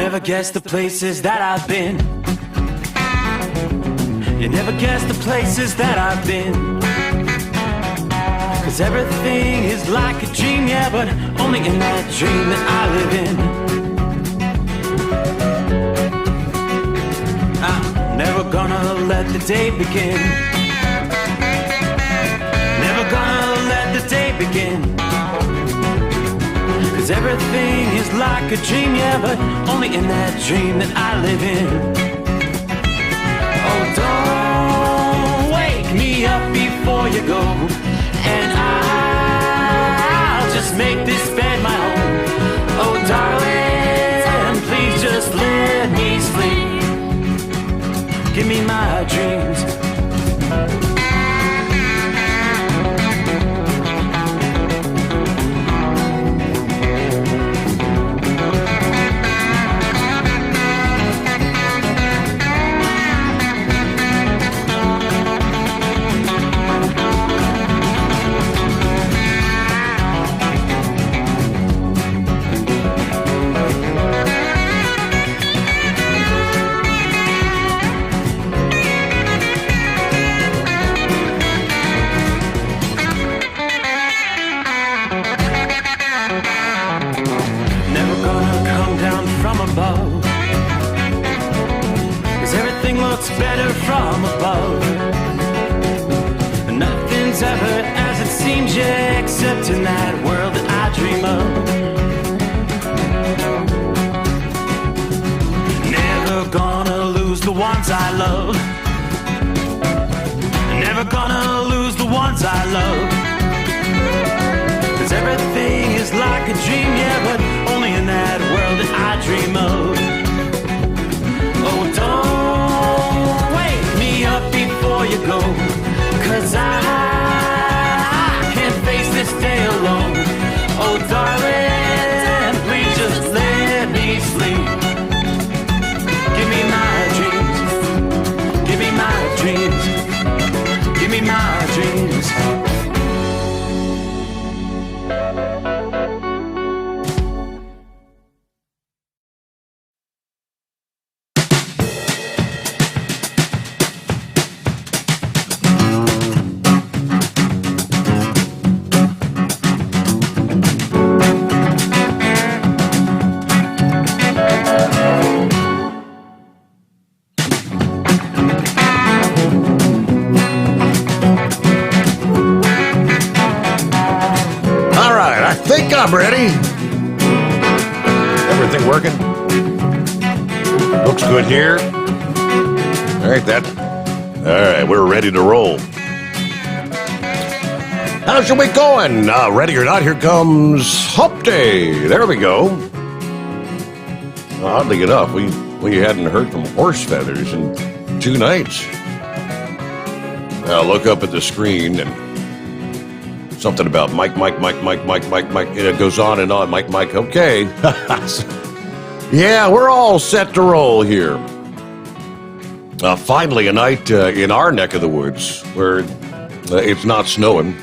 never guess the places that I've been. You never guess the places that I've been. 'Cause everything is like a dream, yeah, but only in that dream that I live in. I'm never gonna let the day begin. Never gonna let the day begin. 'Cause everything is like a dream, yeah, but only in that dream that I live in. Oh, don't wake me up before you go, and I'll just make this bed my home. Oh, darling, please just let me sleep. Give me my dreams. Better from above. Nothing's ever as it seems, yeah, except in that world that I dream of. Never gonna lose the ones I love. Never gonna lose the ones I love. 'Cause everything is like a dream, yeah, but only in that world that I dream of. Oh, don't wake me up before you go, 'cause I can't face this day alone. Oh, darling, please just let me sleep. Give me my dreams. Give me my dreams. Give me my dreams. I'm ready. Everything working? Looks good here. All right, we're ready to roll. How's your week going? Ready or not, here comes Hump Day. There we go. Oddly enough, we hadn't heard from Horse Feathers in 2 nights. Now look up at the screen and something about Mike. It goes on and on. Mike. Okay. Yeah, we're all set to roll here. Finally, a night in our neck of the woods where it's not snowing.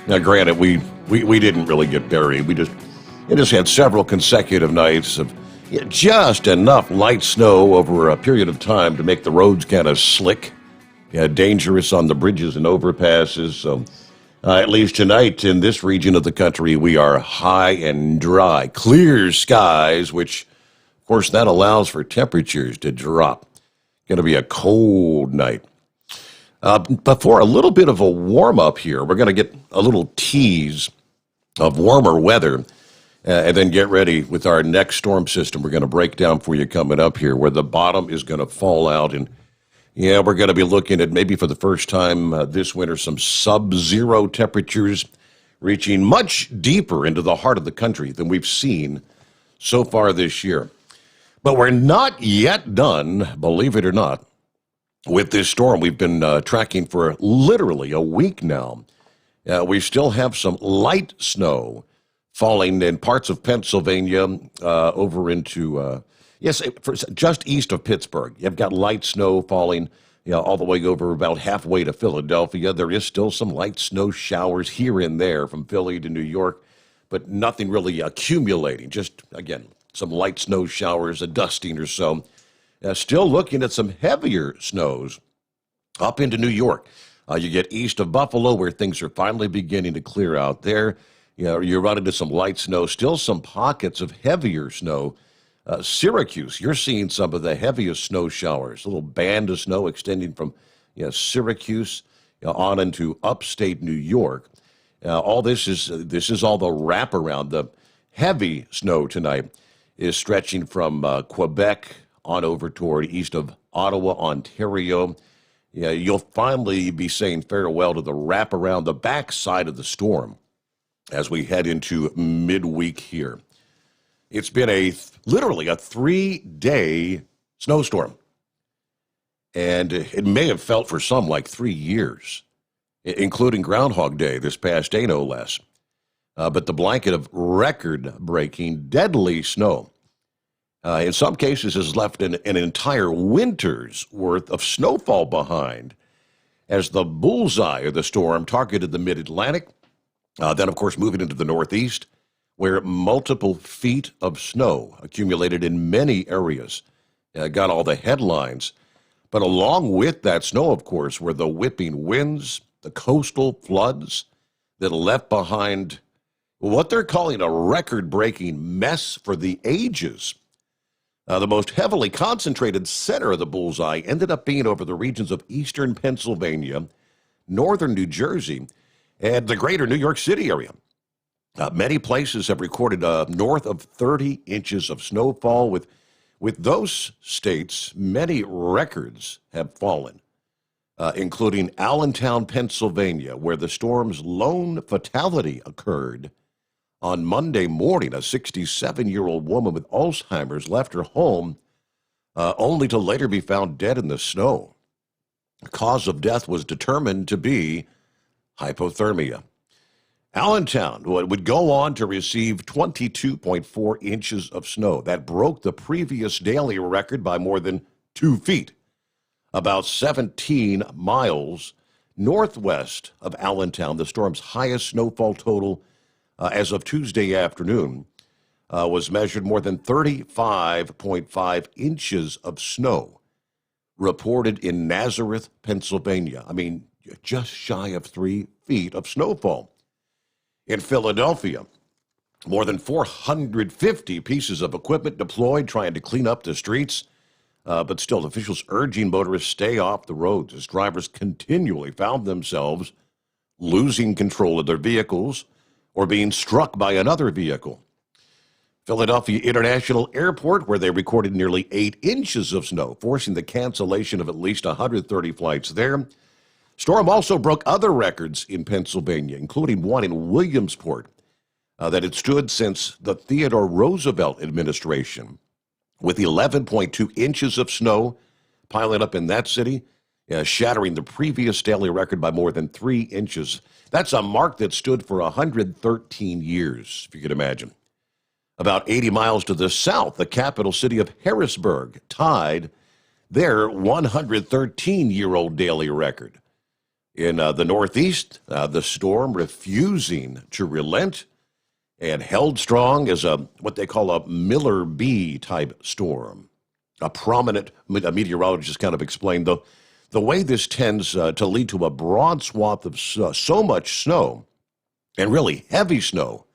Now, granted, we didn't really get buried. We just had several consecutive nights of just enough light snow over a period of time to make the roads kind of slick, dangerous on the bridges and overpasses. So. At least tonight in this region of the country, we are high and dry, clear skies, which, of course, that allows for temperatures to drop. Going to be a cold night. But for a little bit of a warm-up here, we're going to get a little tease of warmer weather, and then get ready with our next storm system we're going to break down for you coming up here, where the bottom is going to fall out. And yeah, we're going to be looking at maybe for the first time this winter some sub-zero temperatures reaching much deeper into the heart of the country than we've seen so far this year. But we're not yet done, believe it or not, with this storm we've been tracking for literally a week now. We still have some light snow falling in parts of Pennsylvania over into... Yes, just east of Pittsburgh. You've got light snow falling, all the way over about halfway to Philadelphia. There is still some light snow showers here and there from Philly to New York, but nothing really accumulating. Just, again, some light snow showers, a dusting or so. Still looking at some heavier snows up into New York. You get east of Buffalo where things are finally beginning to clear out there. You're running into some light snow, still some pockets of heavier snow. Syracuse, you're seeing some of the heaviest snow showers, a little band of snow extending from Syracuse on into upstate New York. All this is all the wraparound. The heavy snow tonight is stretching from Quebec on over toward east of Ottawa, Ontario. You'll finally be saying farewell to the wraparound, the backside of the storm as we head into midweek here. It's been literally a 3-day snowstorm. And it may have felt for some like 3 years, including Groundhog Day this past day, no less. But the blanket of record-breaking, deadly snow, in some cases, has left an entire winter's worth of snowfall behind as the bullseye of the storm targeted the mid-Atlantic, then, of course, moving into the Northeast, where multiple feet of snow accumulated in many areas, got all the headlines. But along with that snow, of course, were the whipping winds, the coastal floods that left behind what they're calling a record-breaking mess for the ages. The most heavily concentrated center of the bullseye ended up being over the regions of eastern Pennsylvania, northern New Jersey, and the greater New York City area. Many places have recorded north of 30 inches of snowfall. With those states, many records have fallen, including Allentown, Pennsylvania, where the storm's lone fatality occurred. On Monday morning, a 67-year-old woman with Alzheimer's left her home only to later be found dead in the snow. The cause of death was determined to be hypothermia. Allentown would go on to receive 22.4 inches of snow. That broke the previous daily record by more than 2 feet. About 17 miles northwest of Allentown, the storm's highest snowfall total as of Tuesday afternoon was measured more than 35.5 inches of snow reported in Nazareth, Pennsylvania. I mean, just shy of 3 feet of snowfall. In Philadelphia, more than 450 pieces of equipment deployed trying to clean up the streets, but still officials urging motorists stay off the roads as drivers continually found themselves losing control of their vehicles or being struck by another vehicle. Philadelphia International Airport, where they recorded nearly 8 inches of snow, forcing the cancellation of at least 130 flights there. Storm also broke other records in Pennsylvania, including one in Williamsport that had stood since the Theodore Roosevelt administration, with 11.2 inches of snow piling up in that city, shattering the previous daily record by more than 3 inches. That's a mark that stood for 113 years, if you could imagine. About 80 miles to the south, the capital city of Harrisburg tied their 113-year-old daily record. In the Northeast, the storm refusing to relent and held strong as what they call a Miller B type storm. A prominent meteorologist kind of explained the way this tends to lead to a broad swath of so much snow, and really heavy snow,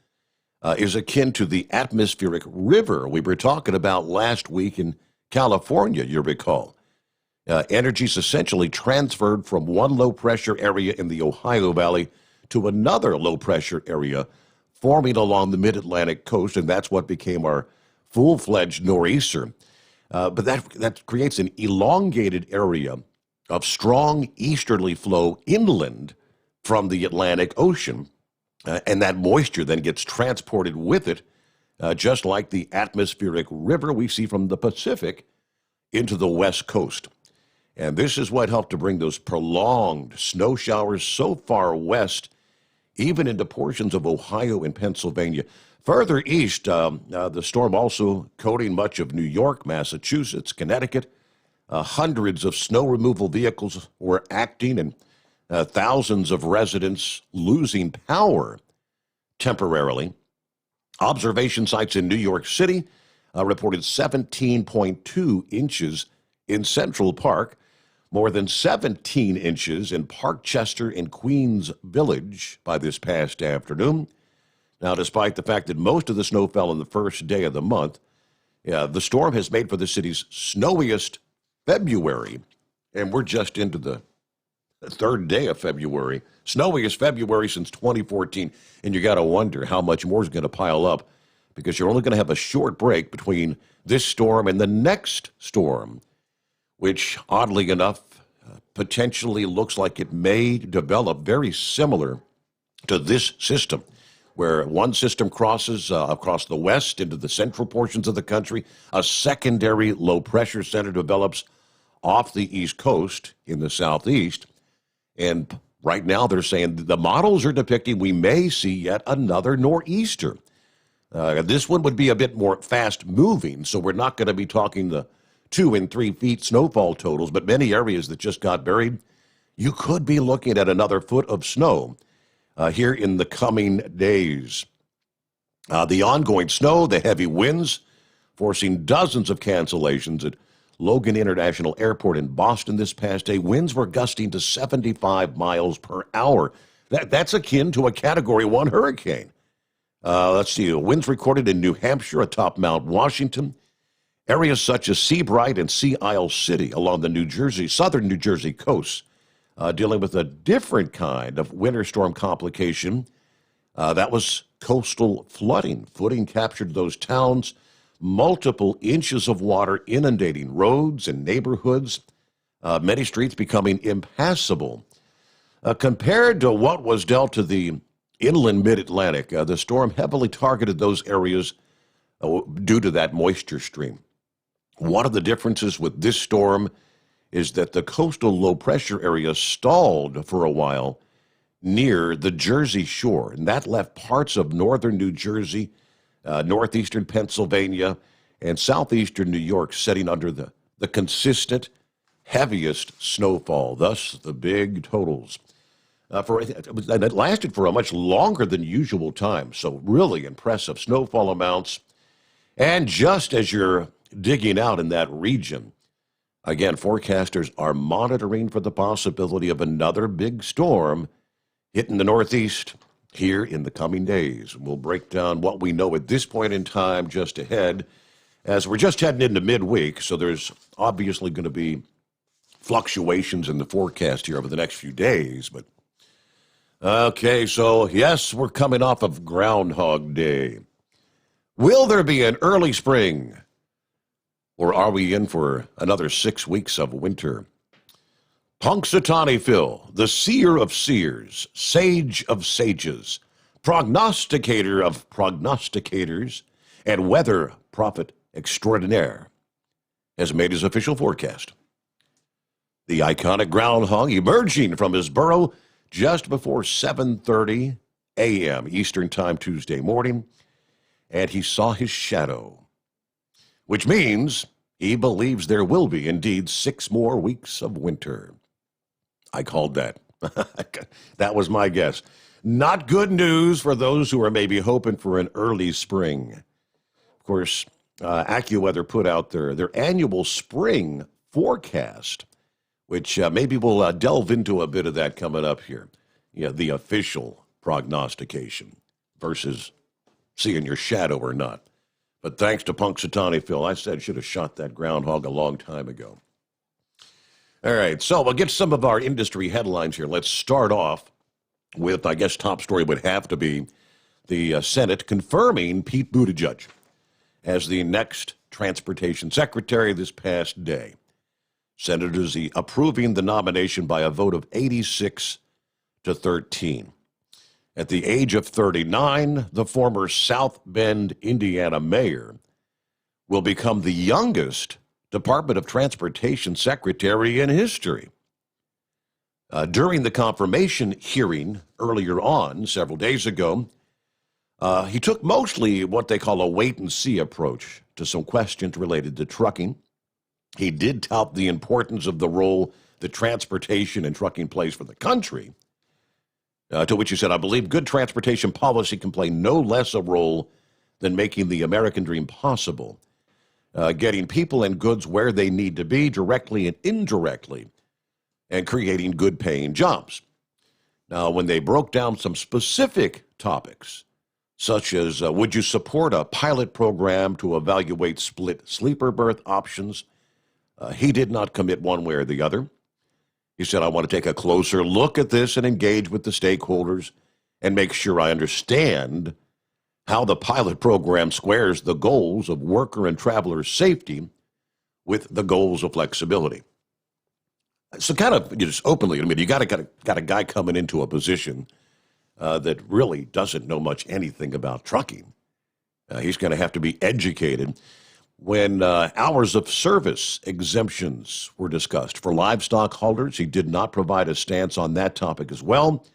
is akin to the atmospheric river we were talking about last week in California, you recall. Energy is essentially transferred from one low-pressure area in the Ohio Valley to another low-pressure area forming along the mid-Atlantic coast, and that's what became our full-fledged nor'easter. But that creates an elongated area of strong easterly flow inland from the Atlantic Ocean, and that moisture then gets transported with it, just like the atmospheric river we see from the Pacific into the West Coast. And this is what helped to bring those prolonged snow showers so far west, even into portions of Ohio and Pennsylvania. Further east, the storm also coating much of New York, Massachusetts, Connecticut. Hundreds of snow removal vehicles were acting, and thousands of residents losing power temporarily. Observation sites in New York City reported 17.2 inches in Central Park, more than 17 inches in Parkchester and Queens Village by this past afternoon. Now, despite the fact that most of the snow fell on the first day of the month, the storm has made for the city's snowiest February, and we're just into the third day of February, snowiest February since 2014, and you got to wonder how much more is going to pile up because you're only going to have a short break between this storm and the next storm, which, oddly enough, potentially looks like it may develop very similar to this system, where one system crosses across the west into the central portions of the country, a secondary low-pressure center develops off the east coast in the southeast, and right now they're saying the models are depicting we may see yet another nor'easter. This one would be a bit more fast-moving, so we're not going to be talking the 2 and 3 feet snowfall totals, but many areas that just got buried, you could be looking at another foot of snow here in the coming days. The ongoing snow, the heavy winds, forcing dozens of cancellations at Logan International Airport in Boston this past day. Winds were gusting to 75 miles per hour. That's akin to a Category 1 hurricane. Let's see, winds recorded in New Hampshire atop Mount Washington. Areas such as Seabright and Sea Isle City along the southern New Jersey coast, dealing with a different kind of winter storm complication. That was coastal flooding. Flooding captured those towns, multiple inches of water inundating roads and neighborhoods, many streets becoming impassable. Compared to what was dealt to the inland mid-Atlantic, the storm heavily targeted those areas due to that moisture stream. One of the differences with this storm is that the coastal low-pressure area stalled for a while near the Jersey shore, and that left parts of northern New Jersey, northeastern Pennsylvania, and southeastern New York sitting under the consistent, heaviest snowfall, thus the big totals. And it lasted for a much longer than usual time, so really impressive snowfall amounts. And just as you're digging out in that region, again, forecasters are monitoring for the possibility of another big storm hitting the Northeast here in the coming days. We'll break down what we know at this point in time just ahead, as we're just heading into midweek, so there's obviously going to be fluctuations in the forecast here over the next few days. But okay, so yes, we're coming off of Groundhog Day. Will there be an early spring? Or are we in for another 6 weeks of winter? Punxsutawney Phil, the seer of seers, sage of sages, prognosticator of prognosticators, and weather prophet extraordinaire, has made his official forecast. The iconic groundhog emerging from his burrow just before 7:30 a.m. Eastern Time Tuesday morning, and he saw his shadow, which means he believes there will be indeed 6 more weeks of winter. I called that. That was my guess. Not good news for those who are maybe hoping for an early spring. Of course, AccuWeather put out their annual spring forecast, which maybe we'll delve into a bit of that coming up here. Yeah, the official prognostication versus seeing your shadow or not. But thanks to Punxsutawney Phil, I said should have shot that groundhog a long time ago. All right, so we'll get some of our industry headlines here. Let's start off with, I guess, top story would have to be the Senate confirming Pete Buttigieg as the next transportation secretary this past day. Senators approving the nomination by a vote of 86-13. At the age of 39, the former South Bend, Indiana mayor will become the youngest Department of Transportation secretary in history. During the confirmation hearing earlier on, several days ago, he took mostly what they call a wait-and-see approach to some questions related to trucking. He did tout the importance of the role that transportation and trucking plays for the country, to which he said, I believe good transportation policy can play no less a role than making the American dream possible. getting people and goods where they need to be directly and indirectly, and creating good-paying jobs. Now, when they broke down some specific topics, such as would you support a pilot program to evaluate split sleeper berth options, he did not commit one way or the other. He said, I want to take a closer look at this and engage with the stakeholders and make sure I understand how the pilot program squares the goals of worker and traveler safety with the goals of flexibility. So kind of just openly, I mean, you got a guy coming into a position that really doesn't know much anything about trucking. He's going to have to be educated. When hours of service exemptions were discussed for livestock haulers, he did not provide a stance on that topic as well,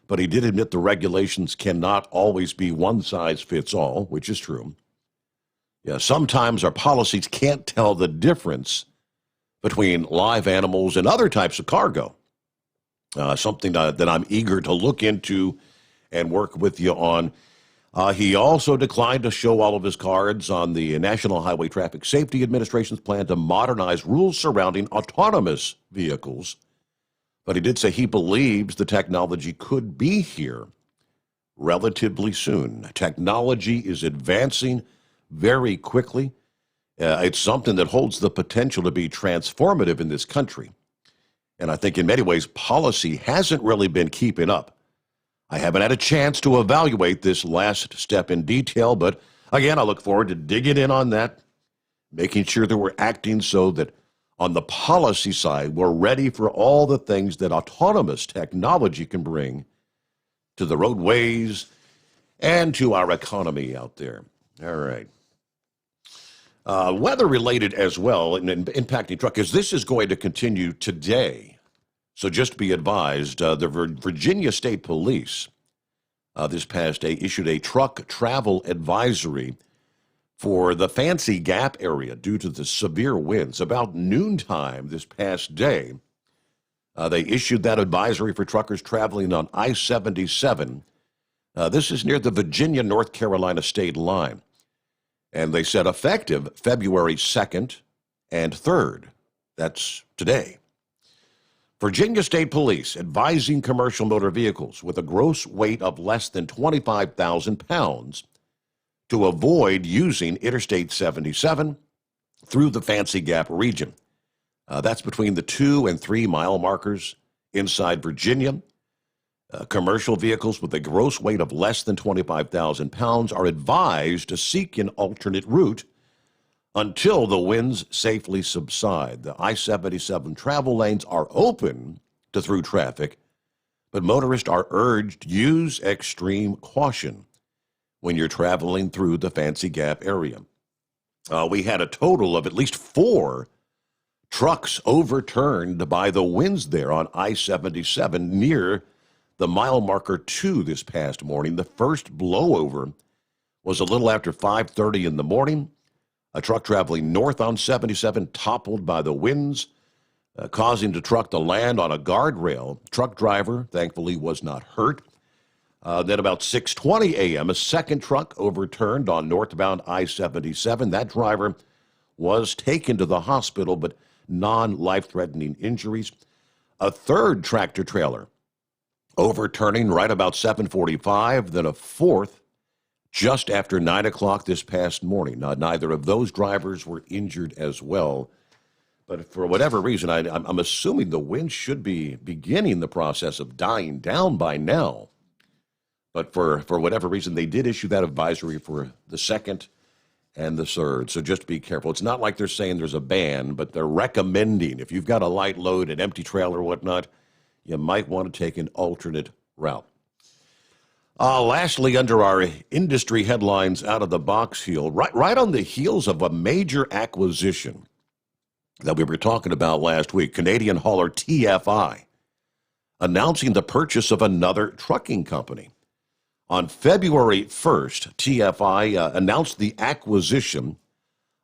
but he did admit the regulations cannot always be one size fits all, which is true. Yeah, sometimes our policies can't tell the difference between live animals and other types of cargo, something that I'm eager to look into and work with you on. He also declined to show all of his cards on the National Highway Traffic Safety Administration's plan to modernize rules surrounding autonomous vehicles. But he did say he believes the technology could be here relatively soon. Technology is advancing very quickly. It's something that holds the potential to be transformative in this country. And I think in many ways, policy hasn't really been keeping up. I haven't had a chance to evaluate this last step in detail, but again, I look forward to digging in on that, making sure that we're acting so that on the policy side, we're ready for all the things that autonomous technology can bring to the roadways and to our economy out there. All right. Weather-related as well, and impacting truckers. This is going to continue today. So just be advised, the Virginia State Police this past day issued a truck travel advisory for the Fancy Gap area due to the severe winds. About noontime this past day, they issued that advisory for truckers traveling on I-77. This is near the Virginia-North Carolina state line. And they said effective February 2nd and 3rd. That's today. Virginia State Police advising commercial motor vehicles with a gross weight of less than 25,000 pounds to avoid using Interstate 77 through the Fancy Gap region. That's between the 2 and 3 mile markers inside Virginia. Commercial vehicles with a gross weight of less than 25,000 pounds are advised to seek an alternate route until the winds safely subside. The I-77 travel lanes are open to through traffic, but motorists are urged to use extreme caution when you're traveling through the Fancy Gap area. We had a total of at least 4 trucks overturned by the winds there on I-77 near the mile marker 2 this past morning. The first blowover was a little after 5:30 in the morning. A truck traveling north on 77 toppled by the winds, causing the truck to land on a guardrail. Truck driver, thankfully, was not hurt. Then about 6:20 a.m., a second truck overturned on northbound I-77. That driver was taken to the hospital, but non-life-threatening injuries. A third tractor trailer overturning right about 7:45, then a fourth just after 9 o'clock this past morning. Now, neither of those drivers were injured as well. But for whatever reason, I'm assuming the wind should be beginning the process of dying down by now. But for whatever reason, they did issue that advisory for the 2nd and the 3rd. So just be careful. It's not like they're saying there's a ban, but they're recommending if you've got a light load, an empty trailer or whatnot, you might want to take an alternate route. Lastly, under our industry headlines out of the box heel, right on the heels of a major acquisition that we were talking about last week, Canadian hauler TFI announcing the purchase of another trucking company. On February 1st, TFI announced the acquisition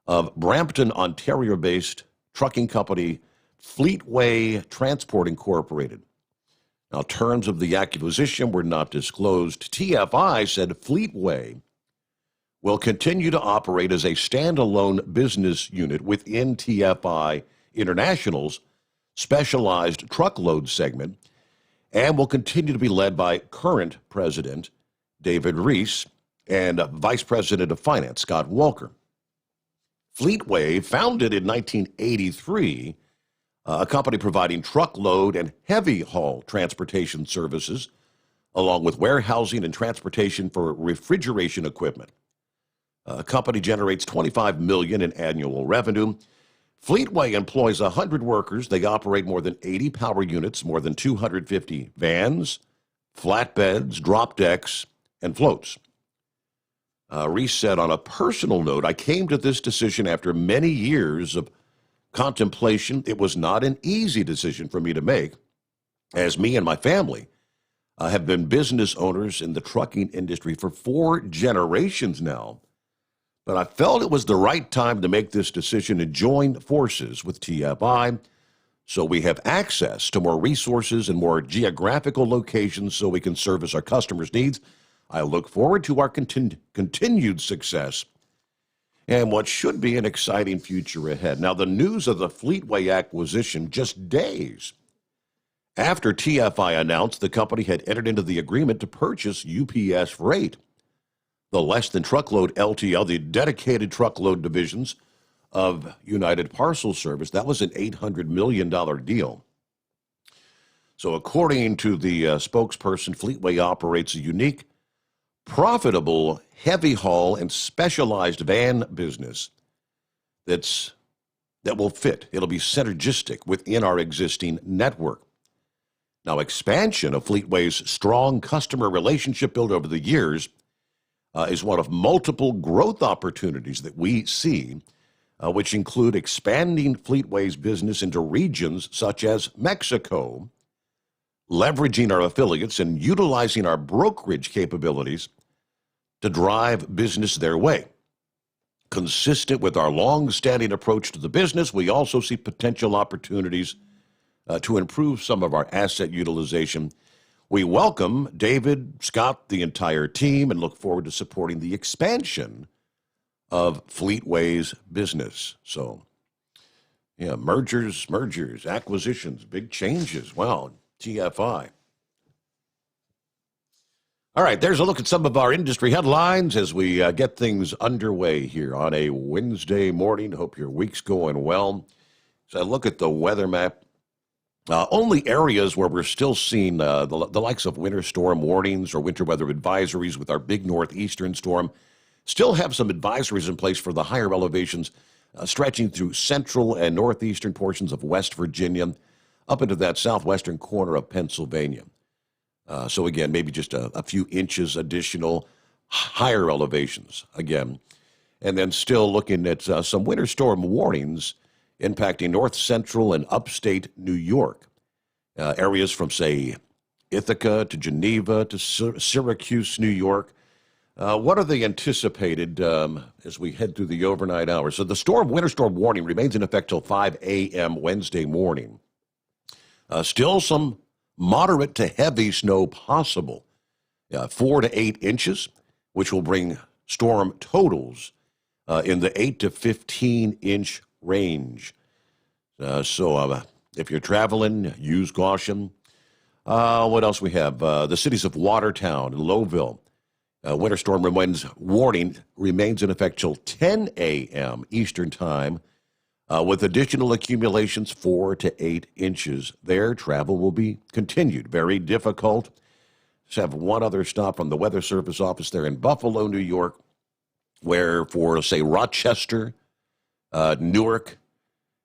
of Brampton, Ontario-based trucking company Fleetway Transport Incorporated. Now, terms of the acquisition were not disclosed. TFI said Fleetway will continue to operate as a standalone business unit within TFI International's specialized truckload segment and will continue to be led by current president David Reese and Vice President of Finance Scott Walker. Fleetway, founded in 1983, a company providing truckload and heavy haul transportation services, along with warehousing and transportation for refrigeration equipment. A company generates $25 million in annual revenue. Fleetway employs 100 workers. They operate more than 80 power units, more than 250 vans, flatbeds, drop decks, and floats. Reese said, on a personal note, I came to this decision after many years of contemplation. It was not an easy decision for me to make, as me and my family have been business owners in the trucking industry for 4 generations now. But I felt it was the right time to make this decision and join forces with TFI so we have access to more resources and more geographical locations so we can service our customers' needs. I look forward to our continued success and what should be an exciting future ahead. Now, the news of the Fleetway acquisition just days after TFI announced the company had entered into the agreement to purchase UPS Freight, the less-than-truckload LTL, the dedicated truckload divisions of United Parcel Service. That was an $800 million deal. So according to the spokesperson, Fleetway operates a unique, profitable, heavy haul, and specialized van business that will fit. It'll be synergistic within our existing network. Now, expansion of Fleetway's strong customer relationship built over the years is one of multiple growth opportunities that we see, which include expanding Fleetway's business into regions such as Mexico, leveraging our affiliates and utilizing our brokerage capabilities to drive business their way. Consistent with our long-standing approach to the business, we also see potential opportunities to improve some of our asset utilization. We welcome David, Scott, the entire team, and look forward to supporting the expansion of Fleetway's business. So, yeah, mergers, acquisitions, big changes. Wow, TFI. All right, there's a look at some of our industry headlines as we get things underway here on a Wednesday morning. Hope your week's going well. So I look at the weather map. Only areas where we're still seeing the likes of winter storm warnings or winter weather advisories with our big northeastern storm still have some advisories in place for the higher elevations stretching through central and northeastern portions of West Virginia up into that southwestern corner of Pennsylvania. So again, maybe just a few inches additional higher elevations again. And then still looking at some winter storm warnings impacting north central and upstate New York. Areas from, say, Ithaca to Geneva to Syracuse, New York. What are they anticipated as we head through the overnight hours? So the winter storm warning remains in effect till 5 a.m. Wednesday morning. Still some moderate to heavy snow possible, 4 to 8 inches, which will bring storm totals in the 8 to 15 inch range. So if you're traveling, use caution. What else we have? The cities of Watertown and Lowville. Winter storm warning remains in effect till 10 a.m. Eastern Time, with additional accumulations 4 to 8 inches. There, travel will be continued. Very difficult. Just have one other stop from the Weather Service office there in Buffalo, New York, where for, say, Rochester, Newark,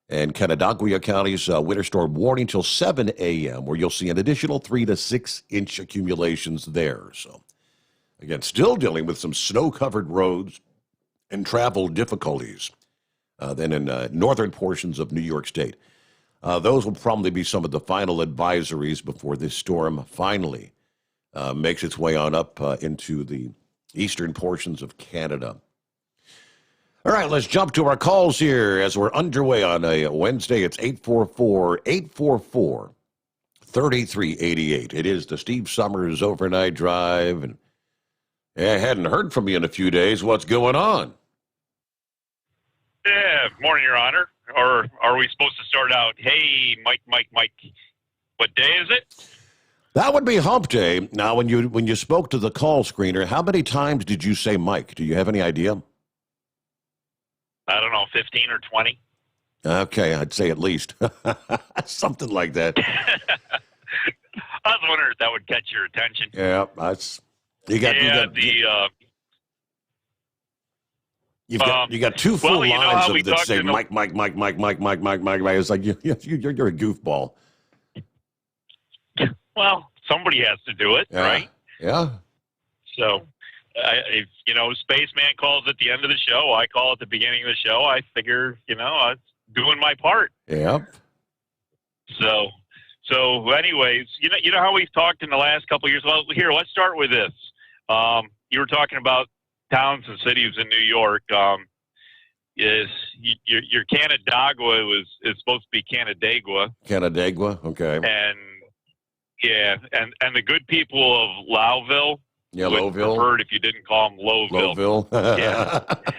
and Canandaigua counties, winter storm warning till 7 a.m., where you'll see an additional 3 to 6 inch accumulations there. So, again, still dealing with some snow-covered roads and travel difficulties. Then in northern portions of New York State. Those will probably be some of the final advisories before this storm finally makes its way on up into the eastern portions of Canada. All right, let's jump to our calls here as we're underway on a Wednesday. It's 844-844-3388. It is the Steve Sommers Overnight Drive, and Yeah, I hadn't heard from you in a few days. What's going on? Yeah, morning, Your Honor. Or are we supposed to start out, hey, Mike, what day is it? That would be Hump Day. Now, when you spoke to the call screener, how many times did you say Mike? Do you have any idea? I don't know, 15 or 20? Okay, I'd say at least something like that. I was wondering if that would catch your attention. Yeah, that's you got. You got two full well, you know lines how we that talked say in the- Mike, Mike, Mike, Mike, Mike, Mike, Mike, Mike. It's like you're a goofball. Well, somebody has to do it, Yeah. right? Yeah. So, if Spaceman calls at the end of the show, I call at the beginning of the show. I figure, I'm doing my part. Yep. So, anyways, you know how we've talked in the last couple of years. Well, here, let's start with this. You were talking about towns and cities in New York. Is your Canandaigua is supposed to be Canandaigua, Canandaigua. Okay. and and the good people of Lowville Yeah, would Lowville. prefer it if you didn't call them Lowville. Lowville.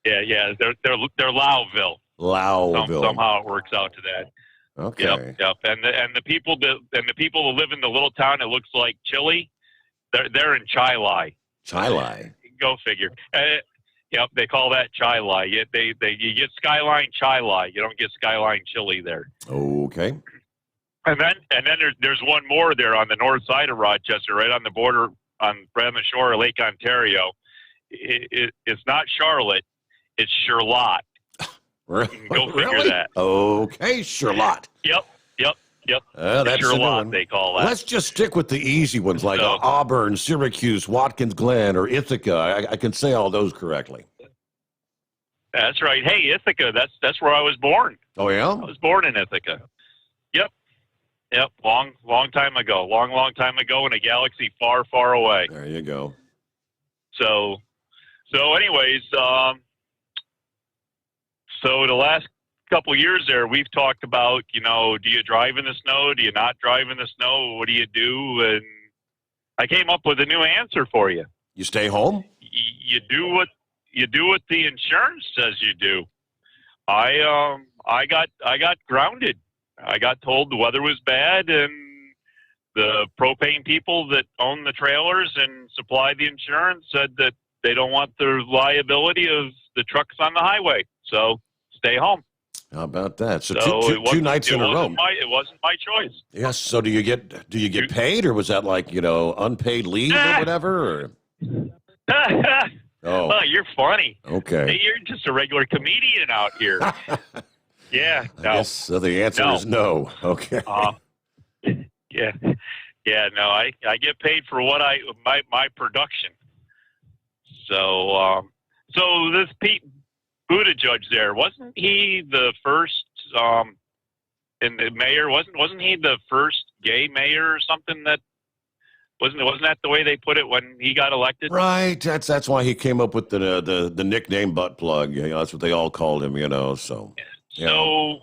Yeah. They're Lowville. Lowville. Somehow it works out to that. Okay. Yep. And the people that live in the little town that looks like Chile, they're in Chilai. Chilai. Go figure. Yep, they call that Chilai. You get Skyline Chilai. You don't get Skyline Chile there. Okay. And then there's one more there on the north side of Rochester, right on the border, right on the shore of Lake Ontario. It's not Charlotte, it's Charlotte. Go figure Really? that. Okay, Charlotte. Yep. That's the new Charlotte, one. they call that. Let's just stick with the easy ones like So- Auburn, Syracuse, Watkins Glen, or Ithaca. I can say all those correctly. That's right. Hey, Ithaca, that's where I was born. Oh, yeah? I was born in Ithaca. Yep. Long time ago. Long time ago in a galaxy far, far away. There you go. So anyways, so the last couple of years there, we've talked about, do you drive in the snow? Do you not drive in the snow? What do you do? And I came up with a new answer for you. You stay home? You do what the insurance says you do. I got grounded. I got told the weather was bad, and the propane people that own the trailers and supply the insurance said that they don't want the liability of the trucks on the highway. So stay home. How about that? So, So two nights in a row. It wasn't my choice. Yes. So do you get paid, or was that like unpaid leave or whatever? Or? Oh, Oh, you're funny. okay. Hey, you're just a regular comedian out here. Yeah. I No. guess so. The answer is no. Okay. Yeah. No, I get paid for what my production. So this Pete Buttigieg there, wasn't he the first in the mayor? Wasn't he the first gay mayor or something? That wasn't that the way they put it when he got elected? Right. That's why he came up with the nickname butt plug. That's what they all called him. So. Yeah.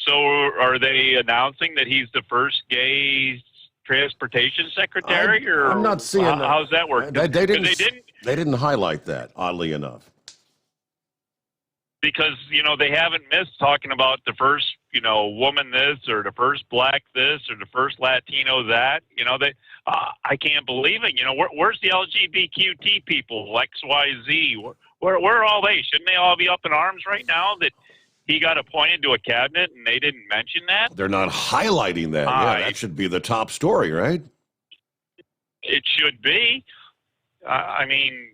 So are they announcing that he's the first gay transportation secretary, or I'm not seeing that. How's that work? They didn't highlight that, oddly enough. Because they haven't missed talking about the first woman this, or the first black this, or the first Latino that. I can't believe it. Where's the LGBTQ people, XYZ? Where are all they? Shouldn't they all be up in arms right now that he got appointed to a cabinet and they didn't mention that? They're not highlighting that. Yeah, that should be the top story, right? It should be. I mean,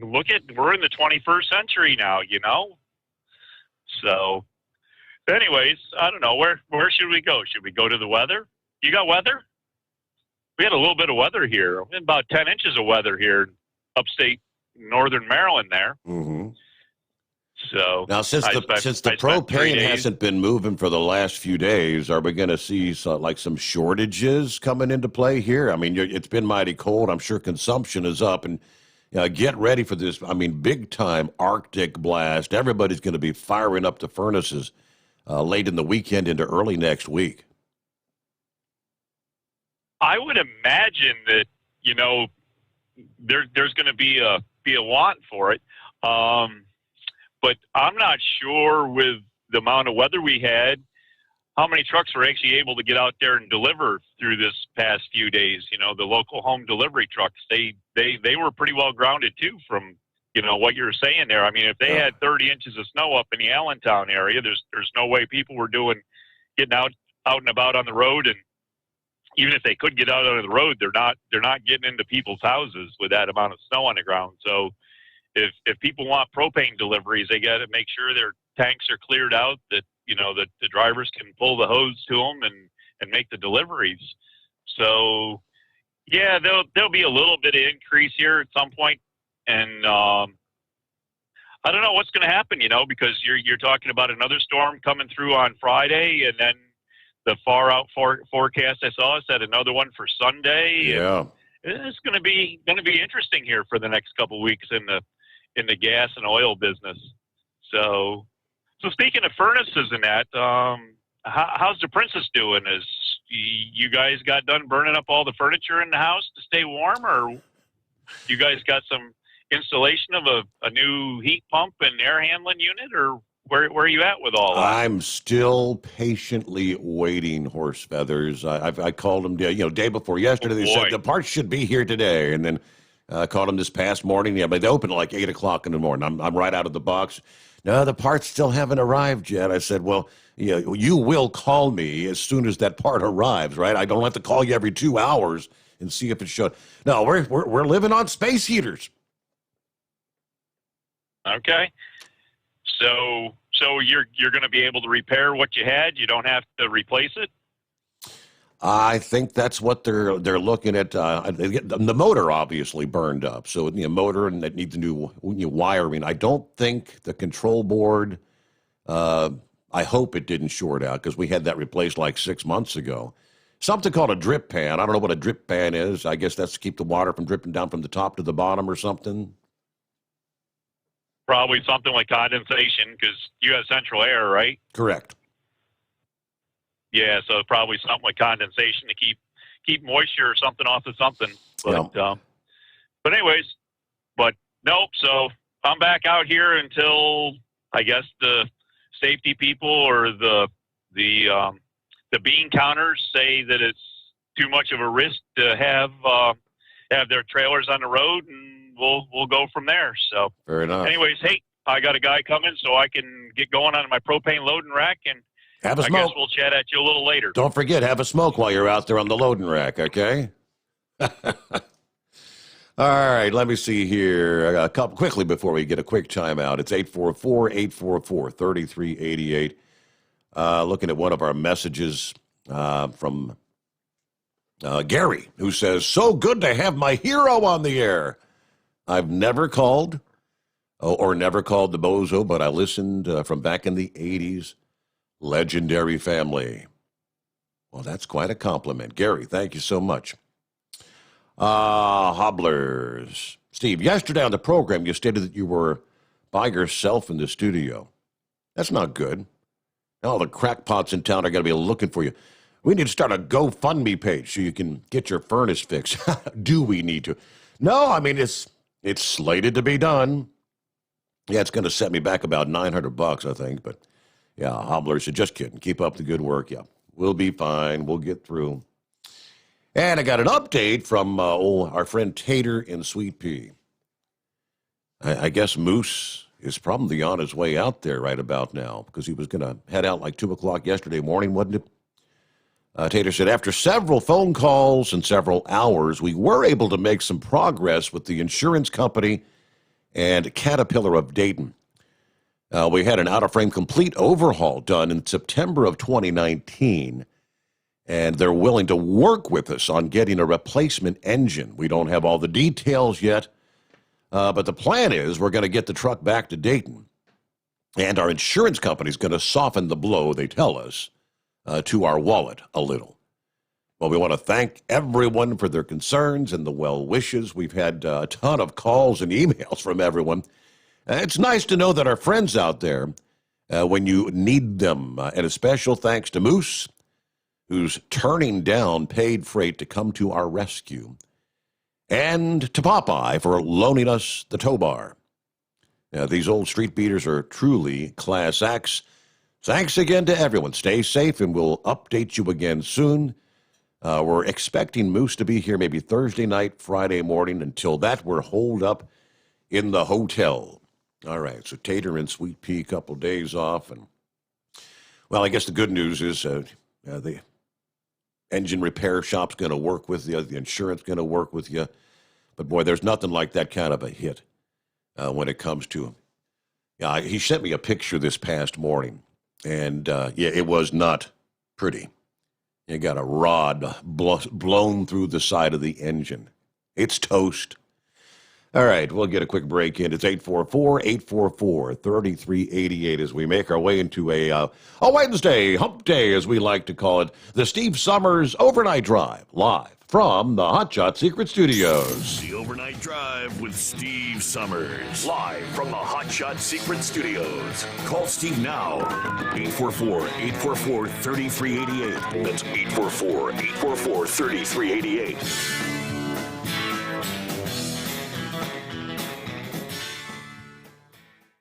we're in the 21st century now, So, anyways, I don't know. Where should we go? Should we go to the weather? You got weather? We had a little bit of weather here. About 10 inches of weather here, upstate northern Maryland there. Mm-hmm. So now, since the propane hasn't been moving for the last few days, are we going to see some shortages coming into play here? I mean, it's been mighty cold. I'm sure consumption is up, and get ready for this. I mean, big time Arctic blast. Everybody's going to be firing up the furnaces late in the weekend into early next week. I would imagine that there's going to be a want for it. But I'm not sure with the amount of weather we had, how many trucks were actually able to get out there and deliver through this past few days. You know, the local home delivery trucks, they were pretty well grounded too from, you know, what you're saying there. I mean, if they had 30 inches of snow up in the Allentown area, there's no way people were getting out and about on the road. And even if they could get out on the road, they're not getting into people's houses with that amount of snow on the ground. So if people want propane deliveries, they got to make sure their tanks are cleared out, that, you know, that the drivers can pull the hose to them and make the deliveries. So yeah, there'll be a little bit of increase here at some point. And I don't know what's going to happen, you know, because you're talking about another storm coming through on Friday, and then the far out forecast I saw said another one for Sunday. Yeah. And it's going to be interesting here for the next couple of weeks in the gas and oil business. So speaking of furnaces and that, how's the Princess doing? Is you guys got done burning up all the furniture in the house to stay warm, or you guys got some installation of a new heat pump and air handling unit, or where are you at with all that? I'm still patiently waiting, Horse Feathers. I called them, day before yesterday. They said the parts should be here today, and then called them this past morning. Yeah, but they opened at like 8 o'clock in the morning. I'm right out of the box. No, the parts still haven't arrived yet. I said, well, you will call me as soon as that part arrives, right? I don't have to call you every 2 hours and see if it showed. No, we're living on space heaters. Okay. So you're going to be able to repair what you had. You don't have to replace it. I think that's what they're looking at. The motor obviously burned up, so motor, and that needs new wiring. I don't think the control board. I hope it didn't short out, because we had that replaced like 6 months ago. Something called a drip pan. I don't know what a drip pan is. I guess that's to keep the water from dripping down from the top to the bottom or something. Probably something like condensation, because you have central air, right? Correct. Yeah, so probably something like condensation to keep moisture or something off of something. But but anyways, nope. So I'm back out here until I guess the safety people or the bean counters say that it's too much of a risk to have their trailers on the road, and we'll go from there. So fair enough. Anyways, hey, I got a guy coming, so I can get going on my propane loading rack, and have a smoke. I guess we'll chat at you a little later. Don't forget, have a smoke while you're out there on the loading rack, okay? All right, let me see here. I got a couple quickly before we get a quick timeout. It's 844-844-3388. Looking at one of our messages from Gary, who says, so good to have my hero on the air. I've never called or never called the Bozo, but I listened from back in the 80s. Legendary family. Well, that's quite a compliment. Gary, thank you so much. Hobblers. Steve, yesterday on the program, you stated that you were by yourself in the studio. That's not good. All the crackpots in town are going to be looking for you. We need to start a GoFundMe page so you can get your furnace fixed. Do we need to? No, I mean, it's slated to be done. Yeah, it's going to set me back about $900, I think, but yeah, Hobblers, just kidding. Keep up the good work. Yeah, we'll be fine. We'll get through. And I got an update from our friend Tater in Sweet Pea. I guess Moose is probably on his way out there right about now, because he was going to head out like 2 o'clock yesterday morning, wasn't it? Tater said, after several phone calls and several hours, we were able to make some progress with the insurance company and Caterpillar of Dayton. We had an out-of-frame complete overhaul done in September of 2019, and they're willing to work with us on getting a replacement engine. We don't have all the details yet, but the plan is we're going to get the truck back to Dayton, and our insurance company is going to soften the blow, they tell us, to our wallet a little. Well, we want to thank everyone for their concerns and the well wishes. We've had a ton of calls and emails from everyone. It's nice to know that our friends out there, when you need them, and a special thanks to Moose, who's turning down paid freight to come to our rescue. and to Popeye for loaning us the tow bar. Now, these old street beaters are truly class acts. Thanks again to everyone. Stay safe, and we'll update you again soon. We're expecting Moose to be here maybe Thursday night, Friday morning. Until that, we're holed up in the hotel. All right, so Tater and Sweet Pea, a couple days off. And, well, I guess the good news is the engine repair shop's going to work with you. The insurance going to work with you. But, boy, there's nothing like that kind of a hit when it comes to him. Yeah, he sent me a picture this past morning. And, it was not pretty. You got a rod blown through the side of the engine. It's toast. All right, we'll get a quick break in. It's 844-844-3388 as we make our way into a Wednesday, hump day, as we like to call it, the Steve Sommers Overnight Drive, live from the Hot Shot Secret Studios. The Overnight Drive with Steve Sommers, live from the Hot Shot Secret Studios. Call Steve now, 844-844-3388. That's 844-844-3388.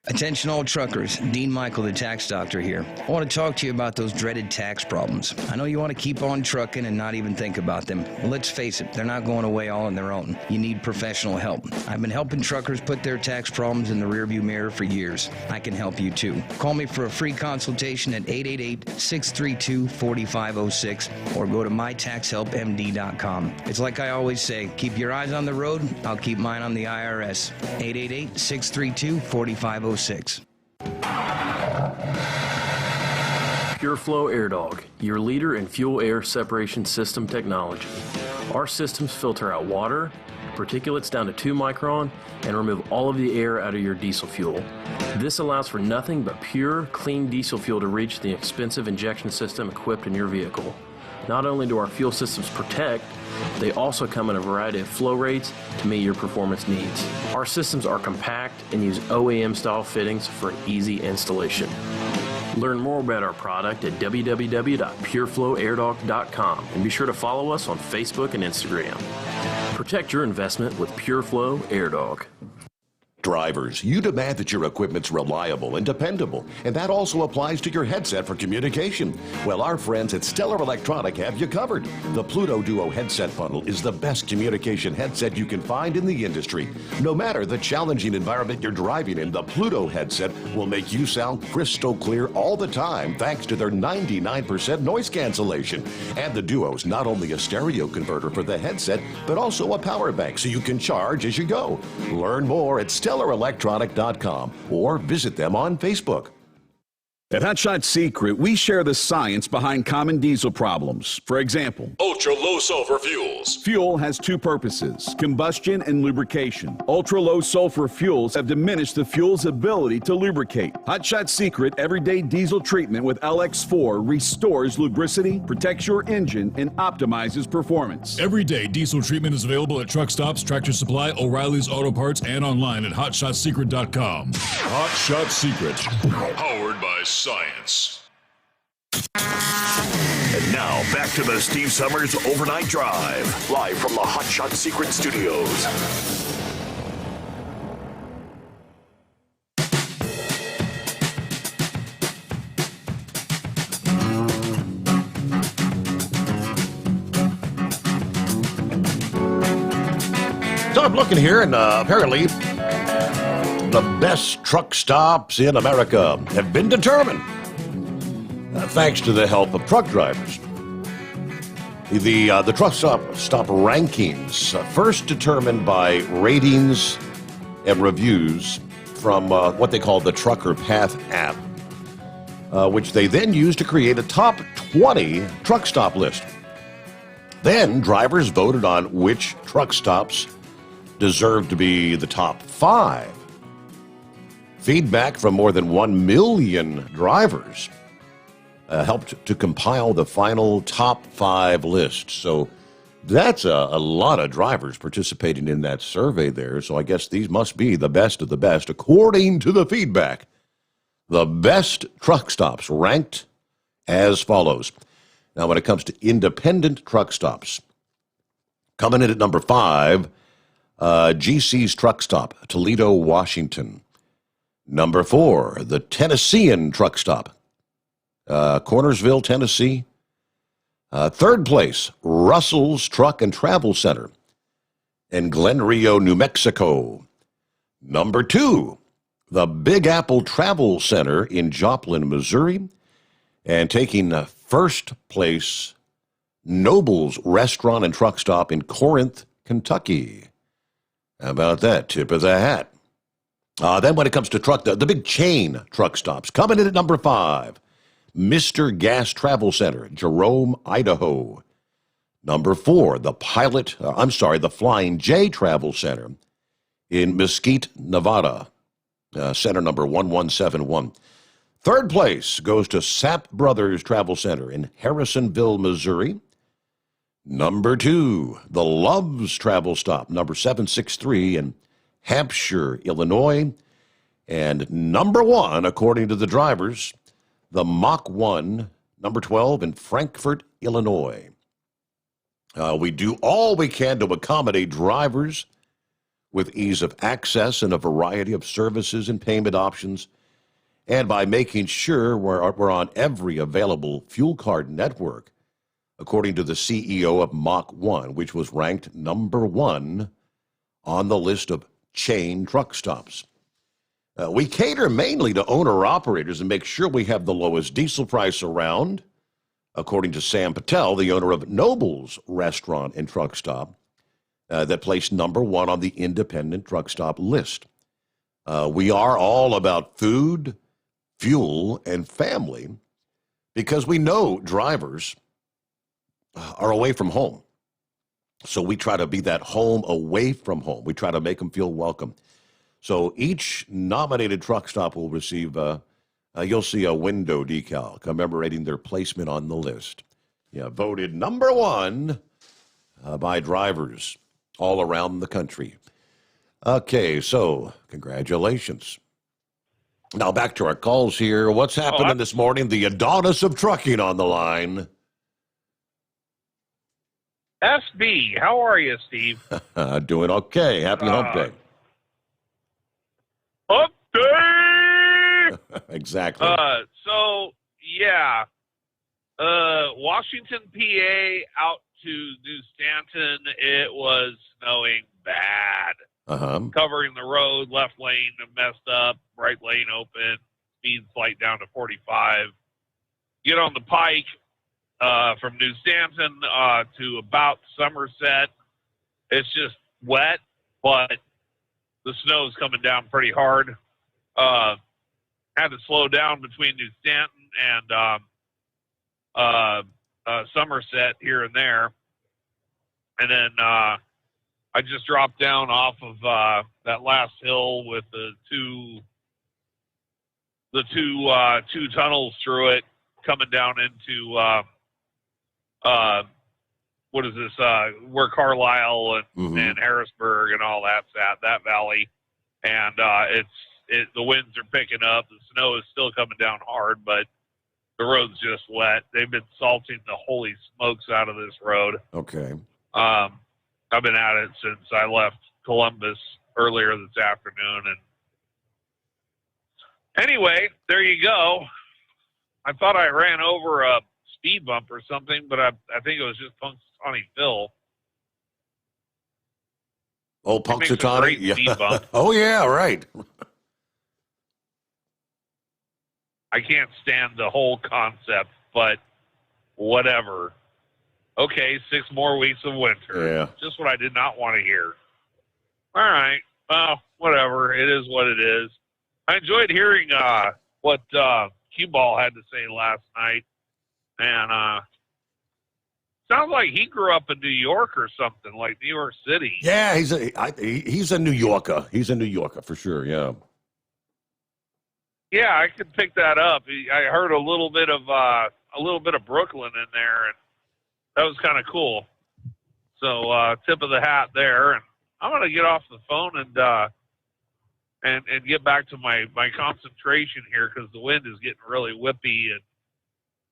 Attention all truckers, Dean Michael, the tax doctor here. I want to talk to you about those dreaded tax problems. I know you want to keep on trucking and not even think about them. Well, let's face it, they're not going away all on their own. You need professional help. I've been helping truckers put their tax problems in the rearview mirror for years. I can help you too. Call me for a free consultation at 888-632-4506 or go to mytaxhelpmd.com. It's like I always say, keep your eyes on the road, I'll keep mine on the IRS. 888-632-4506. Pure Flow Air Dog, your leader in fuel air separation system technology. Our systems filter out water, particulates down to 2 micron, and remove all of the air out of your diesel fuel. This allows for nothing but pure, clean diesel fuel to reach the expensive injection system equipped in your vehicle. Not only do our fuel systems protect, they also come in a variety of flow rates to meet your performance needs. Our systems are compact and use OEM-style fittings for an easy installation. Learn more about our product at www.pureflowairdog.com and be sure to follow us on Facebook and Instagram. Protect your investment with Pure Flow Air Dog. Drivers, you demand that your equipment's reliable and dependable, and that also applies to your headset for communication. Well, our friends at Stellar Electronic have you covered. The Pluto Duo headset bundle is the best communication headset you can find in the industry. No matter the challenging environment you're driving in, the Pluto headset will make you sound crystal clear all the time thanks to their 99% noise cancellation. And the Duo's not only a stereo converter for the headset, but also a power bank so you can charge as you go. Learn more at StellarElectronic.com or visit them on Facebook. At Hot Shot Secret, we share the science behind common diesel problems. For example, Ultra-low sulfur fuels. fuel has 2 purposes, combustion and lubrication. Ultra-low sulfur fuels have diminished the fuel's ability to lubricate. Hot Shot Secret Everyday Diesel Treatment with LX4 restores lubricity, protects your engine, and optimizes performance. Everyday diesel treatment is available at truck stops, Tractor Supply, O'Reilly's Auto Parts, and online at HotShotSecret.com. Hot Shot Secret. Powered by science. And now, back to the Steve Sommers Overnight Drive, live from the Hot Shot Secret Studios. So I'm looking here, and apparently the best truck stops in America have been determined thanks to the help of truck drivers. The truck stop rankings, first determined by ratings and reviews from what they call the Trucker Path app, which they then use to create a top 20 truck stop list. Then drivers voted on which truck stops deserved to be the top 5. Feedback from more than 1 million drivers helped to compile the final top 5 list. So that's a lot of drivers participating in that survey there. So I guess these must be the best of the best, according to the feedback. The best truck stops ranked as follows. Now, when it comes to independent truck stops, coming in at number 5, GC's Truck Stop, Toledo, Washington. Number 4, the Tennessean Truck Stop, Cornersville, Tennessee. Third place, Russell's Truck and Travel Center in Glen Rio, New Mexico. Number 2, the Big Apple Travel Center in Joplin, Missouri. And taking first place, Noble's Restaurant and Truck Stop in Corinth, Kentucky. How about that? Tip of the hat. Then when it comes to the big chain truck stops, coming in at number 5, Mr. Gas Travel Center, Jerome, Idaho. Number 4, the Flying J Travel Center in Mesquite, Nevada, center number 1171. Third place goes to Sapp Brothers Travel Center in Harrisonville, Missouri. Number 2, the Loves Travel Stop, number 763 in Hampshire, Illinois. And number 1, according to the drivers, the Mach 1, number 12 in Frankfort, Illinois. We do all we can to accommodate drivers with ease of access and a variety of services and payment options, and by making sure we're on every available fuel card network, according to the CEO of Mach 1, which was ranked number 1 on the list of chain truck stops. We cater mainly to owner-operators and make sure we have the lowest diesel price around, according to Sam Patel, the owner of Noble's Restaurant and Truck Stop, that placed number 1 on the independent truck stop list. We are all about food, fuel, and family because we know drivers are away from home. So we try to be that home away from home. We try to make them feel welcome. So each nominated truck stop will receive, you'll see a window decal commemorating their placement on the list. Yeah, voted number 1 by drivers all around the country. Okay, so congratulations. Now back to our calls here. What's happening this morning? The Adonis of trucking on the line. SB, how are you, Steve? Doing okay. Happy hump day. Hump day! Exactly. Washington, PA, out to New Stanton, it was snowing bad. Covering the road, left lane messed up, right lane open, speed slight down to 45. Get on the pike from New Stanton to about Somerset. It's just wet, but the snow's coming down pretty hard. Had to slow down between New Stanton and Somerset here and there. And then I just dropped down off of that last hill with the two tunnels through it, coming down into what is this? Where Carlisle and Harrisburg and all that's at, that valley. And the winds are picking up. The snow is still coming down hard, but the road's just wet. They've been salting the holy smokes out of this road. Okay. I've been at it since I left Columbus earlier this afternoon. And anyway, there you go. I thought I ran over a speed bump or something, but I think it was just Punxsutawney Phil. Oh, Punxsutawney? Yeah. Speed bump. Oh, yeah, right. I can't stand the whole concept, but whatever. Okay, 6 more weeks of winter. Yeah. Just what I did not want to hear. All right. Well, whatever. It is what it is. I enjoyed hearing what Q-Ball had to say last night. And sounds like he grew up in New York or something, like New York City. Yeah, he's a New Yorker. He's a New Yorker for sure, yeah. Yeah, I could pick that up. I heard a little bit of Brooklyn in there, and that was kind of cool. So tip of the hat there. And I'm going to get off the phone and get back to my concentration here because the wind is getting really whippy.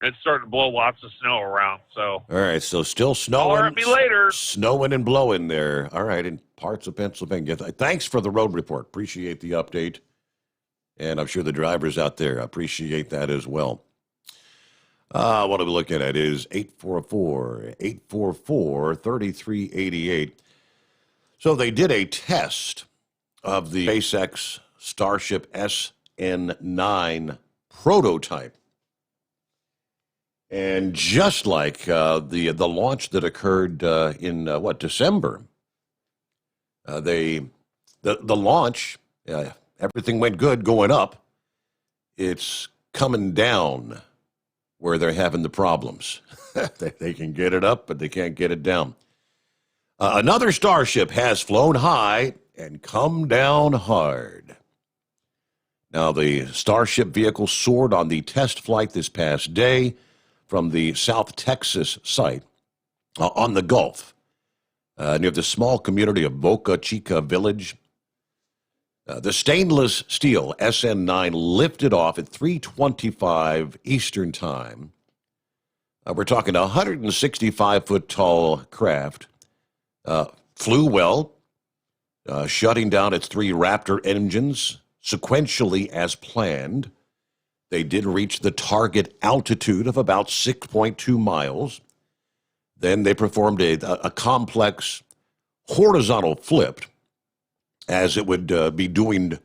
It's starting to blow lots of snow around. So. All right, so still snowing. Holler at me later. Snowing and blowing there. All right, in parts of Pennsylvania. Thanks for the road report. Appreciate the update. And I'm sure the drivers out there appreciate that as well. What are we looking at is 844-3388. So they did a test of the SpaceX Starship SN9 prototype. And just like the launch that occurred in, December, the launch, everything went good going up. It's coming down where they're having the problems. They can get it up, but they can't get it down. Another Starship has flown high and come down hard. Now, the Starship vehicle soared on the test flight this past day from the South Texas site on the Gulf near the small community of Boca Chica Village. The stainless steel SN9 lifted off at 3:25 Eastern Time. We're talking a 165-foot tall craft. Flew well, shutting down its 3 Raptor engines sequentially as planned. They did reach the target altitude of about 6.2 miles. Then they performed a complex horizontal flip, as it would be doing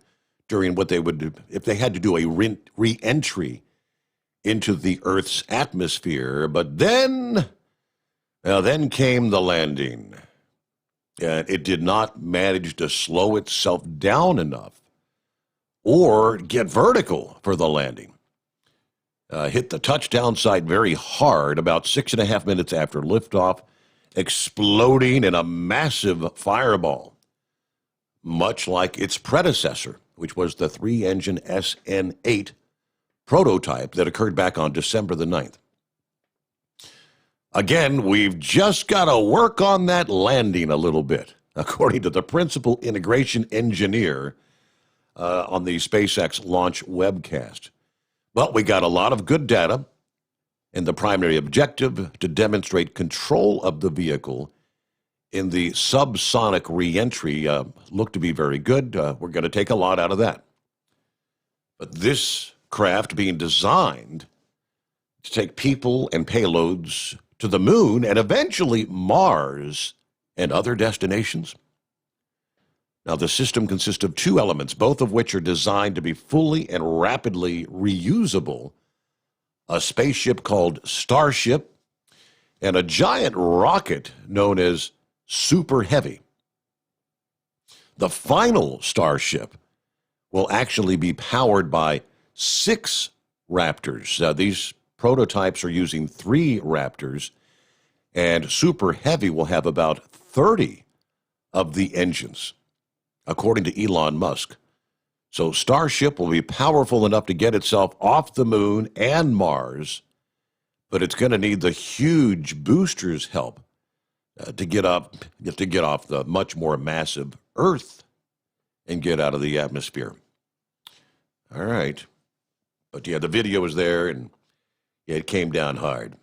during what they would do if they had to do a re-entry into the Earth's atmosphere. But then came the landing. It did not manage to slow itself down enough or get vertical for the landing. Hit the touchdown site very hard about 6.5 minutes after liftoff, exploding in a massive fireball, much like its predecessor, which was the 3-engine SN8 prototype that occurred back on December the 9th. Again, we've just got to work on that landing a little bit, according to the principal integration engineer on the SpaceX launch webcast. Well, we got a lot of good data, and the primary objective to demonstrate control of the vehicle in the subsonic reentry looked to be very good. We're going to take a lot out of that. But this craft being designed to take people and payloads to the moon and eventually Mars and other destinations. Now, the system consists of 2 elements, both of which are designed to be fully and rapidly reusable: a spaceship called Starship and a giant rocket known as Super Heavy. The final Starship will actually be powered by 6 Raptors. These prototypes are using 3 Raptors, and Super Heavy will have about 30 of the engines, according to Elon Musk. So Starship will be powerful enough to get itself off the moon and Mars, but it's going to need the huge boosters' help to get off the much more massive Earth and get out of the atmosphere. All right. But yeah, the video is there, and it came down hard.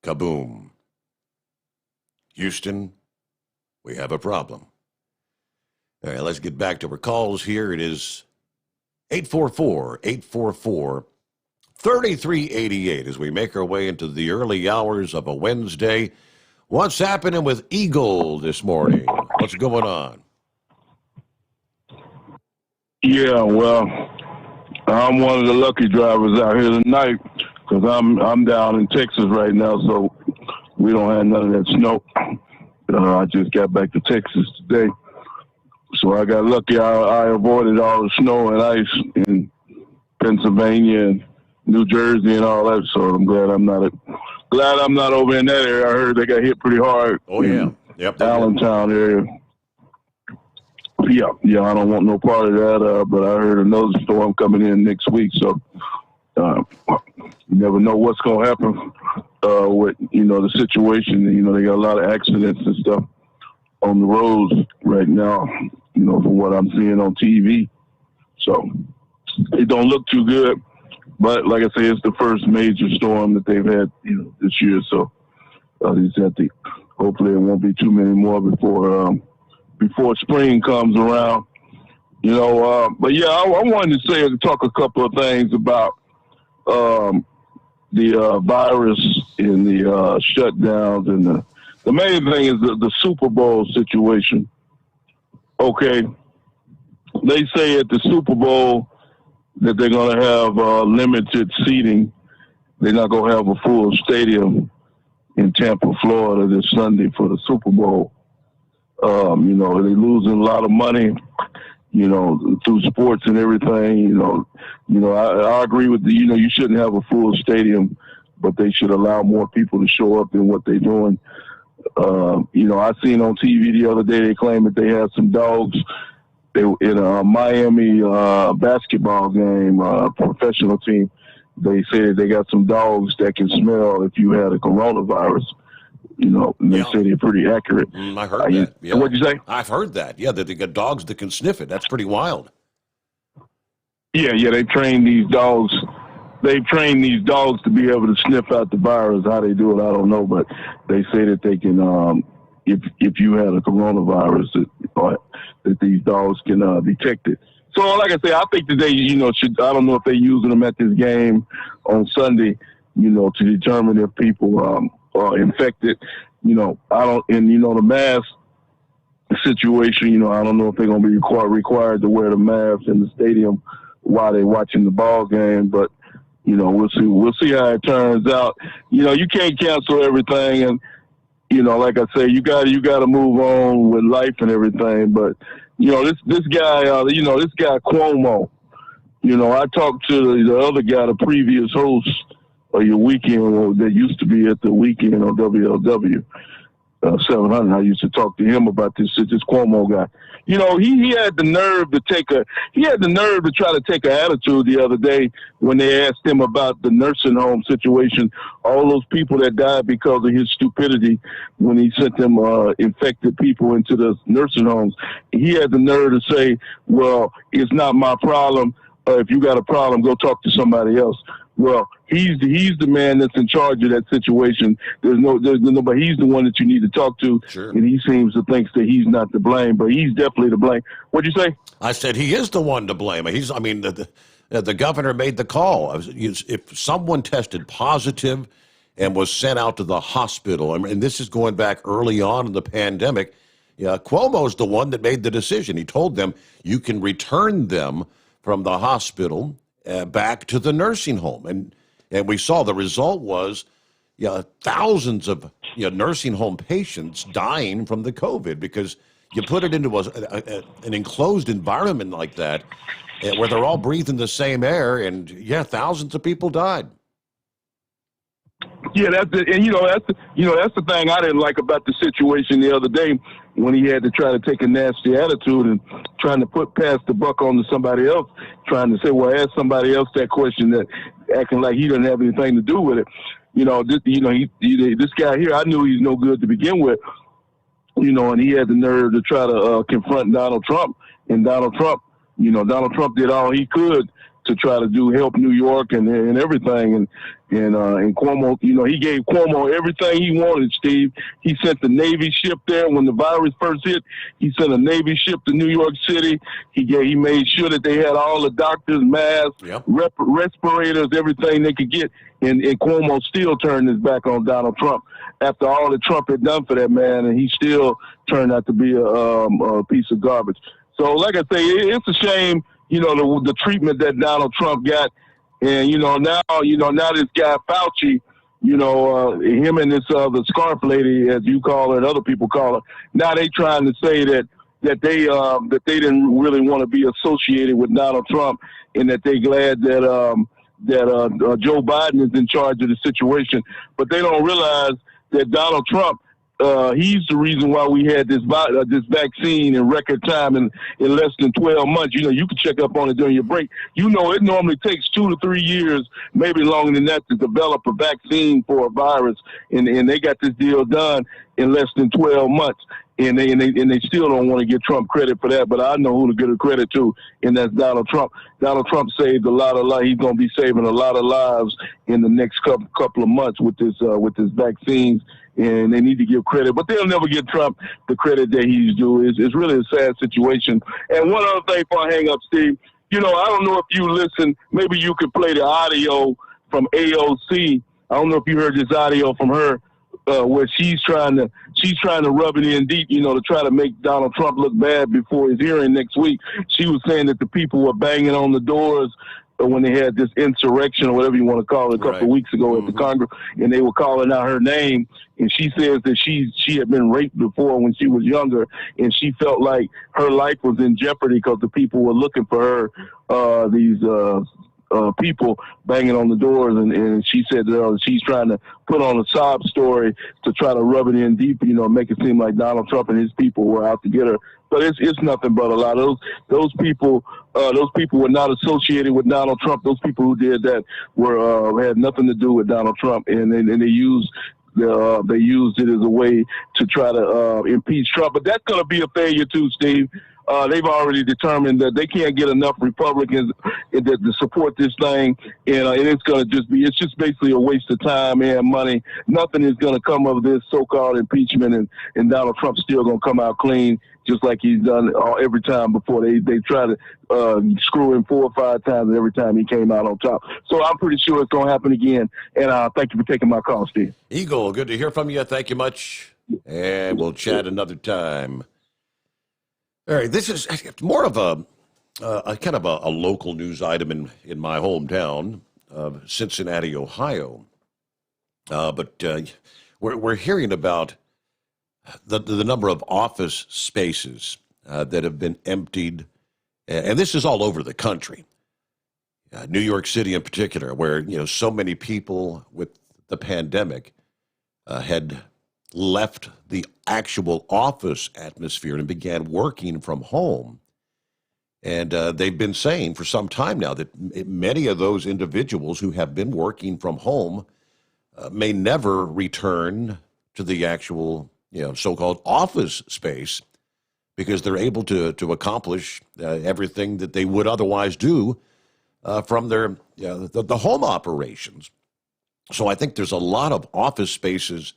Kaboom. Houston, we have a problem. All right, let's get back to our calls here. It is 844-844-3388 as we make our way into the early hours of a Wednesday. What's happening with Eagle this morning? What's going on? Yeah, well, I'm one of the lucky drivers out here tonight because I'm down in Texas right now, so we don't have none of that snow. I just got back to Texas today, so I got lucky. I avoided all the snow and ice in Pennsylvania and New Jersey and all that. So I'm glad I'm not over in that area. I heard they got hit pretty hard. Oh yeah, yep. Allentown area. Yeah. I don't want no part of that. But I heard another storm coming in next week. So you never know what's gonna happen with the situation. They got a lot of accidents and stuff on the roads right now. From what I'm seeing on TV. So it don't look too good. But like I say, it's the first major storm that they've had, this year. So hopefully it won't be too many more before spring comes around. But yeah, I wanted to talk a couple of things about the virus and the shutdowns, and the main thing is the Super Bowl situation. Okay, they say at the Super Bowl that they're going to have limited seating. They're not going to have a full stadium in Tampa, Florida this Sunday for the Super Bowl. They're losing a lot of money, through sports and everything. I agree with you shouldn't have a full stadium, but they should allow more people to show up in what they're doing. I seen on TV the other day, they claim that they had some dogs. They in a Miami basketball game, professional team. They said they got some dogs that can smell if you had a coronavirus. And they say they're pretty accurate. I heard that. Yeah. What'd you say? I've heard that. Yeah, that they got dogs that can sniff it. That's pretty wild. Yeah. They train these dogs. They've trained these dogs to be able to sniff out the virus. How they do it, I don't know, but they say that they can. If you had a coronavirus, that these dogs can detect it. So, like I say, I think that they, should. I don't know if they're using them at this game on Sunday, to determine if people are infected. I don't, and the mask situation. I don't know if they're going to be required to wear the mask in the stadium while they're watching the ball game, but. We'll see. We'll see how it turns out. You can't cancel everything, and like I say, you got to move on with life and everything. But this guy, this guy Cuomo. I talked to the other guy, the previous host of your weekend that used to be at the weekend on WLW 700. I used to talk to him about this Cuomo guy. He had the nerve to try to take an attitude the other day when they asked him about the nursing home situation, all those people that died because of his stupidity when he sent them infected people into the nursing homes. He had the nerve to say, well, it's not my problem. If you got a problem, go talk to somebody else. Well, he's the man that's in charge of that situation. There's nobody. He's the one that you need to talk to, sure. And he seems to think that he's not to blame, but he's definitely to blame. What'd you say? I said he is the one to blame. The governor made the call. If someone tested positive and was sent out to the hospital, and this is going back early on in the pandemic, Cuomo's the one that made the decision. He told them you can return them from the hospital back to the nursing home. And we saw the result was thousands of nursing home patients dying from the COVID because you put it into an enclosed environment like that where they're all breathing the same air, and thousands of people died. Yeah, that's the thing I didn't like about the situation the other day when he had to try to take a nasty attitude and trying to pass the buck on to somebody else, trying to say, well, ask somebody else that question, that acting like he doesn't have anything to do with it. This guy here, I knew he's no good to begin with, and he had the nerve to try to confront Donald Trump, and Donald Trump did all he could to try to help New York and everything. And Cuomo, he gave Cuomo everything he wanted, Steve. He sent the Navy ship there when the virus first hit. He sent a Navy ship to New York City. He made sure that they had all the doctors, masks, respirators, everything they could get. And Cuomo still turned his back on Donald Trump after all that Trump had done for that man, and he still turned out to be a piece of garbage. So, like I say, it's a shame, the treatment that Donald Trump got. And, now this guy Fauci, him and this the scarf lady, as you call her and other people call her, now they trying to say that they didn't really want to be associated with Donald Trump, and that they glad that Joe Biden is in charge of the situation. But they don't realize that Donald Trump, he's the reason why we had this vaccine in record time in less than 12 months. You can check up on it during your break. It normally takes 2 to 3 years, maybe longer than that, to develop a vaccine for a virus. And they got this deal done in less than 12 months. And they still don't want to give Trump credit for that, but I know who to give the credit to, and that's Donald Trump. Donald Trump saved a lot of lives. He's going to be saving a lot of lives in the next couple of months with this vaccines, and they need to give credit. But they'll never give Trump the credit that he's due. It's really a sad situation. And one other thing before I hang up, Steve, I don't know if you listen. Maybe you could play the audio from AOC. I don't know if you heard this audio from her. Where she's trying to rub it in deep, to try to make Donald Trump look bad before his hearing next week. She was saying that the people were banging on the doors when they had this insurrection or whatever you want to call it a couple of weeks ago at the Congress, and they were calling out her name. And she says that she had been raped before when she was younger, and she felt like her life was in jeopardy because the people were looking for her. These people banging on the doors, and she said that she's trying to put on a sob story to try to rub it in deep, make it seem like Donald Trump and his people were out to get her. But it's nothing but a lot of those people. Those people were not associated with Donald Trump. Those people who did that had nothing to do with Donald Trump, and they used it as a way to try to impeach Trump. But that's going to be a failure too, Steve. They've already determined that they can't get enough Republicans to support this thing, and it's going to it's just basically a waste of time and money. Nothing is going to come of this so-called impeachment, and Donald Trump's still going to come out clean, just like he's done every time before. They try to screw him 4 or 5 times, and every time he came out on top. So I'm pretty sure it's going to happen again, and thank you for taking my call, Steve. Eagle, good to hear from you. Thank you much, and we'll chat another time. All right, this is more of a kind of a local news item in my hometown of Cincinnati, Ohio. But we're hearing about the number of office spaces that have been emptied, and this is all over the country. New York City in particular, where so many people with the pandemic had left the actual office atmosphere and began working from home. And they've been saying for some time now that many of those individuals who have been working from home may never return to the actual, so-called office space, because they're able to accomplish everything that they would otherwise do from their the home operations. So I think there's a lot of office spaces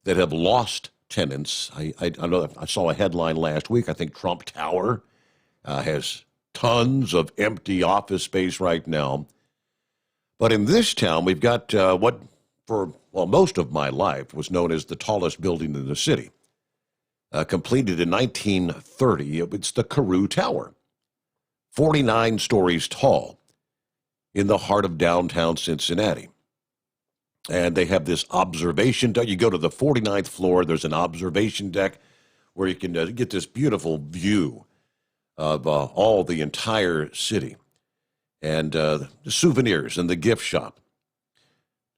that have lost tenants. I know I saw a headline last week. I think Trump Tower has tons of empty office space right now. But in this town, we've got what for most of my life was known as the tallest building in the city. Completed in 1930, it's the Carew Tower, 49 stories tall in the heart of downtown Cincinnati. And they have this observation deck. You go to the 49th floor, there's an observation deck where you can get this beautiful view of all the entire city. And the souvenirs and the gift shop.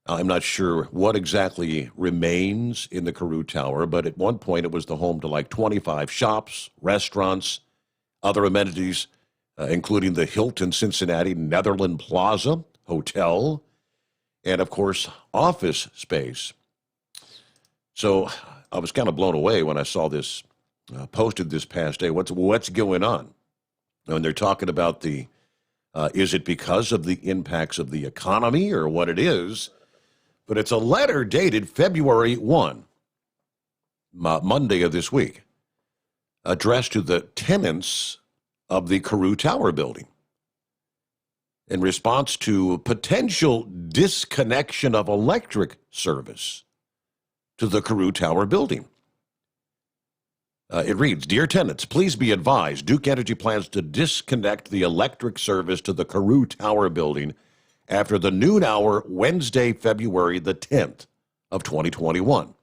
I'm not sure what exactly remains in the Carew Tower, but at one point it was the home to like 25 shops, restaurants, other amenities, including the Hilton Cincinnati Netherland Plaza Hotel, and, of course, office space. So I was kind of blown away when I saw this posted this past day. What's going on? And they're talking about is it because of the impacts of the economy or what it is? But it's a letter dated February 1, Monday of this week, addressed to the tenants of the Carew Tower building, in response to potential disconnection of electric service to the Carew Tower building. It reads, "Dear tenants, please be advised, Duke Energy plans to disconnect the electric service to the Carew Tower building after the noon hour Wednesday, February the 10th of 2021.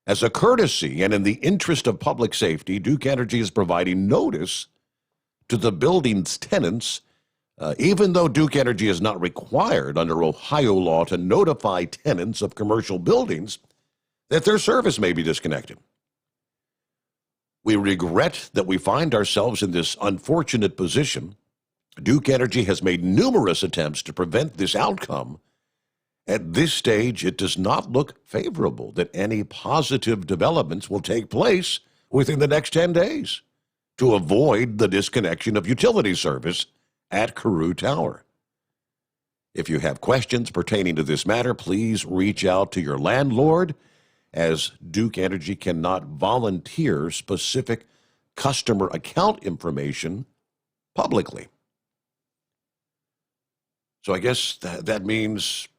As a courtesy and in the interest of public safety, Duke Energy is providing notice to the building's tenants, even though Duke Energy is not required under Ohio law to notify tenants of commercial buildings that their service may be disconnected. We regret that we find ourselves in this unfortunate position. Duke Energy has made numerous attempts to prevent this outcome At this stage, it does not look favorable that any positive developments will take place within the next 10 days to avoid the disconnection of utility service at Carew Tower. If you have questions pertaining to this matter, please reach out to your landlord, as Duke Energy cannot volunteer specific customer account information publicly. So I guess that means,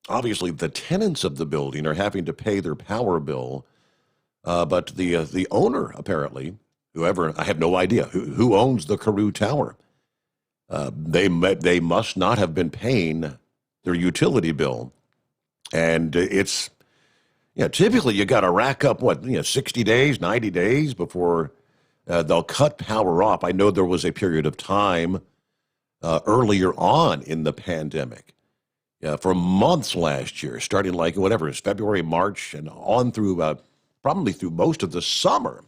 obviously, the tenants of the building are having to pay their power bill, but the owner, apparently, whoever, I have no idea, who owns the Carew Tower, they must not have been paying their utility bill. And it's, typically you got to rack up, 60 days, 90 days before they'll cut power off. I know there was a period of time earlier on in the pandemic, for months last year, starting it's February, March, and on through probably through most of the summer,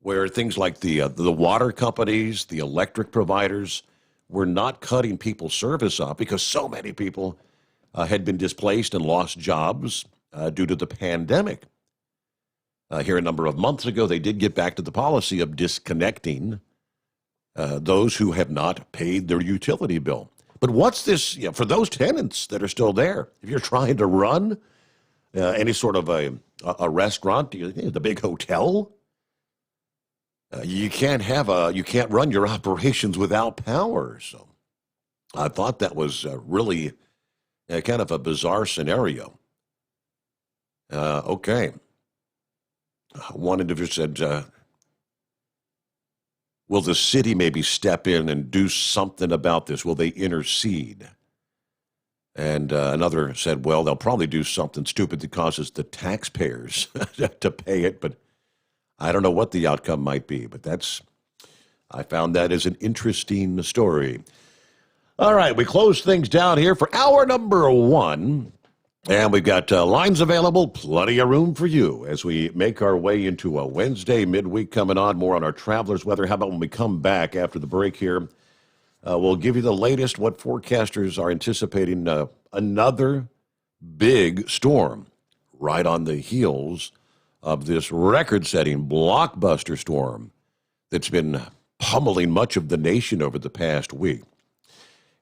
where things like the water companies, the electric providers were not cutting people's service off because so many people had been displaced and lost jobs due to the pandemic. Here a number of months ago, they did get back to the policy of disconnecting those who have not paid their utility bill. But what's this, for those tenants that are still there? If you're trying to run any sort of a restaurant, the big hotel, you can't run your operations without power. So I thought that was really kind of a bizarre scenario. Okay. One individual said, will the city maybe step in and do something about this? Will they intercede? And another said, well, they'll probably do something stupid that causes the taxpayers to pay it, but I don't know what the outcome might be. But I found that as an interesting story. All right, we close things down here for hour number 1. And we've got lines available, plenty of room for you as we make our way into a Wednesday midweek coming on. More on our travelers' weather. How about when we come back after the break here? We'll give you the latest, what forecasters are anticipating another big storm right on the heels of this record-setting blockbuster storm that's been pummeling much of the nation over the past week.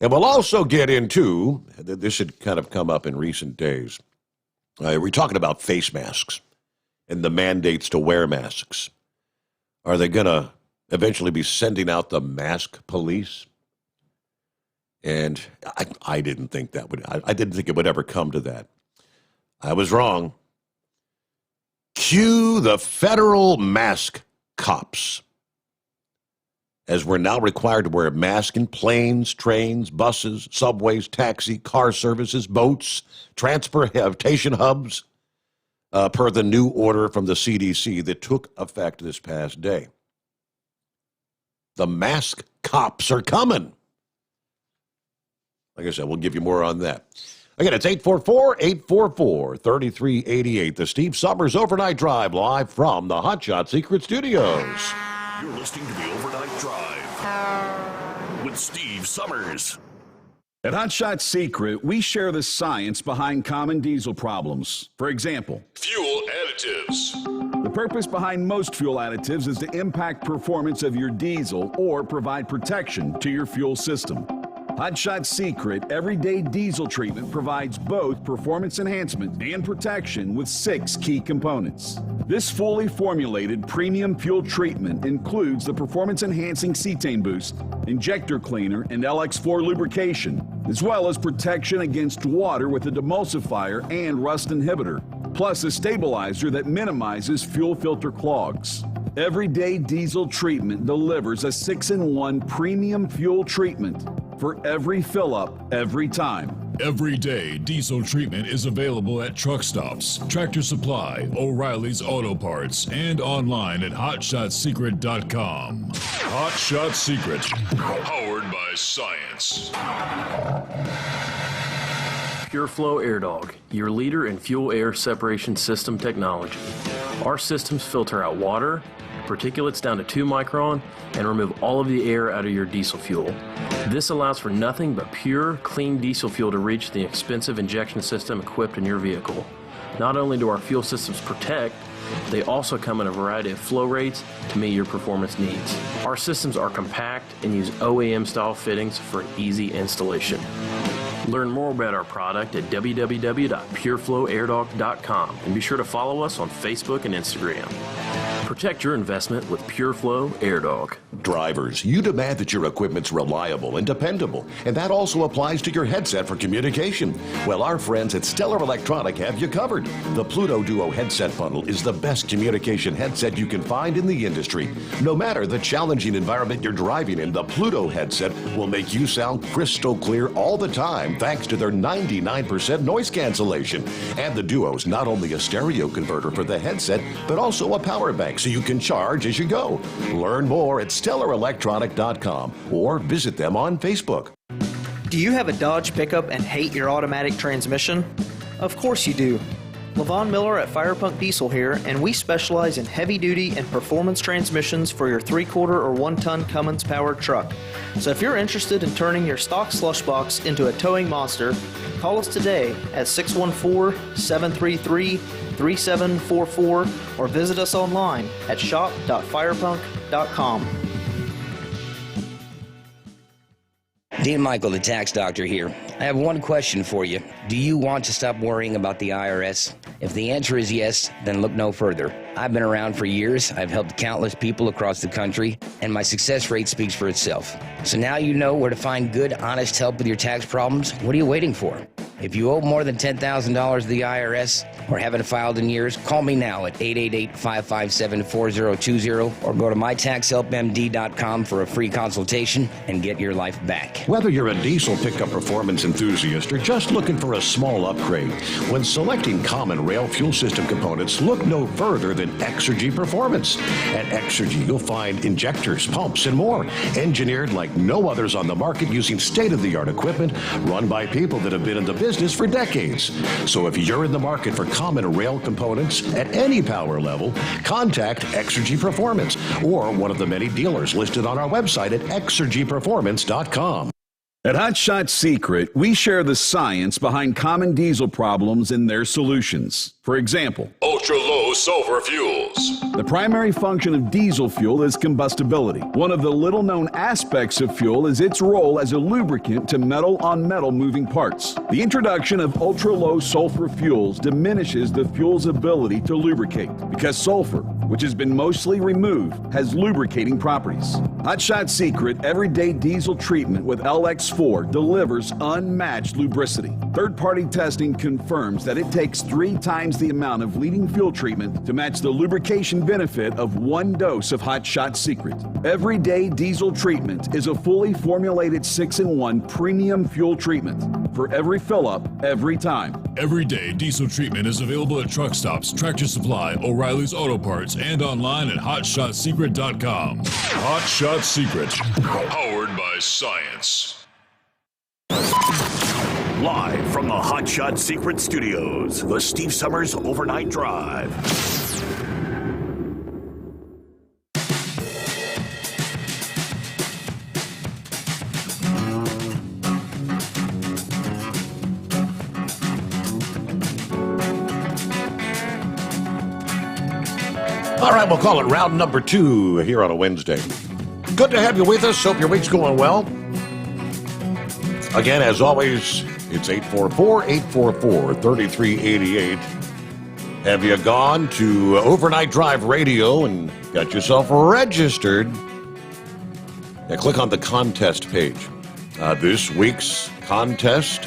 And we'll also get into, this had kind of come up in recent days, we're talking about face masks and the mandates to wear masks. Are they going to eventually be sending out the mask police? And I didn't think I didn't think it would ever come to that. I was wrong. Cue the federal mask cops, as we're now required to wear a mask in planes, trains, buses, subways, taxi, car services, boats, transportation hubs, per the new order from the CDC that took effect this past day. The mask cops are coming. Like I said, we'll give you more on that. Again, it's 844-844-3388. The Steve Sommers Overnight Drive, live from the Hot Shot Secret Studios. You're listening to the Overnight Drive with Steve Sommers. At Hot Shot Secret, we share the science behind common diesel problems. For example, Fuel additives. the purpose behind most fuel additives is to impact performance of your diesel or provide protection to your fuel system. Hot Shot Secret Everyday Diesel Treatment provides both performance enhancement and protection with 6 key components. This fully formulated premium fuel treatment includes the performance-enhancing cetane boost, injector cleaner, and LX4 lubrication, as well as protection against water with a demulsifier and rust inhibitor, plus a stabilizer that minimizes fuel filter clogs. Everyday Diesel Treatment delivers a 6-in-1 premium fuel treatment for every fill-up, every time. Everyday Diesel Treatment is available at truck stops, Tractor Supply, O'Reilly's Auto Parts, and online at HotShotSecret.com. Hot Shot Secret, powered by science. PureFlow AirDog, your leader in fuel air separation system technology. Our systems filter out water, particulates down to 2 micron, and remove all of the air out of your diesel fuel. This allows for nothing but pure, clean diesel fuel to reach the expensive injection system equipped in your vehicle. Not only do our fuel systems protect, they also come in a variety of flow rates to meet your performance needs. Our systems are compact and use OEM-style fittings for easy installation. Learn more about our product at www.pureflowairdog.com and be sure to follow us on Facebook and Instagram. Protect your investment with PureFlow AirDog. Drivers, you demand that your equipment's reliable and dependable, and that also applies to your headset for communication. Well, our friends at Stellar Electronic have you covered. The Pluto Duo headset bundle is the best communication headset you can find in the industry. No matter the challenging environment you're driving in, the Pluto headset will make you sound crystal clear all the time thanks to their 99% noise cancellation. And the Duo's not only a stereo converter for the headset, but also a power bank so you can charge as you go. Learn more at StellarElectronic.com or visit them on Facebook. Do you have a Dodge pickup and hate your automatic transmission? Of course you do. LaVon Miller at Firepunk Diesel here, and we specialize in heavy-duty and performance transmissions for your 3-quarter or 1-ton Cummins-powered truck. So if you're interested in turning your stock slush box into a towing monster, call us today at 614-733-3744 or visit us online at shop.firepunk.com. Dean Michael, the tax doctor here. I have one question for you. Do you want to stop worrying about the IRS? If the answer is yes, then look no further. I've been around for years. I've helped countless people across the country, and my success rate speaks for itself. So now you know where to find good, honest help with your tax problems. What are you waiting for? If you owe more than $10,000 to the IRS or haven't filed in years, call me now at 888-557-4020 or go to mytaxhelpmd.com for a free consultation and get your life back. Whether you're a diesel pickup performance enthusiast or just looking for a small upgrade, when selecting common rail fuel system components, look no further than Exergy Performance. At Exergy, you'll find injectors, pumps, and more, engineered like no others on the market using state-of-the-art equipment run by people that have been in the business for decades. So if you're in the market for common rail components at any power level, contact Exergy Performance or one of the many dealers listed on our website at exergyperformance.com. At Hot Shot Secret, we share the science behind common diesel problems and their solutions. For example, ultra-low sulfur fuels. The primary function of diesel fuel is combustibility. One of the little-known aspects of fuel is its role as a lubricant to metal-on-metal moving parts. The introduction of ultra-low sulfur fuels diminishes the fuel's ability to lubricate because sulfur, which has been mostly removed, has lubricating properties. Hot Shot Secret Everyday Diesel Treatment with LX4 delivers unmatched lubricity. Third-party testing confirms that it takes 3 times the amount of leading fuel treatment to match the lubrication benefit of 1 dose of Hot Shot Secret. Everyday Diesel Treatment is a fully formulated 6-in-1 premium fuel treatment for every fill-up, every time. Everyday Diesel Treatment is available at truck stops, Tractor Supply, O'Reilly's Auto Parts, and online at HotShotSecret.com. Hot Shot Secret, powered by science. Live from the Hot Shot Secret Studios, the Steve Sommers Overnight Drive. All right, we'll call it round number 2 here on a Wednesday. Good to have you with us. Hope your week's going well. Again, as always, it's 844-844-3388. Have you gone to Overnight Drive Radio and got yourself registered? Now click on the contest page. This week's contest.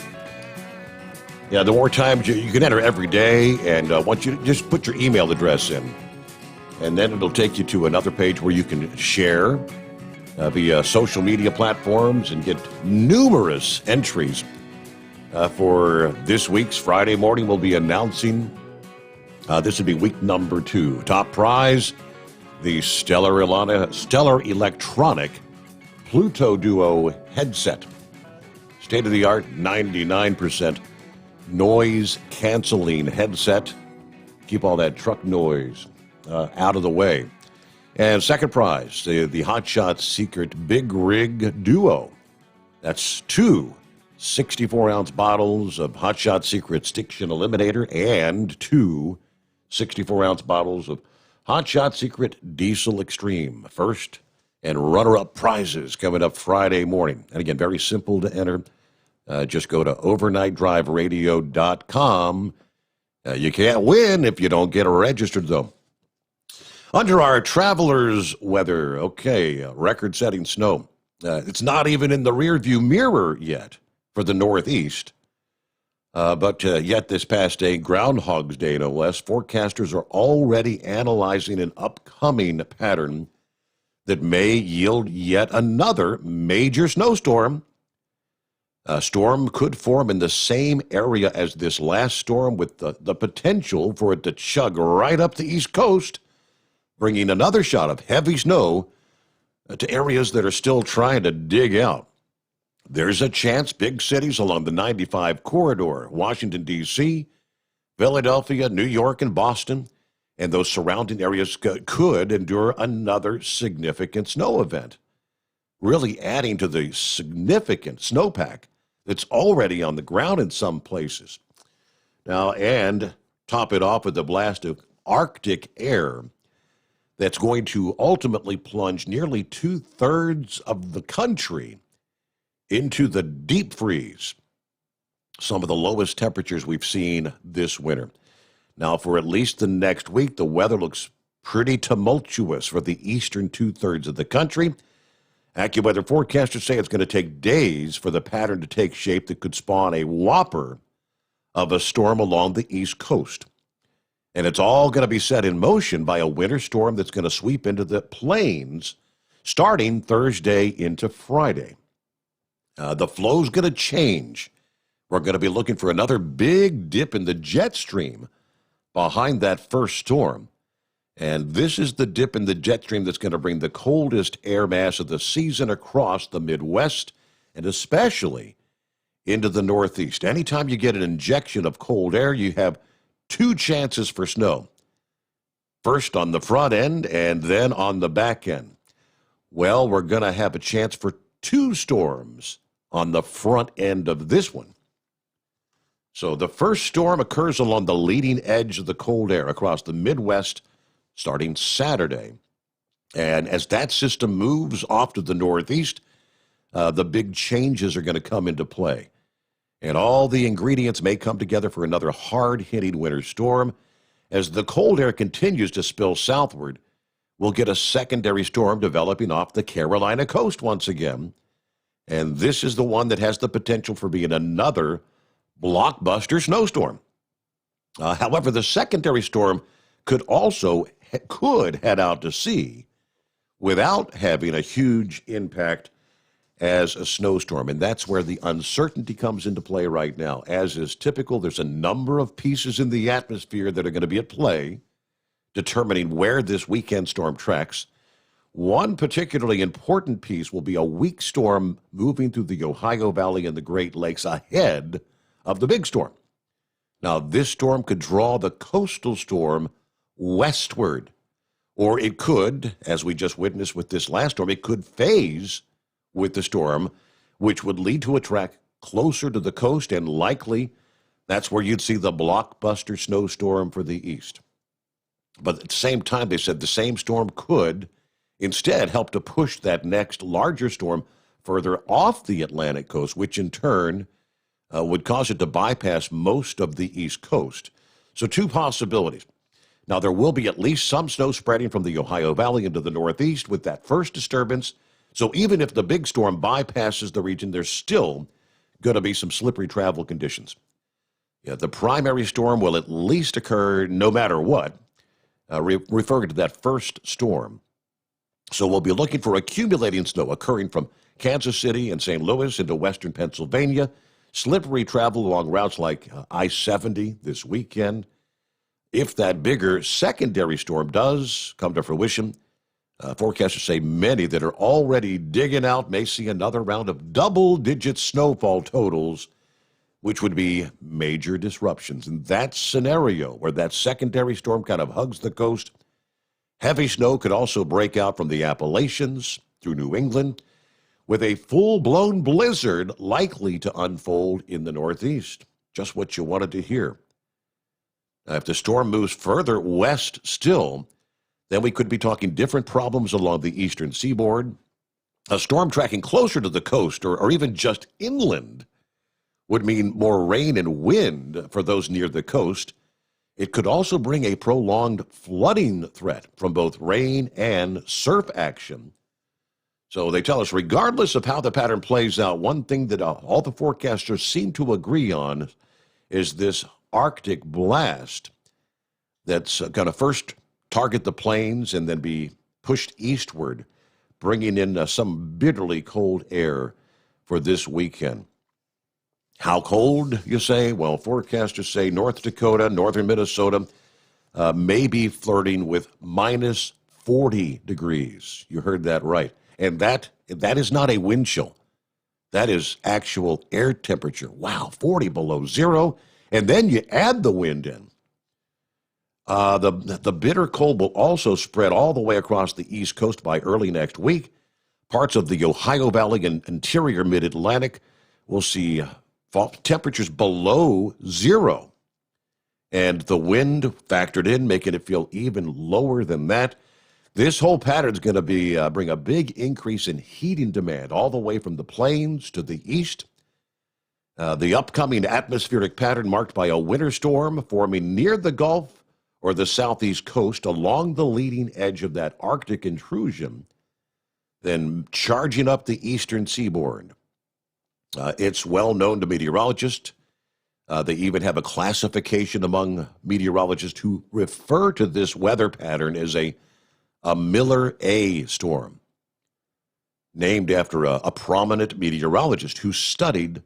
Yeah, the more times you can enter every day, and once you just put your email address in, and then it'll take you to another page where you can share via social media platforms and get numerous entries. For this week's Friday morning, we'll be announcing, this would be week number 2. Top prize, the Stellar Electronic Pluto Duo headset. State-of-the-art, 99% noise-canceling headset. Keep all that truck noise out of the way. And second prize, the Hot Shot Secret Big Rig Duo. That's two 64-ounce bottles of Hot Shot Secret Stiction Eliminator and two 64-ounce bottles of Hot Shot Secret Diesel Extreme. First and runner-up prizes coming up Friday morning. And again, very simple to enter. Just go to overnightdriveradio.com. You can't win if you don't get registered, though. Under our traveler's weather, okay, record-setting snow. It's not even in the rearview mirror yet for the Northeast. But yet this past day, Groundhog's Day, no less, forecasters are already analyzing an upcoming pattern that may yield yet another major snowstorm. A storm could form in the same area as this last storm with the potential for it to chug right up the East Coast, bringing another shot of heavy snow to areas that are still trying to dig out. There's a chance big cities along the 95 corridor, Washington, D.C., Philadelphia, New York, and Boston, and those surrounding areas could endure another significant snow event, really adding to the significant snowpack that's already on the ground in some places. Now, and top it off with a blast of Arctic air that's going to ultimately plunge nearly 2/3 of the country into the deep freeze, some of the lowest temperatures we've seen this winter. Now, for at least the next week, the weather looks pretty tumultuous for the eastern 2/3 of the country. AccuWeather forecasters say it's going to take days for the pattern to take shape that could spawn a whopper of a storm along the East Coast. And it's all going to be set in motion by a winter storm that's going to sweep into the plains starting Thursday into Friday. The flow's going to change. We're going to be looking for another big dip in the jet stream behind that first storm. And this is the dip in the jet stream that's going to bring the coldest air mass of the season across the Midwest and especially into the Northeast. Anytime you get an injection of cold air, you have two chances for snow. First on the front end and then on the back end. Well, we're going to have a chance for two storms on the front end of this one. So the first storm occurs along the leading edge of the cold air across the Midwest starting Saturday. And as that system moves off to the Northeast, the big changes are going to come into play. And all the ingredients may come together for another hard-hitting winter storm. As the cold air continues to spill southward, we'll get a secondary storm developing off the Carolina coast once again. And this is the one that has the potential for being another blockbuster snowstorm. However, the secondary storm could head out to sea without having a huge impact as a snowstorm. And that's where the uncertainty comes into play right now. As is typical, there's a number of pieces in the atmosphere that are going to be at play, determining where this weekend storm tracks. One particularly important piece will be a weak storm moving through the Ohio Valley and the Great Lakes ahead of the big storm. Now, this storm could draw the coastal storm westward, or it could, as we just witnessed with this last storm, it could phase with the storm, which would lead to a track closer to the coast, and likely that's where you'd see the blockbuster snowstorm for the east. But at the same time, they said the same storm could instead help to push that next larger storm further off the Atlantic coast, which in turn would cause it to bypass most of the East Coast. So two possibilities. Now, there will be at least some snow spreading from the Ohio Valley into the Northeast with that first disturbance. So even if the big storm bypasses the region, there's still going to be some slippery travel conditions. Yeah, the primary storm will at least occur no matter what, referring to that first storm. So we'll be looking for accumulating snow occurring from Kansas City and St. Louis into western Pennsylvania, slippery travel along routes like I-70 this weekend. If that bigger secondary storm does come to fruition, forecasters say many that are already digging out may see another round of double-digit snowfall totals, which would be major disruptions. In that scenario, where that secondary storm kind of hugs the coast, Heavy snow could also break out from the Appalachians through New England, with a full-blown blizzard likely to unfold in the Northeast. Just what you wanted to hear. Now, if the storm moves further west still, then we could be talking different problems along the eastern seaboard. A storm tracking closer to the coast or even just inland would mean more rain and wind for those near the coast. It could also bring a prolonged flooding threat from both rain and surf action. So they tell us, regardless of how the pattern plays out, one thing that all the forecasters seem to agree on is this Arctic blast that's going to first target the plains and then be pushed eastward, bringing in some bitterly cold air for this weekend. How cold, you say? Well, forecasters say North Dakota, northern Minnesota may be flirting with minus 40 degrees. You heard that right. And that is not a wind chill. That is actual air temperature. Wow, 40 below zero. And then you add the wind in. The bitter cold will also spread all the way across the East Coast by early next week. Parts of the Ohio Valley and interior mid-Atlantic will see temperatures below zero. And the wind factored in, making it feel even lower than that. This whole pattern is going to bring a big increase in heating demand all the way from the plains to the east. The upcoming atmospheric pattern marked by a winter storm forming near the Gulf or the southeast coast along the leading edge of that Arctic intrusion, then charging up the eastern seaboard. It's well known to meteorologists. They even have a classification among meteorologists who refer to this weather pattern as a Miller A storm, named after a prominent meteorologist who studied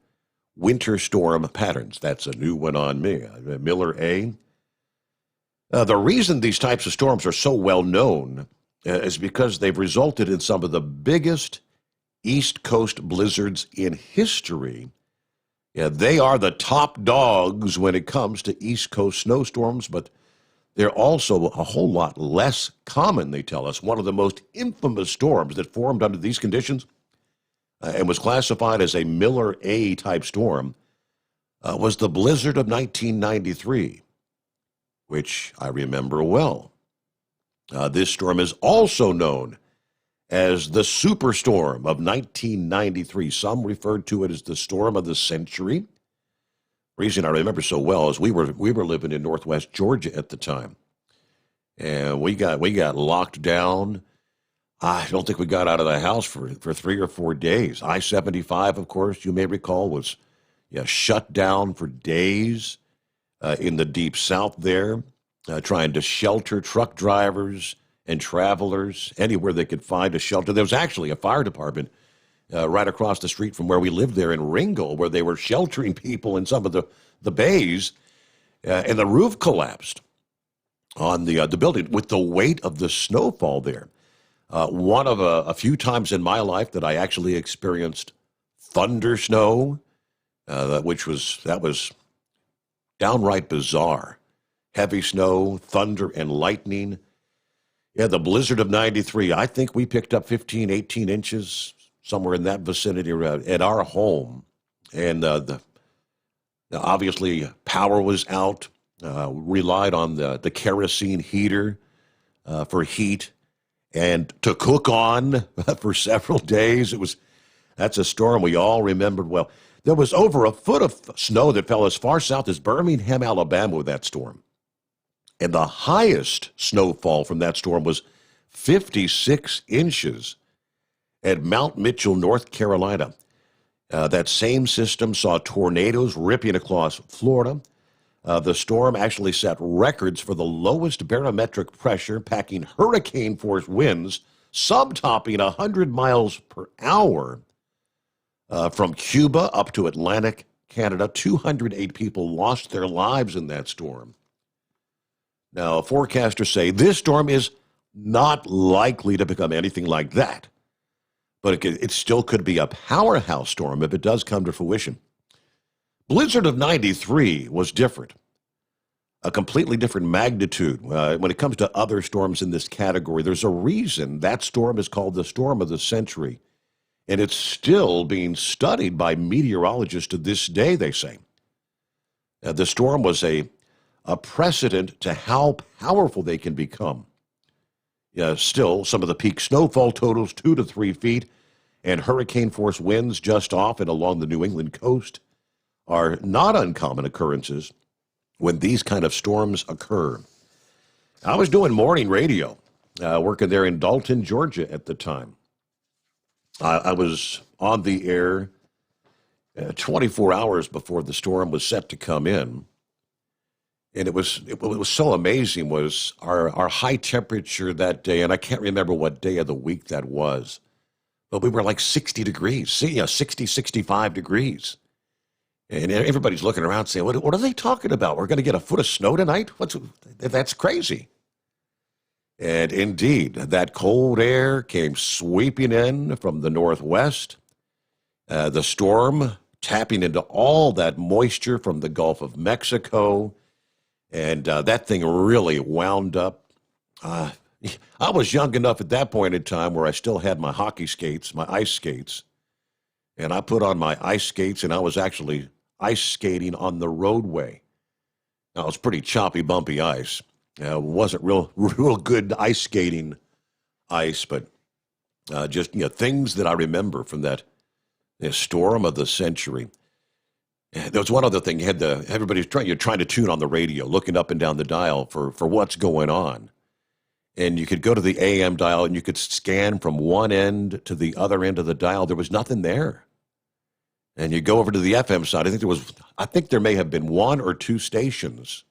winter storm patterns. That's a new one on me. Miller A. The reason these types of storms are so well known is because they've resulted in some of the biggest East Coast blizzards in history. Yeah, they are the top dogs when it comes to East Coast snowstorms, but they're also a whole lot less common, they tell us. One of the most infamous storms that formed under these conditions and was classified as a Miller A type storm was the blizzard of 1993, which I remember well. This storm is also known as the superstorm of 1993. Some referred to it as the storm of the century. Reason I remember so well is we were living in Northwest Georgia at the time, and we got locked down. I don't think we got out of the house for 3 or 4 days. I-75, of course, you may recall, was shut down for days in the deep south there, trying to shelter truck drivers and travelers anywhere they could find a shelter. There was actually a fire department right across the street from where we lived there in Ringgold, where they were sheltering people in some of the bays, and the roof collapsed on the building with the weight of the snowfall there. One of a few times in my life that I actually experienced thunder snow, that was downright bizarre. Heavy snow, thunder, and lightning. Yeah, the blizzard of 93, I think we picked up 15, 18 inches, somewhere in that vicinity at our home. And obviously power was out, relied on the kerosene heater for heat and to cook on for several days. That's a storm we all remembered well. There was over a foot of snow that fell as far south as Birmingham, Alabama with that storm. And the highest snowfall from that storm was 56 inches at Mount Mitchell, North Carolina. That same system saw tornadoes ripping across Florida. The storm actually set records for the lowest barometric pressure, packing hurricane-force winds, sub-topping 100 miles per hour from Cuba up to Atlantic Canada. 208 people lost their lives in that storm. Now, forecasters say this storm is not likely to become anything like that, but it still could be a powerhouse storm if it does come to fruition. Blizzard of 93 was different. a completely different magnitude. When it comes to other storms in this category, there's a reason that storm is called the storm of the century. And it's still being studied by meteorologists to this day, they say. The storm was a precedent to how powerful they can become. Still, some of the peak snowfall totals, 2 to 3 feet, and hurricane-force winds just off and along the New England coast are not uncommon occurrences when these kind of storms occur. I was doing morning radio, working there in Dalton, Georgia at the time. I was on the air 24 hours before the storm was set to come in. And what was so amazing was our high temperature that day, and I can't remember what day of the week that was, but we were like 60 degrees, 60, 65 degrees. And everybody's looking around saying, what are they talking about? We're going to get a foot of snow tonight? That's crazy. And indeed, that cold air came sweeping in from the northwest. The storm tapping into all that moisture from the Gulf of Mexico. And that thing really wound up. I was young enough at that point in time where I still had my hockey skates, my ice skates. And I put on my ice skates, and I was actually ice skating on the roadway. Now, it was pretty choppy, bumpy ice. It wasn't real good ice skating ice, but just things that I remember from that storm of the century. There was one other thing. Everybody's trying to tune on the radio, looking up and down the dial for what's going on. And you could go to the AM dial and you could scan from one end to the other end of the dial. There was nothing there. And you go over to the FM side. I think there may have been 1 or 2 stations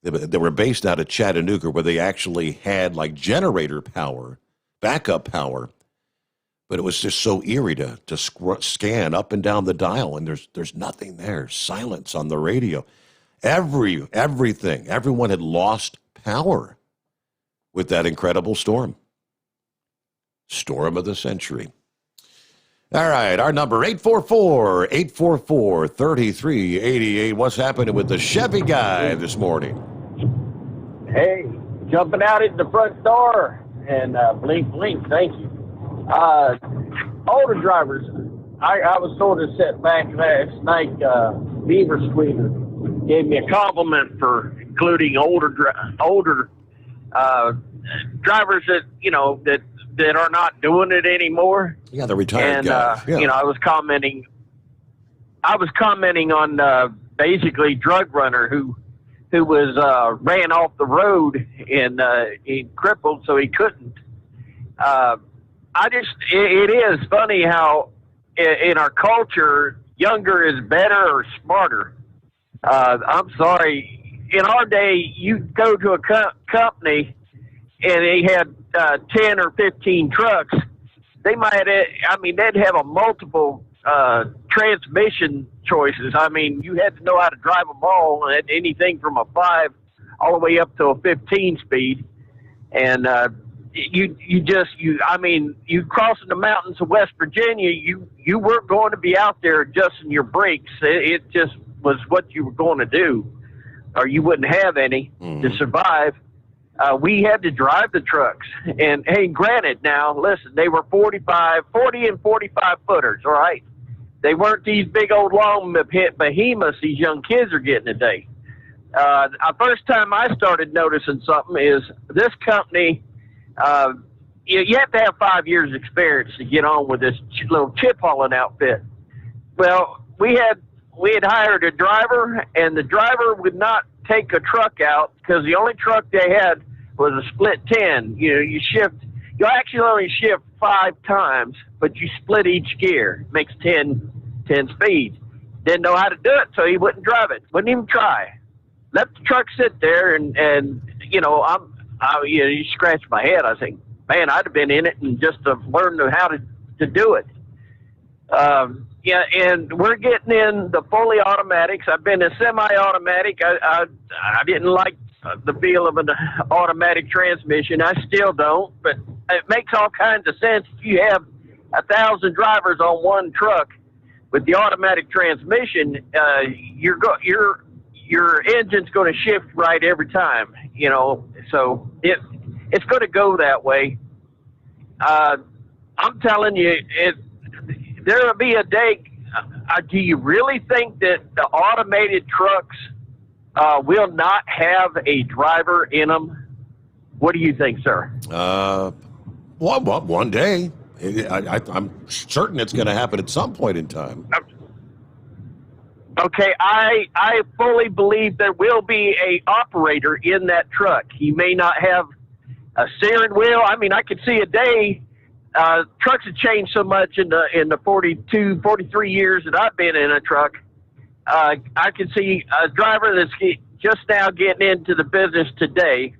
that were based out of Chattanooga where they actually had like generator power, backup power. But it was just so eerie to scan up and down the dial, and there's nothing there. Silence on the radio. Everyone had lost power with that incredible storm. Storm of the century. All right, our number, 844-844-3388. What's happening with the Chevy guy this morning? Hey, jumping out at the front door, and blink, blink, thank you. Older drivers, I was sort of set back last night. Beaver Squealer gave me a compliment for including older drivers that are not doing it anymore. Yeah, the retired guys. And I was commenting on basically drug runner who was ran off the road and he crippled, so he couldn't. It is funny how in our culture, younger is better or smarter. I'm sorry. In our day, you go to a company and they had 10 or 15 trucks. They'd have a multiple transmission choices. I mean, you had to know how to drive them all, anything from a 5 all the way up to a 15 speed. And you crossing the mountains of West Virginia, you weren't going to be out there adjusting your brakes. It just was what you were going to do, or you wouldn't have any to survive. We had to drive the trucks. And hey, granted, now listen, they were 40 and 45 footers, all right? They weren't these big old long behemoths these young kids are getting today. The first time I started noticing something is this company. You have to have 5 years experience to get on with this little chip hauling outfit. Well, we had hired a driver, and the driver would not take a truck out because the only truck they had was a split 10. You actually only shift 5 times, but you split each gear. It makes 10 speeds. Didn't know how to do it, so he wouldn't drive it. Wouldn't even try. Let the truck sit there, and you scratch my head. I think, man, I'd have been in it and just have learned how to do it. And we're getting in the fully automatics. I've been a semi-automatic. I didn't like the feel of an automatic transmission. I still don't, but it makes all kinds of sense. If you have 1,000 drivers on one truck with the automatic transmission, your engine's going to shift right every time, you know. So it's going to go that way. I'm telling you, there will be a day. Do you really think that the automated trucks will not have a driver in them? What do you think, sir? Well, one day. I'm certain it's going to happen at some point in time. Okay, I fully believe there will be a operator in that truck. He may not have a steering wheel. I mean, I could see a day. Trucks have changed so much in the 42, 43 years that I've been in a truck. I can see a driver that's just now getting into the business today,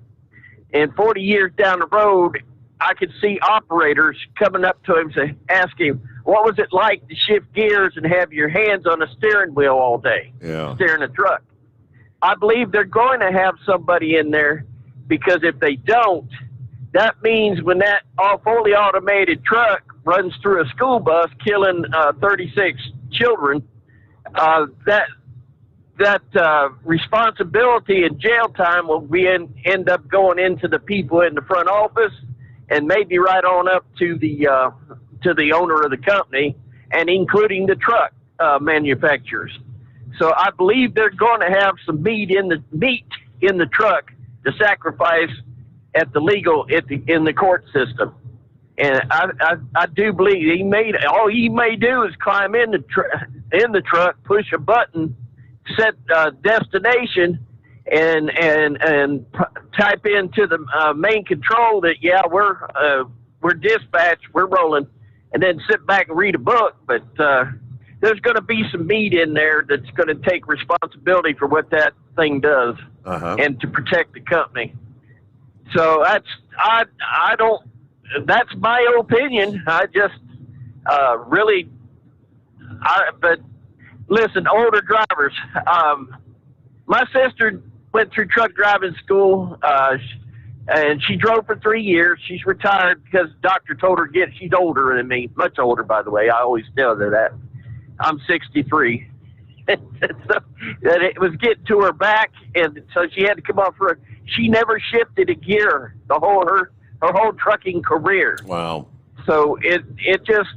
and 40 years down the road, I could see operators coming up to him and ask him, what was it like to shift gears and have your hands on a steering wheel all day, steering a truck? I believe they're going to have somebody in there, because if they don't, that means when that fully automated truck runs through a school bus killing 36 children, that responsibility and jail time will end up going into the people in the front office, and maybe right on up to the owner of the company, and including the truck manufacturers. So I believe they're going to have some meat in the truck to sacrifice at the legal in the court system. And I do believe all he may do is climb in the truck, push a button, set destination, and type into the main control that we're dispatched, we're rolling, and then sit back and read a book. But there's going to be some meat in there that's going to take responsibility for what that thing does, and to protect the company. So that's my opinion. I just but listen, older drivers. My sister went through truck driving school, and she drove for 3 years. She's retired because the doctor told her she's older than me, much older, by the way. I always tell her that. I'm 63. So it was getting to her back, and so she had to come off her. She never shifted a gear her whole trucking career. Wow. So it just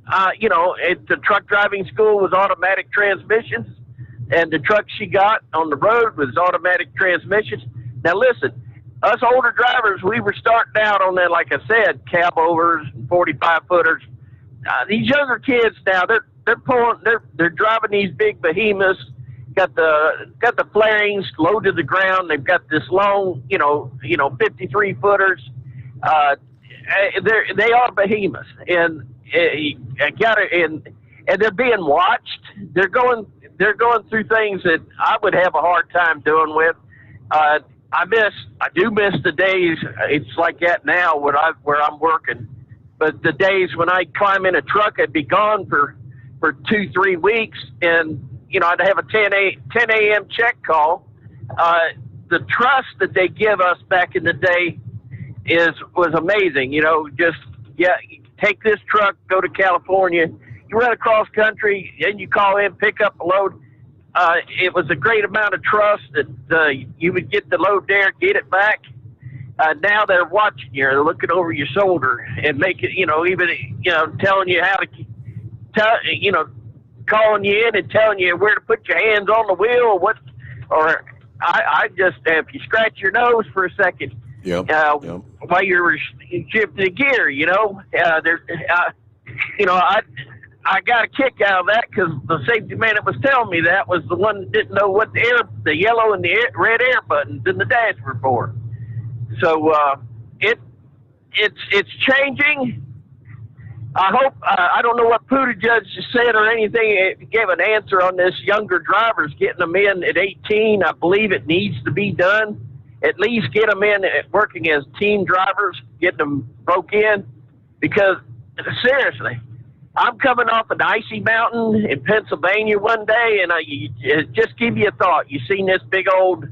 the truck driving school was automatic transmissions, and the truck she got on the road was automatic transmissions. Now listen, us older drivers, we were starting out on that, like I said, cab overs, 45-footers. These younger kids now, they're driving these big behemoths, got the flarings low to the ground. They've got this long, 53-footers. They are behemoths, and they're being watched. They're going through things that I would have a hard time doing with. I do miss the days. It's like that now where I'm working, but the days when I climb in a truck, I'd be gone for 2-3 weeks, and I'd have a 10 a.m. check call. The trust that they give us back in the day was amazing. Take this truck, go to California, you run across country, and you call in, pick up a load. It was a great amount of trust that you would get the load there, get it back. Now they're watching you, they're looking over your shoulder and making, telling you how to, calling you in and telling you where to put your hands on the wheel or I just, if you scratch your nose for a second, while you're shifting the gear, I got a kick out of that because the safety man that was telling me that was the one that didn't know what the yellow and the red air buttons in the dash were for. So it's changing. I hope I don't know what Puda Judge said or anything. It gave an answer on this younger drivers getting them in at 18. I believe it needs to be done. At least get them in working as team drivers, getting them broke in, because seriously, I'm coming off an icy mountain in Pennsylvania one day, and just give you a thought. You seen this big old,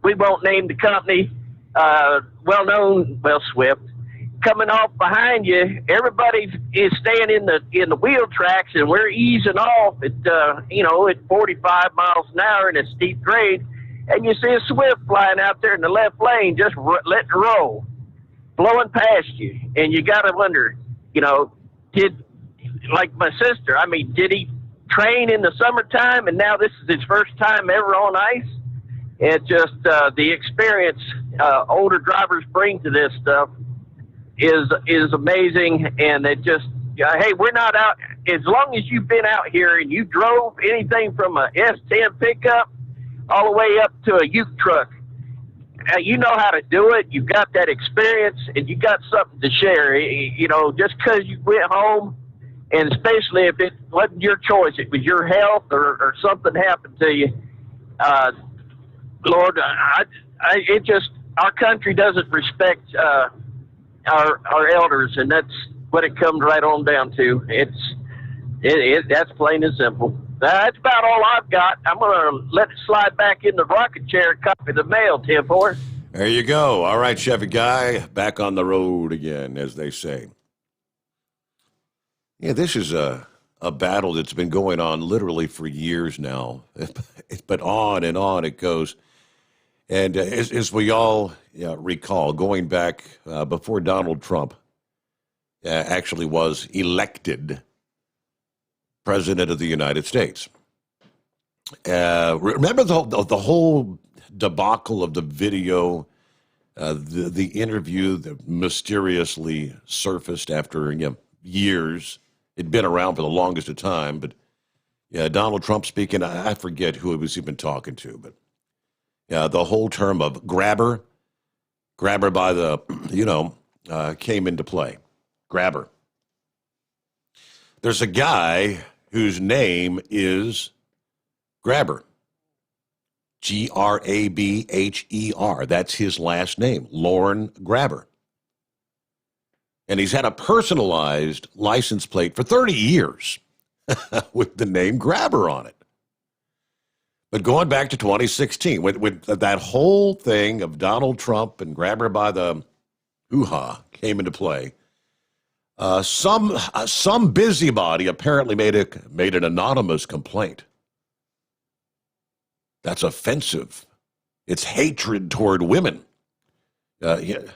we won't name the company, Swift, coming off behind you. Everybody is staying in the wheel tracks, and we're easing off at at 45 miles an hour in a steep grade, and you see a Swift flying out there in the left lane, just letting it roll, blowing past you, and you got to wonder, like my sister, did he train in the summertime, and now this is his first time ever on ice? It just the experience older drivers bring to this stuff is amazing, and it just hey, we're not out as long as you've been out here and you drove anything from a S10 pickup all the way up to a Ute truck. You know how to do it. You've got that experience, and you got something to share. Just because you went home, and especially if it wasn't your choice, it was your health or something happened to you. Lord, our country doesn't respect our elders, and that's what it comes right on down to. That's plain and simple. That's about all I've got. I'm going to let it slide back in the rocket chair and copy the mail, Tim Ford. There you go. All right, Chevy Guy, back on the road again, as they say. Yeah, this is a battle that's been going on literally for years now, but on and on it goes. And as we all recall, going back before Donald Trump actually was elected President of the United States. Remember the whole debacle of the video, the interview that mysteriously surfaced after years. It'd been around for the longest of time, but Donald Trump speaking, I forget who he was even talking to, but the whole term of grabber by the, came into play. Grabber. There's a guy whose name is Grabber. Grabher. That's his last name, Lauren Grabber. And he's had a personalized license plate for 30 years with the name Grabber on it. But going back to 2016, with that whole thing of Donald Trump and Grabber by the hoo-ha came into play, some busybody apparently made an anonymous complaint. That's offensive. It's hatred toward women.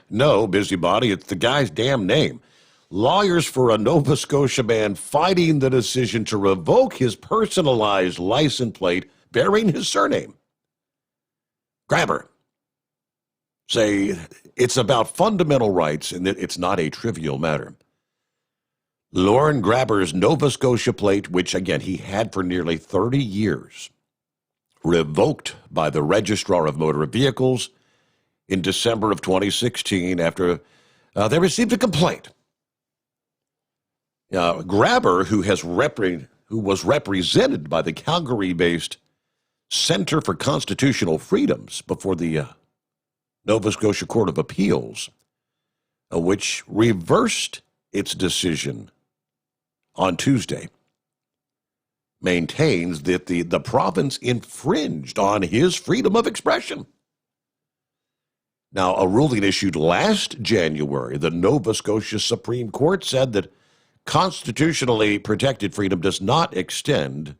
No, busybody, it's the guy's damn name. Lawyers for a Nova Scotia man fighting the decision to revoke his personalized license plate bearing his surname. Grabber. Say it's about fundamental rights and that it's not a trivial matter. Lauren Grabber's Nova Scotia plate, which again he had for nearly 30 years, revoked by the Registrar of Motor Vehicles in December of 2016 after they received a complaint. Grabber, who was represented by the Calgary-based Center for Constitutional Freedoms before the Nova Scotia Court of Appeals, which reversed its decision on Tuesday, maintains that the province infringed on his freedom of expression. Now, a ruling issued last January, the Nova Scotia Supreme Court said that constitutionally protected freedom does not extend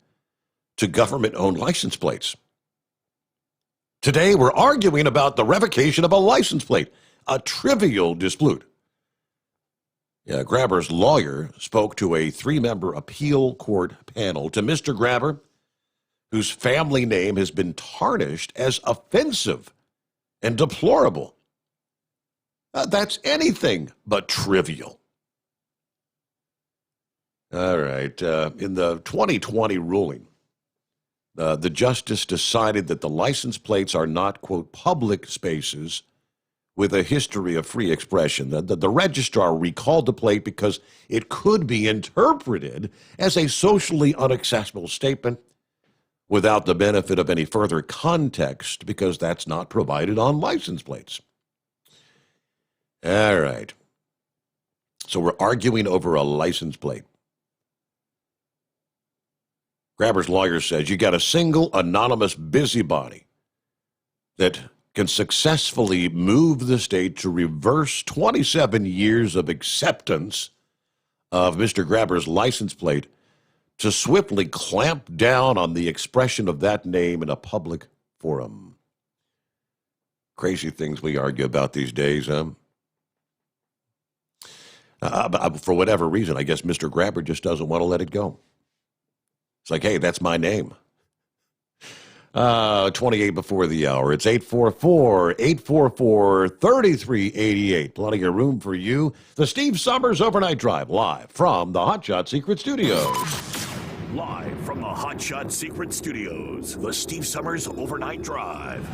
to government-owned license plates. Today, we're arguing about the revocation of a license plate, a trivial dispute. Grabber's lawyer spoke to a 3-member appeal court panel to Mr. Grabber, whose family name has been tarnished as offensive and deplorable. That's anything but trivial. All right. In the 2020 ruling, the justice decided that the license plates are not, quote, public spaces with a history of free expression. The registrar recalled the plate because it could be interpreted as a socially unacceptable statement without the benefit of any further context, because that's not provided on license plates. All right. So we're arguing over a license plate. Grabber's lawyer says you got a single anonymous busybody that can successfully move the state to reverse 27 years of acceptance of Mr. Grabber's license plate to swiftly clamp down on the expression of that name in a public forum. Crazy things we argue about these days, huh? For whatever reason, I guess Mr. Grabber just doesn't want to let it go. It's like, hey, that's my name. 28 before the hour. It's 844-844-3388. Plenty of room for you. The Steve Sommers Overnight Drive, live from the Hot Shot Secret Studios. Live from the Hot Shot Secret Studios, the Steve Sommers Overnight Drive.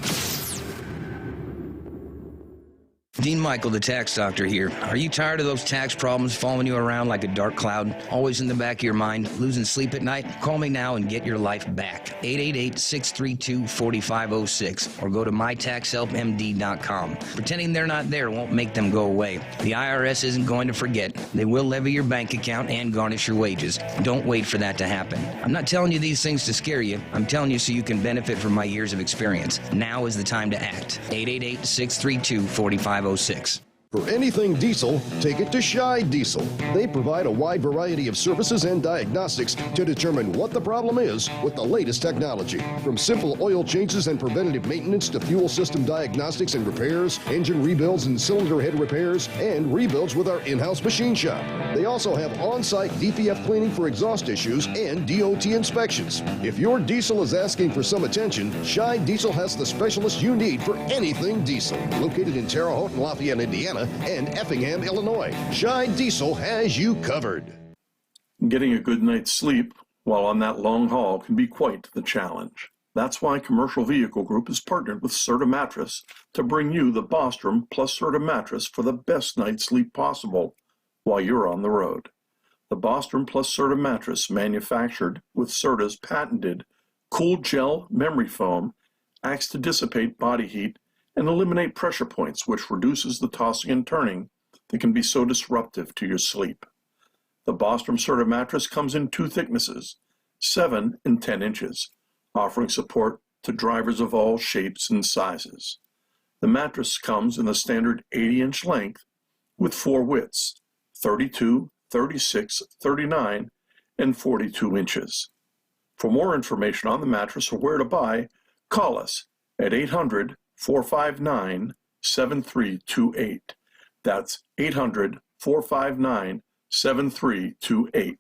Dean Michael, the tax doctor here. Are you tired of those tax problems following you around like a dark cloud, always in the back of your mind, losing sleep at night? Call me now and get your life back. 888-632-4506 or go to mytaxhelpmd.com. Pretending they're not there won't make them go away. The IRS isn't going to forget. They will levy your bank account and garnish your wages. Don't wait for that to happen. I'm not telling you these things to scare you. I'm telling you so you can benefit from my years of experience. Now is the time to act. 888-632-4506. For anything diesel, take it to Shy Diesel. They provide a wide variety of services and diagnostics to determine what the problem is with the latest technology. From simple oil changes and preventative maintenance to fuel system diagnostics and repairs, engine rebuilds and cylinder head repairs, and rebuilds with our in-house machine shop. They also have on-site DPF cleaning for exhaust issues and DOT inspections. If your diesel is asking for some attention, Shy Diesel has the specialist you need for anything diesel. Located in Terre Haute and Lafayette, Indiana, and Effingham, Illinois. Shy Diesel has you covered. Getting a good night's sleep while on that long haul can be quite the challenge. That's why Commercial Vehicle Group has partnered with Serta Mattress to bring you the Bostrom plus Serta Mattress for the best night's sleep possible while you're on the road. The Bostrom plus Serta Mattress, manufactured with Serta's patented Cool Gel Memory Foam, acts to dissipate body heat and eliminate pressure points, which reduces the tossing and turning that can be so disruptive to your sleep. The Bostrom Serta mattress comes in two thicknesses, 7 and 10 inches, offering support to drivers of all shapes and sizes. The mattress comes in the standard 80-inch length with 4 widths, 32, 36, 39, and 42 inches. For more information on the mattress or where to buy, call us at 800-459-7328. That's 800-459-7328.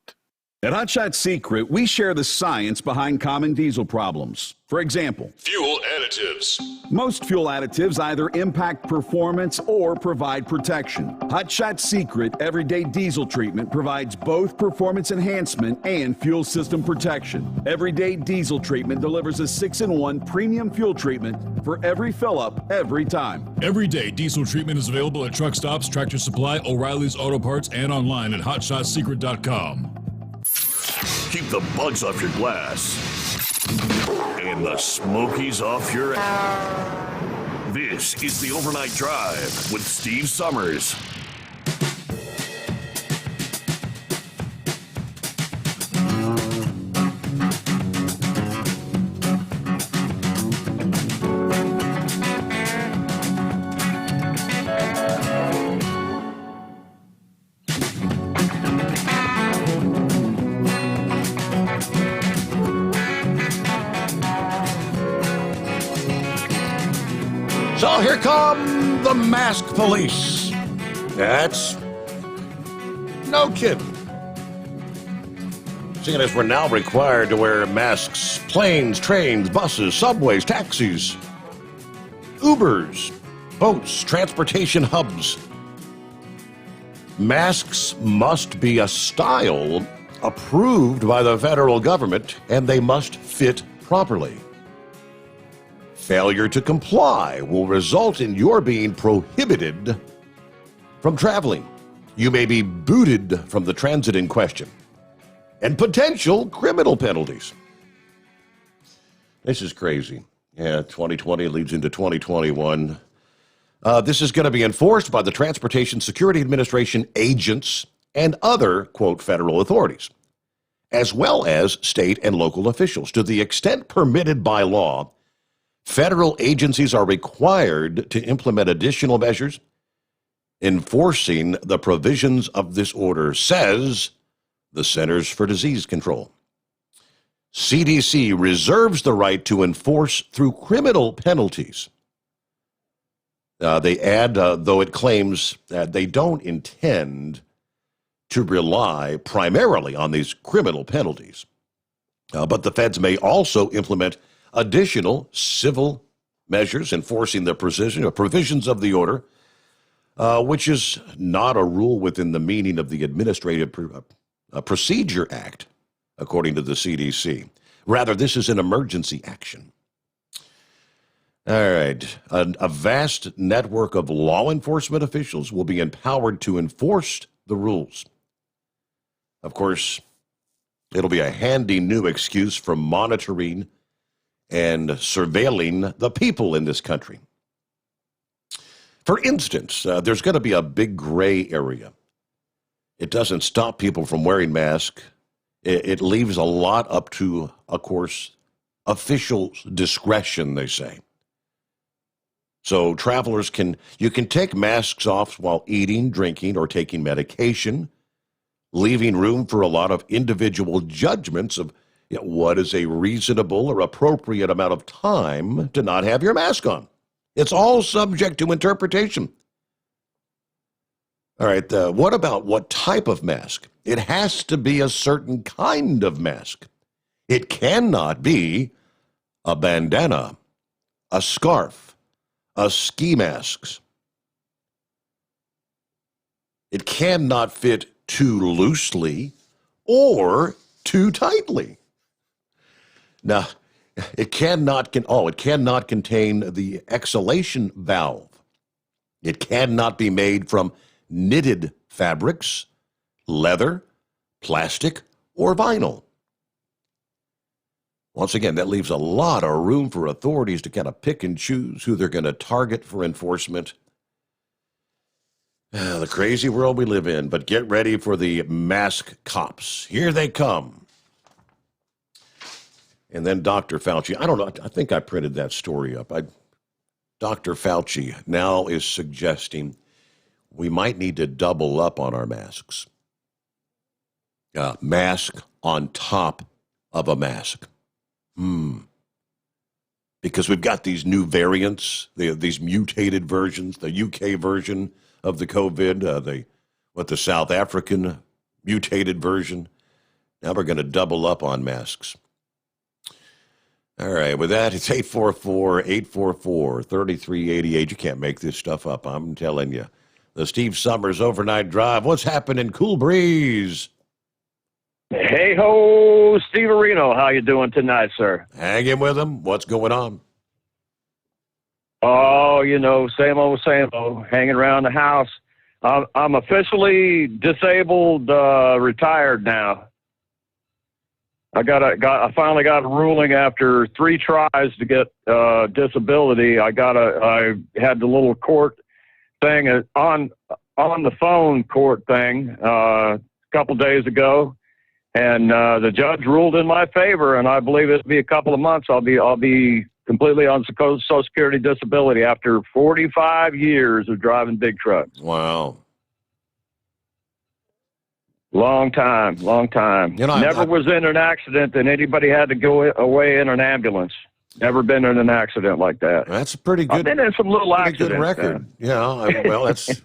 At Hot Shot Secret, we share the science behind common diesel problems. For example, Fuel additives. most fuel additives either impact performance or provide protection. Hot Shot Secret Everyday Diesel Treatment provides both performance enhancement and fuel system protection. Everyday Diesel Treatment delivers a 6-in-1 premium fuel treatment for every fill-up, every time. Everyday diesel treatment is available at truck stops, Tractor Supply, O'Reilly's Auto Parts, and online at hotshotsecret.com. Keep the bugs off your glass and the smokies off your ass. This is the Overnight Drive with Steve Sommers. So here come the masked police. That's no kidding. Seeing as we're now required to wear masks, planes, trains, buses, subways, taxis, Ubers, boats, transportation hubs. Masks must be a style approved by the federal government, and they must fit properly. Failure to comply will result in your being prohibited from traveling. You may be booted from the transit in question, and potential criminal penalties. This is crazy. Yeah, 2020 leads into 2021. This is going to be enforced by the Transportation Security Administration agents and other, quote, federal authorities, as well as state and local officials, to the extent permitted by law. Federal agencies are required to implement additional measures enforcing the provisions of this order, says the Centers for Disease Control. CDC reserves the right to enforce through criminal penalties. They add, though it claims that they don't intend to rely primarily on these criminal penalties. But the feds may also implement additional civil measures enforcing the provisions of the order, which is not a rule within the meaning of the Administrative Procedure Act, according to the CDC. Rather, this is an emergency action. All right. A vast network of law enforcement officials will be empowered to enforce the rules. Of course, it'll be a handy new excuse for monitoring and surveilling the people in this country. For instance, there's going to be a big gray area. It doesn't stop people from wearing masks. It leaves a lot up to, of course, official discretion, they say. So travelers can take masks off while eating, drinking, or taking medication, leaving room for a lot of individual judgments of what is a reasonable or appropriate amount of time to not have your mask on. It's all subject to interpretation. All right, what about what type of mask? It has to be a certain kind of mask. It cannot be a bandana, a scarf, a ski mask. It cannot fit too loosely or too tightly. Now, it cannot contain the exhalation valve. It cannot be made from knitted fabrics, leather, plastic, or vinyl. Once again, that leaves a lot of room for authorities to kind of pick and choose who they're going to target for enforcement. The crazy world we live in, but get ready for the mask cops. Here they come. And then Dr. Fauci, I don't know, I think I printed that story up. Dr. Fauci now is suggesting we might need to double up on our masks. Mask on top of a mask. Because we've got these new variants, these mutated versions, the UK version of the COVID, the South African mutated version. Now we're going to double up on masks. All right, with that, it's 844-844-3388. You can't make this stuff up, I'm telling you. The Steve Sommers Overnight Drive. What's happening, Cool Breeze? Hey ho, Steve Areno. How you doing tonight, sir? Hanging with him. What's going on? Oh, same old, hanging around the house. I'm officially disabled, retired now. I finally got a ruling after 3 tries to get disability. I had the little court thing on the phone court thing a couple days ago, and the judge ruled in my favor. And I believe it'll be a couple of months. I'll be completely on Social Security disability after 45 years of driving big trucks. Wow. Long time. Never was in an accident that anybody had to go away in an ambulance. Never been in an accident like that. That's a pretty good. I've been in some little accidents. Good record. That's.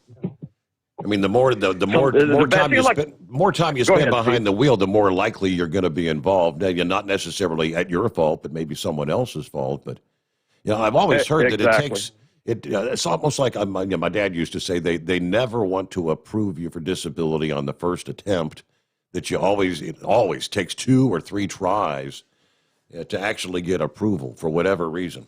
I mean, the more time you spend behind the wheel, the more likely you're going to be involved. You're not necessarily at your fault, but maybe someone else's fault. But I've always heard that it takes. It's almost like my dad used to say they never want to approve you for disability on the first attempt. That it always takes 2 or 3 tries to actually get approval for whatever reason.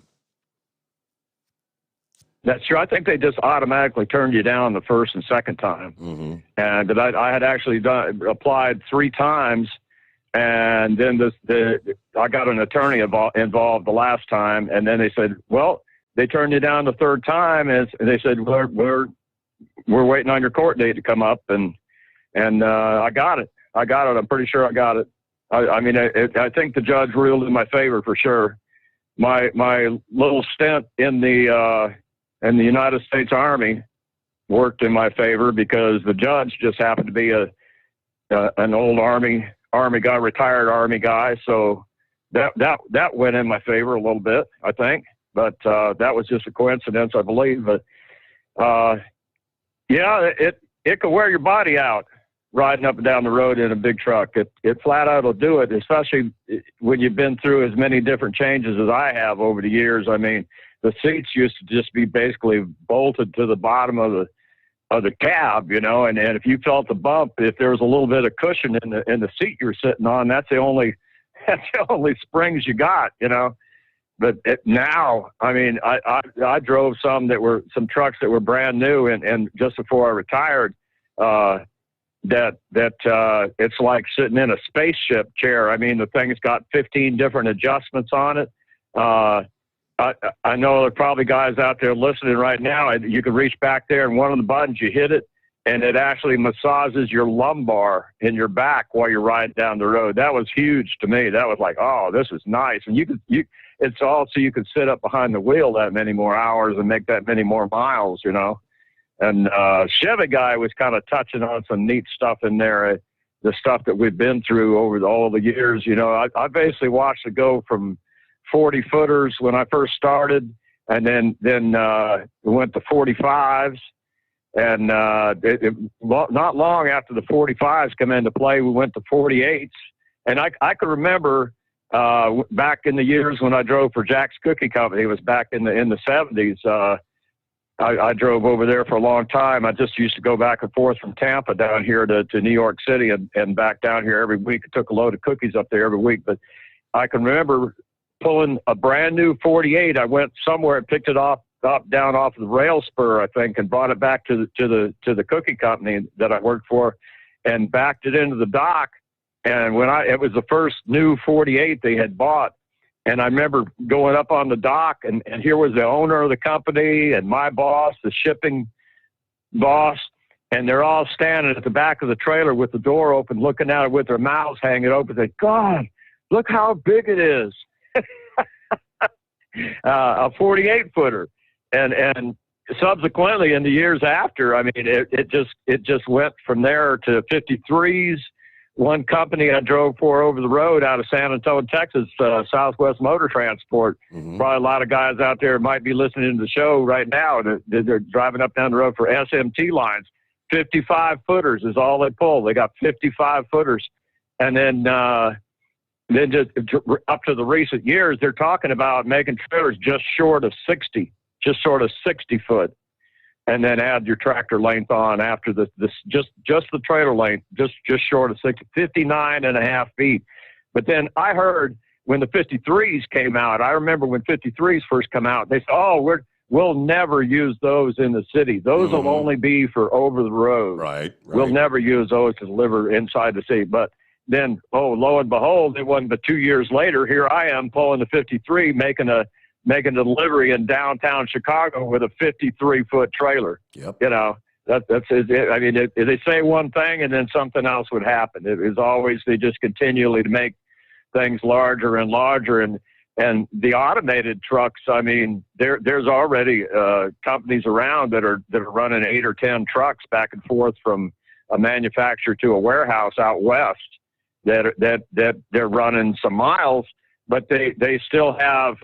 That's true. I think they just automatically turned you down the first and second time. Mm-hmm. And but I had actually applied 3 times, and then I got an attorney involved the last time, and then they said, well, they turned you down the 3rd time, and they said, we're waiting on your court date to come up, and I got it. I'm pretty sure I got it. I think the judge ruled in my favor for sure. my little stint in the United States Army worked in my favor because the judge just happened to be an old Army guy, retired Army guy. So that went in my favor a little bit, I think. But that was just a coincidence, I believe. But yeah, it could wear your body out riding up and down the road in a big truck. It flat out will do it, especially when you've been through as many different changes as I have over the years. I mean, the seats used to just be basically bolted to the bottom of the cab, you know, and if you felt the bump, if there was a little bit of cushion in the seat you were sitting on, that's the only springs you got, you know. But now, I mean, I drove some trucks that were brand new, and just before I retired, that it's like sitting in a spaceship chair. I mean, the thing's got 15 different adjustments on it. I know there are probably guys out there listening right now. You can reach back there, and one of the buttons, you hit it, and it actually massages your lumbar in your back while you're riding down the road. That was huge to me. That was like, oh, this is nice. And it's also you could sit up behind the wheel that many more hours and make that many more miles, you know. And Chevy guy was kind of touching on some neat stuff in there, the stuff that we've been through over all the years. You know, I basically watched it go from 40 footers when I first started, and then we went to 45s, and not long after the 45s come into play, we went to 48s. And I could remember back in the years when I drove for Jack's Cookie Company. It was back in the 70s. I drove over there for a long time. I just used to go back and forth from Tampa down here to New York City and back down here every week. I took a load of cookies up there every week. But I can remember pulling a brand new 48. I went somewhere and picked it down off the rail spur, I think, and brought it back to the cookie company that I worked for, and backed it into the dock. And it was the first new 48 they had bought. And I remember going up on the dock, and here was the owner of the company and my boss, the shipping boss, and they're all standing at the back of the trailer with the door open, looking at it with their mouths hanging open. They, God, look how big it is. A 48-footer. And subsequently, in the years after, I mean, it just went from there to 53s. One company I drove for over the road out of San Antonio, Texas, Southwest Motor Transport. Mm-hmm. Probably a lot of guys out there might be listening to the show right now. They're driving up down the road for SMT lines. 55 footers is all they pull. They got 55 footers. And then just up to the recent years, they're talking about making trailers just short of 60, just sort of 60 foot. And then add your tractor length on after just the trailer length, just short of 59 and a half feet. But then I heard when the 53s came out, I remember when 53s first come out, they said, oh, we'll never use those in the city. Those will only be for over the road. Right. We'll never use those to deliver inside the city. But then, lo and behold, it wasn't but 2 years later, here I am pulling the 53, making a delivery in downtown Chicago with a 53-foot trailer. Yep. You know, that's it. I mean, they say one thing and then something else would happen. It is always, they just continually to make things larger and larger. And the automated trucks, I mean, there's already companies around that are running 8 or 10 trucks back and forth from a manufacturer to a warehouse out west that they're running some miles, but they still have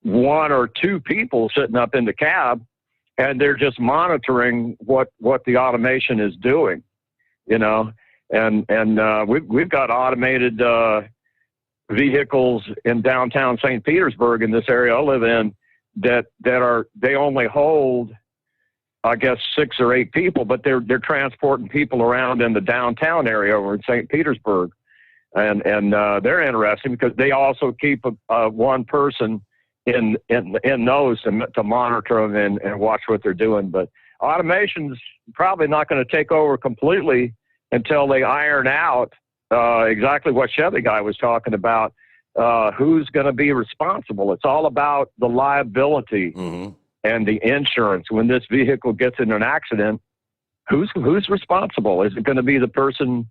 1 or 2 people sitting up in the cab, and they're just monitoring what the automation is doing, you know. And we've got automated vehicles in downtown St. Petersburg, in this area I live in, they only hold, I guess, 6 or 8 people, but they're transporting people around in the downtown area over in St. Petersburg, and they're interesting because they also keep one person in those to monitor them and watch what they're doing. But automation's probably not going to take over completely until they iron out exactly what Chevy guy was talking about. Who's going to be responsible? It's all about the liability and the insurance. When this vehicle gets in an accident, who's responsible? Is it going to be the person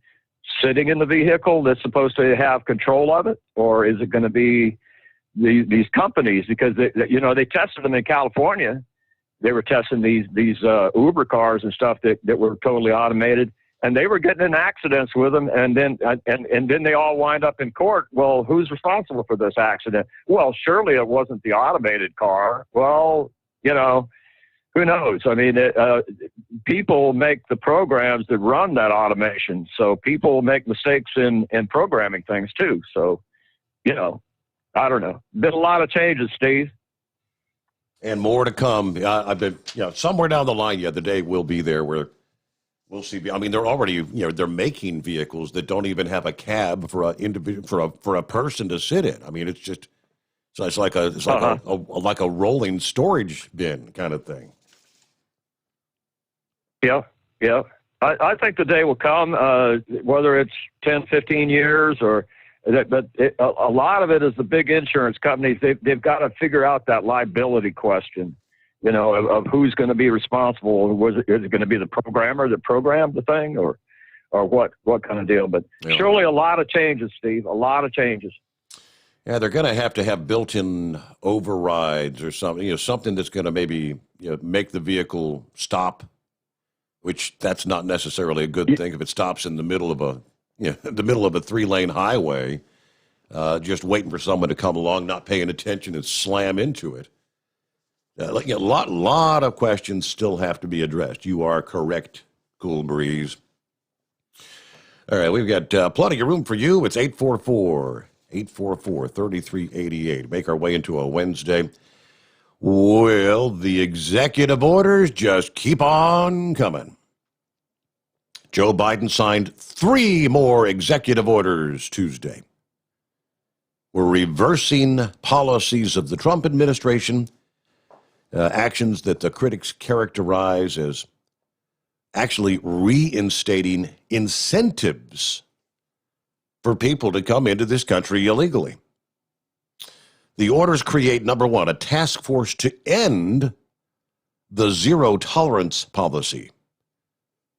sitting in the vehicle that's supposed to have control of it, or is it going to be these companies, because they tested them in California. They were testing these Uber cars and stuff that were totally automated, and they were getting in accidents with them, and then they all wind up in court. Well, who's responsible for this accident? Well, surely it wasn't the automated car. Well, who knows? I mean, people make the programs that run that automation, so people make mistakes in programming things too. So, I don't know. Been a lot of changes, Steve. And more to come. I've been, somewhere down the line, the day will be there where we'll see. I mean, they're already, they're making vehicles that don't even have a cab for a individual, for a person to sit in. I mean, it's just, so it's like a rolling storage bin kind of thing. Yeah. I think the day will come, whether it's 10, 15 years or that, but a lot of it is the big insurance companies. They've got to figure out that liability question, of who's going to be responsible. Is it going to be the programmer that programmed the thing, or what kind of deal? But surely a lot of changes, Steve. A lot of changes. Yeah, they're going to have built-in overrides or something. Something that's going to maybe make the vehicle stop, which that's not necessarily a good thing if it stops in the middle of a three-lane highway, just waiting for someone to come along, not paying attention, and slam into it. A lot of questions still have to be addressed. You are correct, Cool Breeze. All right, we've got plenty of room for you. It's 844-3388. Make our way into a Wednesday. Well, the executive orders just keep on coming. Joe Biden signed 3 more executive orders Tuesday. We're reversing policies of the Trump administration, actions that the critics characterize as actually reinstating incentives for people to come into this country illegally. The orders create, number one, a task force to end the zero-tolerance policy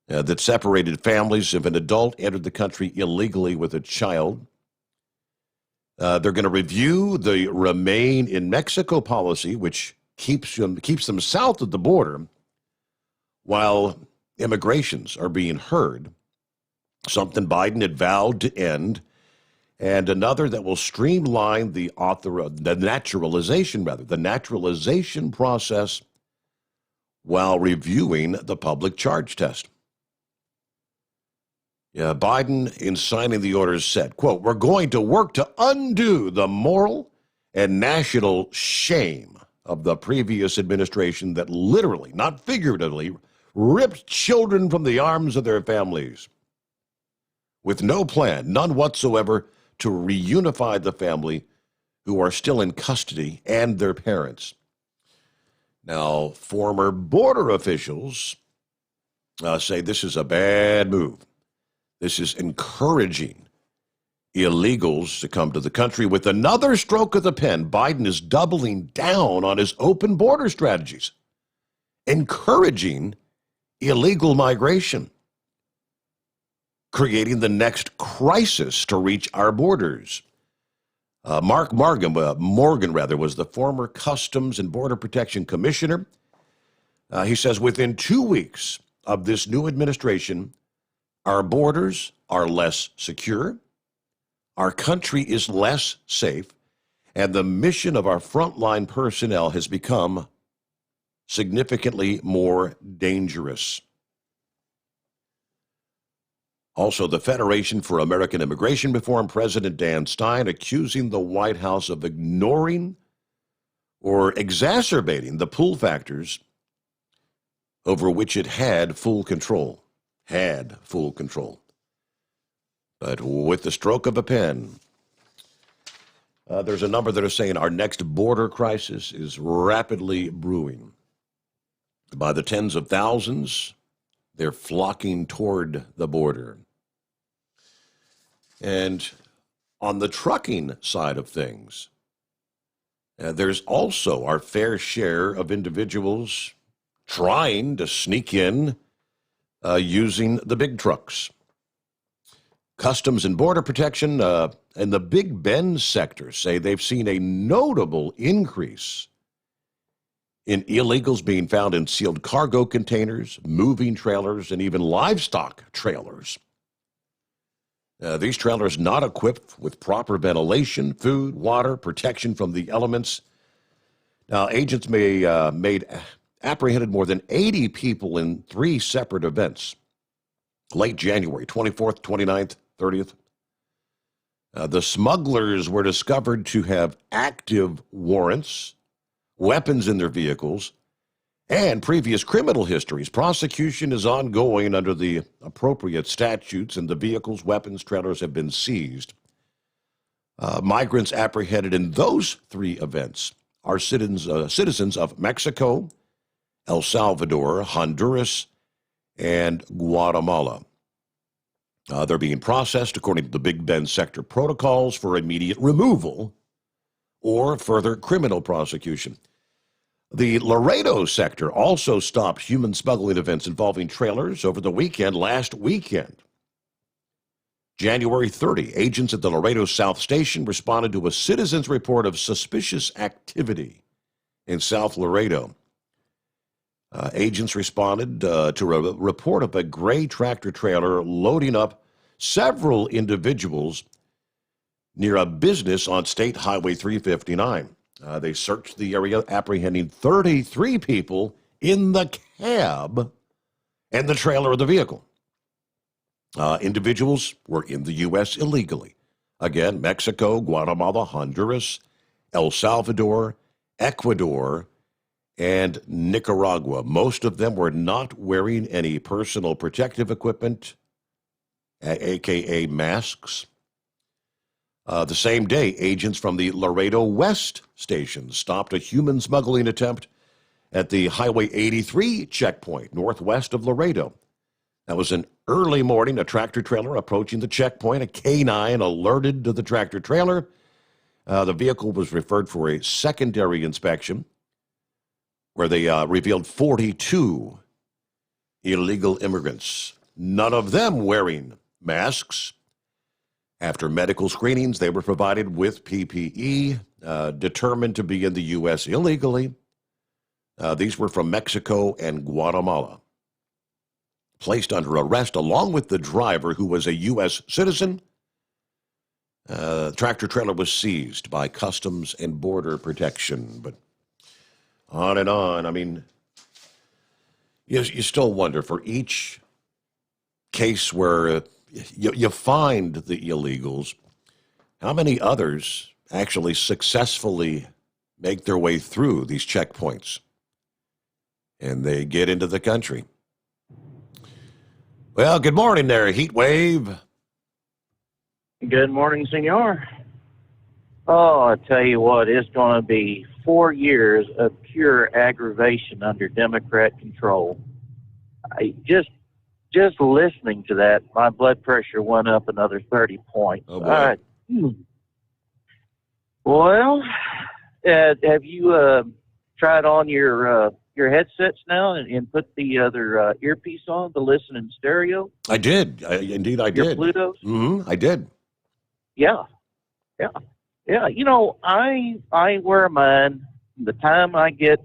that separated families if an adult entered the country illegally with a child. They're going to review the Remain in Mexico policy, which keeps them south of the border while immigrations are being heard, something Biden had vowed to end, and another that will streamline the naturalization process while reviewing the public charge test. Biden, in signing the orders, said, quote, "We're going to work to undo the moral and national shame of the previous administration that literally, not figuratively, ripped children from the arms of their families with no plan, none whatsoever, to reunify the family who are still in custody and their parents." Now, former border officials say this is a bad move. This is encouraging illegals to come to the country. With another stroke of the pen, Biden is doubling down on his open border strategies, encouraging illegal migration, creating the next crisis to reach our borders. Mark Morgan was the former Customs and Border Protection Commissioner. He says within 2 weeks of this new administration, our borders are less secure, our country is less safe, and the mission of our frontline personnel has become significantly more dangerous. Also, the Federation for American Immigration Reform, President Dan Stein, accusing the White House of ignoring or exacerbating the pull factors over which it had full control. But with the stroke of a pen, there's a number that are saying our next border crisis is rapidly brewing. By the tens of thousands, they're flocking toward the border. And on the trucking side of things, there's also our fair share of individuals trying to sneak in using the big trucks. Customs and Border Protection and the Big Bend sector say they've seen a notable increase in illegals being found in sealed cargo containers, moving trailers, and even livestock trailers. These trailers not equipped with proper ventilation, food, water, protection from the elements. Now, agents apprehended more than 80 people in 3 separate events. Late January, 24th, 29th, 30th. The smugglers were discovered to have active warrants, weapons in their vehicles, and previous criminal histories. Prosecution is ongoing under the appropriate statutes, and the vehicles, weapons, trailers have been seized. Migrants apprehended in those 3 events are citizens of Mexico, El Salvador, Honduras, and Guatemala. They're being processed according to the Big Bend sector protocols for immediate removal or further criminal prosecution. The Laredo sector also stopped human smuggling events involving trailers over the last weekend. January 30, agents at the Laredo South Station responded to a citizen's report of suspicious activity in South Laredo. Agents responded to a report of a gray tractor trailer loading up several individuals near a business on State Highway 359. They searched the area, apprehending 33 people in the cab and the trailer of the vehicle. Individuals were in the U.S. illegally. Again, Mexico, Guatemala, Honduras, El Salvador, Ecuador, and Nicaragua. Most of them were not wearing any personal protective equipment, a.k.a. masks. The same day, agents from the Laredo West station stopped a human smuggling attempt at the Highway 83 checkpoint northwest of Laredo. That was an early morning, a tractor trailer approaching the checkpoint. A canine alerted to the tractor trailer. The vehicle was referred for a secondary inspection where they revealed 42 illegal immigrants, none of them wearing masks. After medical screenings, they were provided with PPE, determined to be in the U.S. illegally. These were from Mexico and Guatemala. Placed under arrest along with the driver, who was a U.S. citizen. The tractor trailer was seized by Customs and Border Protection. But on and on. I mean, you still wonder for each case where you find the illegals, how many others actually successfully make their way through these checkpoints and they get into the country. Well, good morning there, Heat Wave. Good morning, senor. Oh, I tell you what, it's going to be 4 years of pure aggravation under Democrat control. Just listening to that, my blood pressure went up another 30 points. Oh, boy. Well, have you tried on your headsets now and put the other earpiece on to listen in stereo? I did. Indeed, I Your did. Plutos? I did. Yeah. You know, I wear mine the time I get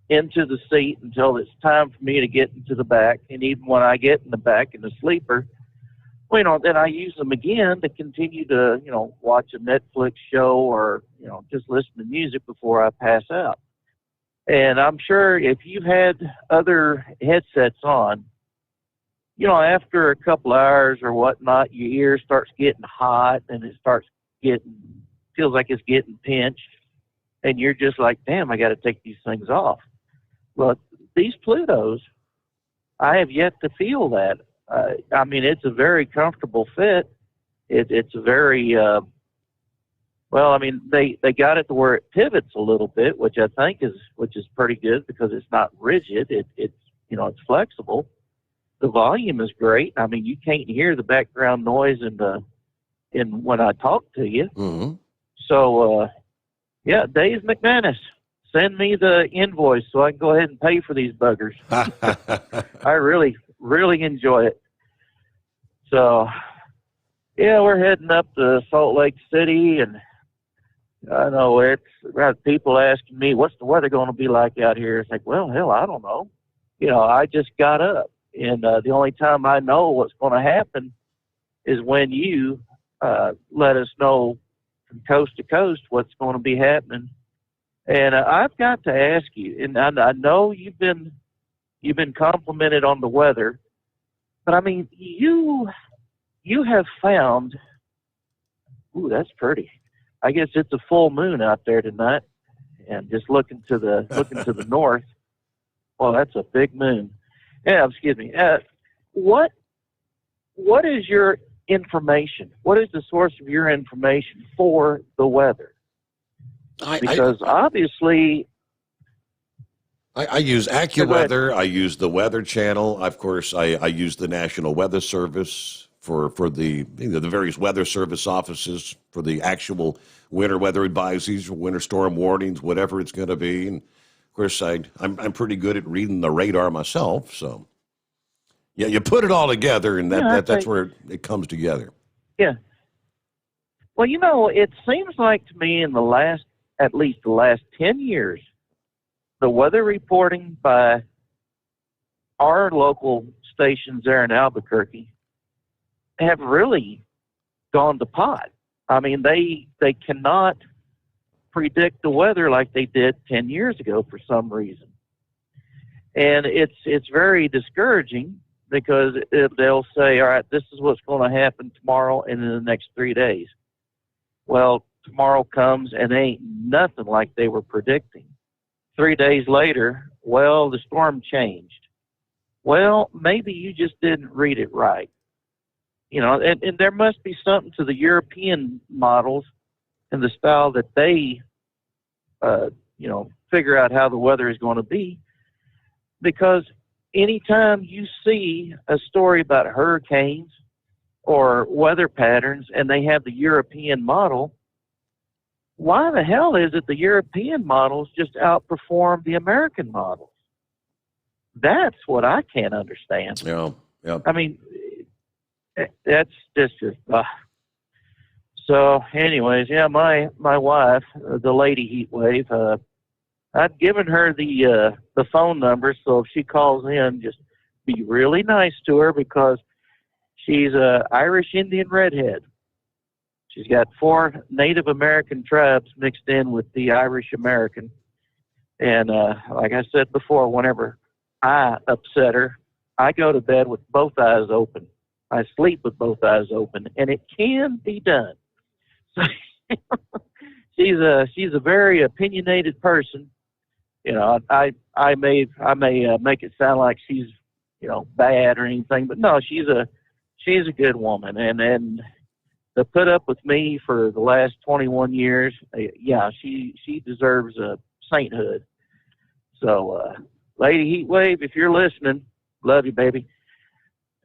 into the seat until it's time for me to get into the back. And even when I get in the back in the sleeper, well, you know, then I use them again to continue to, you know, watch a Netflix show or, you know, just listen to music before I pass out. And I'm sure if you had other headsets on, you know, after a couple hours or whatnot, your ear starts getting hot and it feels like it's getting pinched. And you're just like, damn, I got to take these things off. Well, these Plutos, I have yet to feel that. I mean, it's a very comfortable fit. It's a very, well, I mean, they got it to where it pivots a little bit, which I think is pretty good because it's not rigid. It's you know, it's flexible. The volume is great. I mean, you can't hear the background noise in when I talk to you. Mm-hmm. So, yeah, Dave McManus, send me the invoice so I can go ahead and pay for these buggers. I really, really enjoy it. So, Yeah, we're heading up to Salt Lake City, and I know got people asking me, what's the weather going to be like out here? It's like, well, hell, I don't know. I just got up, and the only time I know what's going to happen is when you let us know from coast to coast what's going to be happening. And I've got to ask you, and I know you've been complimented on the weather, but I mean, you have found, ooh, that's pretty. I guess it's a full moon out there tonight, and just looking to the north. Well, that's a big moon. Yeah, excuse me. What is your information? What is the source of your information for the weather? Because obviously, I use AccuWeather. I use the Weather Channel. Of course, I use the National Weather Service for the the various weather service offices for the actual winter weather advisories, winter storm warnings, whatever it's going to be. And of course, I'm pretty good at reading the radar myself. So yeah, you put it all together, and that's where it comes together. Yeah. Well, it seems like to me in at least the last 10 years, the weather reporting by our local stations there in Albuquerque have really gone to pot. I mean, they cannot predict the weather like they did 10 years ago for some reason. And it's very discouraging because they'll say, all right, this is what's going to happen tomorrow and in the next 3 days. Well, tomorrow comes and ain't nothing like they were predicting. 3 days later, well, the storm changed. Well, maybe you just didn't read it right. And there must be something to the European models and the style that they, figure out how the weather is going to be. Because anytime you see a story about hurricanes or weather patterns and they have the European model, why the hell is it the European models just outperform the American models? That's what I can't understand. Yeah. I mean, that's just so anyways, yeah, my wife, the lady heat wave, I'd given her the phone number, so if she calls in, just be really nice to her because she's a Irish Indian redhead. She's got 4 Native American tribes mixed in with the Irish American. And like I said before, whenever I upset her, I go to bed with both eyes open. I sleep with both eyes open, and it can be done. So she's a very opinionated person. I may make it sound like she's bad or anything, but no, she's a good woman, and to put up with me for the last 21 years, yeah, she deserves a sainthood. So, Lady Heatwave, if you're listening, love you, baby.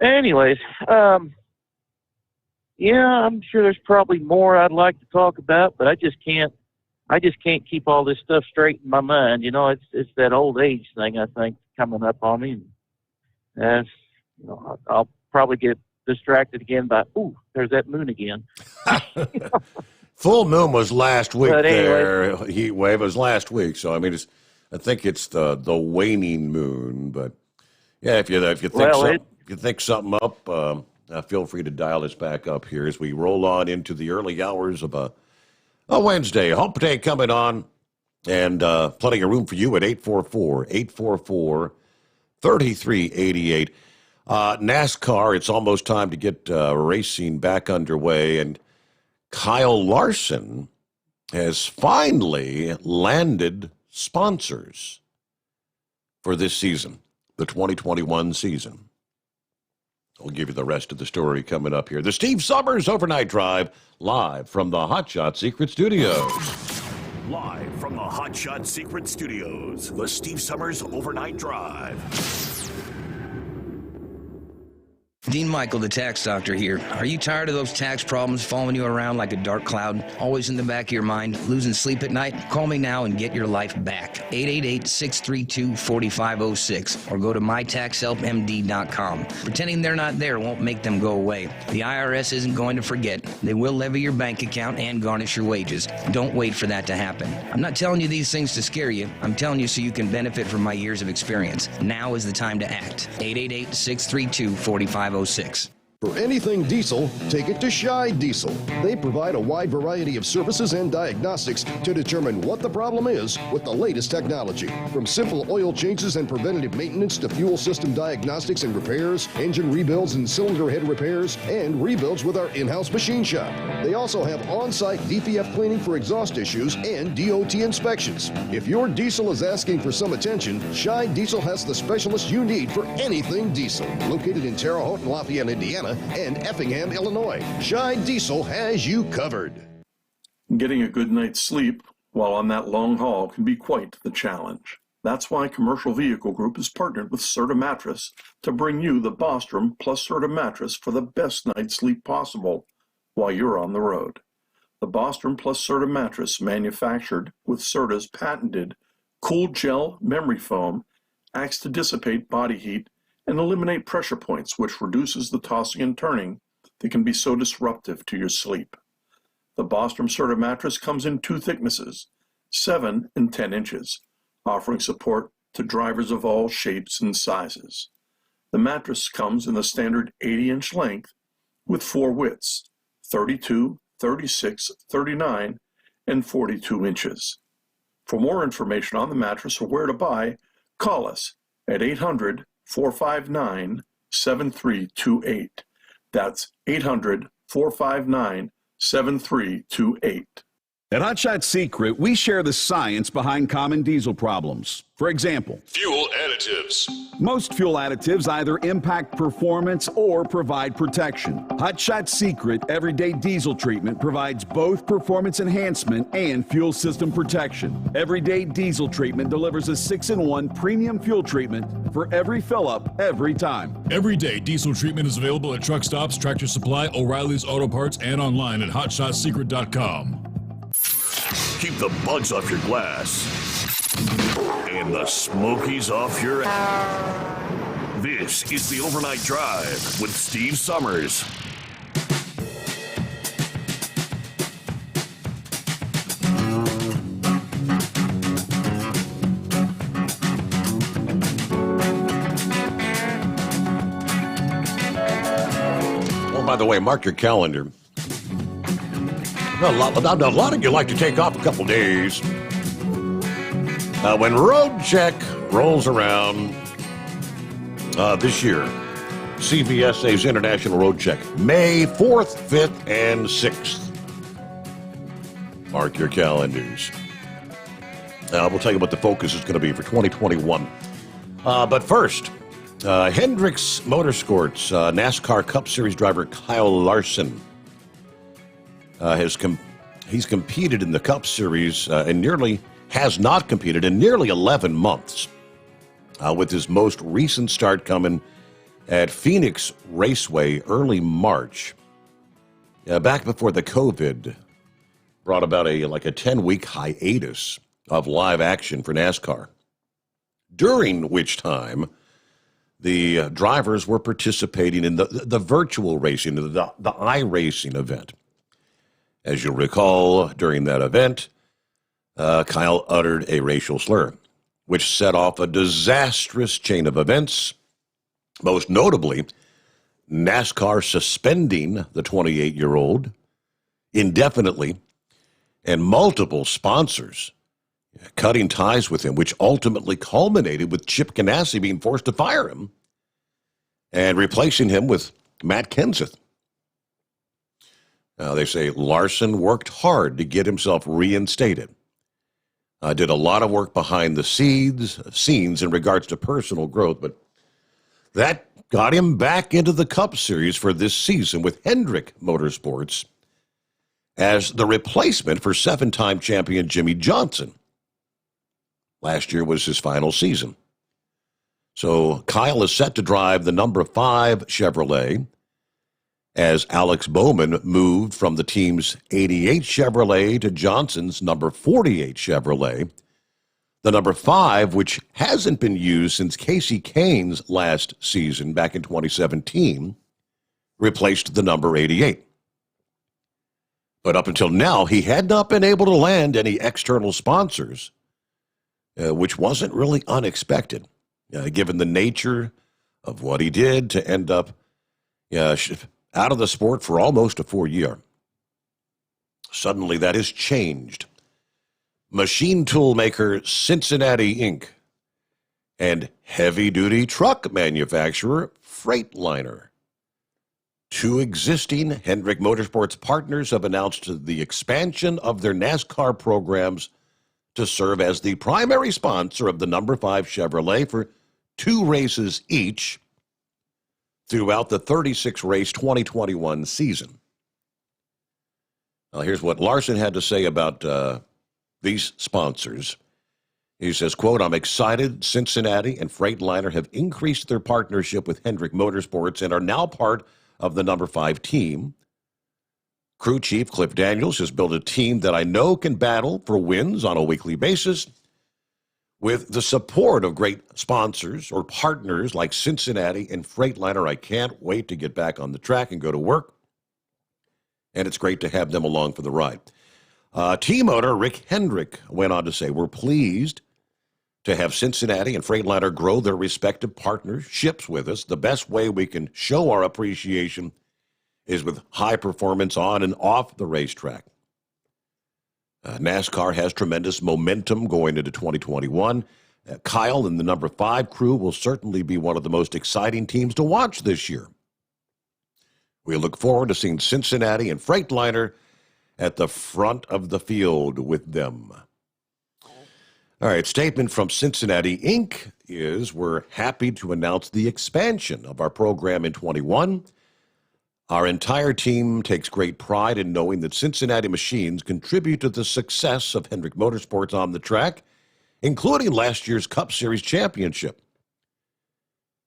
Anyways, yeah, I'm sure there's probably more I'd like to talk about, but I just can't keep all this stuff straight in my mind. It's that old age thing, I think, coming up on me. And I'll probably get distracted again by, ooh, there's that moon again. Full moon was last week. But anyway, there, heat wave was last week. So I mean, I think it's the waning moon. But yeah, if you think something up, feel free to dial us back up here as we roll on into the early hours of a Wednesday. Hump Day coming on, and plenty of room for you at 844-3388. NASCAR, it's almost time to get racing back underway, and Kyle Larson has finally landed sponsors for this season, the 2021 season. I'll give you the rest of the story coming up here. The Steve Sommers Overnight Drive, live from the Hot Shot Secret Studios. Live from the Hot Shot Secret Studios, the Steve Sommers Overnight Drive. Dean Michael, the tax doctor here. Are you tired of those tax problems following you around like a dark cloud, always in the back of your mind, losing sleep at night? Call me now and get your life back. 888-632-4506 or go to mytaxhelpmd.com. Pretending they're not there won't make them go away. The IRS isn't going to forget. They will levy your bank account and garnish your wages. Don't wait for that to happen. I'm not telling you these things to scare you. I'm telling you so you can benefit from my years of experience. Now is the time to act. 888-632-4506. For anything diesel, take it to Shy Diesel. They provide a wide variety of services and diagnostics to determine what the problem is with the latest technology. From simple oil changes and preventative maintenance to fuel system diagnostics and repairs, engine rebuilds and cylinder head repairs, and rebuilds with our in-house machine shop. They also have on-site DPF cleaning for exhaust issues and DOT inspections. If your diesel is asking for some attention, Shy Diesel has the specialist you need for anything diesel. Located in Terre Haute and Lafayette, Indiana, and Effingham, Illinois. Shy Diesel has you covered. Getting a good night's sleep while on that long haul can be quite the challenge. That's why Commercial Vehicle Group is partnered with Serta Mattress to bring you the Bostrom plus Serta Mattress for the best night's sleep possible while you're on the road. The Bostrom plus Serta Mattress, manufactured with Serta's patented Cool Gel Memory Foam, acts to dissipate body heat and eliminate pressure points, which reduces the tossing and turning that can be so disruptive to your sleep. The Bostrom Serta mattress comes in two thicknesses, 7 and 10 inches, offering support to drivers of all shapes and sizes. The mattress comes in the standard 80-inch length with 4 widths, 32, 36, 39, and 42 inches. For more information on the mattress or where to buy, call us at 800-459-7328. That's 800-459-7328. At Hotshot Secret, we share the science behind common diesel problems. For example, Fuel additives. most fuel additives either impact performance or provide protection. Hotshot Secret Everyday Diesel Treatment provides both performance enhancement and fuel system protection. Everyday Diesel Treatment delivers a 6-in-1 premium fuel treatment for every fill-up, every time. Everyday diesel treatment is available at truck stops, Tractor Supply, O'Reilly's Auto Parts, and online at hotshotsecret.com. Keep the bugs off your glass and the smokies off your ass. This is the Overnight Drive with Steve Sommers. Oh, by the way, mark your calendar. A lot of you like to take off a couple days. When Road Check rolls around this year, CVSA's International Road Check, May 4th, 5th, and 6th. Mark your calendars. We'll tell you what the focus is going to be for 2021. But first, Hendricks Motorsports NASCAR Cup Series driver Kyle Larson he's competed in the Cup Series has not competed in nearly 11 months, with his most recent start coming at Phoenix Raceway early March, back before the COVID brought about a 10-week hiatus of live action for NASCAR, during which time the drivers were participating in the virtual racing, the iRacing event. As you'll recall, during that event, Kyle uttered a racial slur, which set off a disastrous chain of events, most notably NASCAR suspending the 28-year-old indefinitely and multiple sponsors cutting ties with him, which ultimately culminated with Chip Ganassi being forced to fire him and replacing him with Matt Kenseth. They say Larson worked hard to get himself reinstated. Did a lot of work behind the scenes in regards to personal growth, but that got him back into the Cup Series for this season with Hendrick Motorsports as the replacement for 7-time champion Jimmy Johnson. Last year was his final season. So Kyle is set to drive the number 5 Chevrolet as Alex Bowman moved from the team's 88 Chevrolet to Johnson's number 48 Chevrolet. The number 5, which hasn't been used since Casey Kane's last season back in 2017, replaced the number 88. But up until now, he had not been able to land any external sponsors, which wasn't really unexpected, given the nature of what he did to end up out of the sport for almost a full year. Suddenly, that has changed. Machine tool maker Cincinnati Inc. and heavy-duty truck manufacturer Freightliner, 2 existing Hendrick Motorsports partners, have announced the expansion of their NASCAR programs to serve as the primary sponsor of the number 5 Chevrolet for 2 races each throughout the 36-race 2021 season. Now, here's what Larson had to say about these sponsors. He says, quote, "I'm excited Cincinnati and Freightliner have increased their partnership with Hendrick Motorsports and are now part of the number 5 team. Crew chief Cliff Daniels has built a team that I know can battle for wins on a weekly basis. With the support of great sponsors or partners like Cincinnati and Freightliner, I can't wait to get back on the track and go to work. And it's great to have them along for the ride." Team owner Rick Hendrick went on to say, "We're pleased to have Cincinnati and Freightliner grow their respective partnerships with us. The best way we can show our appreciation is with high performance on and off the racetrack. NASCAR has tremendous momentum going into 2021. Kyle and the number 5 crew will certainly be one of the most exciting teams to watch this year. We look forward to seeing Cincinnati and Freightliner at the front of the field with them." All right, statement from Cincinnati Inc. is, "We're happy to announce the expansion of our program in 21. Our entire team takes great pride in knowing that Cincinnati machines contribute to the success of Hendrick Motorsports on the track, including last year's Cup Series championship.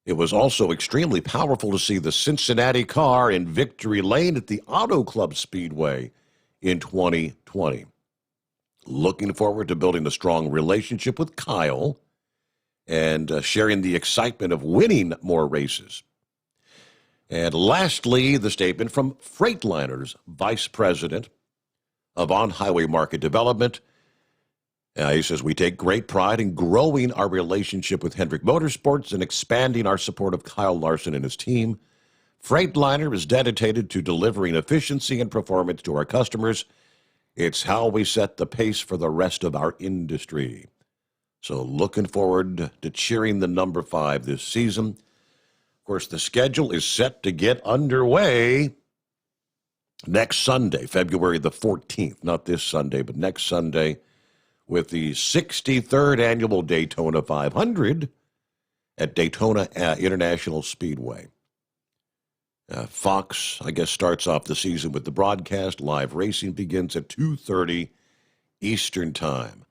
It was also extremely powerful to see the Cincinnati car in victory lane at the Auto Club Speedway in 2020. Looking forward to building a strong relationship with Kyle and sharing the excitement of winning more races." And lastly, the statement from Freightliner's Vice President of On-Highway Market Development. He says, "We take great pride in growing our relationship with Hendrick Motorsports and expanding our support of Kyle Larson and his team. Freightliner is dedicated to delivering efficiency and performance to our customers. It's how we set the pace for the rest of our industry." So looking forward to cheering the number 5 this season. Of course, the schedule is set to get underway next Sunday, February the 14th. Not this Sunday, but next Sunday, with the 63rd Annual Daytona 500 at Daytona International Speedway. Fox, I guess, starts off the season with the broadcast. Live racing begins at 2:30 Eastern Time,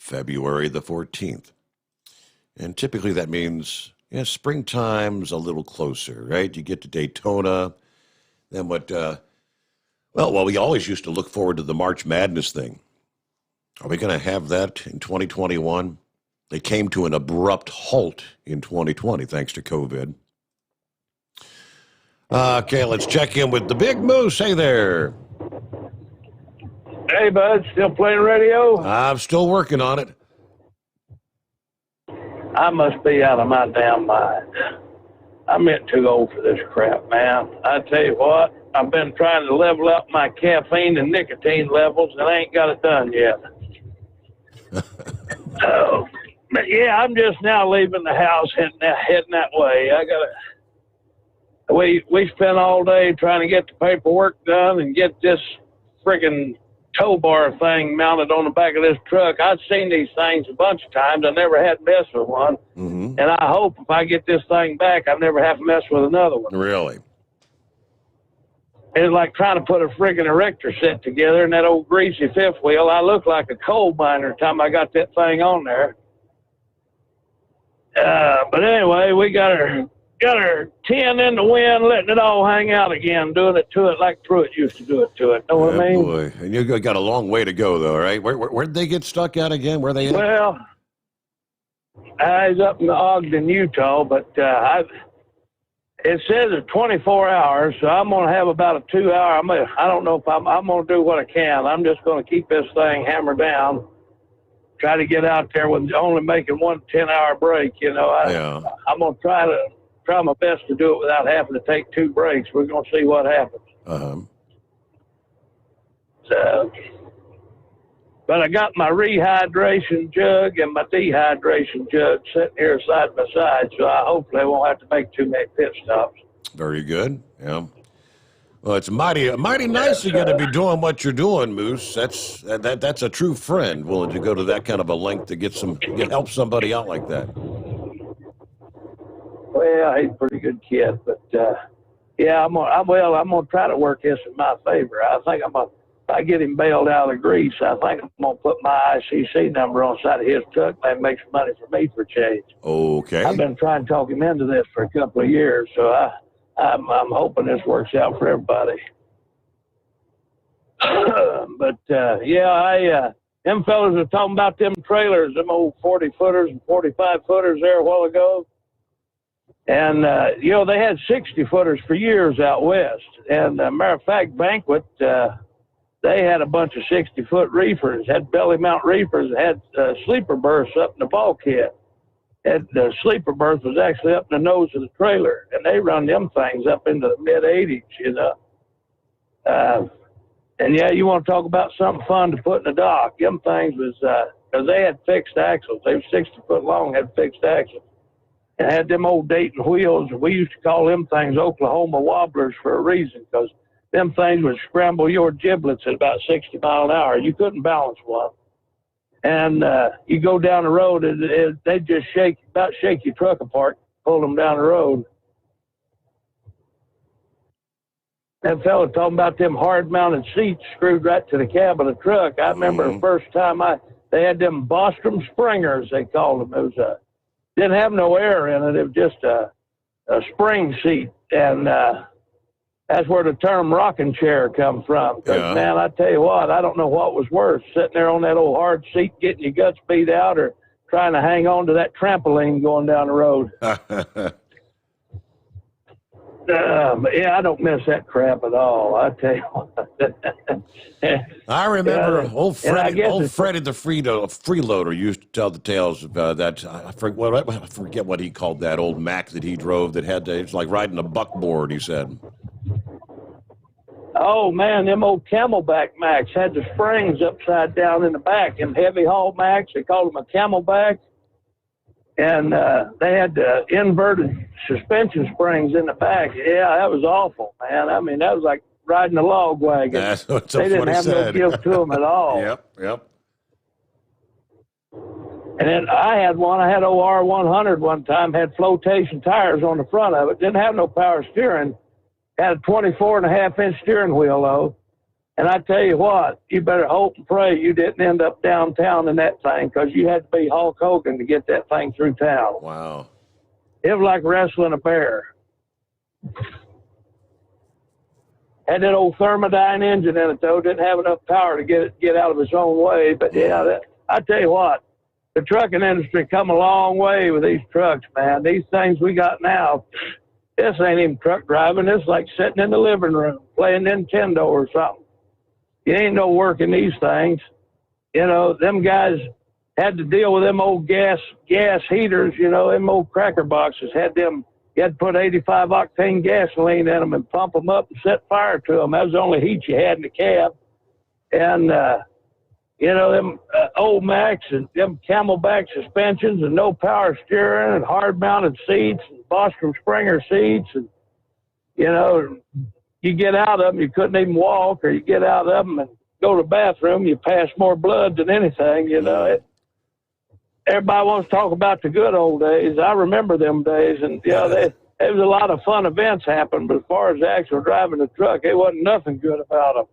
February the 14th. And typically that means, springtime's a little closer, right? You get to Daytona. Then what, well, we always used to look forward to the March Madness thing. Are we going to have that in 2021? It came to an abrupt halt in 2020, thanks to COVID. Okay, let's check in with the Big Moose. Hey there. Hey, bud. Still playing radio? I'm still working on it. I must be out of my damn mind. I'm too old for this crap, man. I tell you what, I've been trying to level up my caffeine and nicotine levels, and I ain't got it done yet. But yeah, I'm just now leaving the house, heading that way. We spent all day trying to get the paperwork done and get this friggin' tow bar thing mounted on the back of this truck. I've seen these things a bunch of times. I never had messed with one. Mm-hmm. And I hope if I get this thing back, I never have to mess with another one. Really? It's like trying to put a friggin' erector set together in that old greasy fifth wheel. I look like a coal miner the time I got that thing on there. But anyway, we got her 10 in the wind, letting it all hang out again, doing it to it like Pruitt used to do it to it. Know what I mean? Boy. And you got a long way to go, though, right? Where'd they get stuck at again? Where they at? Well, I was up in Ogden, Utah, but it says it's 24 hours, so I'm going to have about a 2 hour. I don't know if I'm going to do what I can. I'm just going to keep this thing hammered down, try to get out there with only making 1 10-hour break. I'm going to try my best to do it without having to take 2 breaks. We're going to see what happens. So, but I got my rehydration jug and my dehydration jug sitting here side by side, so I hopefully won't have to make too many pit stops. Very good. Yeah. Well, it's mighty nice of you to be doing what you're doing, Moose. That's a true friend, willing to go to that kind of a length to help somebody out like that. Well, he's a pretty good kid, but yeah, I'm gonna try to work this in my favor. I think if I get him bailed out of the grease, I think I'm gonna put my ICC number on the side of his truck and make some money for me for change. Okay. I've been trying to talk him into this for a couple of years, so I'm hoping this works out for everybody. But them fellas are talking about them trailers, them old 40-footers and 45-footers there a while ago. And, they had 60-footers for years out west. And, matter of fact, Banquet, they had a bunch of 60-foot reefers, had belly mount reefers, had sleeper berths up in the bulkhead. And the sleeper berth was actually up in the nose of the trailer. And they run them things up into the mid-80s, And, you want to talk about something fun to put in the dock. Them things was, because they had fixed axles. They were 60 foot long, had fixed axles. And had them old Dayton wheels. We used to call them things Oklahoma wobblers for a reason, because them things would scramble your giblets at about 60 miles an hour. You couldn't balance one. And you go down the road, and they just shake your truck apart, pull them down the road. That fella talking about them hard-mounted seats screwed right to the cab of the truck. I remember the first time they had them Bostrom Springers, they called them. It was didn't have no air in it. It was just a spring seat. And that's where the term rocking chair come from. 'Cause, man, I tell you what, I don't know what was worse, sitting there on that old hard seat getting your guts beat out, or trying to hang on to that trampoline going down the road. But I don't miss that crap at all. I tell you what. I remember old Freddie the freeloader used to tell the tales about that. I forget what he called that old Mack that he drove that had it's like riding a buckboard, he said. Oh, man, them old Camelback Macs had the springs upside down in the back. Them heavy haul Macs, they called them a Camelback. And they had the inverted suspension springs in the back. Yeah, that was awful, man. I mean, that was like riding a log wagon. That's what they didn't have no give to them at all. Yep. And then I had OR 100 one time, had flotation tires on the front of it. Didn't have no power steering. Had a 24.5-inch steering wheel, though. And I tell you what, you better hope and pray you didn't end up downtown in that thing, because you had to be Hulk Hogan to get that thing through town. Wow. It was like wrestling a bear. Had that old Thermodyne engine in it, though. Didn't have enough power to get out of its own way. But, I tell you what, the trucking industry come a long way with these trucks, man. These things we got now, this ain't even truck driving. This is like sitting in the living room playing Nintendo or something. You ain't no work in these things. Them guys had to deal with them old gas heaters, them old cracker boxes. You had to put 85 octane gasoline in them and pump them up and set fire to them. That was the only heat you had in the cab. And, them old Macs and them Camelback suspensions and no power steering and hard-mounted seats and Bostrom Springer seats. And, you get out of them, you couldn't even walk, or you get out of them and go to the bathroom, you pass more blood than anything, Everybody wants to talk about the good old days. I remember them days, and, there was a lot of fun events happening, but as far as the actual driving the truck, it wasn't nothing good about them.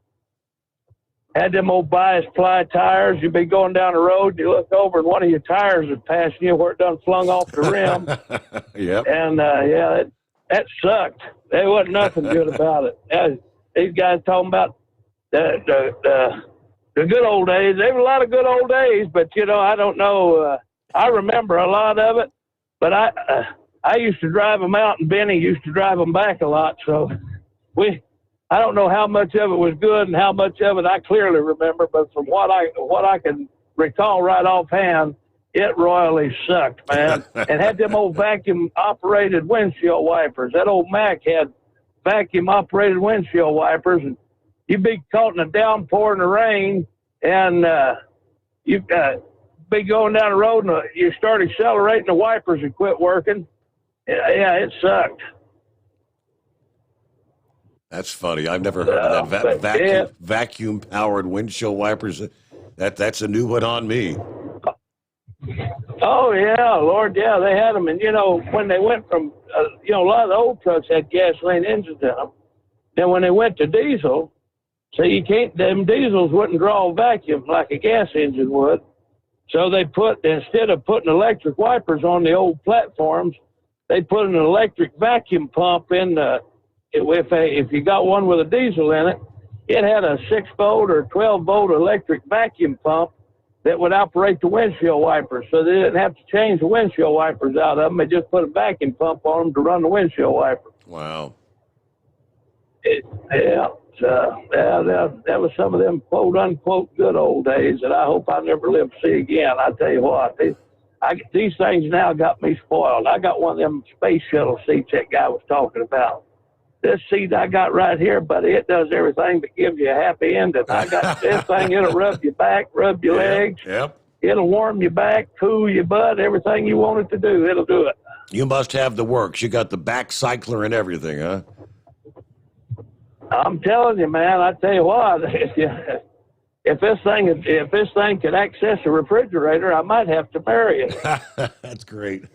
had them old bias ply tires. You'd be going down the road, you look over, and one of your tires is passing you where it done flung off the rim. Yep. And, that sucked. There wasn't nothing good about it. These guys talking about the good old days. There were a lot of good old days, but, I don't know. I remember a lot of it, but I used to drive them out, and Benny used to drive them back a lot. So I don't know how much of it was good and how much of it I clearly remember, but from what I can recall right offhand, it royally sucked, man. And had them old vacuum-operated windshield wipers. That old Mac had vacuum-operated windshield wipers, and you'd be caught in a downpour in the rain, and you'd be going down the road, and you start accelerating, the wipers would quit working. Yeah, it sucked. That's funny. I've never heard of that. Vacuum-powered windshield wipers. That's a new one on me. Oh, yeah, Lord, yeah, they had them. And, when they went from, a lot of the old trucks had gasoline engines in them. Then when they went to diesel, them diesels wouldn't draw vacuum like a gas engine would. So they instead of putting electric wipers on the old platforms, they put an electric vacuum pump in if you got one with a diesel in it, it had a 6-volt or 12-volt electric vacuum pump that would operate the windshield wipers. So they didn't have to change the windshield wipers out of them. They just put a vacuum pump on them to run the windshield wipers. Wow. That was some of them quote-unquote good old days that I hope I never live to see again. I tell you what, these things now got me spoiled. I got one of them space shuttle seats that guy was talking about. This seat I got right here, buddy, it does everything but give you a happy ending. I got this thing, it'll rub your back, rub your legs. Yep. It'll warm your back, cool your butt, everything you want it to do, it'll do it. You must have the works. You got the back cycler and everything, huh? I'm telling you, man, I tell you what, if this thing could access a refrigerator, I might have to marry it. That's great.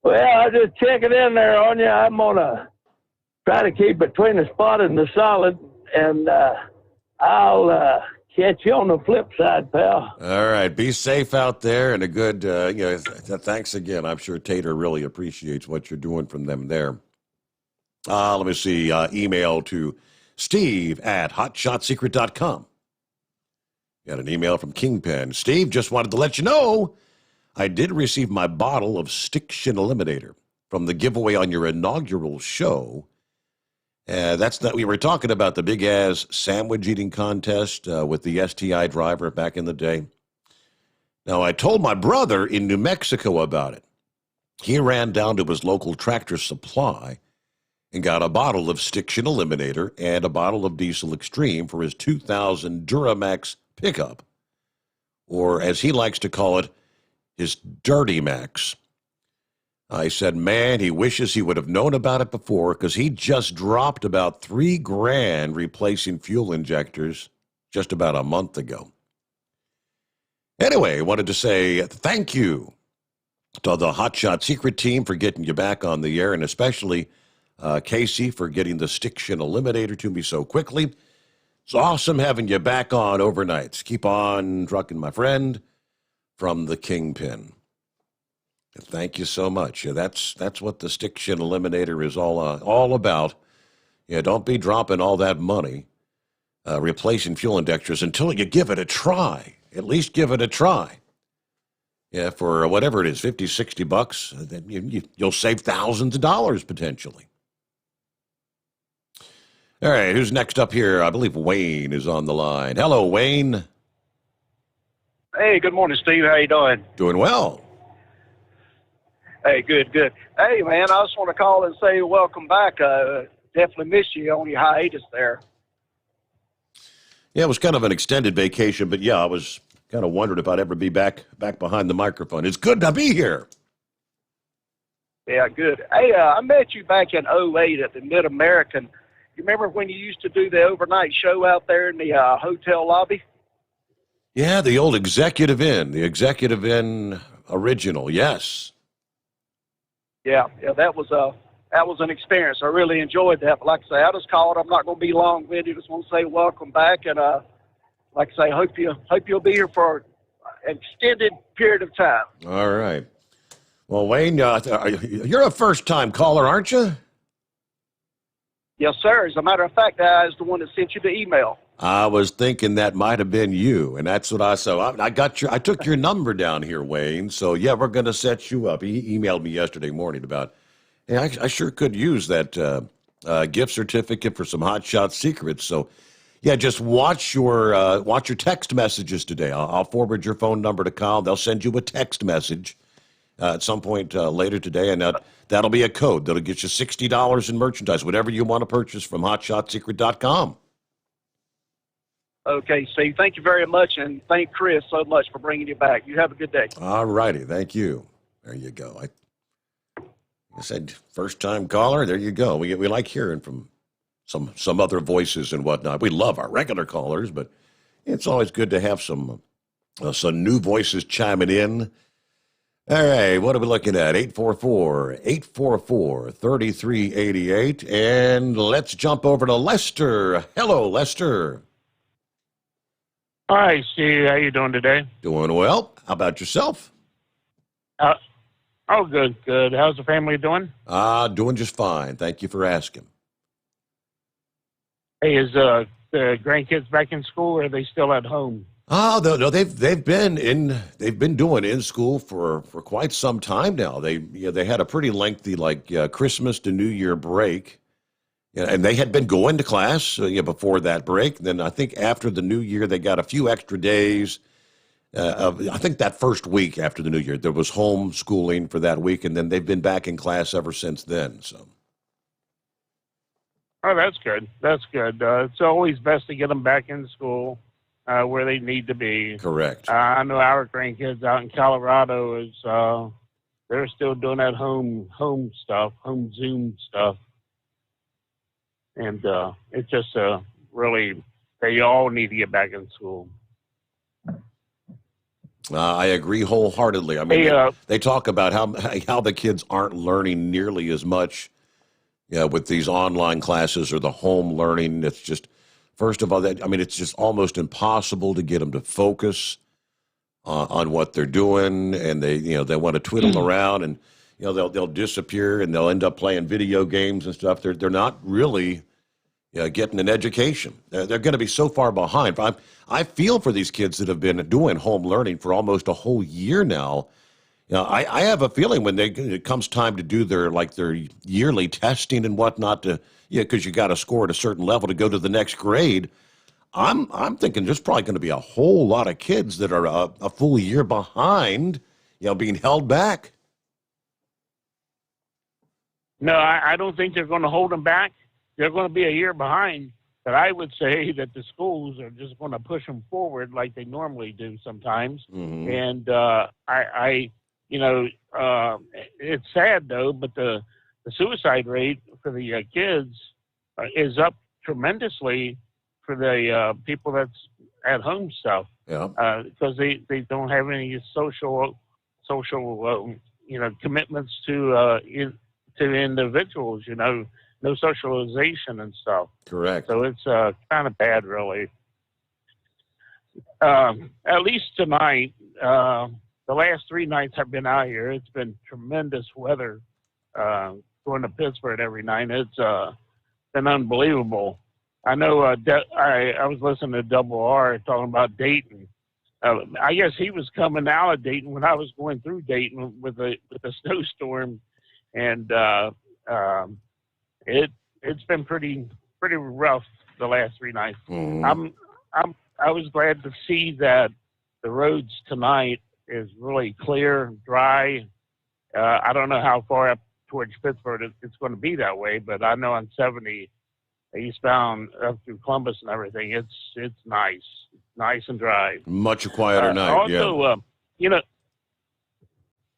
Well, I'll just check it in there on you. I'm going to try to keep between the spotted and the solid, and I'll catch you on the flip side, pal. All right. Be safe out there, and a good, thanks again. I'm sure Tater really appreciates what you're doing from them there. Let me see. Email to steve@hotshotsecret.com. Got an email from Kingpin. Steve, just wanted to let you know I did receive my bottle of Stiction Eliminator from the giveaway on your inaugural show. We were talking about the big-ass sandwich eating contest with the STI driver back in the day. Now, I told my brother in New Mexico about it. He ran down to his local Tractor Supply and got a bottle of Stiction Eliminator and a bottle of Diesel Extreme for his 2000 Duramax pickup, or as he likes to call it, his Dirty Max. I said, man, he wishes he would have known about it before because he just dropped about $3,000 replacing fuel injectors just about a month ago. Anyway, I wanted to say thank you to the Hot Shot Secret team for getting you back on the air, and especially Casey for getting the Stiction Eliminator to me so quickly. It's awesome having you back on overnights. Keep on trucking, my friend, from the Kingpin. Thank you so much. That's what the Stiction Eliminator is all about. Don't be dropping all that money replacing fuel injectors until you give it a try. At least give it a try. Yeah, for whatever it is, $50, $60, then you'll save thousands of dollars potentially. All right, who's next up here? I believe Wayne is on the line. Hello, Wayne. Hey, good morning, Steve. How you doing? Doing well. Hey, good. Hey, man, I just want to call and say welcome back. Definitely miss you on your hiatus there. Yeah, it was kind of an extended vacation, but yeah, I was kind of wondering if I'd ever be back behind the microphone. It's good to be here. Yeah, good. Hey, I met you back in 2008 at the Mid-American. You remember when you used to do the overnight show out there in the hotel lobby? Yeah, the old Executive Inn original, yes. Yeah, that was that was an experience. I really enjoyed that. But like I say, I just called. I'm not going to be long-winded. Just want to say welcome back, and like I say, hope you'll be here for an extended period of time. All right. Well, Wayne, you're a first-time caller, aren't you? Yes, sir. As a matter of fact, I was the one that sent you the email. I was thinking that might have been you, and that's what I saw. I took your number down here, Wayne. So yeah, we're going to set you up. He emailed me yesterday morning about. Yeah, I sure could use that gift certificate for some Hot Shot secrets. So yeah, just watch your text messages today. I'll forward your phone number to Kyle. They'll send you a text message at some point later today, and that'll be a code that'll get you $60 in merchandise, whatever you want to purchase from HotShotSecret.com. Okay, Steve, thank you very much, and thank Chris so much for bringing you back. You have a good day. All righty, thank you. There you go. I said first-time caller. There you go. We like hearing from some other voices and whatnot. We love our regular callers, but it's always good to have some new voices chiming in. All right, what are we looking at? 844-3388, and let's jump over to Lester. Hello, Lester. Hi, Steve. How you doing today? Doing well. How about yourself? Good. How's the family doing? Doing just fine. Thank you for asking. Hey, is the grandkids back in school, or are they still at home? No, they've been doing in school for quite some time now. They had a pretty lengthy Christmas to New Year break. And they had been going to class before that break. Then I think after the New Year, they got a few extra days. I think that first week after the New Year, there was homeschooling for that week, and then they've been back in class ever since then. So, oh, that's good. It's always best to get them back in school where they need to be. Correct. I know our grandkids out in Colorado they're still doing that home stuff, home Zoom stuff. And it's just really, they all need to get back in school. I agree wholeheartedly. I mean, they talk about how the kids aren't learning nearly as much with these online classes or the home learning. It's just, first of all, it's just almost impossible to get them to focus on what they're doing. And they want to twiddle around, and they'll disappear, and they'll end up playing video games and stuff. They're not really getting an education. They're going to be so far behind. I feel for these kids that have been doing home learning for almost a whole year now. I have a feeling when it comes time to do their yearly testing and whatnot, because you got to score at a certain level to go to the next grade. I'm thinking there's probably going to be a whole lot of kids that are a full year behind, being held back. No, I don't think they're going to hold them back. They're going to be a year behind, but I would say that the schools are just going to push them forward like they normally do sometimes. Mm-hmm. And it's sad though, but the suicide rate for the kids is up tremendously for the people that's at home stuff. Yeah. Because they don't have any social commitments to individuals. No socialization and stuff. Correct. So it's kind of bad, really. At least tonight, the last 3 nights I've been out here, it's been tremendous weather going to Pittsburgh every night. It's been unbelievable. I know I was listening to Double R talking about Dayton. I guess he was coming out of Dayton when I was going through Dayton with the snowstorm, and it's been pretty rough the last 3 nights. Mm-hmm. I was glad to see that the roads tonight is really clear, dry. I don't know how far up towards Pittsburgh it's going to be that way, but I know on 70 eastbound up through Columbus and everything, it's nice and dry. Much quieter night. Also,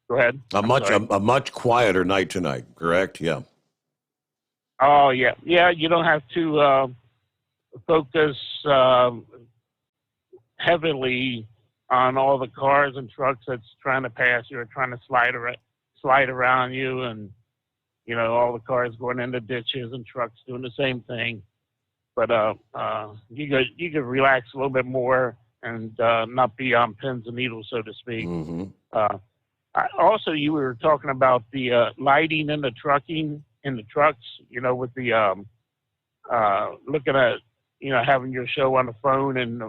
go ahead. A much quieter night tonight. Correct. Yeah. Oh, yeah. Yeah, you don't have to focus heavily on all the cars and trucks that's trying to pass you or trying to slide around you. And, all the cars going into ditches and trucks doing the same thing. But you could relax a little bit more and not be on pins and needles, so to speak. Also, you were talking about the lighting in the trucks, with the looking at, having your show on the phone and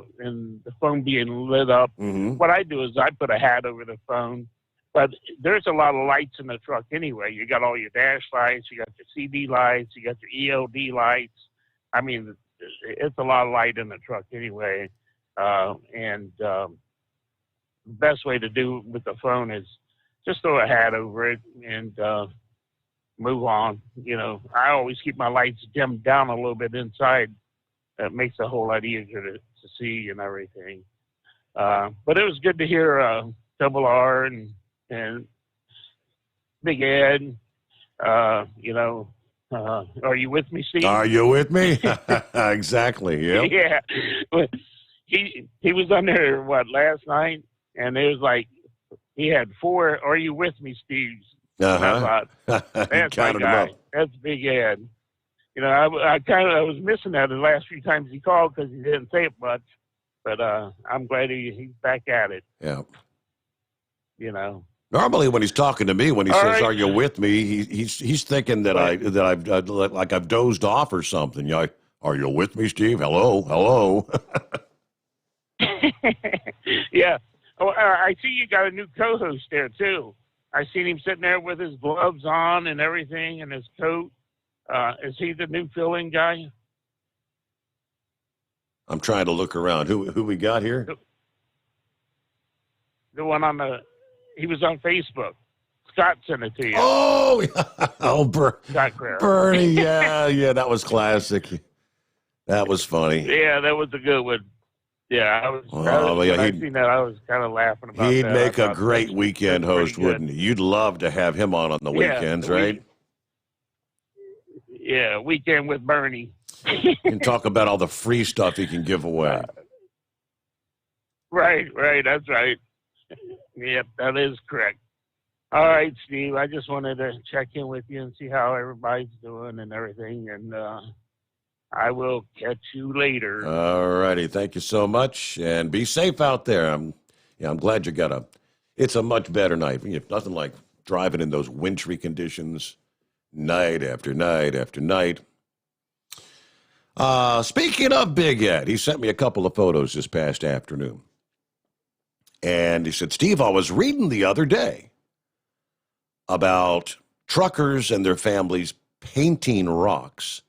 the phone being lit up. What I do is I put a hat over the phone, but there's a lot of lights in the truck anyway. You got all your dash lights, you got your CD lights, you got your ELD lights. I mean, it's a lot of light in the truck anyway. And the best way to do with the phone is just throw a hat over it and move on. I always keep my lights dimmed down a little bit inside. That makes it a whole lot easier to see and everything. But it was good to hear Double R and Big Ed. Are you with me, Steve? Are you with me? Exactly. Yep. Yeah. He was on there last night, and it was like he had 4 "Are you with me, Steve's?" And I thought, that's my guy. That's Big Ed. I was missing that the last few times he called because he didn't say it much, but I'm glad he's back at it. Yeah. Normally, when he's talking to me, when he All says, right. "Are you with me?" he's thinking that I've dozed off or something. Are you with me, Steve? Hello. Yeah. Oh, I see you got a new co-host there too. I seen him sitting there with his gloves on and everything, and his coat. Is he the new fill-in guy? I'm trying to look around. Who we got here? The one he was on Facebook. Scott sent it to you. Oh, Scott Craig. Bernie. Yeah, that was classic. That was funny. Yeah, that was a good one. Yeah, when I seen that, I was kind of laughing about He'd that. make I a thought great weekend host, wouldn't he? You'd love to have him on the weekends, right? Yeah, Weekend with Bernie. You can talk about all the free stuff he can give away. Right, that's right. Yep, that is correct. All right, Steve, I just wanted to check in with you and see how everybody's doing and everything, and I will catch you later. All righty, thank you so much, and be safe out there. I'm glad you got it's a much better night. Nothing like driving in those wintry conditions night after night after night. Speaking of Big Ed, he sent me a couple of photos this past afternoon. And he said, Steve, I was reading the other day about truckers and their families painting rocks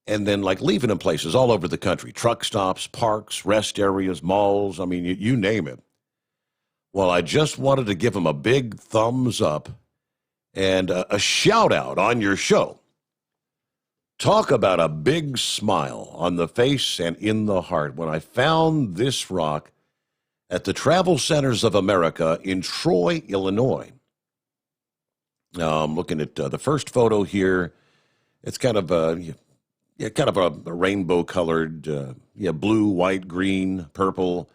and then leaving them places all over the country, truck stops, parks, rest areas, malls. I mean, you name it. Well, I just wanted to give him a big thumbs up and a shout out on your show. Talk about a big smile on the face and in the heart when I found this rock at the Travel Centers of America in Troy, Illinois. Now, I'm looking at the first photo here. It's kind of a rainbow-colored, blue, white, green, purple,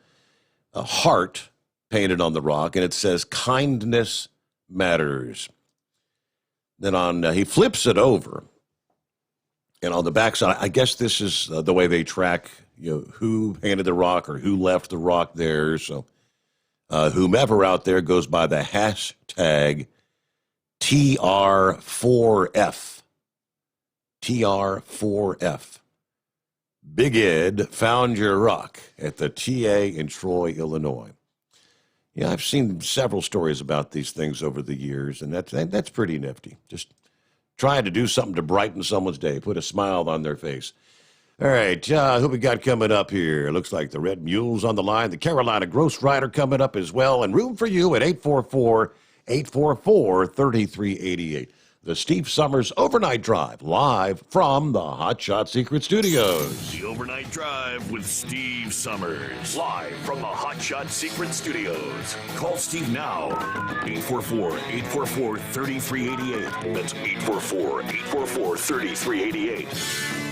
a heart painted on the rock, and it says, kindness matters. Then he flips it over, and on the backside, I guess this is the way they track, who painted the rock or who left the rock there. So whomever out there goes by the hashtag TR4F. TR4F. Big Ed found your rock at the TA in Troy, Illinois. Yeah, I've seen several stories about these things over the years, and that's pretty nifty. Just trying to do something to brighten someone's day, put a smile on their face. All right, who we got coming up here? Looks like the Red Mule's on the line. The Carolina Gross Rider coming up as well, and room for you at 844-844-3388. The Steve Sommers Overnight Drive, live from the Hot Shot Secret Studios. The Overnight Drive with Steve Sommers, live from the Hot Shot Secret Studios. Call Steve now, 844-844-3388. That's 844-844-3388.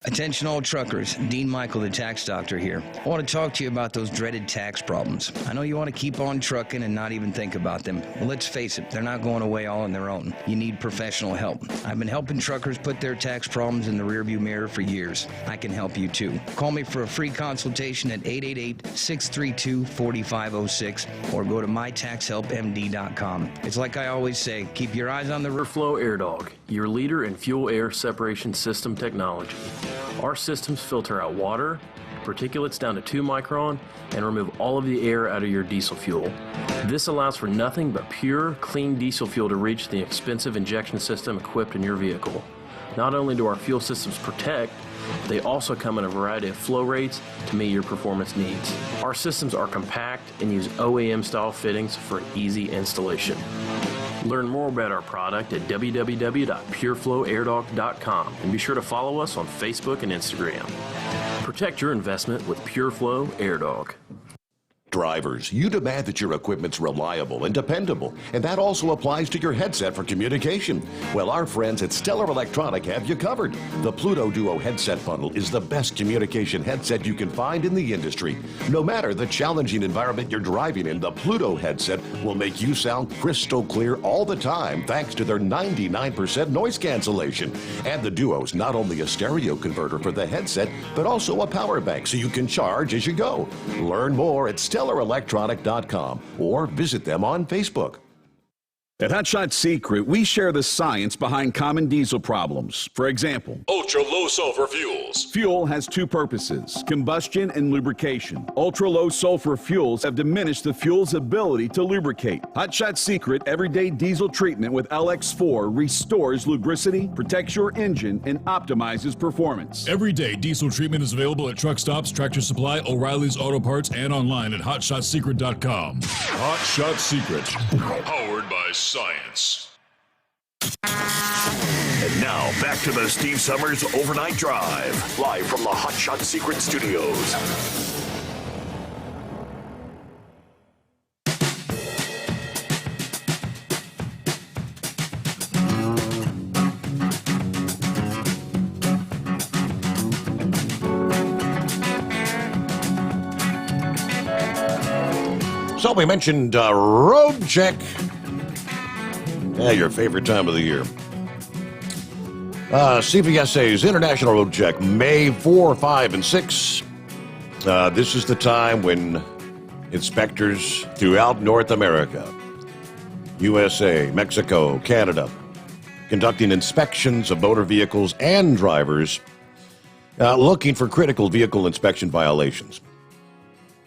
Attention all truckers, Dean Michael, the tax doctor here. I want to talk to you about those dreaded tax problems. I know you want to keep on trucking and not even think about them. Well, let's face it, they're not going away all on their own. You need professional help. I've been helping truckers put their tax problems in the rearview mirror for years. I can help you too. Call me for a free consultation at 888-632-4506 or go to mytaxhelpmd.com. It's like I always say, keep your eyes on the Flow Air Dog, your leader in fuel air separation system technology. Our systems filter out water, particulates down to 2 micron, and remove all of the air out of your diesel fuel. This allows for nothing but pure, clean diesel fuel to reach the expensive injection system equipped in your vehicle. Not only do our fuel systems protect, they also come in a variety of flow rates to meet your performance needs. Our systems are compact and use OEM-style fittings for easy installation. Learn more about our product at www.pureflowairdog.com and be sure to follow us on Facebook and Instagram. Protect your investment with PureFlow AirDog. Drivers, you demand that your equipment's reliable and dependable, and that also applies to your headset for communication. Well, our friends at Stellar Electronic have you covered. The Pluto Duo headset bundle is the best communication headset you can find in the industry. No matter the challenging environment you're driving in, the Pluto headset will make you sound crystal clear all the time thanks to their 99% noise cancellation. And the Duo's not only a stereo converter for the headset, but also a power bank so you can charge as you go. Learn more at StellarElectronic.com or visit them on Facebook. At Hotshot Secret, we share the science behind common diesel problems. For example, ultra-low sulfur fuels. Fuel has 2 purposes, combustion and lubrication. Ultra-low sulfur fuels have diminished the fuel's ability to lubricate. Hotshot Secret Everyday Diesel Treatment with LX4 restores lubricity, protects your engine, and optimizes performance. Everyday diesel treatment is available at truck stops, Tractor Supply, O'Reilly's Auto Parts, and online at HotShotSecret.com. Hotshot Secret, powered by science. And now, back to the Steve Summers Overnight Drive, live from the Hotshot Secret Studios. So we mentioned road check. Yeah, your favorite time of the year. CVSA's International Road Check, May 4, 5, and 6. This is the time when inspectors throughout North America, USA, Mexico, Canada, conducting inspections of motor vehicles and drivers looking for critical vehicle inspection violations.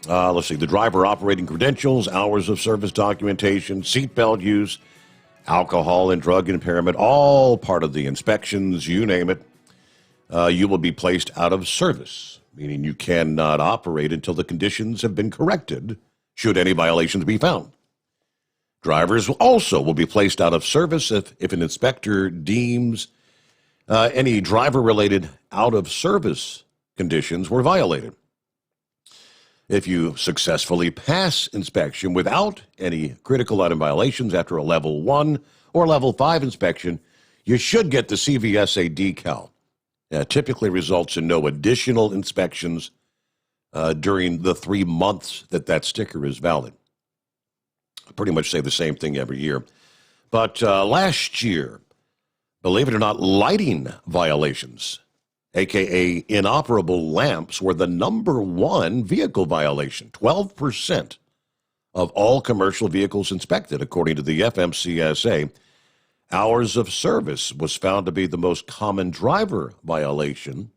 Let's see, the driver operating credentials, hours of service documentation, seatbelt use, alcohol and drug impairment, all part of the inspections, you name it. You will be placed out of service, meaning you cannot operate until the conditions have been corrected, should any violations be found. Drivers also will be placed out of service if an inspector deems any driver-related out-of-service conditions were violated. If you successfully pass inspection without any critical item violations after a level 1 or level 5 inspection, you should get the CVSA decal. Typically results in no additional inspections during the 3 months that sticker is valid. I pretty much say the same thing every year. But last year, believe it or not, lighting violations, a.k.a. inoperable lamps, were the number 1 vehicle violation. 12% of all commercial vehicles inspected, according to the FMCSA. Hours of service was found to be the most common driver violation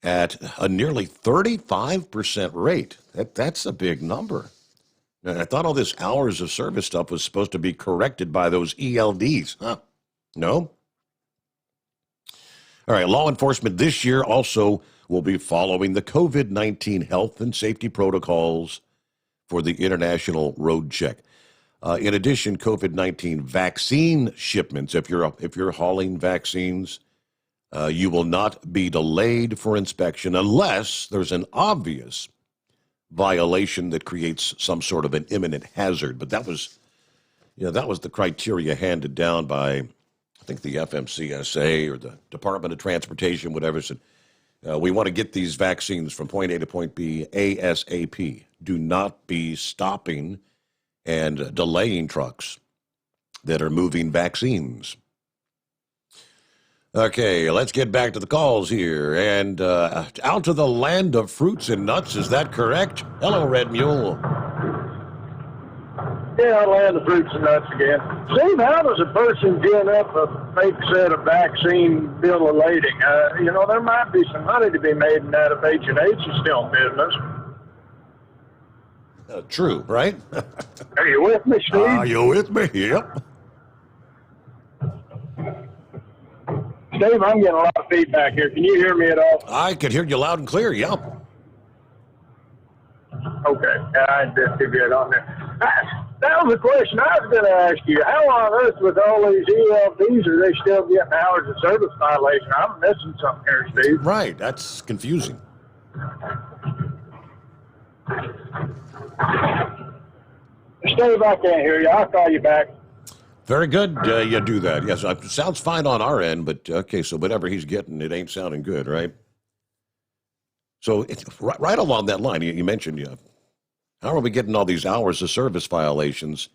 at a nearly 35% rate. That's a big number. And I thought all this hours of service stuff was supposed to be corrected by those ELDs. Huh? No? All right, law enforcement this year also will be following the COVID-19 health and safety protocols for the International Road Check. In addition, COVID-19 vaccine shipments, if you're hauling vaccines, you will not be delayed for inspection unless there's an obvious violation that creates some sort of an imminent hazard. But that was the criteria handed down by, I think, the FMCSA or the Department of Transportation, whatever, said We want to get these vaccines from point A to point B ASAP. Do not be stopping and delaying trucks that are moving vaccines. Okay, let's get back to the calls here. And out to the land of fruits and nuts, is that correct? Hello, Red Mule. Yeah, land of fruits and nuts again. Steve, how does a person gin up a fake set of vaccine bill of lading? There might be some money to be made in that if H&H is still in business. True, right? Are you with me, Steve? Are you with me? Yep. Steve, I'm getting a lot of feedback here. Can you hear me at all? I can hear you loud and clear, yep. Okay, I did too good on there. That was a question I was going to ask you. How on earth with all these ELDs are they still getting hours of service violation? I'm missing something here, Steve. Right, that's confusing. Steve, I can't hear you. I'll call you back. Very good. You do that. Yes, it sounds fine on our end, but okay, so whatever he's getting, it ain't sounding good, right? So it's right along that line, you mentioned, how are we getting all these hours of service violations?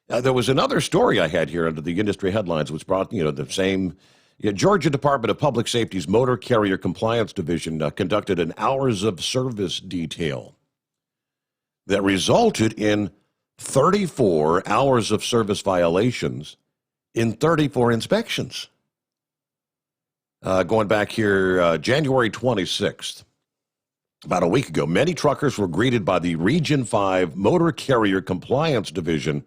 There was another story I had here under the industry headlines, which brought, the same. Georgia Department of Public Safety's Motor Carrier Compliance Division conducted an hours of service detail that resulted in 34 hours of service violations in 34 inspections. Going back here, January 26th, about a week ago, many truckers were greeted by the Region 5 Motor Carrier Compliance Division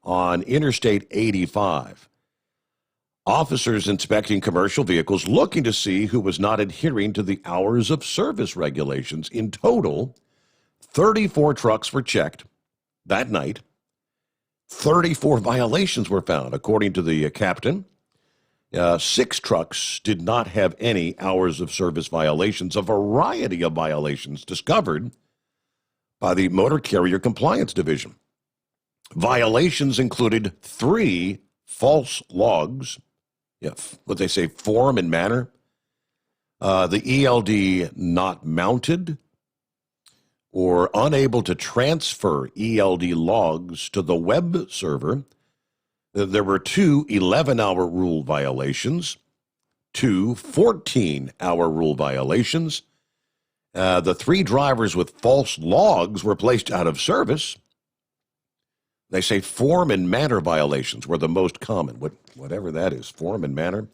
on Interstate 85. Officers inspecting commercial vehicles looking to see who was not adhering to the hours of service regulations. In total, 34 trucks were checked that night. 34 violations were found, according to the captain. 6 trucks did not have any hours of service violations. A variety of violations discovered by the Motor Carrier Compliance Division. Violations included 3 false logs, what they say, form and manner, the ELD not mounted, or unable to transfer ELD logs to the web server. There were 2 11-hour rule violations, 2 14-hour rule violations. The 3 drivers with false logs were placed out of service. They say form and manner violations were the most common, whatever that is, form and manner.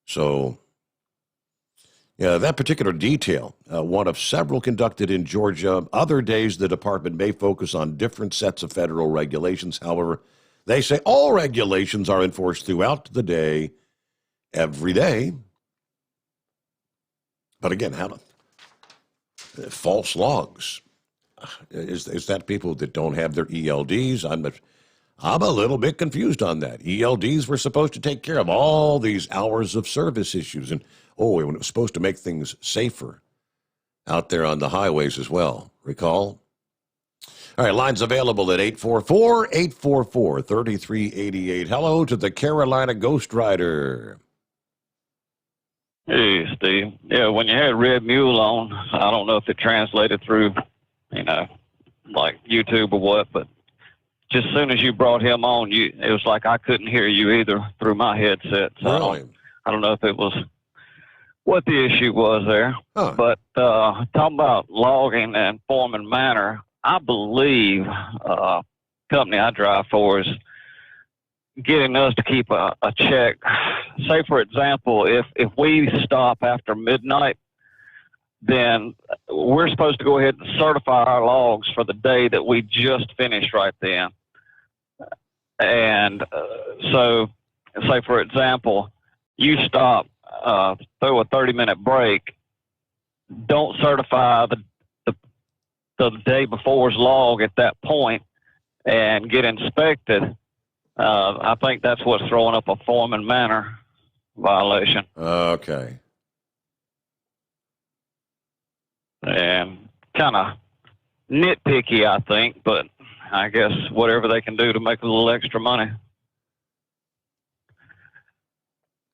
So, that particular detail, one of several conducted in Georgia. Other days, the department may focus on different sets of federal regulations. However, they say all regulations are enforced throughout the day, every day. But again, false logs. Is that people that don't have their ELDs? I'm a little bit confused on that. ELDs were supposed to take care of all these hours of service issues. And, when it was supposed to make things safer out there on the highways as well. Recall? All right, lines available at 844-844-3388. Hello to the Carolina Ghost Rider. Hey, Steve. Yeah, when you had Red Mule on, I don't know if it translated through, like YouTube or what, but just as soon as you brought him on, it was like I couldn't hear you either through my headset. So really? I don't know if it was what the issue was there. Huh. But talking about logging and form and manner, I believe company I drive for is getting us to keep a check. Say, for example, if we stop after midnight, then we're supposed to go ahead and certify our logs for the day that we just finished right then. And so, say, for example, you stop through a 30-minute break, don't certify the day before's log at that point and get inspected. I think that's what's throwing up a form and manner violation. Okay. And kind of nitpicky, I think, but I guess whatever they can do to make a little extra money.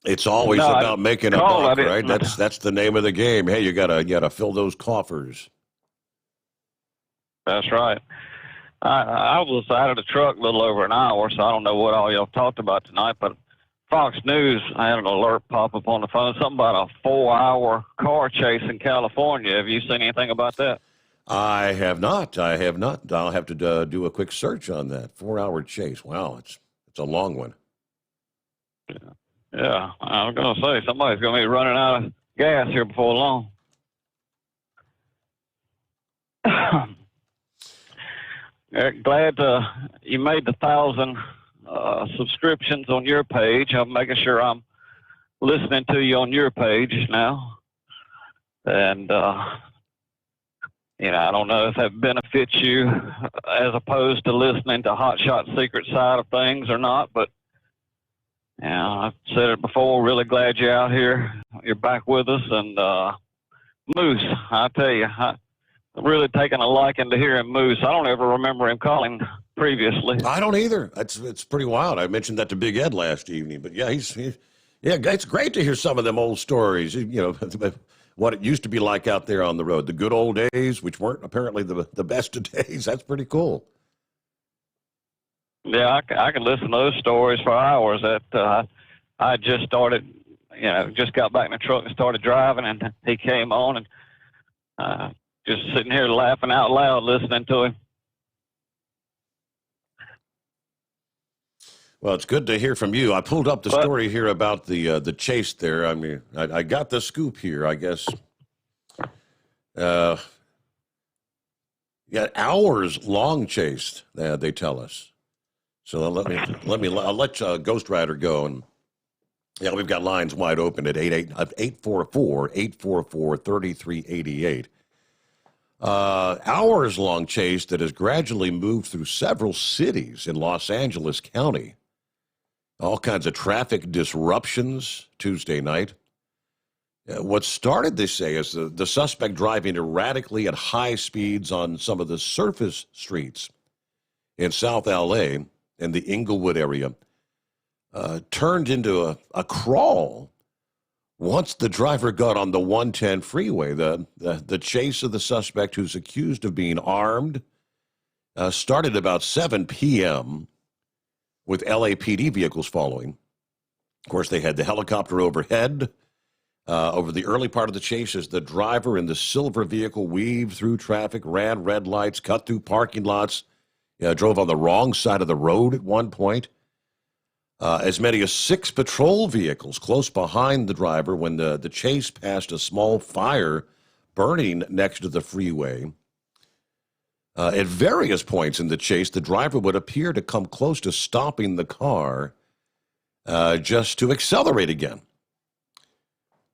It's always No, about making a call, buck, I right? didn't- That's the name of the game. Hey, you gotta fill those coffers. That's right. I was out of the truck a little over an hour, so I don't know what all y'all talked about tonight, but Fox News, I had an alert pop up on the phone, something about a 4-hour car chase in California. Have you seen anything about that? I have not. I'll have to do a quick search on that. 4-hour chase. Wow, it's a long one. Yeah, I was going to say, somebody's going to be running out of gas here before long. Glad you made the 1,000 subscriptions on your page. I'm making sure I'm listening to you on your page now. And, I don't know if that benefits you as opposed to listening to Hot Shot Secret side of things or not, but I've said it before, really glad you're out here. You're back with us. And Moose, I tell you, I'm really taking a liking to hearing Moose. I don't ever remember him calling previously. I don't either. It's pretty wild. I mentioned that to Big Ed last evening, but yeah, it's great to hear some of them old stories. What it used to be like out there on the road, the good old days, which weren't apparently the best of days. That's pretty cool. Yeah, I could listen to those stories for hours. That I just started, just got back in the truck and started driving, and he came on, and just sitting here laughing out loud listening to him. Well, it's good to hear from you. I pulled up the story here about the chase there. I mean, I got the scoop here, I guess. Hours long chase, they tell us. So I'll let Ghost Rider go, and we've got lines wide open at 844-3388. Hours long chase that has gradually moved through several cities in Los Angeles County. All kinds of traffic disruptions Tuesday night. What started, they say, is the suspect driving erratically at high speeds on some of the surface streets in South L.A. and the Inglewood area, turned into a crawl once the driver got on the 110 freeway. The chase of the suspect, who's accused of being armed, started about 7 p.m., with LAPD vehicles following. Of course, they had the helicopter overhead. Over the early part of the chase, as the driver in the silver vehicle weaved through traffic, ran red lights, cut through parking lots, drove on the wrong side of the road at one point. As many as 6 patrol vehicles close behind the driver when the chase passed a small fire burning next to the freeway. At various points in the chase, the driver would appear to come close to stopping the car just to accelerate again.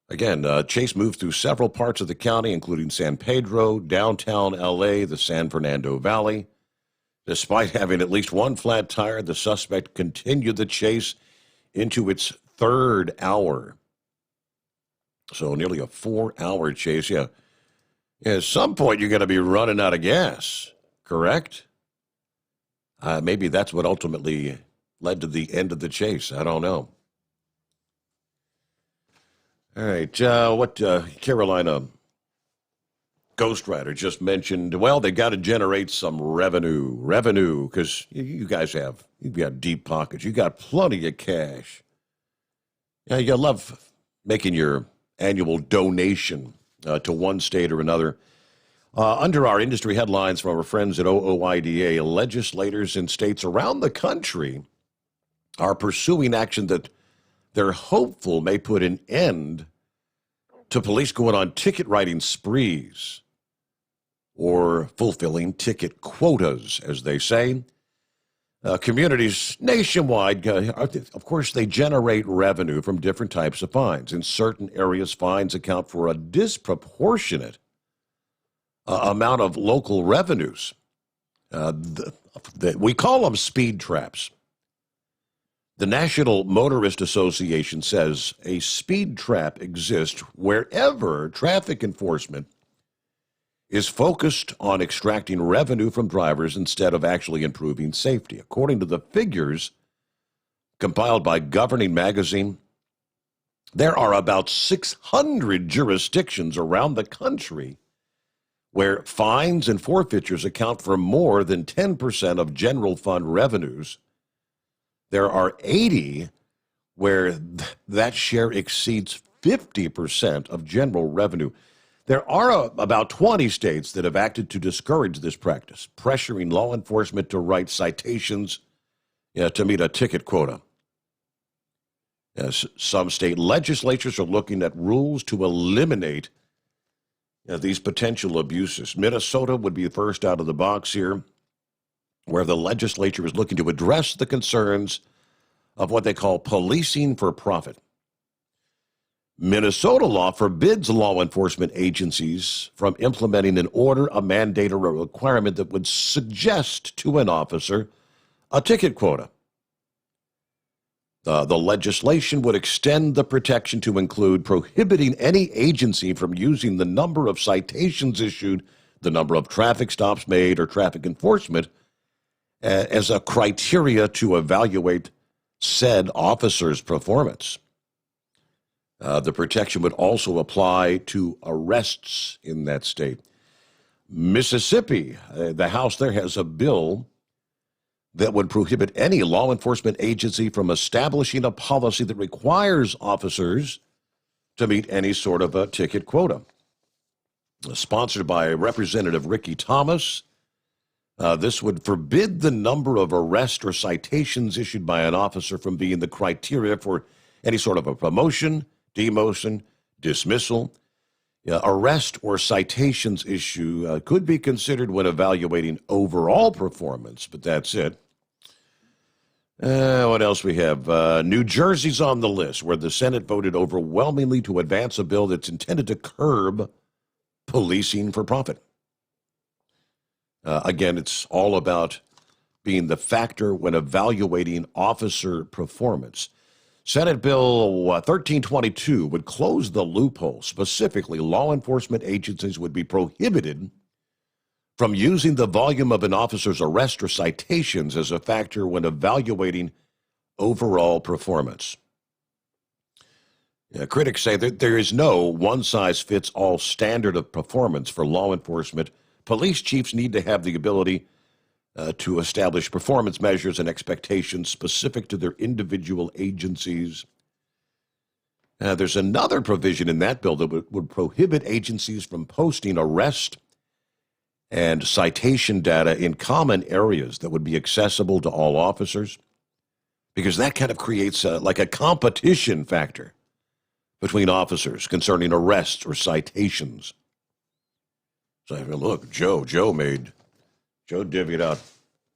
Again, chase moved through several parts of the county, including San Pedro, downtown L.A., the San Fernando Valley. Despite having at least one flat tire, the suspect continued the chase into its 3rd hour. So nearly a 4-hour chase, yeah. At some point, you're going to be running out of gas, correct? Maybe that's what ultimately led to the end of the chase. I don't know. All right, Carolina Ghost Rider just mentioned, well, they got to generate some revenue, because you've got deep pockets. You got plenty of cash. Yeah, you love making your annual donation to one state or another. Under our industry headlines from our friends at OOIDA, legislators in states around the country are pursuing action that they're hopeful may put an end to police going on ticket writing sprees or fulfilling ticket quotas, as they say. Communities nationwide, of course, they generate revenue from different types of fines. In certain areas, fines account for a disproportionate amount of local revenues. We call them speed traps. The National Motorist Association says a speed trap exists wherever traffic enforcement is focused on extracting revenue from drivers instead of actually improving safety. According to the figures compiled by Governing Magazine, There are about 600 jurisdictions around the country where fines and forfeitures account for more than 10% of general fund revenues. There are 80 where that share exceeds 50% of general revenue. There are about 20 states that have acted to discourage this practice, pressuring law enforcement to write citations to meet a ticket quota. Yes, some state legislatures are looking at rules to eliminate these potential abuses. Minnesota would be the first out of the box here, where the legislature is looking to address the concerns of what they call policing for profit. Minnesota law forbids law enforcement agencies from implementing an order, a mandate, or a requirement that would suggest to an officer a ticket quota. The legislation would extend the protection to include prohibiting any agency from using the number of citations issued, the number of traffic stops made, or traffic enforcement as a criteria to evaluate said officer's performance. The protection would also apply to arrests in that state. Mississippi, the House there has a bill that would prohibit any law enforcement agency from establishing a policy that requires officers to meet any sort of a ticket quota. Sponsored by Representative Ricky Thomas, this would forbid the number of arrests or citations issued by an officer from being the criteria for any sort of a promotion, demotion, dismissal. Arrest or citations issue could be considered when evaluating overall performance, but that's it. What else we have? New Jersey's on the list, where the Senate voted overwhelmingly to advance a bill that's intended to curb policing for profit. Again, it's all about being the factor when evaluating officer performance. Senate Bill 1322 would close the loophole. Specifically, law enforcement agencies would be prohibited from using the volume of an officer's arrest or citations as a factor when evaluating overall performance. Critics say that there is no one-size-fits-all standard of performance for law enforcement. Police chiefs need to have the ability to establish performance measures and expectations specific to their individual agencies. There's another provision in that bill that would prohibit agencies from posting arrest and citation data in common areas that would be accessible to all officers, because that kind of creates like a competition factor between officers concerning arrests or citations. So look, Joe divvied out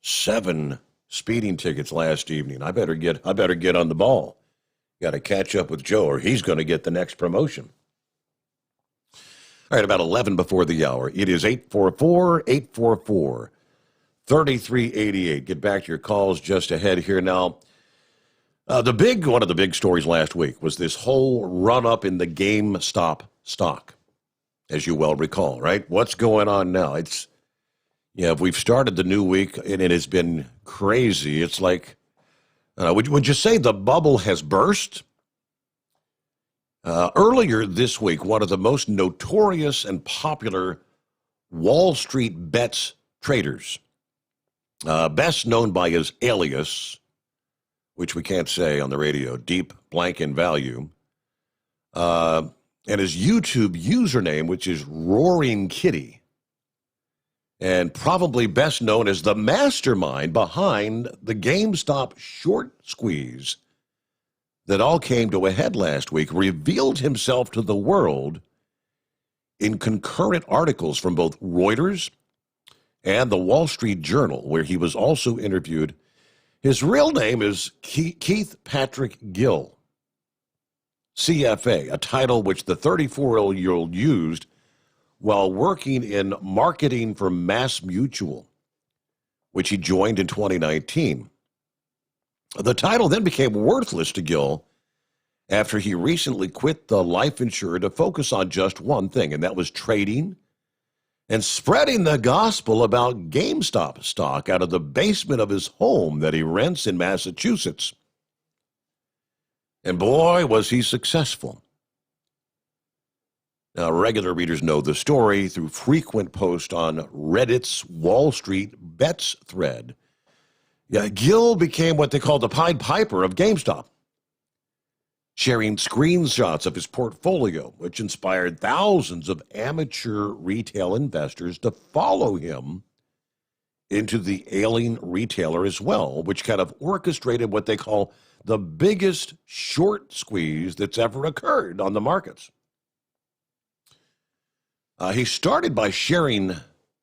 7 speeding tickets last evening. I better get on the ball. Got to catch up with Joe, or he's going to get the next promotion. All right, about 11 before the hour. It is 844-844-3388. Get back to your calls just ahead here now. One of the big stories last week was this whole run-up in the GameStop stock, as you well recall, right? What's going on now? We've started the new week, and it has been crazy. It's like, would you say the bubble has burst? Earlier this week, one of the most notorious and popular Wall Street bets traders, best known by his alias, which we can't say on the radio, Deep Blank in Value, and his YouTube username, which is Roaring Kitty, and probably best known as the mastermind behind the GameStop short squeeze that all came to a head last week, revealed himself to the world in concurrent articles from both Reuters and the Wall Street Journal, where he was also interviewed. His real name is Keith Patrick Gill, CFA, a title which the 34-year-old used while working in marketing for Mass Mutual, which he joined in 2019. The title then became worthless to Gill after he recently quit the life insurer to focus on just one thing, and that was trading and spreading the gospel about GameStop stock out of the basement of his home that he rents in Massachusetts. And boy, was he successful. Now, regular readers know the story through frequent posts on Reddit's Wall Street Bets thread. Yeah, Gill became what they call the Pied Piper of GameStop, sharing screenshots of his portfolio, which inspired thousands of amateur retail investors to follow him into the ailing retailer as well, which kind of orchestrated what they call the biggest short squeeze that's ever occurred on the markets. He started by sharing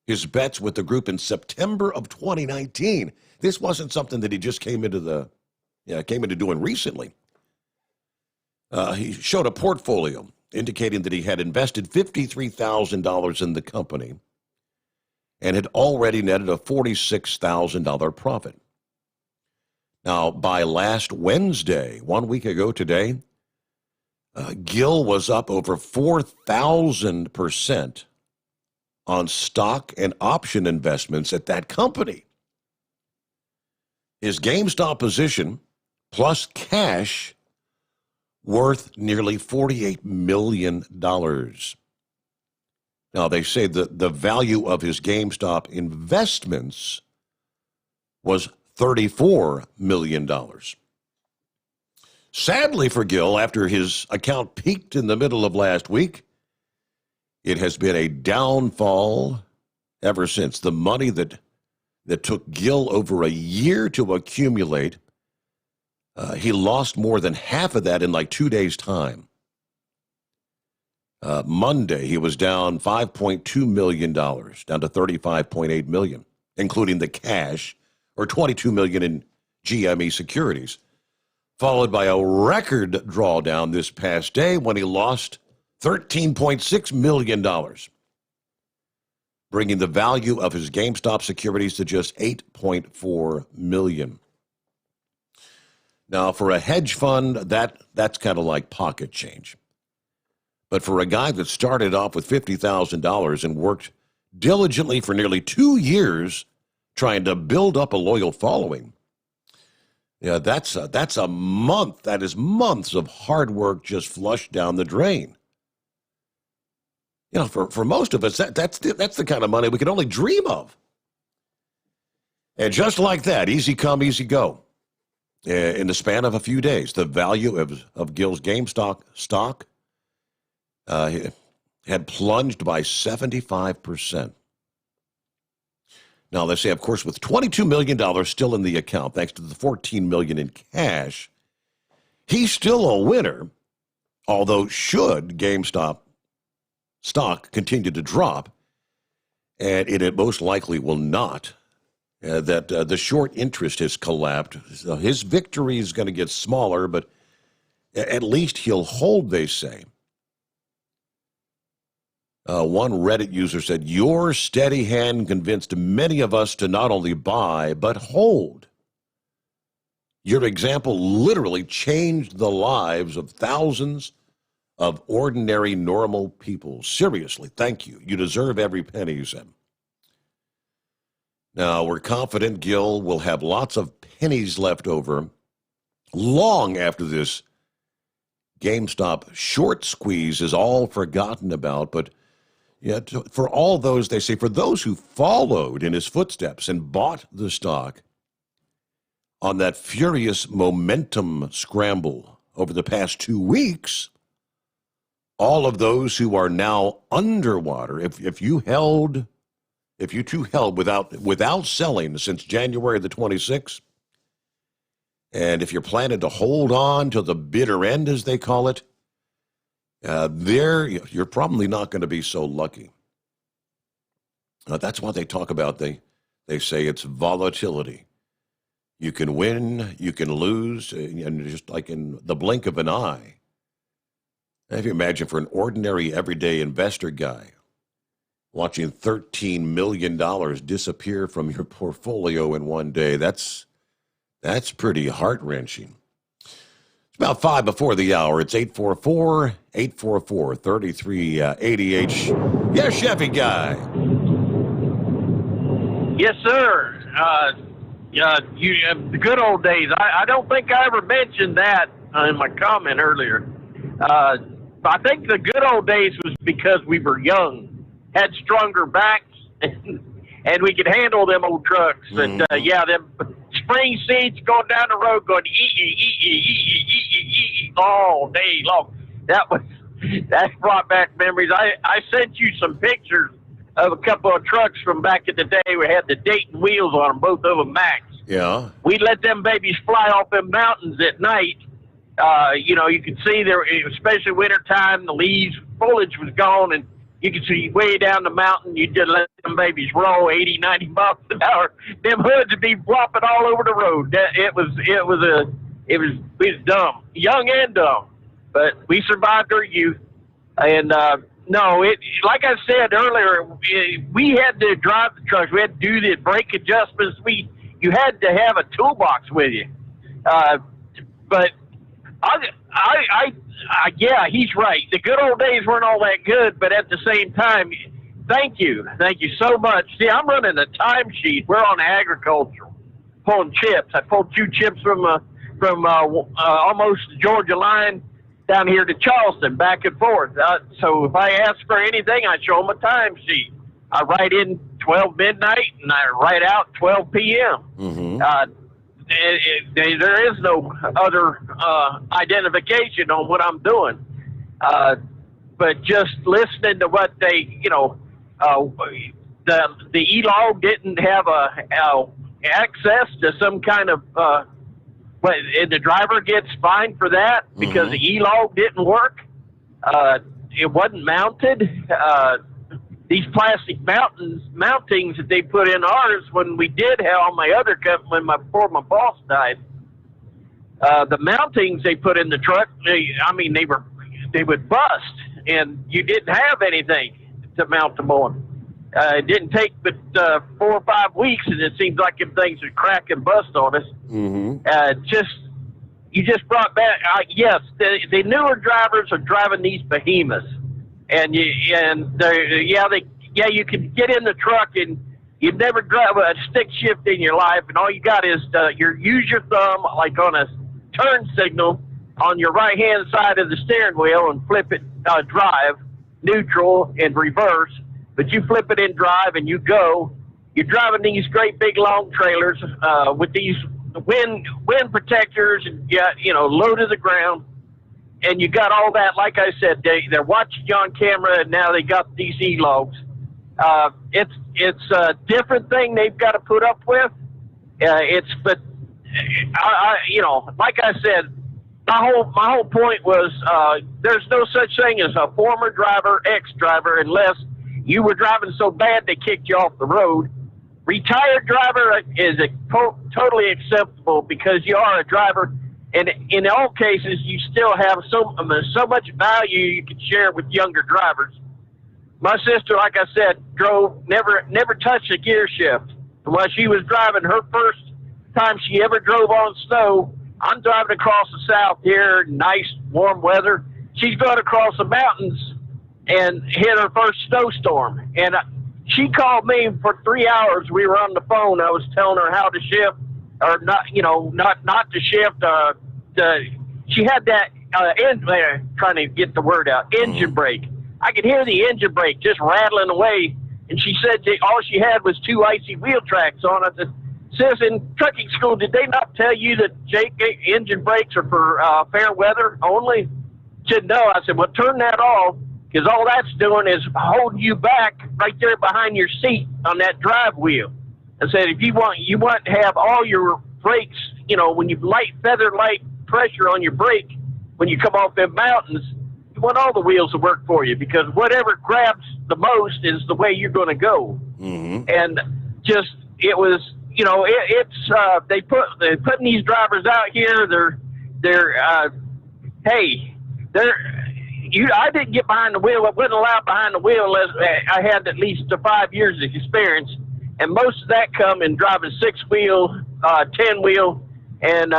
his bets with the group in September of 2019. This wasn't something that he just came into doing recently. He showed a portfolio indicating that he had invested $53,000 in the company and had already netted a $46,000 profit. Now, by last Wednesday, 1 week ago today, Gill was up over 4,000% on stock and option investments at that company. His GameStop position, plus cash, worth nearly $48 million. Now, they say that the value of his GameStop investments was $34 million. Sadly for Gill, after his account peaked in the middle of last week, it has been a downfall ever since. The money that took Gill over a year to accumulate, he lost more than half of that in like 2 days' time. Monday, he was down $5.2 million, down to $35.8 million, including the cash, or $22 million in GME securities, followed by a record drawdown this past day when he lost $13.6 million, bringing the value of his GameStop securities to just $8.4 million. Now, for a hedge fund, that's kind of like pocket change. But for a guy that started off with $50,000 and worked diligently for nearly 2 years trying to build up a loyal following, yeah, that's a month. That is months of hard work just flushed down the drain. You know, for most of us, that's the kind of money we can only dream of. And just like that, easy come, easy go. In the span of a few days, the value of Gill's GameStop stock had plunged by 75%. Now, let's say, of course, with $22 million still in the account, thanks to the $14 million in cash, he's still a winner, although should GameStop stock continue to drop, and it most likely will not, that the short interest has collapsed. So his victory is going to get smaller, but at least he'll hold, they say. One Reddit user said, "Your steady hand convinced many of us to not only buy, but hold. Your example literally changed the lives of thousands of ordinary, normal people. Seriously, thank you. You deserve every penny," you said. Now, we're confident Gill will have lots of pennies left over long after this GameStop short squeeze is all forgotten about, but yeah, for all those, they say, for those who followed in his footsteps and bought the stock on that furious momentum scramble over the past 2 weeks, all of those who are now underwater, if you too held without selling since January the 26th, and if you're planning to hold on to the bitter end, as they call it, you're probably not going to be so lucky. That's what they talk about. They say it's volatility. You can win, you can lose, and just like in the blink of an eye. If you imagine for an ordinary, everyday investor guy, watching $13 million disappear from your portfolio in one day, that's pretty heart-wrenching. About 5 before the hour. It's 844-844-3388. Yes, Chevy guy. Yes, sir. The good old days. I don't think I ever mentioned that in my comment earlier. I think the good old days was because we were young, had stronger backs, and we could handle them old trucks. And yeah, them spring seats going down the road going all day long. That brought back memories. I sent you some pictures of a couple of trucks from back in the day. We had the Dayton wheels on them, both of them Max. Yeah. We'd let them babies fly off them mountains at night. You know, you could see there, especially wintertime, the leaves, foliage was gone, and you could see way down the mountain. You just let them babies roll 80, 90 miles an hour. Them hoods would be flopping all over the road. It was dumb, young and dumb, but we survived our youth. And no, like I said earlier, we had to drive the trucks. We had to do the brake adjustments. You had to have a toolbox with you. But yeah, he's right. The good old days weren't all that good, but at the same time, thank you so much. See, I'm running a timesheet. We're on agricultural, pulling chips. I pulled 2 chips from almost the Georgia line down here to Charleston, back and forth. So if I ask for anything, I show them a timesheet. I write in 12 midnight and I write out 12 p.m. There is no other identification on what I'm doing. But just listening to what they, the E-log didn't have access to some kind of, and the driver gets fined for that because the E-log didn't work. It wasn't mounted. These plastic mountings that they put in ours when we did have on my other company before my boss died, the mountings they put in the truck, they would bust, and you didn't have anything to mount them on. It didn't take but 4 or 5 weeks, and it seems like them things would crack and bust on us. You just brought back, yes, the newer drivers are driving these behemoths. And you can get in the truck and you've never drive a stick shift in your life, and all you got is use your thumb like on a turn signal on your right hand side of the steering wheel and flip it drive, neutral, and reverse. But you flip it in drive and you go. You're driving these great big long trailers with these wind protectors and low to the ground. And you got all that, like I said, they're watching you on camera, and now they got these E-logs. It's a different thing they've got to put up with. Like I said, my whole point was there's no such thing as a former driver, ex-driver, unless you were driving so bad they kicked you off the road. Retired driver is totally acceptable because you are a driver. And in all cases, you still have so much value you can share with younger drivers. My sister, like I said, never touched a gear shift. And while she was driving her first time she ever drove on snow, I'm driving across the South here, nice warm weather. She's going across the mountains and hit her first snowstorm. And she called me for 3 hours. We were on the phone. I was telling her how to shift. Or not to shift. She had that trying to get the word out. Engine brake. I could hear the engine brake just rattling away, and she said all she had was 2 icy wheel tracks on it. Sis, in trucking school, did they not tell you that engine brakes are for fair weather only? She said no. I said, well, turn that off, because all that's doing is holding you back right there behind your seat on that drive wheel. I said, if you want to have all your brakes, when you feather light pressure on your brake, when you come off them mountains, you want all the wheels to work for you, because whatever grabs the most is the way you're going to go. And just, it was, they're putting these drivers out here. I didn't get behind the wheel. I wasn't allowed behind the wheel unless I had at least 5 years of experience. And most of that come in driving 6-wheel, 10-wheel, and,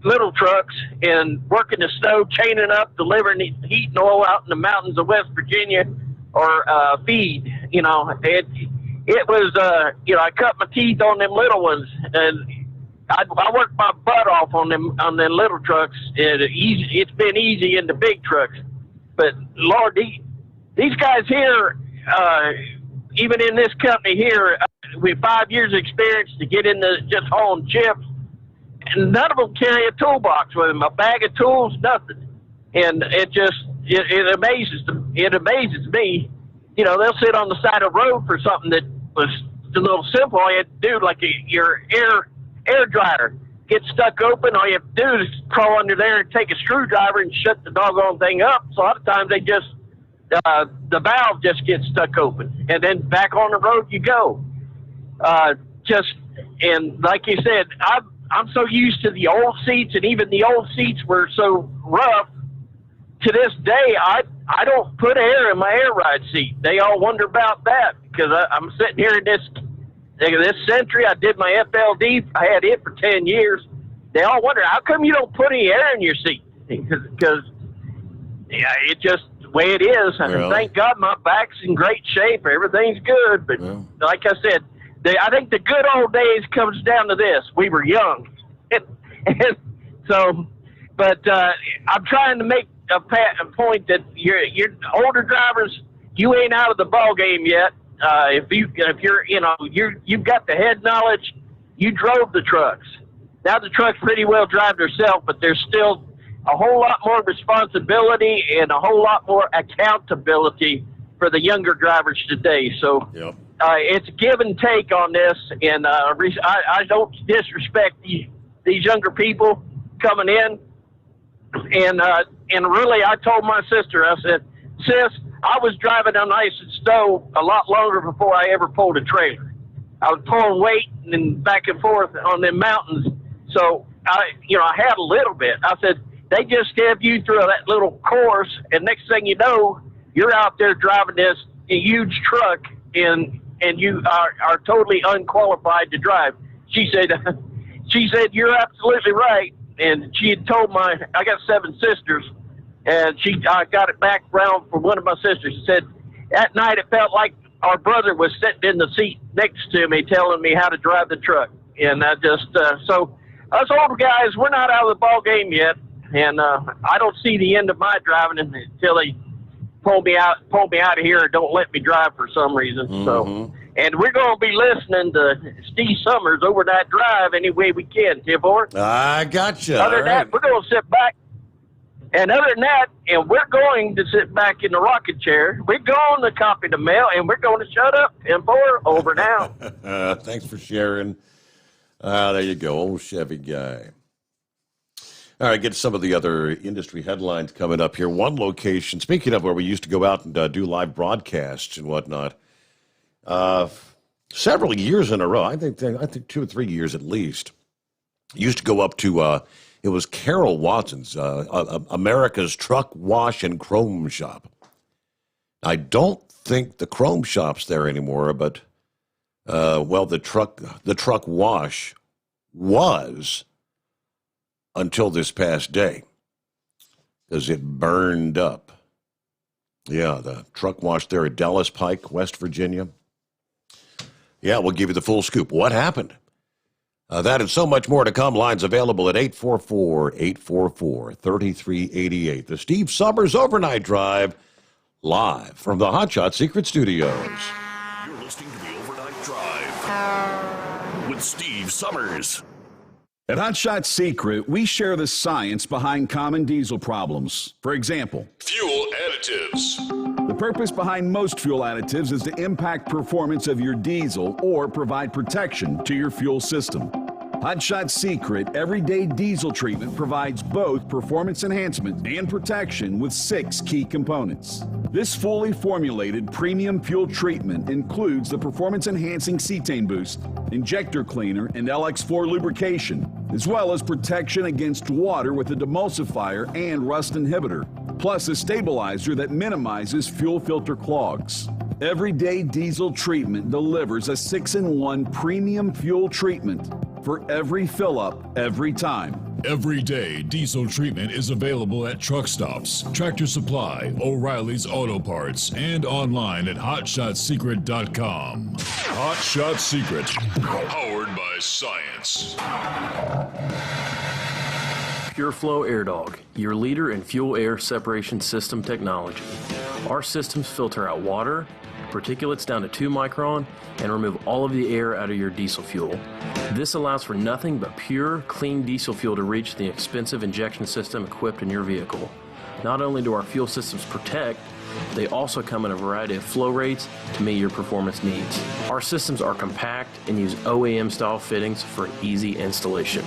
little trucks, and working the snow, chaining up, delivering heat and oil out in the mountains of West Virginia, or feed. It was, I cut my teeth on them little ones. And I worked my butt off on them little trucks. It's been easy in the big trucks, but Lord, these guys here, even in this company here, with 5 years experience to get into just hauling chips, and none of them carry a toolbox with them, a bag of tools, nothing. And it amazes me. You know, they'll sit on the side of the road for something that was a little simple. All you have to do, like your air dryer, get stuck open. All you have to do is crawl under there and take a screwdriver and shut the doggone thing up. So a lot of times they just the valve just gets stuck open, and then back on the road you go. And like you said, I'm so used to the old seats, and even the old seats were so rough. To this day, I don't put air in my air ride seat. They all wonder about that because I'm sitting here in this Century. I did my FLD. I had it for 10 years. They all wonder, how come you don't put any air in your seat? Because yeah, it's just the way it is. And thank God my back's in great shape. Everything's good. But like I said, I think the good old days comes down to this. We were young. And so, but I'm trying to make a point that you're older drivers, you ain't out of the ball game yet. If you're you've got the head knowledge, you drove the trucks. Now the trucks pretty well drive themselves, but there's still a whole lot more responsibility and a whole lot more accountability for the younger drivers today. So it's give and take on this, and I don't disrespect these younger people coming in. And really, I told my sister, I said, sis, I was driving on ice and snow a lot longer before I ever pulled a trailer. I was pulling weight and back and forth on them mountains. So I had a little bit. I said, they just have you through that little course, and next thing you know, you're out there driving this huge truck, and you are totally unqualified to drive. She said, you're absolutely right. And she had told I got 7 sisters, and I got it back round from one of my sisters. She said, at night it felt like our brother was sitting in the seat next to me telling me how to drive the truck. And I just, so us old guys, we're not out of the ball game yet. And I don't see the end of my driving until they pull me out of here and don't let me drive for some reason. Mm-hmm. So, and we're going to be listening to Steve Sommers Overnight Drive any way we can, Tibor. I gotcha. Other than that, we're going to sit back. And other than that, and we're going to sit back in the rocket chair. We're going to copy the mail, and we're going to shut up. Tibor, over now. Thanks for sharing. There you go, old Chevy guy. All right, get some of the other industry headlines coming up here. One location, speaking of where we used to go out and do live broadcasts and whatnot, several years in a row, I think 2 or 3 years at least, used to go up to, it was Carol Watson's, America's Truck Wash and Chrome Shop. I don't think the Chrome Shop's there anymore, but, the truck wash was until this past day, because it burned up. Yeah, the truck wash there at Dallas Pike, West Virginia. Yeah, we'll give you the full scoop. What happened? That and so much more to come. Lines available at 844-844-3388. The Steve Sommers Overnight Drive, live from the Hot Shot Secret Studios. You're listening to the Overnight Drive with Steve Sommers. At Hot Shot Secret, we share the science behind common diesel problems. For example, fuel additives. The purpose behind most fuel additives is to impact performance of your diesel or provide protection to your fuel system. Hot Shot Secret Everyday Diesel Treatment provides both performance enhancement and protection with 6 key components. This fully formulated premium fuel treatment includes the performance-enhancing cetane boost, injector cleaner, and LX4 lubrication, as well as protection against water with a demulsifier and rust inhibitor, plus a stabilizer that minimizes fuel filter clogs. Everyday Diesel Treatment delivers a 6-in-1 premium fuel treatment for every fill-up, every time. Everyday Diesel Treatment is available at truck stops, Tractor Supply, O'Reilly's Auto Parts, and online at HotShotSecret.com. Hot Shot Secret, powered by by science. PureFlow Air Dog, your leader in fuel-air separation system technology. Our systems filter out water, particulates down to 2 micron, and remove all of the air out of your diesel fuel. This allows for nothing but pure, clean diesel fuel to reach the expensive injection system equipped in your vehicle. Not only do our fuel systems protect, they also come in a variety of flow rates to meet your performance needs. Our systems are compact and use OEM-style fittings for easy installation.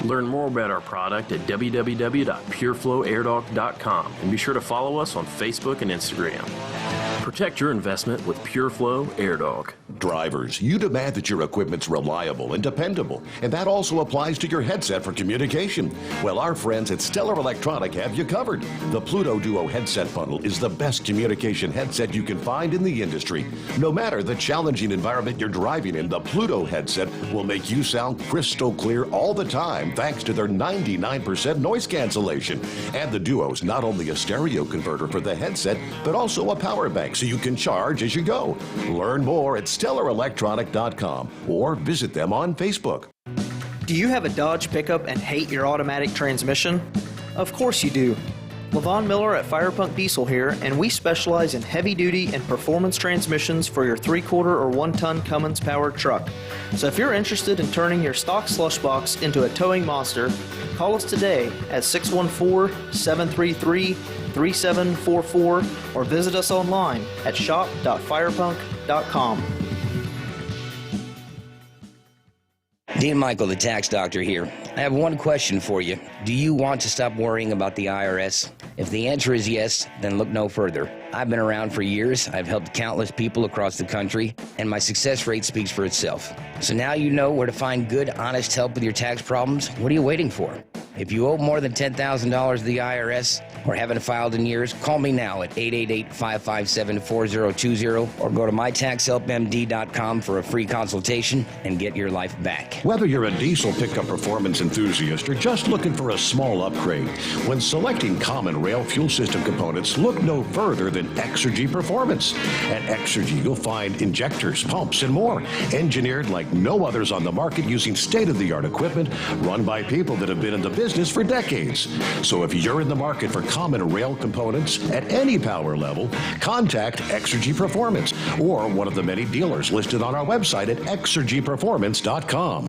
Learn more about our product at www.pureflowairdog.com and be sure to follow us on Facebook and Instagram. Protect your investment with PureFlow Air Dog. Drivers, you demand that your equipment's reliable and dependable, and that also applies to your headset for communication. Well, our friends at Stellar Electronic have you covered. The Pluto Duo headset bundle is the best communication headset you can find in the industry. No matter the challenging environment you're driving in, the Pluto headset will make you sound crystal clear all the time thanks to their 99% noise cancellation. And the Duo's not only a stereo converter for the headset, but also a power bank so you can charge as you go. Learn more at StellarElectronic.com or visit them on Facebook. Do you have a Dodge pickup and hate your automatic transmission? Of course you do. Levon Miller at Firepunk Diesel here, and we specialize in heavy-duty and performance transmissions for your 3-quarter or 1-ton Cummins powered truck. So if you're interested in turning your stock slush box into a towing monster, call us today at 614-733-3744 or visit us online at shop.firepunk.com. Dean Michael, the tax doctor here. I have one question for you. Do you want to stop worrying about the IRS? If the answer is yes, then look no further. I've been around for years, I've helped countless people across the country, and my success rate speaks for itself. So now you know where to find good, honest help with your tax problems. What are you waiting for? If you owe more than $10,000 to the IRS or haven't filed in years, call me now at 888-557-4020 or go to mytaxhelpmd.com for a free consultation and get your life back. Whether you're a diesel pickup performance enthusiast or just looking for a small upgrade, when selecting common rail fuel system components, look no further than Exergy Performance. At Exergy, you'll find injectors, pumps, and more, engineered like no others on the market using state-of-the-art equipment run by people that have been in the business for decades. So if you're in the market for common rail components at any power level, contact Exergy Performance or one of the many dealers listed on our website at exergyperformance.com.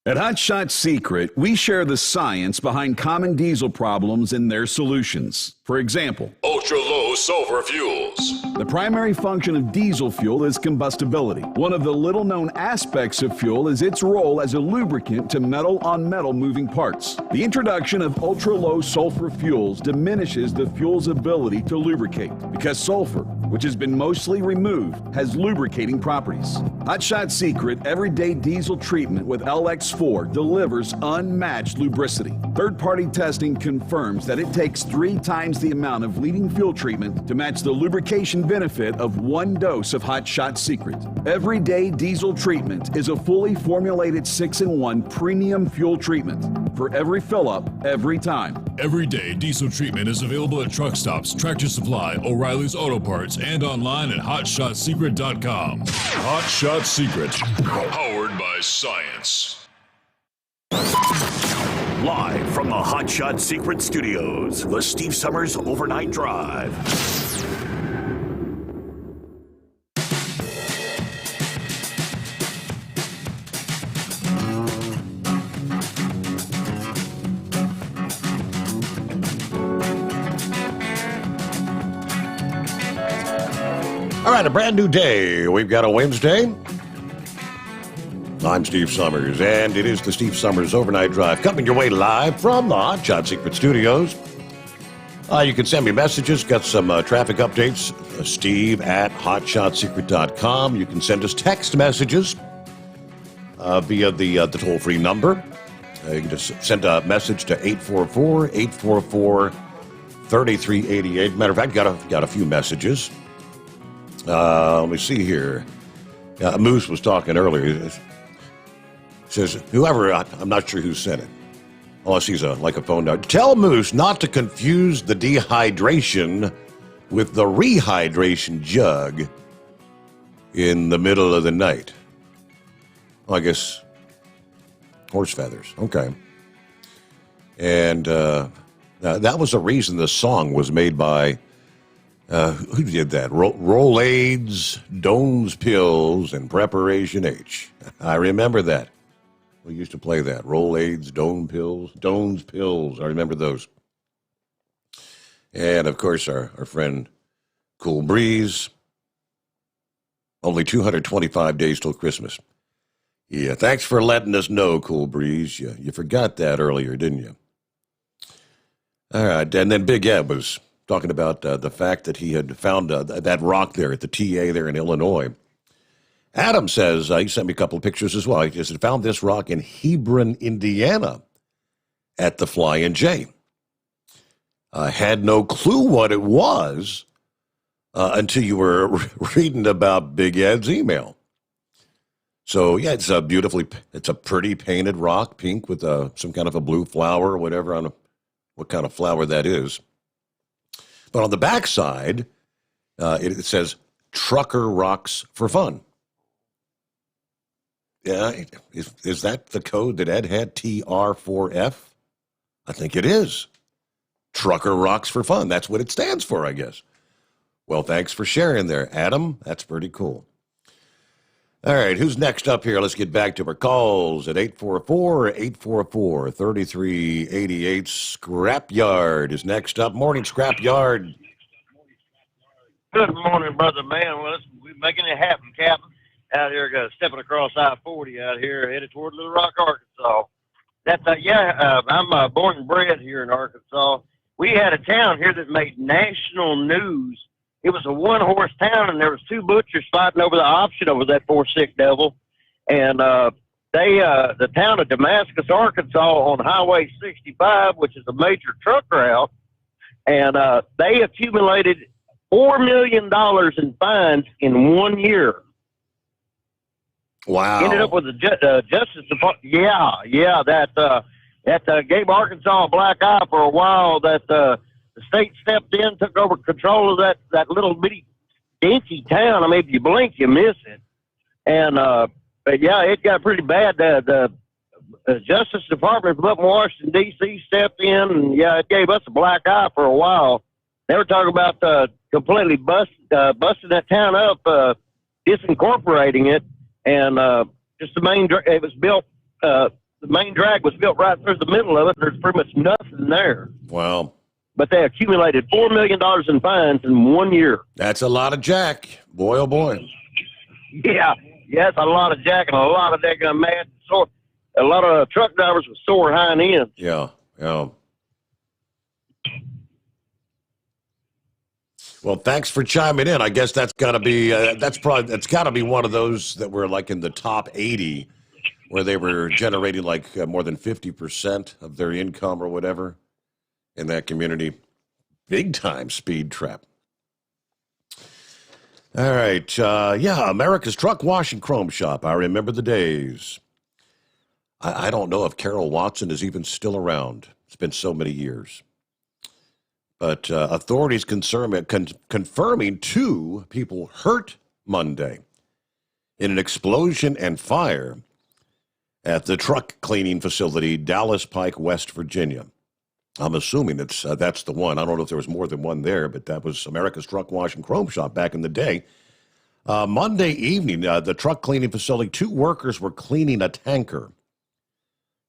At Hot Shot Secret, we share the science behind common diesel problems and their solutions. For example, ultra-low sulfur fuels. The primary function of diesel fuel is combustibility. One of the little-known aspects of fuel is its role as a lubricant to metal-on-metal moving parts. The introduction of ultra-low sulfur fuels diminishes the fuel's ability to lubricate because sulfur, which has been mostly removed, has lubricating properties. Hot Shot Secret Everyday Diesel Treatment with LX4 delivers unmatched lubricity. Third-party testing confirms that it takes 3 times the amount of leading fuel treatment to match the lubrication benefit of 1 dose of Hot Shot Secret. Everyday Diesel Treatment is a fully formulated 6-in-1 premium fuel treatment for every fill-up, every time. Everyday Diesel Treatment is available at truck stops, Tractor Supply, O'Reilly's Auto Parts, and online at HotShotSecret.com. Hot Shot Secret, powered by science. Live from the Hot Shot Secret Studios, the Steve Summers Overnight Drive. All right, a brand new day. We've got a Wednesday. I'm Steve Summers, and it is the Steve Summers Overnight Drive coming your way live from the Hot Shot Secret Studios. You can send me messages, got some traffic updates, Steve at hotshotsecret.com. You can send us text messages via the toll-free number. You can just send a message to 844-844-3388. Matter of fact, got a few messages. Let me see here. Moose was talking earlier. Says, whoever, I'm not sure who said it. Oh, she's like a phone note. Tell Moose not to confuse the dehydration with the rehydration jug in the middle of the night. Well, I guess Horse feathers. Okay. And that was the reason the song was made by, who did that? Rolaids, Doan's Pills, and Preparation H. I remember that. We used to play that. Rolaids, Doan's Pills. I remember those. And, of course, our friend Cool Breeze. Only 225 days till Christmas. Yeah, thanks for letting us know, Cool Breeze. You forgot that earlier, didn't you? All right, and then Big Ed was talking about the fact that he had found that rock there at the TA there in Illinois. Adam says, he sent me a couple of pictures as well. He just found this rock in Hebron, Indiana at the Flying J. Had no clue what it was until you were reading about Big Ed's email. So, yeah, it's a pretty painted rock, pink with some kind of a blue flower or whatever. I don't know what kind of flower that is. But on the backside, it says, Trucker Rocks for Fun. Yeah, is that the code that Ed had, TR4F? I think it is. Trucker Rocks for Fun. That's what it stands for, I guess. Well, thanks for sharing there, Adam. That's pretty cool. All right, who's next up here? Let's get back to our calls at 844-844-3388. Scrapyard is next up. Morning, Scrapyard. Good morning, brother man. Well, we're making it happen, Captain. Out here, stepping across I-40 out here, headed toward Little Rock, Arkansas. I'm born and bred here in Arkansas. We had a town here that made national news. It was a one-horse town, and there was two butchers fighting over the option over that poor sick devil. And the town of Damascus, Arkansas, on Highway 65, which is a major truck route, and they accumulated $4 million in fines in 1 year. Wow! Ended up with the Justice Department. Yeah, that gave Arkansas a black eye for a while. That the state stepped in, took over control of that little bitty dinky town. I mean, if you blink, you miss it. And but yeah, it got pretty bad. The Justice Department from up in Washington D.C. stepped in, and yeah, it gave us a black eye for a while. They were talking about completely busting that town up, disincorporating it. And just the main drag was built right through the middle of it. There's pretty much nothing there. Wow. But they accumulated $4 million in fines in 1 year. That's a lot of jack. Boy, oh boy. Yeah, it's a lot of jack and a lot of daggone mad. A lot of truck drivers with sore hind ends. Yeah. Well, thanks for chiming in. I guess that's got to be one of those that were like in the top 80, where they were generating like more than 50% of their income or whatever in that community. Big time speed trap. All right, America's Truck Wash and Chrome Shop. I remember the days. I don't know if Carol Watson is even still around. It's been so many years. But authorities confirming 2 people hurt Monday in an explosion and fire at the truck cleaning facility, Dallas Pike, West Virginia. I'm assuming that's the one. I don't know if there was more than one there, but that was America's Truck Wash and Chrome Shop back in the day. Monday evening, the truck cleaning facility, 2 workers were cleaning a tanker.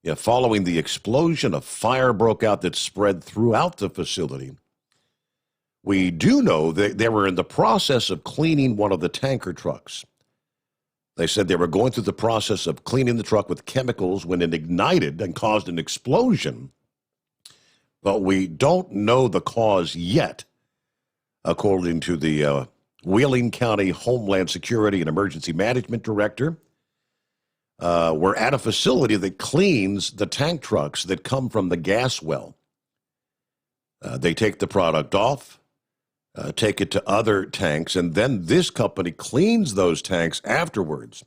Yeah, following the explosion, a fire broke out that spread throughout the facility. We do know that they were in the process of cleaning one of the tanker trucks. They said they were going through the process of cleaning the truck with chemicals when it ignited and caused an explosion. But we don't know the cause yet, according to the Wheeling County Homeland Security and Emergency Management Director. We're at a facility that cleans the tank trucks that come from the gas well. They take the product off, take it to other tanks, and then this company cleans those tanks afterwards.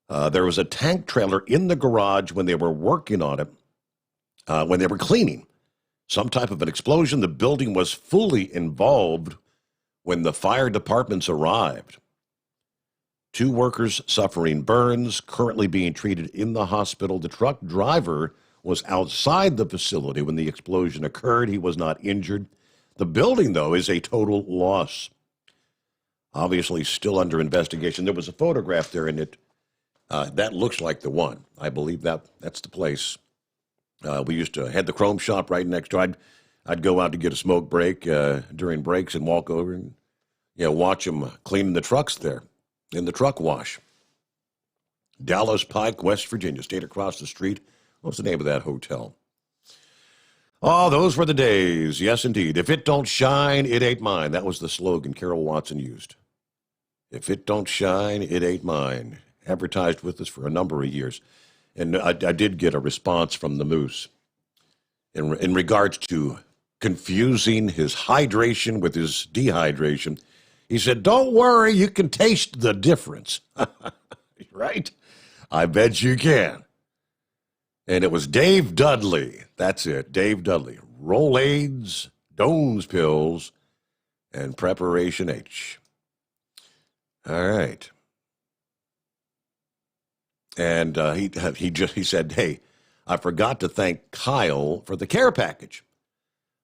There was a tank trailer in the garage when they were working on it, when they were cleaning. Some type of an explosion. The building was fully involved when the fire departments arrived. 2 workers suffering burns, currently being treated in the hospital. The truck driver was outside the facility when the explosion occurred. He was not injured. The building, though, is a total loss. Obviously still under investigation. There was a photograph there, and that looks like the one. I believe that's the place. We used to had the chrome shop right next door. I'd go out to get a smoke break during breaks and walk over and watch them cleaning the trucks there in the truck wash. Dallas Pike, West Virginia, stayed across the street. What's the name of that hotel? Oh, those were the days. Yes, indeed. If it don't shine, it ain't mine. That was the slogan Carol Watson used. If it don't shine, it ain't mine. Advertised with us for a number of years. And I did get a response from the Moose in regards to confusing his hydration with his dehydration. He said, don't worry, you can taste the difference. Right? I bet you can. And it was Dave Dudley. That's it, Dave Dudley. Rolaids, Doan's pills, and Preparation H. All right. And he said, hey, I forgot to thank Kyle for the care package.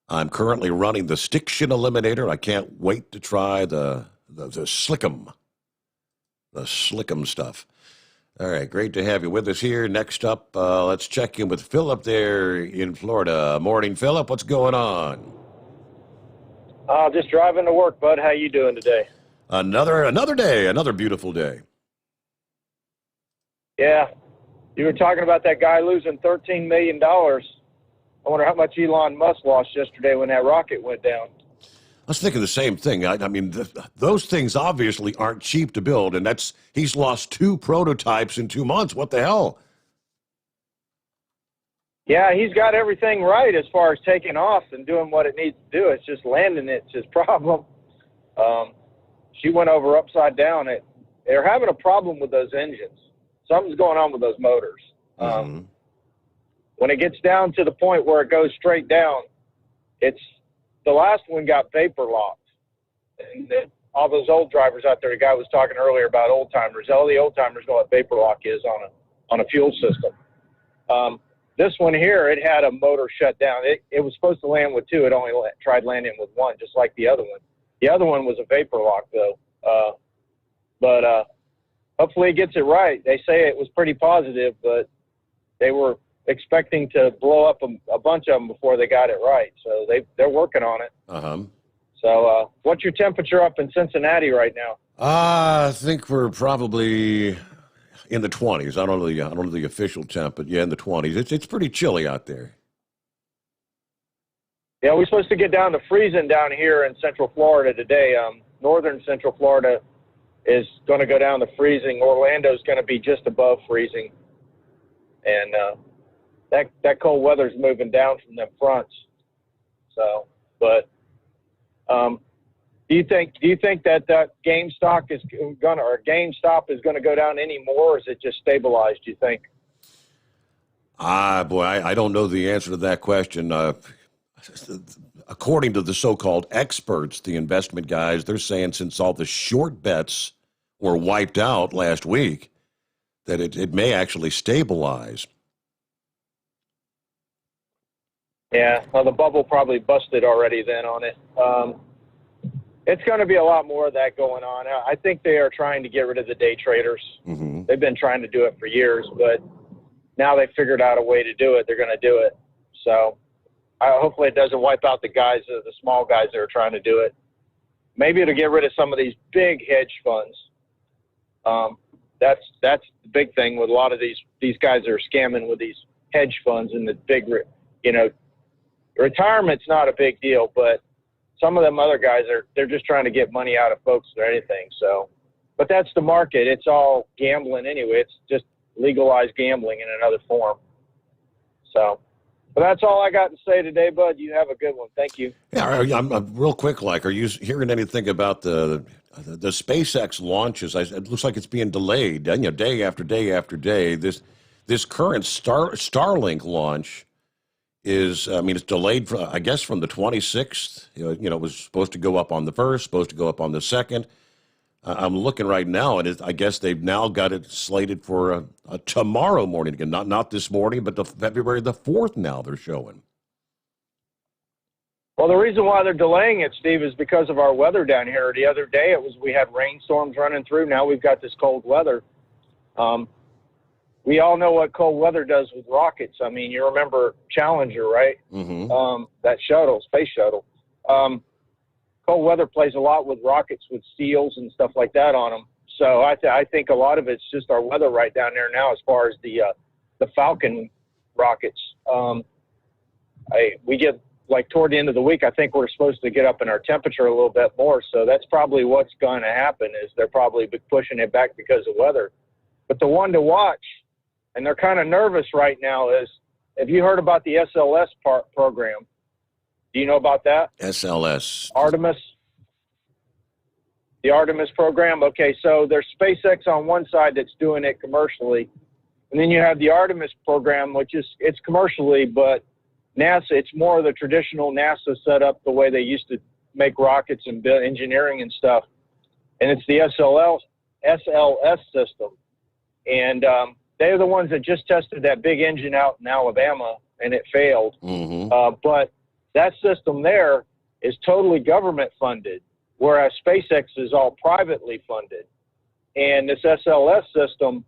I'm currently running the Stiction Eliminator. I can't wait to try the Slickum. The Slickum stuff. All right, great to have you with us here. Next up, let's check in with Philip there in Florida. Morning, Philip. What's going on? Just driving to work, bud. How you doing today? Another day, another beautiful day. Yeah. You were talking about that guy losing $13 million. I wonder how much Elon Musk lost yesterday when that rocket went down. I was thinking the same thing. I mean, those things obviously aren't cheap to build, and he's lost 2 prototypes in 2 months. What the hell? Yeah, he's got everything right as far as taking off and doing what it needs to do. It's just landing it's his problem. She went over upside down. They're having a problem with those engines. Something's going on with those motors. When it gets down to the point where it goes straight down, the last one got vapor locked. And all those old drivers out there, the guy was talking earlier about old timers. All the old timers know what vapor lock is on a fuel system. This one here, it had a motor shut down. It was supposed to land with 2. It only tried landing with 1, just like the other one. The other one was a vapor lock, though. But hopefully it gets it right. They say it was pretty positive, but they were expecting to blow up a bunch of them before they got it right. So they're working on it. So what's your temperature up in Cincinnati right now? I think we're probably in the 20s. I don't know the official temp, but yeah, in the 20s. It's pretty chilly out there. Yeah, we're supposed to get down to freezing down here in Central Florida today. Northern Central Florida is going to go down to freezing. Orlando's going to be just above freezing. And that cold weather's moving down from them fronts. So, but do you think that GameStop is gonna go down any more, or is it just stabilized, do you think? Boy, I don't know the answer to that question. According to the so-called experts, the investment guys, they're saying since all the short bets were wiped out last week, that it may actually stabilize. Yeah, well, the bubble probably busted already then on it. It's going to be a lot more of that going on. I think they are trying to get rid of the day traders. They've been trying to do it for years, but now they've figured out a way to do it. They're going to do it. So hopefully it doesn't wipe out the small guys that are trying to do it. Maybe it'll get rid of some of these big hedge funds. That's the big thing with a lot of these guys that are scamming with these hedge funds and the big, retirement's not a big deal, but some of them other guys they're just trying to get money out of folks or anything. So, but that's the market. It's all gambling anyway. It's just legalized gambling in another form. So, but that's all I got to say today, bud. You have a good one. Thank you. Yeah, I'm real quick. Are you hearing anything about the SpaceX launches? It looks like it's being delayed. Day after day after day. This current Starlink launch is, it's delayed, from the 26th. It was supposed to go up on the 1st, supposed to go up on the 2nd. I'm looking right now, and I guess they've now got it slated for tomorrow morning again. Not this morning, but February the 4th now they're showing. Well, the reason why they're delaying it, Steve, is because of our weather down here. The other day we had rainstorms running through. Now we've got this cold weather. We all know what cold weather does with rockets. I mean, you remember Challenger, right? Mm-hmm. That shuttle, space shuttle. Cold weather plays a lot with rockets, with seals and stuff like that on them. So I think a lot of it's just our weather right down there now as far as the Falcon rockets. We get, like, toward the end of the week, I think we're supposed to get up in our temperature a little bit more. So that's probably what's going to happen, is they're probably pushing it back because of weather. But the one to watch, and they're kind of nervous right now, is, have you heard about the SLS program? Do you know about that? SLS. Artemis. The Artemis program. Okay, so there's SpaceX on one side that's doing it commercially. And then you have the Artemis program, which it's commercially, but NASA, it's more of the traditional NASA setup, the way they used to make rockets and build engineering and stuff. And it's the SLS system. And they're the ones that just tested that big engine out in Alabama, and it failed. Mm-hmm. But that system there is totally government funded, whereas SpaceX is all privately funded. And this SLS system,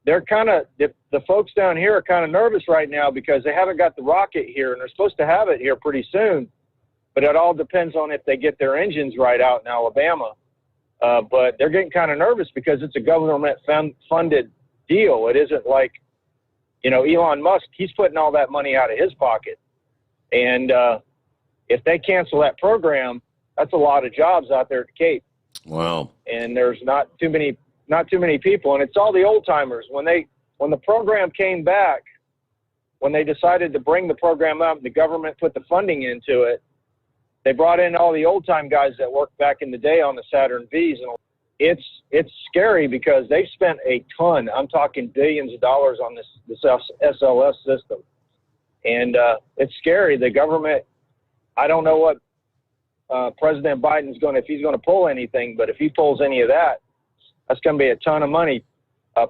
they're kind of, the folks down here are kind of nervous right now because they haven't got the rocket here, and they're supposed to have it here pretty soon. But it all depends on if they get their engines right out in Alabama. But they're getting kind of nervous because it's a government-funded deal. It isn't like, Elon Musk, he's putting all that money out of his pocket. And if they cancel that program, that's a lot of jobs out there at the Cape. Wow. And there's not too many people, and it's all the old timers. When the program came back, when they decided to bring the program up, the government put the funding into it. They brought in all the old time guys that worked back in the day on the Saturn V's, and it's scary because they've spent a ton. I'm talking billions of dollars on this SLS system, and it's scary. The government, I don't know what President Biden's if he's going to pull anything, but if he pulls any of that, that's going to be a ton of money.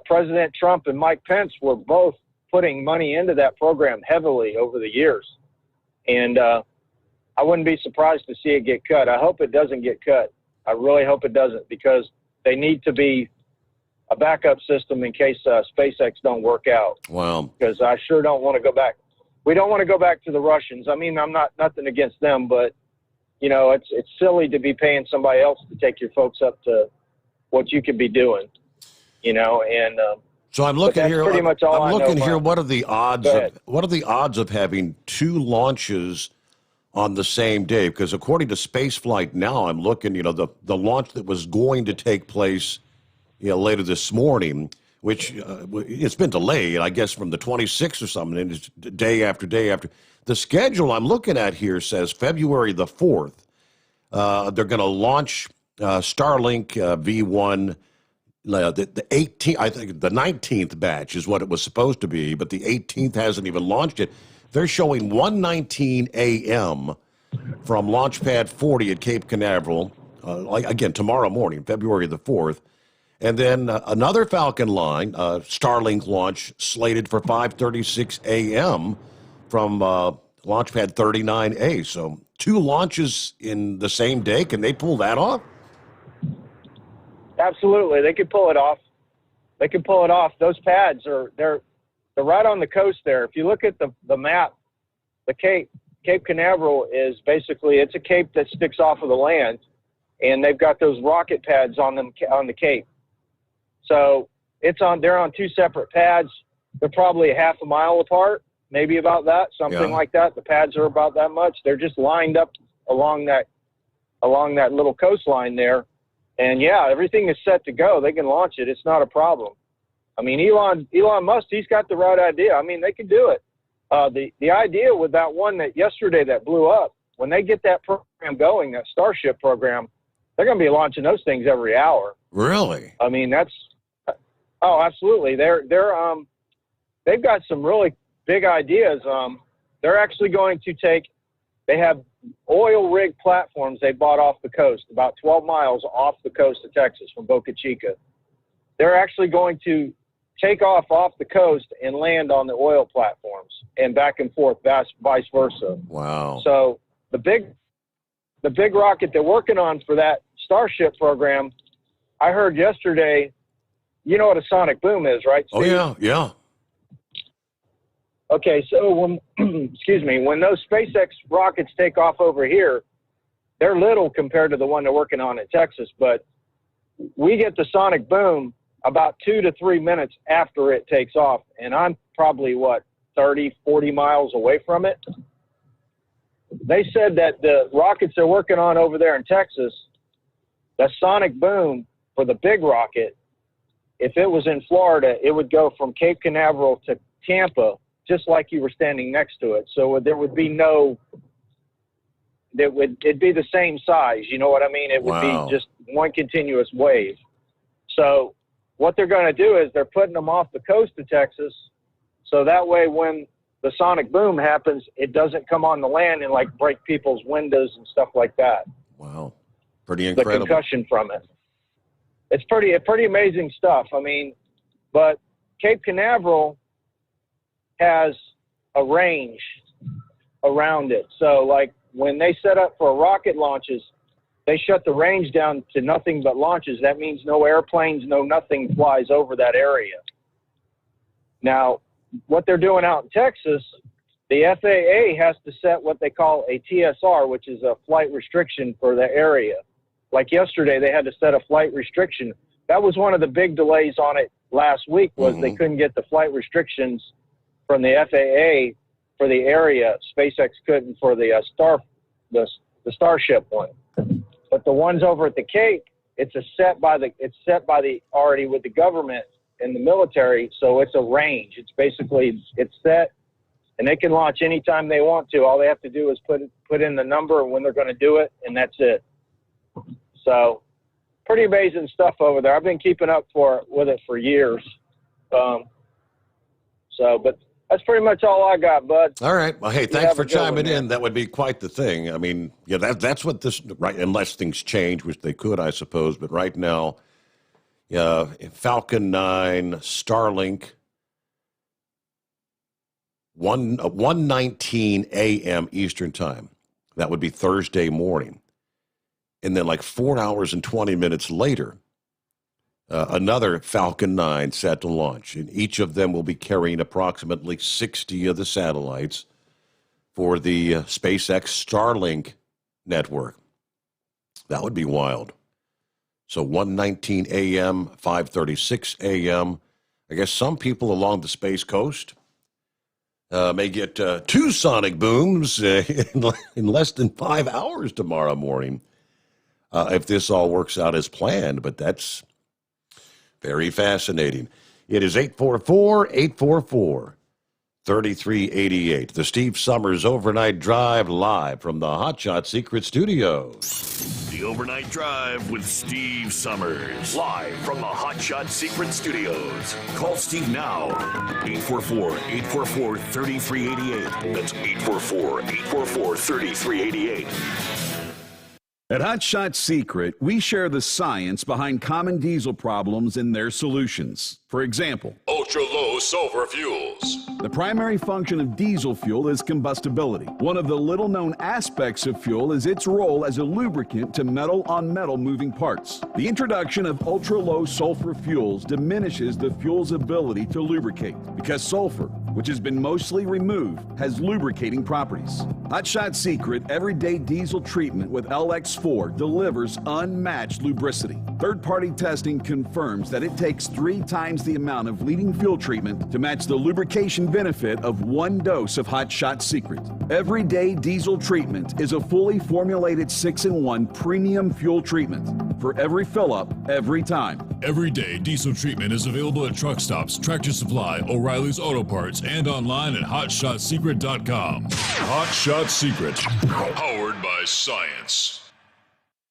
President Trump and Mike Pence were both putting money into that program heavily over the years. And I wouldn't be surprised to see it get cut. I hope it doesn't get cut. I really hope it doesn't, because they need to be a backup system in case SpaceX don't work out. Wow. Because I sure don't want to go back. We don't want to go back to the Russians. I mean, I'm nothing against them, but, it's silly to be paying somebody else to take your folks up to what you could be doing, and so I'm looking here. Pretty much all I'm I looking know, here. Mark. What are the odds of having two launches on the same day? Because according to Spaceflight Now, I'm looking. The launch that was going to take place, later this morning, which it's been delayed, I guess, from the 26th or something, and it's day after day after. The schedule I'm looking at here says February the 4th. They're going to launch Starlink V1. The 18th, I think the 19th batch is what it was supposed to be, but the 18th hasn't even launched yet. They're showing 1:19 a.m. from Launch Pad 40 at Cape Canaveral, again, tomorrow morning, February the 4th. And then another Falcon line, Starlink launch, slated for 5:36 a.m. from Launch Pad 39A. So 2 launches in the same day. Can they pull that off? Absolutely, they could pull it off. Those pads they're right on the coast there. If you look at the map, the Cape Canaveral is basically, it's a cape that sticks off of the land, and they've got those rocket pads on the cape. So they're on 2 separate pads. They're probably a half a mile apart, maybe about that, something like that. The pads are about that much. They're just lined up along that little coastline there. And yeah, everything is set to go. They can launch it. It's not a problem. I mean, Elon Musk, he's got the right idea. I mean, they can do it. The idea with that one that yesterday that blew up, when they get that program going, that Starship program, they're going to be launching those things every hour. Really? I mean, absolutely. They've got some really big ideas. They're actually going to they have oil rig platforms they bought off the coast, about 12 miles off the coast of Texas from Boca Chica. They're actually going to take off the coast and land on the oil platforms and back and forth, vice versa. Wow. So the big rocket they're working on for that Starship program, I heard yesterday, you know what a sonic boom is, right, Steve? Oh, yeah. Okay, so when, when those SpaceX rockets take off over here, they're little compared to the one they're working on in Texas, but we get the sonic boom about 2 to 3 minutes after it takes off, and I'm probably, 30, 40 miles away from it. They said that the rockets they're working on over there in Texas, the sonic boom for the big rocket, if it was in Florida, it would go from Cape Canaveral to Tampa, just like you were standing next to it. So there would be it'd be the same size. You know what I mean? It would be just one continuous wave. So what they're going to do is they're putting them off the coast of Texas. So that way, when the sonic boom happens, it doesn't come on the land and break people's windows and stuff like that. Wow. Pretty incredible. The concussion from it. It's pretty amazing stuff. I mean, but Cape Canaveral has a range around it. So when they set up for rocket launches, they shut the range down to nothing but launches. That means no airplanes, no nothing flies over that area. Now, what they're doing out in Texas, the FAA has to set what they call a TSR, which is a flight restriction for the area. Like yesterday, they had to set a flight restriction. That was one of the big delays on it last week was they couldn't get the flight restrictions from the FAA for the area. SpaceX couldn't for the Starship one. But the ones over at the Cape, it's set already with the government and the military, so it's a range. It's set, and they can launch anytime they want to. All they have to do is put in the number and when they're going to do it, and that's it. So, pretty amazing stuff over there. I've been keeping up with it for years. But that's pretty much all I got, bud. All right. Well, hey, thanks for chiming in. That would be quite the thing. I mean, yeah, that's what this, right, unless things change, which they could, I suppose. But right now, Falcon 9, Starlink, 1:19 a.m. Eastern Time. That would be Thursday morning. And then 4 hours and 20 minutes later, another Falcon 9 set to launch. And each of them will be carrying approximately 60 of the satellites for the SpaceX Starlink network. That would be wild. So 1:19 a.m., 5:36 a.m. I guess some people along the Space Coast may get 2 sonic booms in less than 5 hours tomorrow morning. If this all works out as planned, but that's very fascinating. It is 844-844-3388. The Steve Sommers Overnight Drive live from the Hot Shot Secret Studios. The Overnight Drive with Steve Sommers. Live from the Hot Shot Secret Studios. Call Steve now. 844-844-3388. That's 844-844-3388. At Hot Shot Secret, we share the science behind common diesel problems and their solutions. For example, ultra-low sulfur fuels. The primary function of diesel fuel is combustibility. One of the little-known aspects of fuel is its role as a lubricant to metal-on-metal moving parts. The introduction of ultra-low sulfur fuels diminishes the fuel's ability to lubricate because sulfur, which has been mostly removed, has lubricating properties. Hot Shot Secret Everyday Diesel Treatment with LX4 delivers unmatched lubricity. Third-party testing confirms that it takes 3 times the amount of leading fuel treatment to match the lubrication benefit of 1 dose of Hot Shot Secret. Everyday Diesel Treatment is a fully formulated 6-in-1 premium fuel treatment for every fill-up, every time. Everyday Diesel Treatment is available at truck stops, Tractor Supply, O'Reilly's Auto Parts, and online at HotShotSecret.com. Hot Shot Secret, powered by science.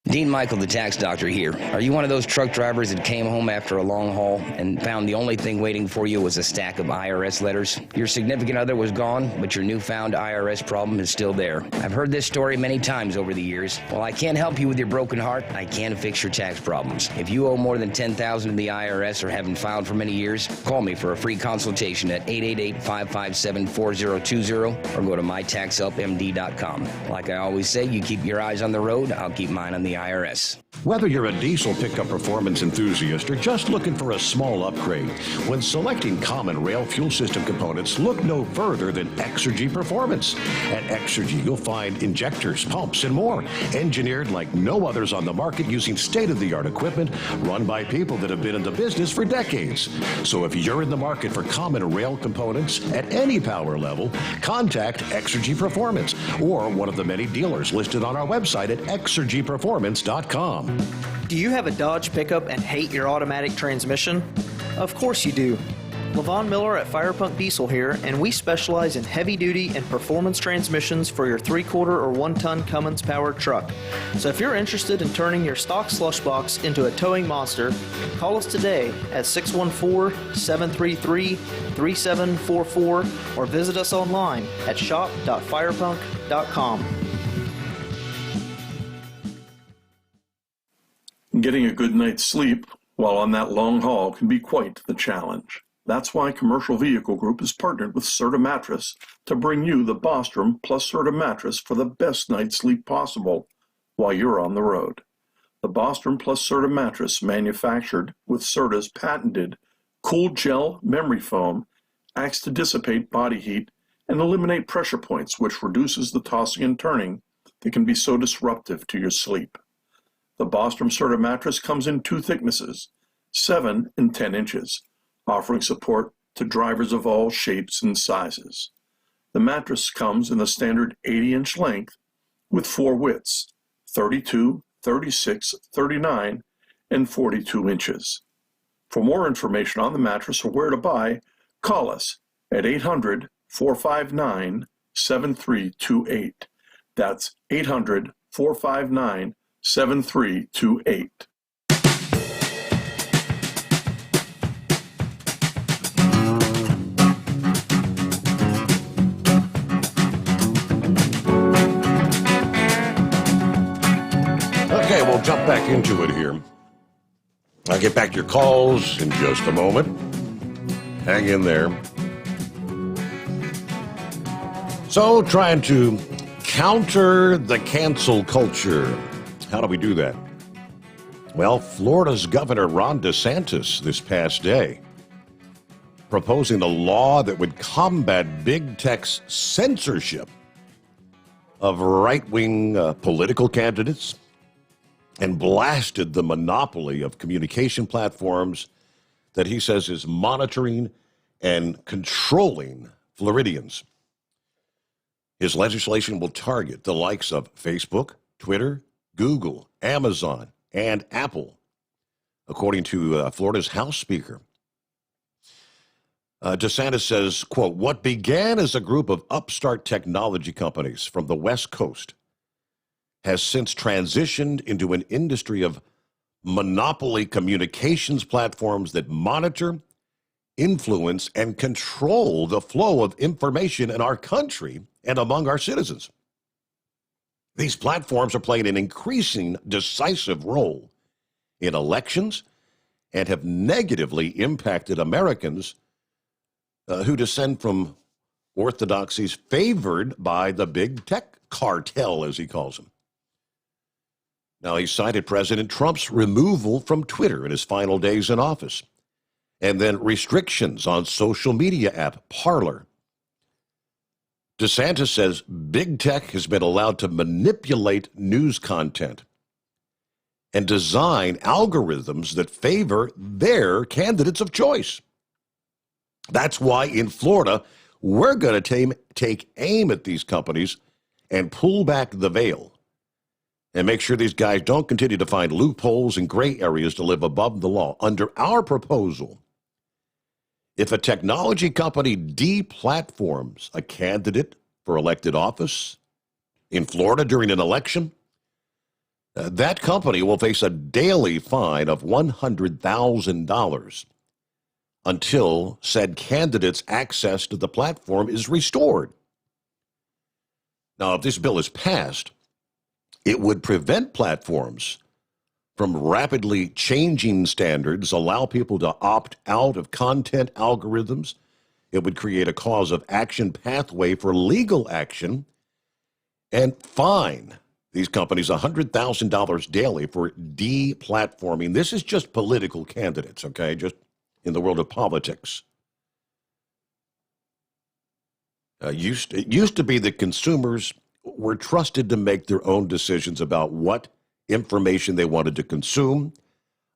Dean Michael, the tax doctor here. Are you one of those truck drivers that came home after a long haul and found the only thing waiting for you was a stack of IRS letters? Your significant other was gone, but your newfound IRS problem is still there. I've heard this story many times over the years. While I can't help you with your broken heart, I can fix your tax problems. If you owe more than $10,000 to the IRS or haven't filed for many years, call me for a free consultation at 888-557-4020 or go to mytaxhelpmd.com. Like I always say, you keep your eyes on the road, I'll keep mine on the IRS. Whether you're a diesel pickup performance enthusiast or just looking for a small upgrade, when selecting common rail fuel system components, look no further than Exergy Performance. At Exergy, you'll find injectors, pumps, and more, engineered like no others on the market using state-of-the-art equipment run by people that have been in the business for decades. So if you're in the market for common rail components at any power level, contact Exergy Performance or one of the many dealers listed on our website at exergyperformance.com. Do you have a Dodge pickup and hate your automatic transmission? Of course you do. Levon Miller at Firepunk Diesel here, and we specialize in heavy-duty and performance transmissions for your 3/4 or 1-ton Cummins powered truck. So if you're interested in turning your stock slush box into a towing monster, call us today at 614-733-3744 or visit us online at shop.firepunk.com. Getting a good night's sleep while on that long haul can be quite the challenge. That's why Commercial Vehicle Group has partnered with Serta Mattress to bring you the Bostrom plus Serta mattress for the best night's sleep possible while you're on the road. The Bostrom plus Serta mattress, manufactured with Serta's patented cool gel memory foam, acts to dissipate body heat and eliminate pressure points, which reduces the tossing and turning that can be so disruptive to your sleep. The Bostrom Serta mattress comes in 2 thicknesses, 7 and 10 inches, offering support to drivers of all shapes and sizes. The mattress comes in the standard 80-inch length with 4 widths, 32, 36, 39, and 42 inches. For more information on the mattress or where to buy, call us at 800-459-7328. That's 800-459-7328. Okay, we'll jump back into it here. I'll get back to your calls in just a moment. Hang in there. So, trying to counter the cancel culture. How do we do that? Well, Florida's Governor Ron DeSantis this past day proposing a law that would combat big tech's censorship of right-wing political candidates and blasted the monopoly of communication platforms that he says is monitoring and controlling Floridians. His legislation will target the likes of Facebook, Twitter, Google, Amazon, and Apple, according to Florida's House Speaker. DeSantis says, quote, "What began as a group of upstart technology companies from the West Coast has since transitioned into an industry of monopoly communications platforms that monitor, influence, and control the flow of information in our country and among our citizens. These platforms are playing an increasing decisive role in elections and have negatively impacted Americans who descend from orthodoxies favored by the big tech cartel, as he calls them." Now, he cited President Trump's removal from Twitter in his final days in office, and then restrictions on social media app Parler. DeSantis says big tech has been allowed to manipulate news content and design algorithms that favor their candidates of choice. That's why in Florida, we're going to take aim at these companies and pull back the veil and make sure these guys don't continue to find loopholes and gray areas to live above the law. Under our proposal, if a technology company deplatforms a candidate for elected office in Florida during an election, That company will face a daily fine of $100,000 until said candidate's access to the platform is restored. Now, if this bill is passed, it would prevent platforms from rapidly changing standards, allow people to opt out of content algorithms. It would create a cause of action pathway for legal action and fine these companies $100,000 daily for deplatforming. This is just political candidates, okay? Just in the world of politics. It used to be that consumers were trusted to make their own decisions about what information they wanted to consume,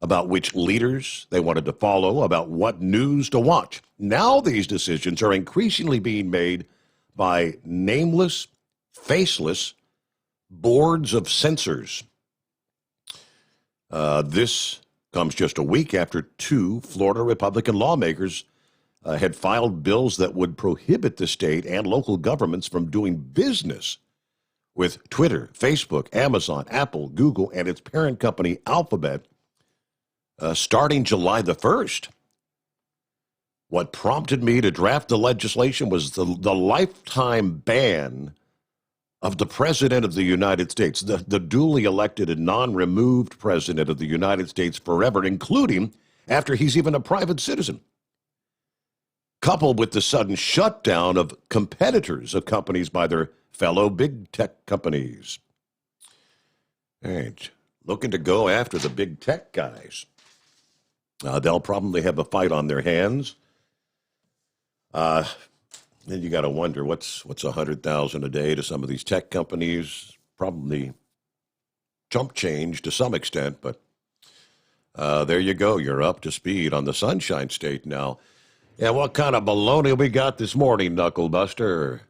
about which leaders they wanted to follow, about what news to watch. Now these decisions are increasingly being made by nameless, faceless boards of censors. This comes just a week after two Florida Republican lawmakers had filed bills that would prohibit the state and local governments from doing business with Twitter, Facebook, Amazon, Apple, Google, and its parent company Alphabet starting July the 1st. What prompted me to draft the legislation was the lifetime ban of the President of the United States, the duly elected and non-removed President of the United States forever, including after he's even a private citizen, coupled with the sudden shutdown of competitors of companies by their fellow big tech companies. All right, looking to go after the big tech guys. They'll probably have a fight on their hands. Then you got to wonder what's $100,000 a day to some of these tech companies. Probably chump change to some extent, but there you go. You're up to speed on the Sunshine State now. Yeah, what kind of baloney we got this morning, Knucklebuster?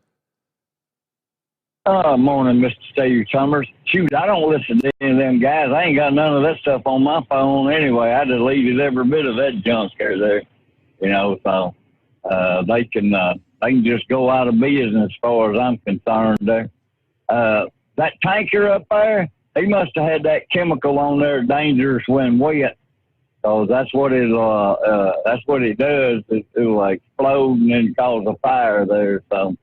Morning, Mr. Steve Sommers. Shoot, I don't listen to any of them guys. I ain't got none of that stuff on my phone anyway. I deleted every bit of that junk there, so they can just go out of business as far as I'm concerned there. That tanker up there, he must have had that chemical on there, dangerous when wet. So that's what it does. It'll explode and then cause a fire there. So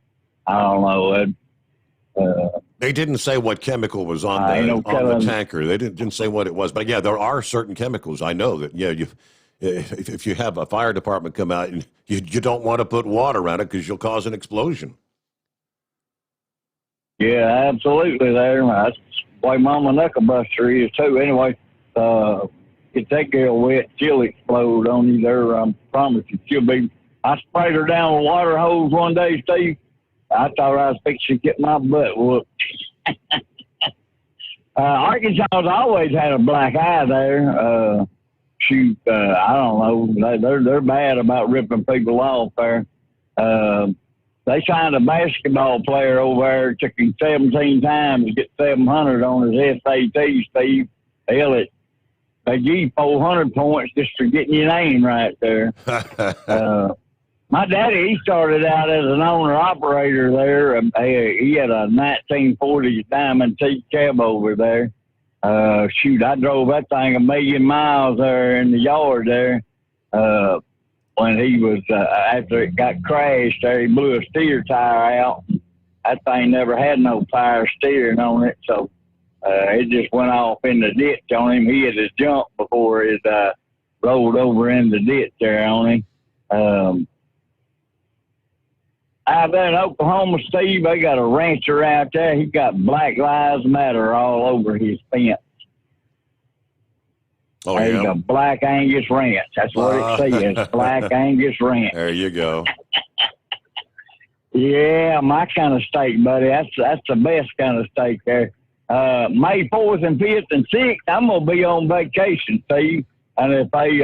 I don't know. They didn't say what chemical was on the tanker. They didn't say what it was. But yeah, there are certain chemicals. I know that. Yeah, if you have a fire department come out, and you don't want to put water around it because you'll cause an explosion. Yeah, absolutely. That's the way Mama Knucklebuster is too. Anyway, get that girl wet, she'll explode on you there. I promise you, I sprayed her down with water hose one day, Steve. I thought I was fixing to get my butt whooped. Arkansas has always had a black eye there. I don't know. They're bad about ripping people off there. They signed a basketball player over there. It took him 17 times to get 700 on his SAT, Steve. Hell, they give you 400 points just for getting your name right there. My daddy, he started out as an owner-operator there. He had a 1940 Diamond T cab over there. I drove that thing 1,000,000 miles there in the yard there. When he was, after it got crashed there, he blew a steer tire out. That thing never had no tire steering on it, so it just went off in the ditch on him. He had to jump before it rolled over in the ditch there on him. Out there in Oklahoma, Steve, they got a rancher out there. He got Black Lives Matter all over his fence. Oh, He's yeah? a Black Angus Ranch. That's what it says, Black Angus Ranch. There you go. Yeah, my kind of steak, buddy. That's the best kind of steak there. May 4th and 5th and 6th, I'm going to be on vacation, Steve. And if they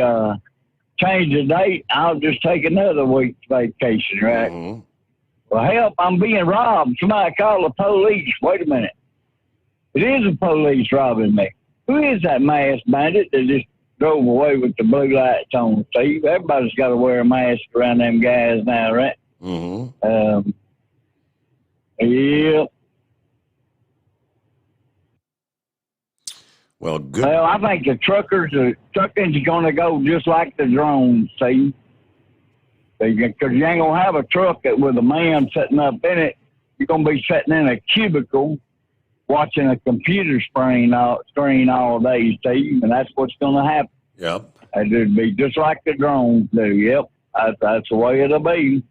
change the date, I'll just take another week's vacation, right? Mm-hmm. Well, help, I'm being robbed. Somebody call the police. Wait a minute. It is the police robbing me. Who is that masked bandit that just drove away with the blue lights on, Steve? Everybody's got to wear a mask around them guys now, right? Mm-hmm. Yeah. Well, good. Well, I think the trucking's going to go just like the drones, see? Because you ain't going to have a truck with a man sitting up in it. You're going to be sitting in a cubicle watching a computer screen all day, Steve, and that's what's going to happen. Yep. It'd be just like the drones do. Yep, that's the way it'll be.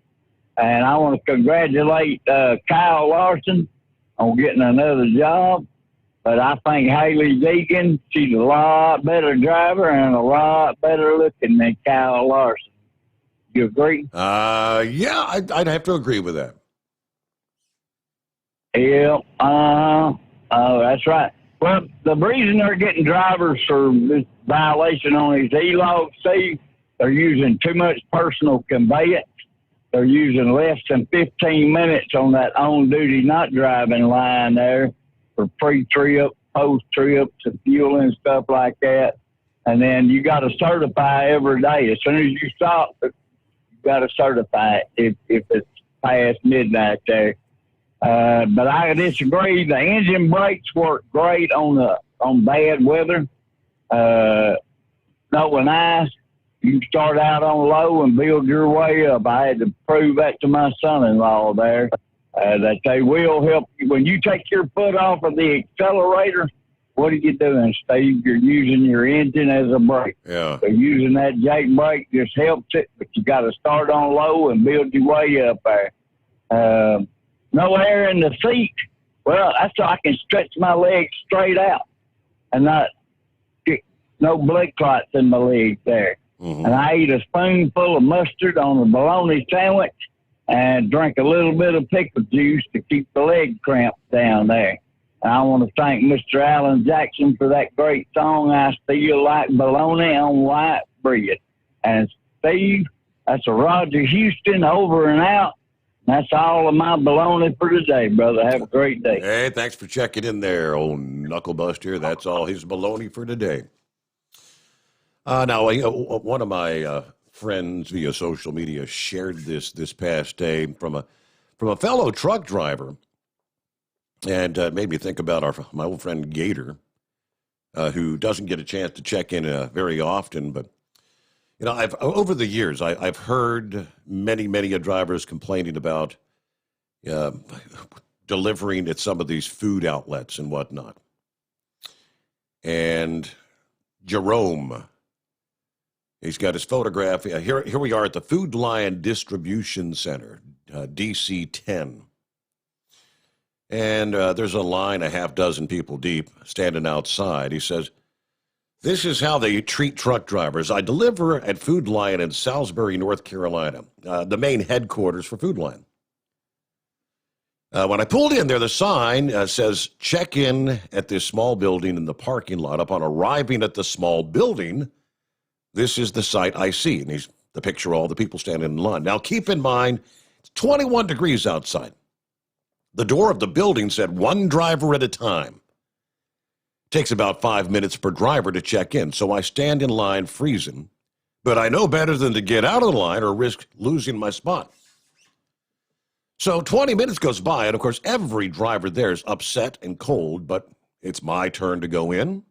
And I want to congratulate Kyle Larson on getting another job. But I think Haley Deegan, she's a lot better driver and a lot better looking than Kyle Larson. You agree? Yeah, I'd have to agree with that. Yeah, oh, that's right. Well, the reason they're getting drivers for this violation on these e-logs, see, they're using too much personal conveyance. They're using less than 15 minutes on that on-duty not driving line there for pre-trip, post-trip, and fuel and stuff like that. And then you got to certify every day. As soon as you stop, you got to certify it if it's past midnight there. But I disagree. The engine brakes work great on bad weather. Snow and ice, you can start out on low and build your way up. I had to prove that to my son-in-law there. That they will help you. When you take your foot off of the accelerator, what are you doing, Steve? You're using your engine as a brake. Yeah. So using that jake brake just helps it, but you got to start on low and build your way up there. No air in the seat. Well, that's so I can stretch my legs straight out and not get no blood clots in my legs there. Mm-hmm. And I eat a spoonful of mustard on a bologna sandwich and drink a little bit of pickle juice to keep the leg cramps down there. And I want to thank Mr. Alan Jackson for that great song, I Still Like Bologna on White Bread. And Steve, that's a Roger Houston over and out. That's all of my baloney for today, brother. Have a great day. Hey, thanks for checking in there, old knucklebuster. That's all his baloney for today. Now, one of my friends via social media shared this past day from a fellow truck driver, and made me think about my old friend Gator, who doesn't get a chance to check in very often. But you know, over the years I've heard many drivers complaining about delivering at some of these food outlets and whatnot. And Jerome, he's got his photograph. Here we are at the Food Lion Distribution Center, DC 10. And there's a line a half dozen people deep standing outside. He says, "This is how they treat truck drivers. I deliver at Food Lion in Salisbury, North Carolina, the main headquarters for Food Lion. When I pulled in there, the sign says, check in at this small building in the parking lot. Upon arriving at the small building, this is the sight I see." And he's the picture of all the people standing in line. Now, keep in mind, it's 21 degrees outside. The door of the building said one driver at a time. Takes about 5 minutes per driver to check in, so I stand in line freezing, but I know better than to get out of the line or risk losing my spot. So 20 minutes goes by, and of course, every driver there is upset and cold, but it's my turn to go in.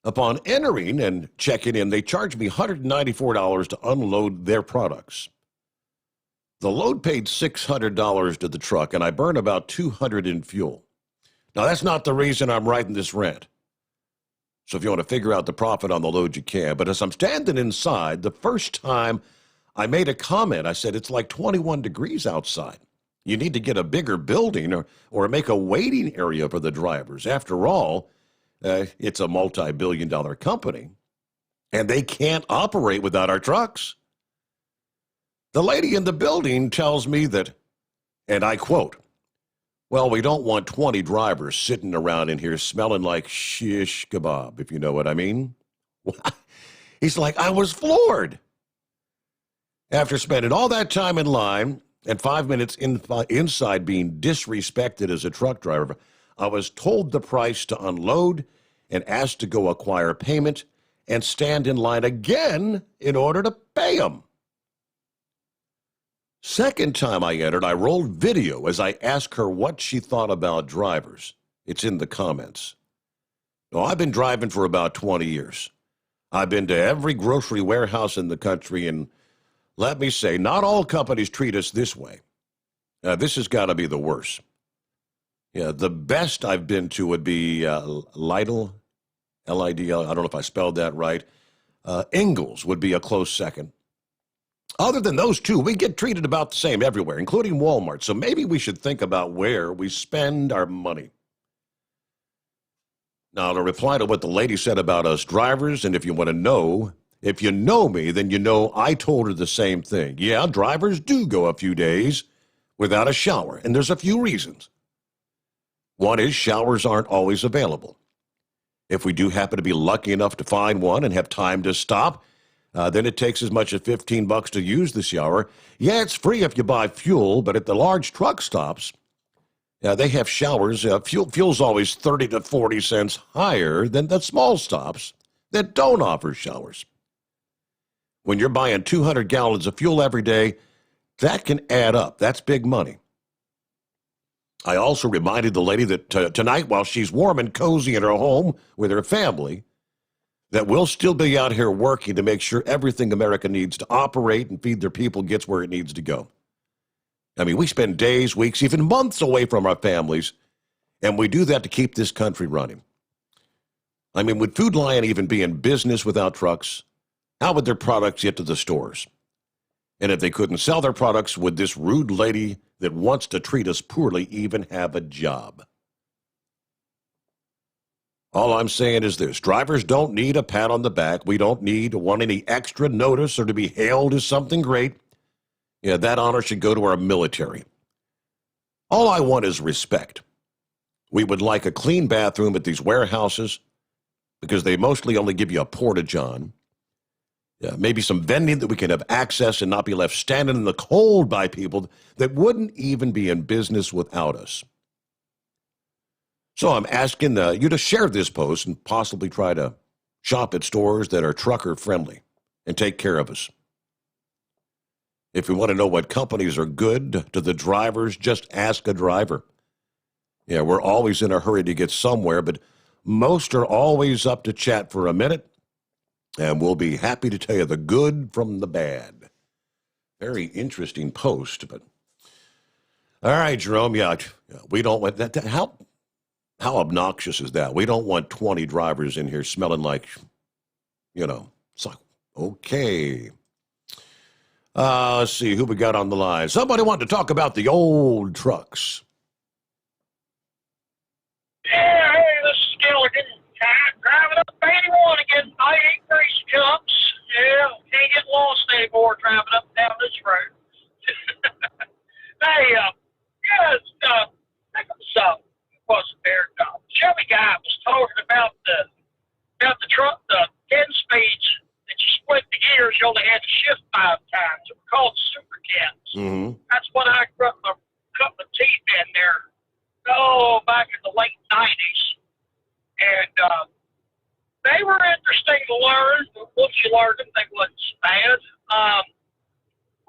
Upon entering and checking in, they charged me $194 to unload their products. The load paid $600 to the truck, and I burn about $200 in fuel. Now, that's not the reason I'm writing this rant. So if you want to figure out the profit on the load, you can. But as I'm standing inside, the first time I made a comment, I said, it's like 21 degrees outside. You need to get a bigger building or make a waiting area for the drivers. After all, it's a multi-billion-dollar company, and they can't operate without our trucks. The lady in the building tells me that, and I quote, "Well, we don't want 20 drivers sitting around in here smelling like shish kebab, if you know what I mean." He's like, I was floored. After spending all that time in line and 5 minutes inside being disrespected as a truck driver, I was told the price to unload and asked to go acquire payment and stand in line again in order to pay him. Second time I entered, I rolled video as I asked her what she thought about drivers. It's in the comments. Oh, I've been driving for about 20 years. I've been to every grocery warehouse in the country, and let me say, not all companies treat us this way. This has got to be the worst. Yeah, the best I've been to would be Lidl, L-I-D-L. I don't know if I spelled that right. Ingles would be a close second. Other than those two, we get treated about the same everywhere, including Walmart. So maybe we should think about where we spend our money. Now, to reply to what the lady said about us drivers, and if you want to know, if you know me, then you know I told her the same thing. Yeah, drivers do go a few days without a shower, and there's a few reasons. One is showers aren't always available. If we do happen to be lucky enough to find one and have time to stop, then it takes as much as $15 to use the shower. Yeah, it's free if you buy fuel, but at the large truck stops, they have showers. Fuel's always 30 to 40 cents higher than the small stops that don't offer showers. When you're buying 200 gallons of fuel every day, that can add up. That's big money. I also reminded the lady that tonight, while she's warm and cozy in her home with her family, that we'll still be out here working to make sure everything America needs to operate and feed their people gets where it needs to go. I mean, we spend days, weeks, even months away from our families, and we do that to keep this country running. I mean, would Food Lion even be in business without trucks? How would their products get to the stores? And if they couldn't sell their products, would this rude lady that wants to treat us poorly even have a job? All I'm saying is this: drivers don't need a pat on the back. We don't want any extra notice or to be hailed as something great. Yeah, that honor should go to our military. All I want is respect. We would like a clean bathroom at these warehouses because they mostly only give you a porta-john. Yeah, maybe some vending that we can have access and not be left standing in the cold by people that wouldn't even be in business without us. So I'm asking you to share this post and possibly try to shop at stores that are trucker friendly and take care of us. If you want to know what companies are good to the drivers, just ask a driver. Yeah, we're always in a hurry to get somewhere, but most are always up to chat for a minute, and we'll be happy to tell you the good from the bad. Very interesting post, but all right, Jerome. Yeah, we don't want that. How obnoxious is that? We don't want 20 drivers in here smelling like, it's like, okay. Let's see who we got on the line. Somebody wanted to talk about the old trucks. Yeah, hey, this is Gilligan. Driving up 81 again. I ain't grease jumps. Yeah, can't get lost anymore driving up and down this road. Hey, think of something. It wasn't there. Chevy guy was talking about the truck, the 10 speeds that you split the gears. You only had to shift 5 times. It were called super cats. Mm-hmm. That's when I cut my teeth in there. Oh, back in the late 90s. And they were interesting to learn, but once you learned them, they wasn't so bad.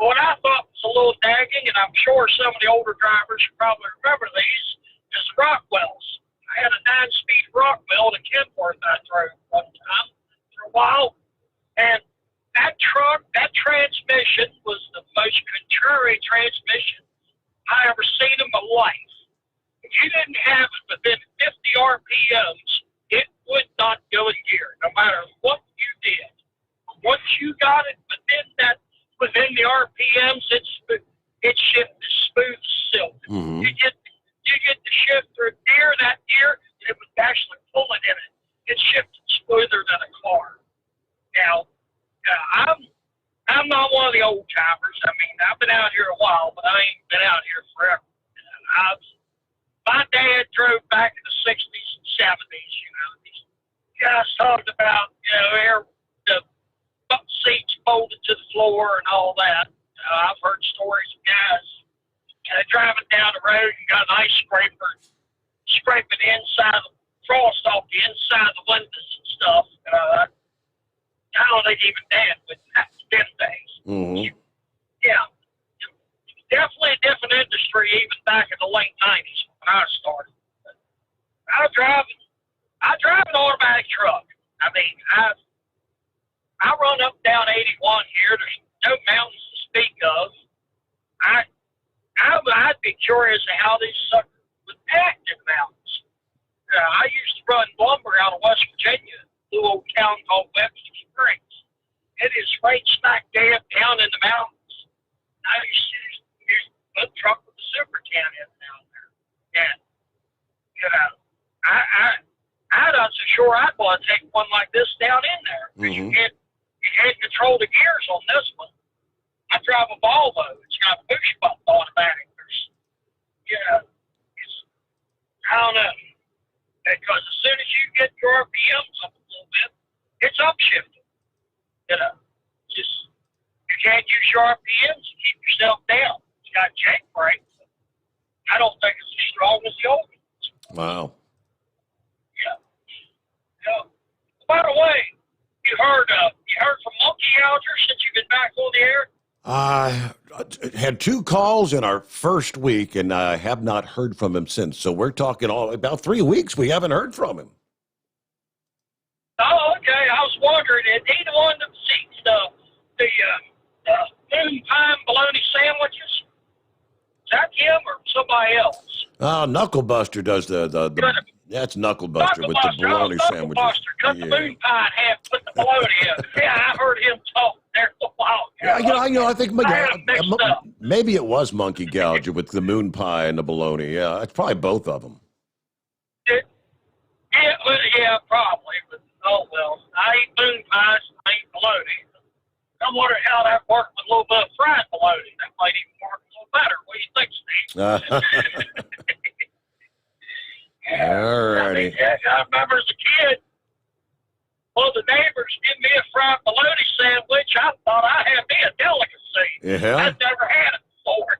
What I thought was a little nagging, and I'm sure some of the older drivers probably remember these, is the Rockwells. I had a 9-speed Rockwell in Kenworth I drove one time for a while, and that transmission was the most contrary transmission I ever seen in my life. If you didn't have it within 50 RPMs, it would not go in gear, no matter what you did. Once you got it within the RPMs, it shifted as smooth as silk. Mm-hmm. You get the shift through that gear, it was actually pulling in it. It shifted smoother than a car. Now, I'm not one of the old timers. I mean, I've been out here a while, but I ain't been out here forever. My dad drove back in the 60s and 70s. These guys talked about the seats folded to the floor and all that. I've heard stories of guys driving down the road and got an ice scraper scraping the inside of the frost off the inside of the windows and stuff. I don't think even Dad would have to do things. Mm-hmm. Yeah. Definitely a different industry even back in the late 90s when I started. I drive an automatic truck. I mean, I run up and down 81 here. There's no mountains to speak of. I'd be curious as to how these suckers would act in mountains. I used to run lumber out of West Virginia, a little old town called Webster Springs. It is right smack dab down in the mountains. I used to use a truck with a super can in down there. And, you know, I'm not so sure I'd want to take one like this down in there. You can't control the gears on this one. I drive a Volvo. It's got a push button automatic. I don't know. Because as soon as you get your RPMs up a little bit, it's upshifting. You know, you can't use your RPMs to keep yourself down. It's got jake brakes. I don't think it's as strong as the old ones. Wow. By the way, you heard from Monkey Alger since you've been back on the air? I had 2 calls in our first week, and I have not heard from him since. So we're talking about 3 weeks. We haven't heard from him. Oh, okay. I was wondering, is he the one that sees the moon pie bologna sandwiches? Is that him or somebody else? Knucklebuster does that's Knucklebuster with the bologna sandwiches. Knucklebuster cut the moon pie in half, put the bologna in. Yeah, I heard him talk there for a while. I think maybe it was Monkey Gouger with the moon pie and the bologna. Yeah, it's probably both of them. Yeah, probably. But oh well, I eat moon pies, I eat bologna. I'm wondering how that worked with a little bit of fried bologna. That might even work a little better. What do you think, Steve? All righty. I remember as a kid, one of the neighbors gave me a fried bologna sandwich. I thought I had me a delicacy. Yeah? I'd never had it before.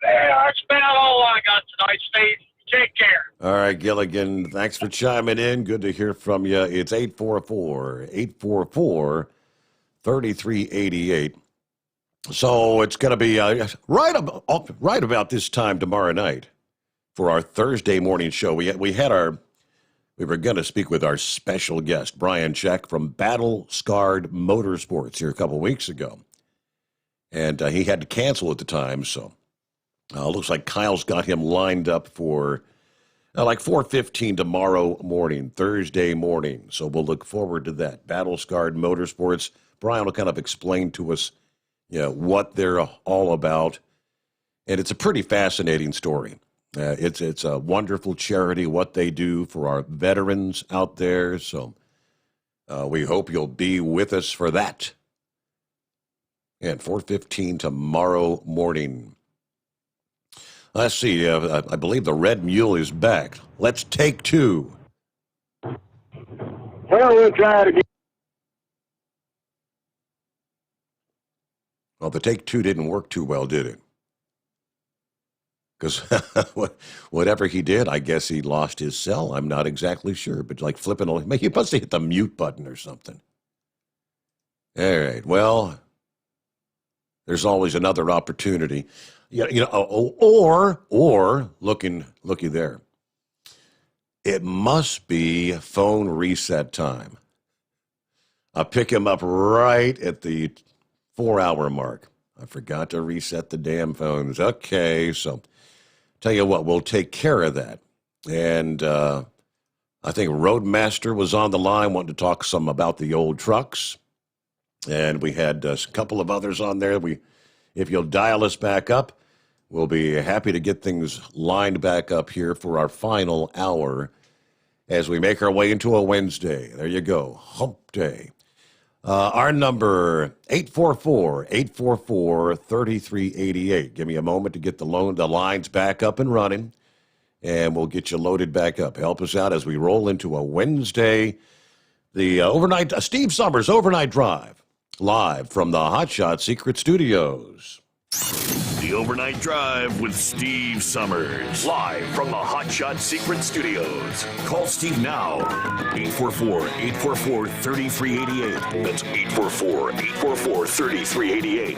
Yeah, that's about all I got tonight, Steve. Take care. All right, Gilligan, thanks for chiming in. Good to hear from you. It's 844-844-3388. So it's going to be right about this time tomorrow night for our Thursday morning show. We were going to speak with our special guest, Brian Check from Battle Scarred Motorsports here a couple weeks ago. And he had to cancel at the time, so looks like Kyle's got him lined up for like 4:15 tomorrow morning, Thursday morning. So we'll look forward to that. Battle Scarred Motorsports. Brian will kind of explain to us what they're all about. And it's a pretty fascinating story. It's a wonderful charity, what they do for our veterans out there. So we hope you'll be with us for that. And 4:15 tomorrow morning. Let's see. I believe the Red Mule is back. Let's take 2. Well, we'll try it again. Well, the take 2 didn't work too well, did it? Because whatever he did, I guess he lost his cell. I'm not exactly sure, but like flipping, he must have hit the mute button or something. All right. Well, there's always another opportunity. Or looky there. It must be phone reset time. I'll pick him up right at the 4-hour mark. I forgot to reset the damn phones. Okay, so tell you what, we'll take care of that. And I think Roadmaster was on the line, wanting to talk some about the old trucks. And we had a couple of others on there. If you'll dial us back up, we'll be happy to get things lined back up here for our final hour as we make our way into a Wednesday. There you go, hump day. Our number, 844-844-3388. Give me a moment to get the lines back up and running, and we'll get you loaded back up. Help us out as we roll into a Wednesday. The Steve Sommers Overnight Drive, live from the Hot Shot Secret Studios. The Overnight Drive with Steve Sommers. Live from the Hot Shot Secret Studios. Call Steve now. 844-844-3388. That's 844-844-3388.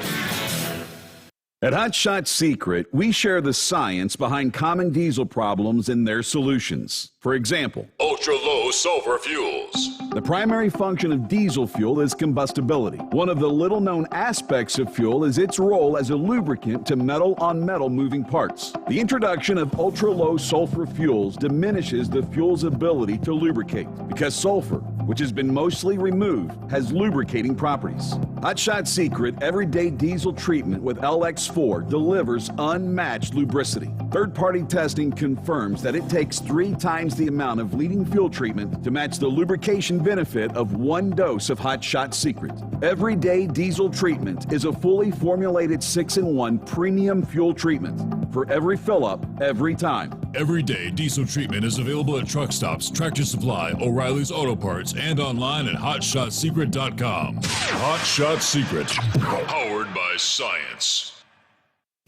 At Hot Shot Secret, we share the science behind common diesel problems and their solutions. For example, Ultra-low sulfur fuels. the primary function of diesel fuel is combustibility. One of the little-known aspects of fuel is its role as a lubricant to metal-on-metal moving parts. The introduction of ultra-low sulfur fuels diminishes the fuel's ability to lubricate because sulfur, which has been mostly removed, has lubricating properties. Hot Shot Secret Everyday Diesel Treatment with LX4 delivers unmatched lubricity. Third-party testing confirms that it takes 3 times the amount of leading fuel treatment to match the lubrication benefit of 1 dose of Hot Shot Secret. Everyday Diesel Treatment is a fully formulated 6-in-1 premium fuel treatment for every fill-up, every time. Everyday diesel treatment is available at truck stops, Tractor Supply, O'Reilly's Auto Parts, and online at hotshotsecret.com. Hot Shot Secret, powered by science.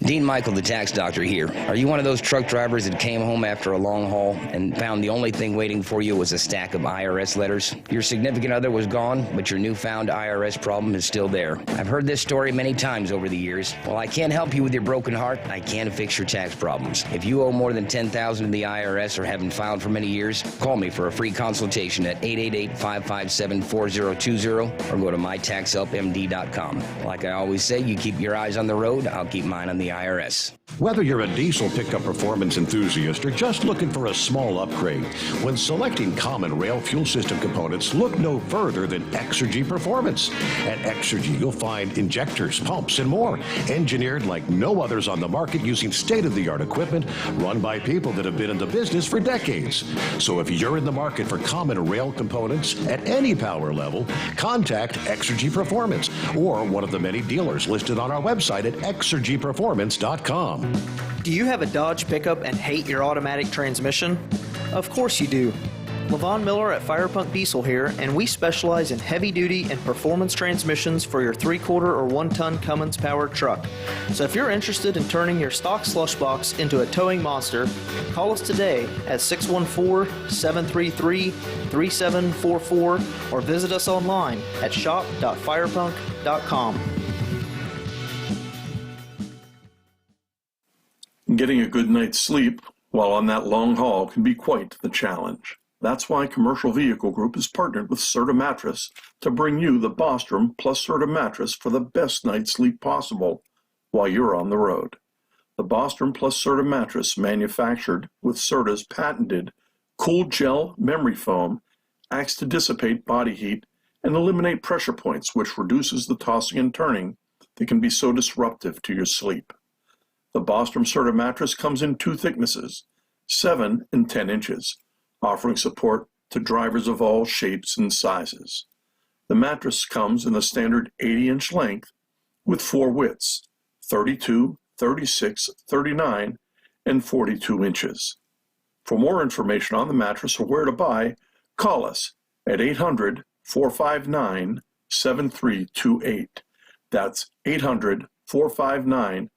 Dean Michael, the tax doctor here. Are you one of those truck drivers that came home after a long haul and found the only thing waiting for you was a stack of IRS letters? Your significant other was gone, but your newfound IRS problem is still there. I've heard this story many times over the years. While I can't help you with your broken heart, I can fix your tax problems. If you owe more than $10,000 to the IRS or haven't filed for many years, call me for a free consultation at 888-557-4020 or go to mytaxhelpmd.com. Like I always say, you keep your eyes on the road, I'll keep mine on the IRS. Whether you're a diesel pickup performance enthusiast or just looking for a small upgrade, when selecting common rail fuel system components, look no further than Exergy Performance. At Exergy, you'll find injectors, pumps, and more, engineered like no others on the market using state-of-the-art equipment run by people that have been in the business for decades. So if you're in the market for common rail components at any power level, contact Exergy Performance or one of the many dealers listed on our website at exergyperformance.com. Do you have a Dodge pickup and hate your automatic transmission? Of course you do. Levon Miller at Firepunk Diesel here, and we specialize in heavy-duty and performance transmissions for your 3-quarter or 1-ton Cummins-powered truck. So if you're interested in turning your stock slush box into a towing monster, call us today at 614-733-3744 or visit us online at shop.firepunk.com. Getting a good night's sleep while on that long haul can be quite the challenge. That's why Commercial Vehicle Group has partnered with Serta Mattress to bring you the Bostrom plus Serta mattress for the best night's sleep possible while you're on the road. The Bostrom plus Serta mattress, manufactured with Serta's patented Cool Gel memory foam, acts to dissipate body heat and eliminate pressure points, which reduces the tossing and turning that can be so disruptive to your sleep. The Bostrom Serta mattress comes in 2 thicknesses, 7 and 10 inches, offering support to drivers of all shapes and sizes. The mattress comes in the standard 80-inch length with 4 widths, 32, 36, 39, and 42 inches. For more information on the mattress or where to buy, call us at 800-459-7328. That's 800-459-7328.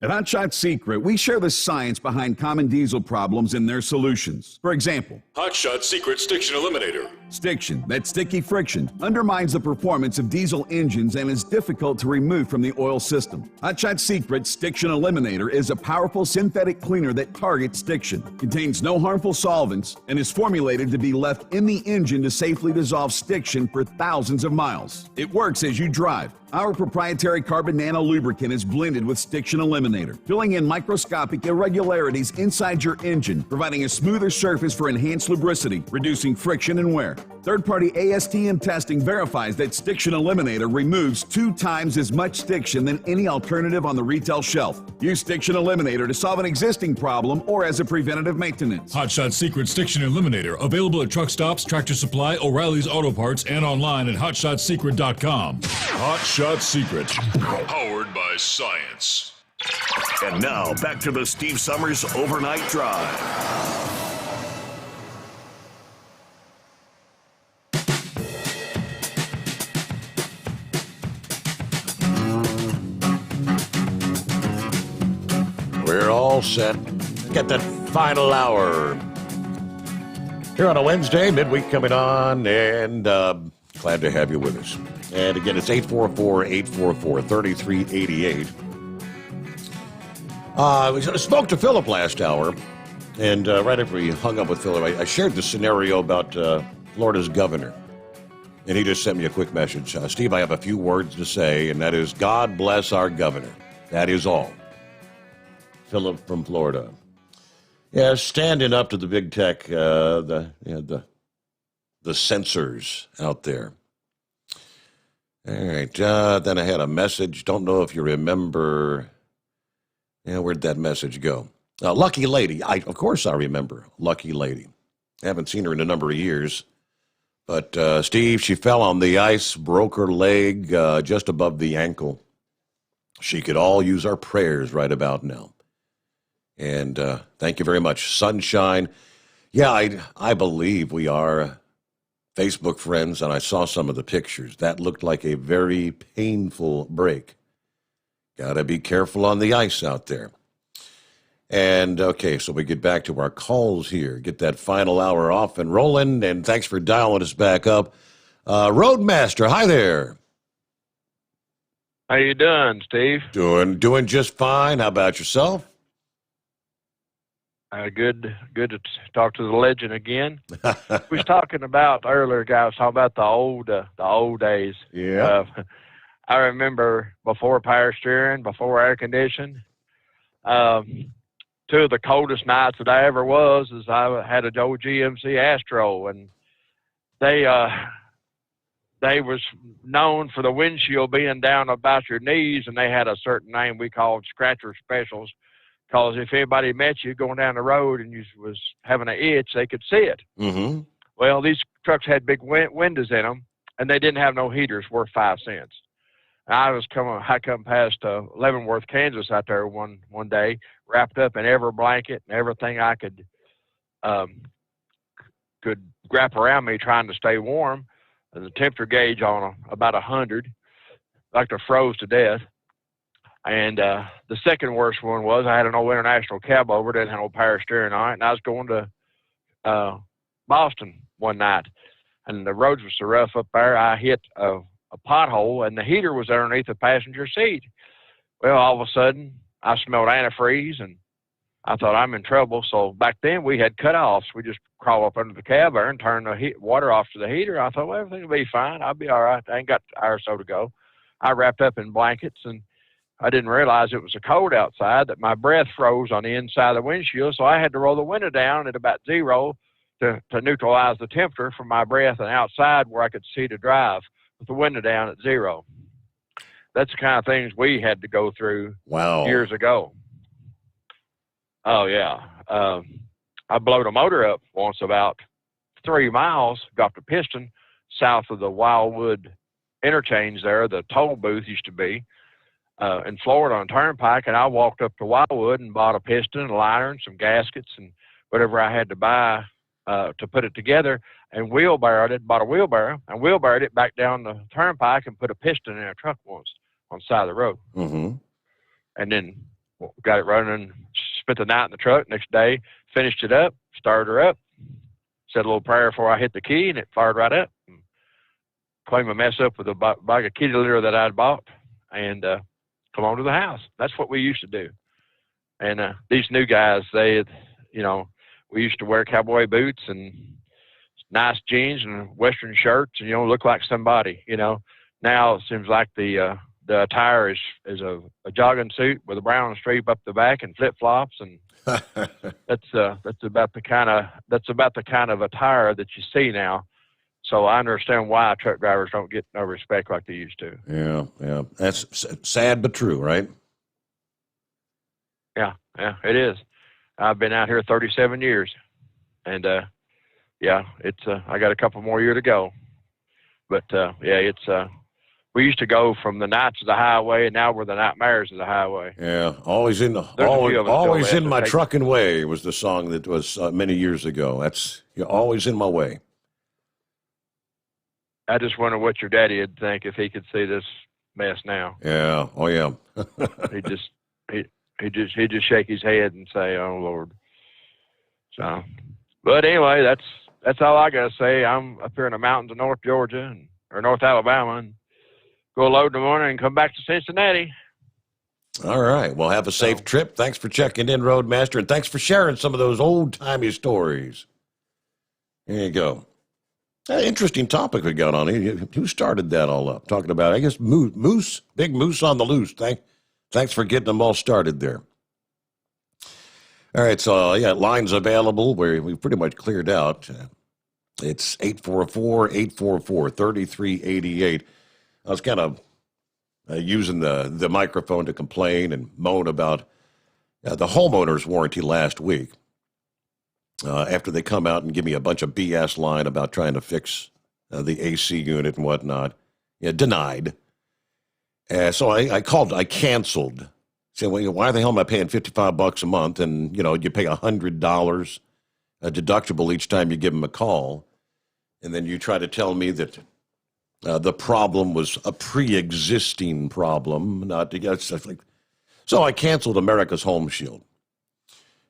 At Hot Shot Secret, we share the science behind common diesel problems and their solutions. For example, Hot Shot Secret Stiction Eliminator. Stiction, that sticky friction, undermines the performance of diesel engines and is difficult to remove from the oil system. Hot Shot Secret Stiction Eliminator is a powerful synthetic cleaner that targets stiction, contains no harmful solvents, and is formulated to be left in the engine to safely dissolve stiction for thousands of miles. It works as you drive. Our proprietary carbon nano lubricant is blended with Stiction Eliminator, filling in microscopic irregularities inside your engine, providing a smoother surface for enhanced lubricity, reducing friction and wear. Third-party ASTM testing verifies that Stiction Eliminator removes 2 times as much stiction than any alternative on the retail shelf. Use Stiction Eliminator to solve an existing problem or as a preventative maintenance. Hot Shot Secret Stiction Eliminator, available at truck stops, Tractor Supply, O'Reilly's Auto Parts, and online at hotshotsecret.com. Hot Shot Secret, powered by science. And now, back to the Steve Summers Overnight Drive. We're all set. Get that final hour. Here on a Wednesday, midweek coming on, and Glad to have you with us. And again, it's 844-844-3388. We spoke to Philip last hour, and right after we hung up with Philip, I shared the scenario about Florida's governor. And he just sent me a quick message. Steve, I have a few words to say, and that is, God bless our governor. That is all. Philip from Florida. Yeah, standing up to the big tech, the censors out there. All right, then I had a message. Don't know if you remember. Yeah, where'd that message go? Lucky Lady. Of course I remember Lucky Lady. I haven't seen her in a number of years. But, Steve, she fell on the ice, broke her leg just above the ankle. She could all use our prayers right about now. And thank you very much. Sunshine. Yeah, I believe we are Facebook friends, and I saw some of the pictures. That looked like a very painful break. Got to be careful on the ice out there. And, okay, so we get back to our calls here. Get that final hour off and rolling, and thanks for dialing us back up. Roadmaster, hi there. How you doing, Steve? Doing just fine. How about yourself? Good to talk to the legend again. We was talking about earlier, guys, talking about the old days. Yeah. I remember before power steering, before air conditioning. Two of the coldest nights that I ever was is I had a old GMC Astro, and they was known for the windshield being down about your knees, and they had a certain name we called Scratcher Specials, because if anybody met you going down the road and you was having an itch, they could see it. Mm-hmm. Well, these trucks had big windows in them, and they didn't have no heaters worth 5 cents. I come past Leavenworth, Kansas out there one day, wrapped up in every blanket and everything I could wrap around me trying to stay warm. And the temperature gauge on about 100, like I froze to death. And the second worst one was I had an old International cab over, didn't have no power steering on it, and I was going to Boston one night, and the roads were so rough up there, I hit a pothole, and the heater was underneath the passenger seat. Well, all of a sudden, I smelled antifreeze, and I thought I'm in trouble. So back then, we had cutoffs. We just crawl up under the cab there and turn the water off to the heater. I thought, well, everything will be fine. I'll be all right. I ain't got an hour or so to go. I wrapped up in blankets, and I didn't realize it was so cold outside that my breath froze on the inside of the windshield, so I had to roll the window down at about 0 to neutralize the temperature from my breath and outside where I could see to drive with the window down at 0. That's the kind of things we had to go through years ago. Oh, yeah. I blowed a motor up once about 3 miles, got the piston south of the Wildwood interchange there. The toll booth used to be in Florida on Turnpike, and I walked up to Wildwood and bought a piston, a liner, and some gaskets and whatever I had to buy to put it together, and bought a wheelbarrow, and wheelbarrowed it back down the Turnpike and put a piston in a truck once on the side of the road. Mm-hmm. And then got it running, spent the night in the truck. Next day, finished it up, started her up, said a little prayer before I hit the key, and it fired right up. Cleaned my mess up with a bag of kitty litter that I'd bought, and come on to the house. That's what we used to do. And these new guys, we used to wear cowboy boots and nice jeans and Western shirts, and look like somebody. Now it seems like the attire is a jogging suit with a brown stripe up the back and flip flops, and that's about the kind of attire that you see now. So I understand why truck drivers don't get no respect like they used to. Yeah. That's sad but true, right? Yeah, it is. I've been out here 37 years, and it's I got a couple more years to go. But we used to go from the nights of the highway, and now we're the nightmares of the highway. Yeah, always in my trucking way was the song that was many years ago. That's always in my way. I just wonder what your daddy would think if he could see this mess now. Yeah. Oh yeah. He'd just shake his head and say, "Oh Lord." So, but anyway, that's all I gotta say. I'm up here in the mountains of North Georgia, or North Alabama and go load in the morning and come back to Cincinnati. All right. Well, have a safe trip. Thanks for checking in, Roadmaster, and thanks for sharing some of those old-timey stories. There you go. Interesting topic we got on here. Who started that all up? Talking about, I guess, moose, big moose on the loose. Thanks for getting them all started there. All right, so, yeah, lines available where we've pretty much cleared out. It's 844-844-3388. I was kind of using the microphone to complain and moan about the homeowner's warranty last week after they come out and give me a bunch of BS line about trying to fix the AC unit and whatnot. Yeah, denied. So I canceled. Said, well, why the hell am I paying $55 a month? And, you pay $100 a deductible each time you give them a call. And then you try to tell me that the problem was a pre-existing problem, not to get stuff like. So I canceled America's Home Shield.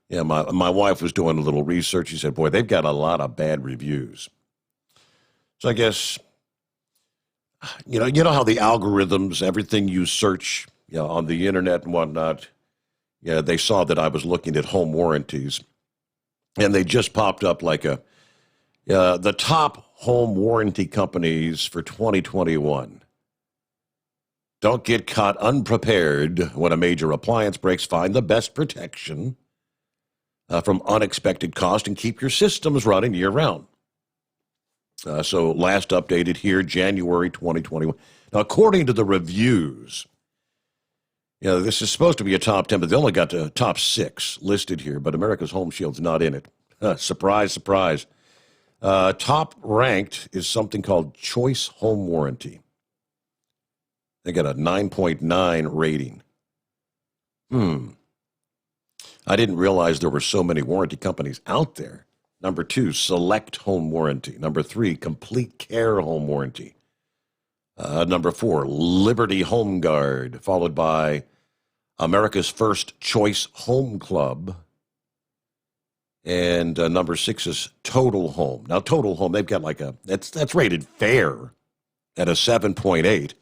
Yeah, my wife was doing a little research. She said, boy, they've got a lot of bad reviews. So I guess, you know how the algorithms, everything you search on the internet and whatnot, they saw that I was looking at home warranties. And they just popped up like the top home warranty companies for 2021. Don't get caught unprepared when a major appliance breaks. Find the best protection from unexpected cost and keep your systems running year-round. So last updated here, January 2021. Now, according to the reviews, this is supposed to be a top 10, but they only got to top 6 listed here, but America's Home Shield's not in it. Surprise, surprise. Top ranked is something called Choice Home Warranty. They got a 9.9 rating. I didn't realize there were so many warranty companies out there. Number 2, Select Home Warranty. Number 3, Complete Care Home Warranty. Number 4, Liberty Home Guard, followed by America's First Choice Home Club. And number 6 is Total Home. Now, Total Home, they've got that's rated fair at a 7.8.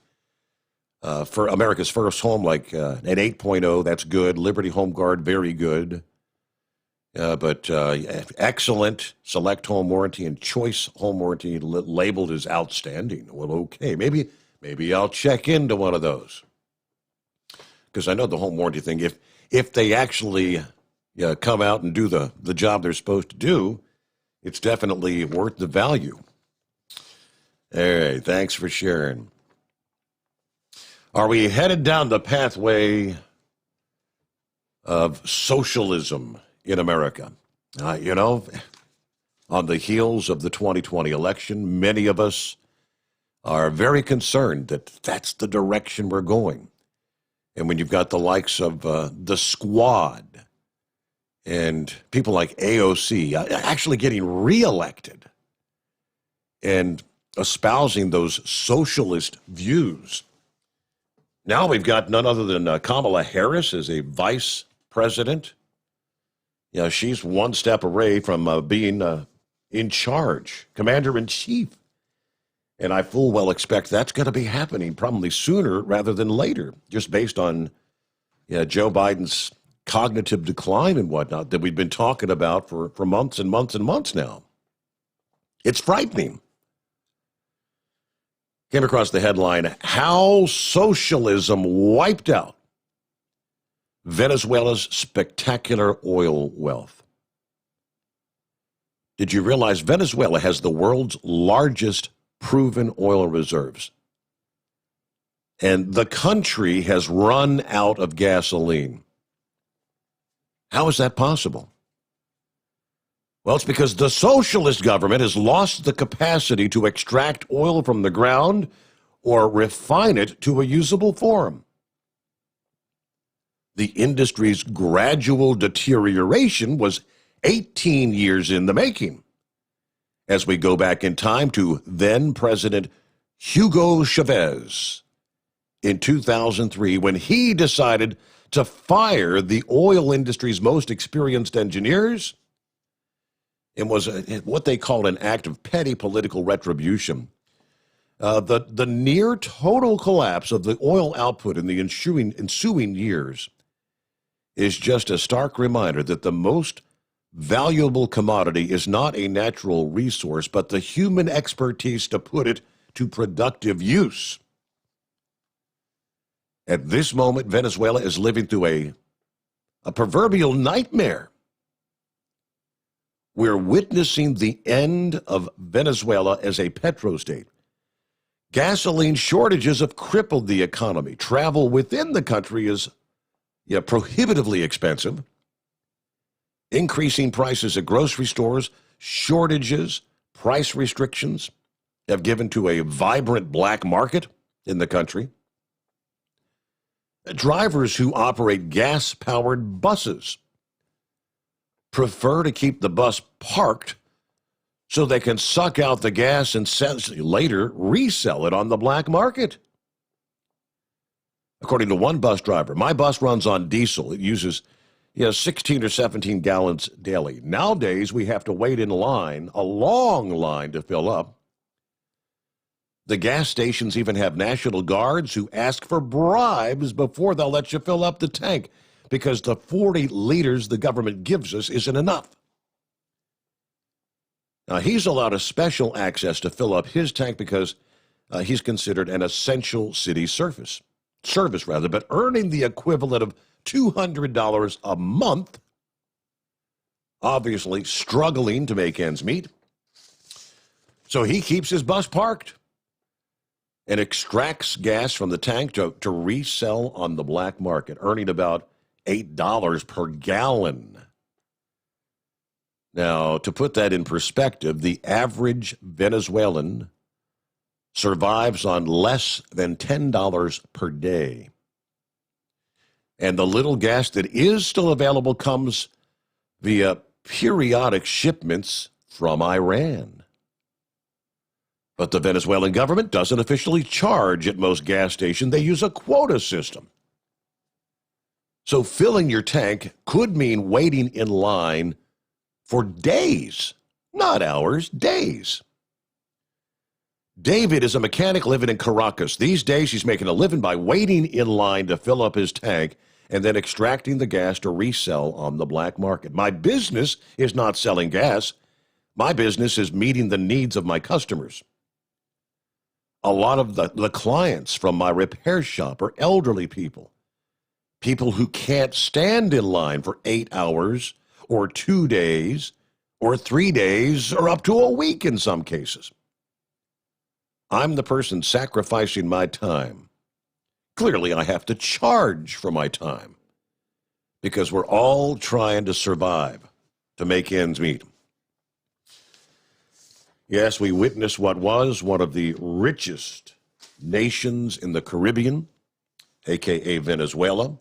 For America's First Home, an 8.0, that's good. Liberty Home Guard, very good. But excellent. Select Home Warranty and Choice Home Warranty labeled as outstanding. Well, okay, maybe I'll check into one of those. Because I know the home warranty thing, if they actually come out and do the job they're supposed to do, it's definitely worth the value. All right, thanks for sharing. Are we headed down the pathway of socialism in America? On the heels of the 2020 election, many of us are very concerned that that's the direction we're going. And when you've got the likes of the Squad and people like AOC actually getting reelected and espousing those socialist views, now we've got none other than Kamala Harris as a vice president. She's one step away from being in charge, commander-in-chief. And I full well expect that's going to be happening probably sooner rather than later, just based on Joe Biden's cognitive decline and whatnot that we've been talking about for months and months and months now. It's frightening. Came across the headline, How Socialism Wiped Out Venezuela's Spectacular Oil Wealth. Did you realize Venezuela has the world's largest proven oil reserves? And the country has run out of gasoline. How is that possible? Well, it's because the socialist government has lost the capacity to extract oil from the ground or refine it to a usable form. The industry's gradual deterioration was 18 years in the making. As we go back in time to then President Hugo Chavez in 2003, when he decided to fire the oil industry's most experienced engineers. It was what they called an act of petty political retribution. The near total collapse of the oil output in the ensuing years is just a stark reminder that the most valuable commodity is not a natural resource, but the human expertise to put it to productive use. At this moment, Venezuela is living through a proverbial nightmare. We're witnessing the end of Venezuela as a petrostate. Gasoline shortages have crippled the economy. Travel within the country is prohibitively expensive. Increasing prices at grocery stores, shortages, price restrictions have given to a vibrant black market in the country. Drivers who operate gas-powered buses prefer to keep the bus parked so they can suck out the gas and later resell it on the black market. According to one bus driver, my bus runs on diesel. It uses 16 or 17 gallons daily. Nowadays, we have to wait in line, a long line, to fill up. The gas stations even have National Guards who ask for bribes before they'll let you fill up the tank because the 40 liters the government gives us isn't enough. Now, he's allowed a special access to fill up his tank because he's considered an essential city service, but earning the equivalent of $200 a month, obviously struggling to make ends meet. So he keeps his bus parked and extracts gas from the tank to resell on the black market, earning about $8 per gallon. Now, to put that in perspective, the average Venezuelan survives on less than $10 per day. And the little gas that is still available comes via periodic shipments from Iran. But the Venezuelan government doesn't officially charge at most gas stations. They use a quota system. So filling your tank could mean waiting in line for days, not hours, days. David is a mechanic living in Caracas. These days, he's making a living by waiting in line to fill up his tank and then extracting the gas to resell on the black market. My business is not selling gas. My business is meeting the needs of my customers. A lot of the clients from my repair shop are elderly people who can't stand in line for 8 hours or 2 days or 3 days or up to a week in some cases. I'm the person sacrificing my time. Clearly, I have to charge for my time because we're all trying to survive, to make ends meet. Yes, we witnessed what was one of the richest nations in the Caribbean, a.k.a. Venezuela,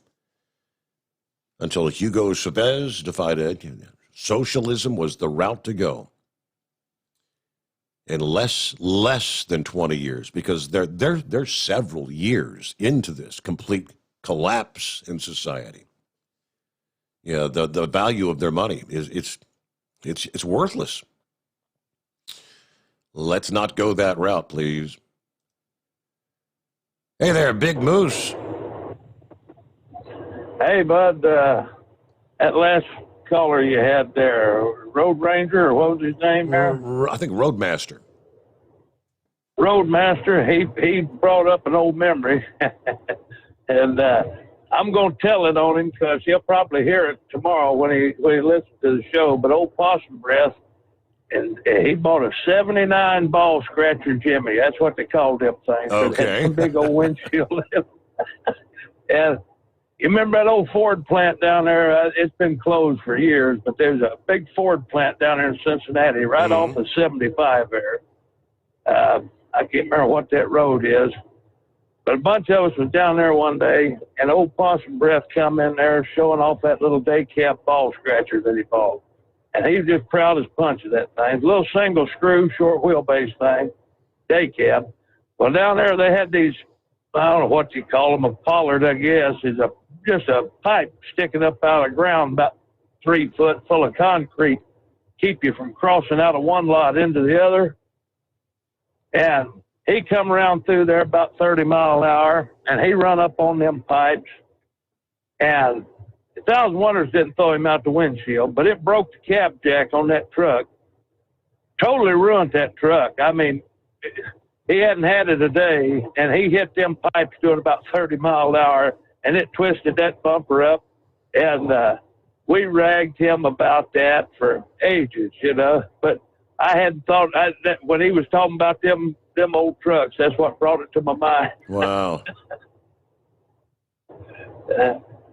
until Hugo Chavez decided socialism was the route to go. In less than 20 years, because they're several years into this complete collapse in society. Yeah, the value of their money is it's worthless. Let's not go that route, please. Hey there, Big Moose. Hey, Bud. That last caller you had there, Road Ranger, or what was his name there? I think Roadmaster. Roadmaster, he brought up an old memory, and I'm going to tell it on him because he'll probably hear it tomorrow when he listens to the show. But old Possum Breath, and he bought a 79 ball scratcher Jimmy. That's what they called them things. Okay. It had some big old windshield in them. And you remember that old Ford plant down there? It's been closed for years, but there's a big Ford plant down there in Cincinnati, right off of 75 there. I can't remember what that road is, but a bunch of us was down there one day, and old Possum Breath come in there showing off that little day cap ball scratcher that he bought. And he was just proud as punch of that thing. It's a little single screw, short wheelbase thing, day cab. Well, down there they had these, I don't know what you call them, a pollard, I guess, is just a pipe sticking up out of the ground about 3 foot full of concrete, keep you from crossing out of one lot into the other. And he come around through there about 30 mile an hour, and he run up on them pipes. And 1,000 Wonders didn't throw him out the windshield, but it broke the cab jack on that truck. Totally ruined that truck. I mean, he hadn't had it a day, and he hit them pipes doing about 30 mile an hour, and it twisted that bumper up. And we ragged him about that for ages, you know. But I hadn't thought that when he was talking about them old trucks, that's what brought it to my mind. Wow.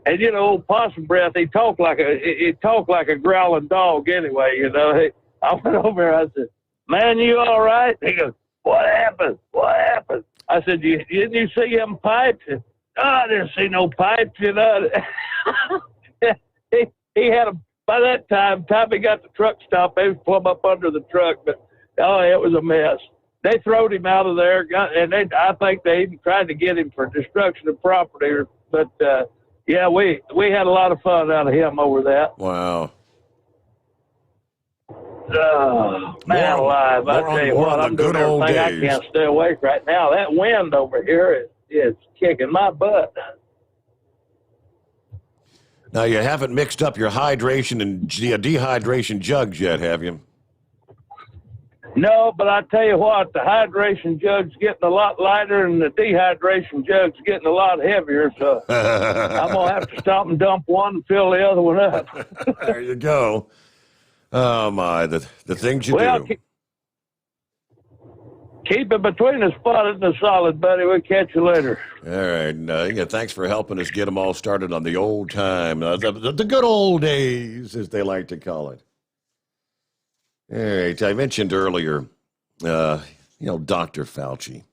And you know, old Possum Breath, he talked like a growling dog anyway. You know, I went over there. I said, "Man, you all right?" He goes, "What happened? What happened?" I said, "Didn't you see them pipes?" "No, I didn't see no pipes." You know, he had them by that time. He got the truck stopped, they was plumb up under the truck, but oh, it was a mess. They throwed him out of there, and I think they even tried to get him for destruction of property. But yeah, we had a lot of fun out of him over that. Wow. Oh, man alive. I tell you what, I'm doing everything I can't stay awake right now. That wind over here is kicking my butt. Now, you haven't mixed up your hydration and dehydration jugs yet, have you? No, but I tell you what, the hydration jug's getting a lot lighter and the dehydration jug's getting a lot heavier, so I'm going to have to stop and dump one and fill the other one up. There you go. Oh, my, the things you do. Keep it between the spotted and the solid, buddy. We'll catch you later. All right. Yeah, thanks for helping us get them all started on the old time, the good old days, as they like to call it. All right. I mentioned earlier, Dr. Fauci.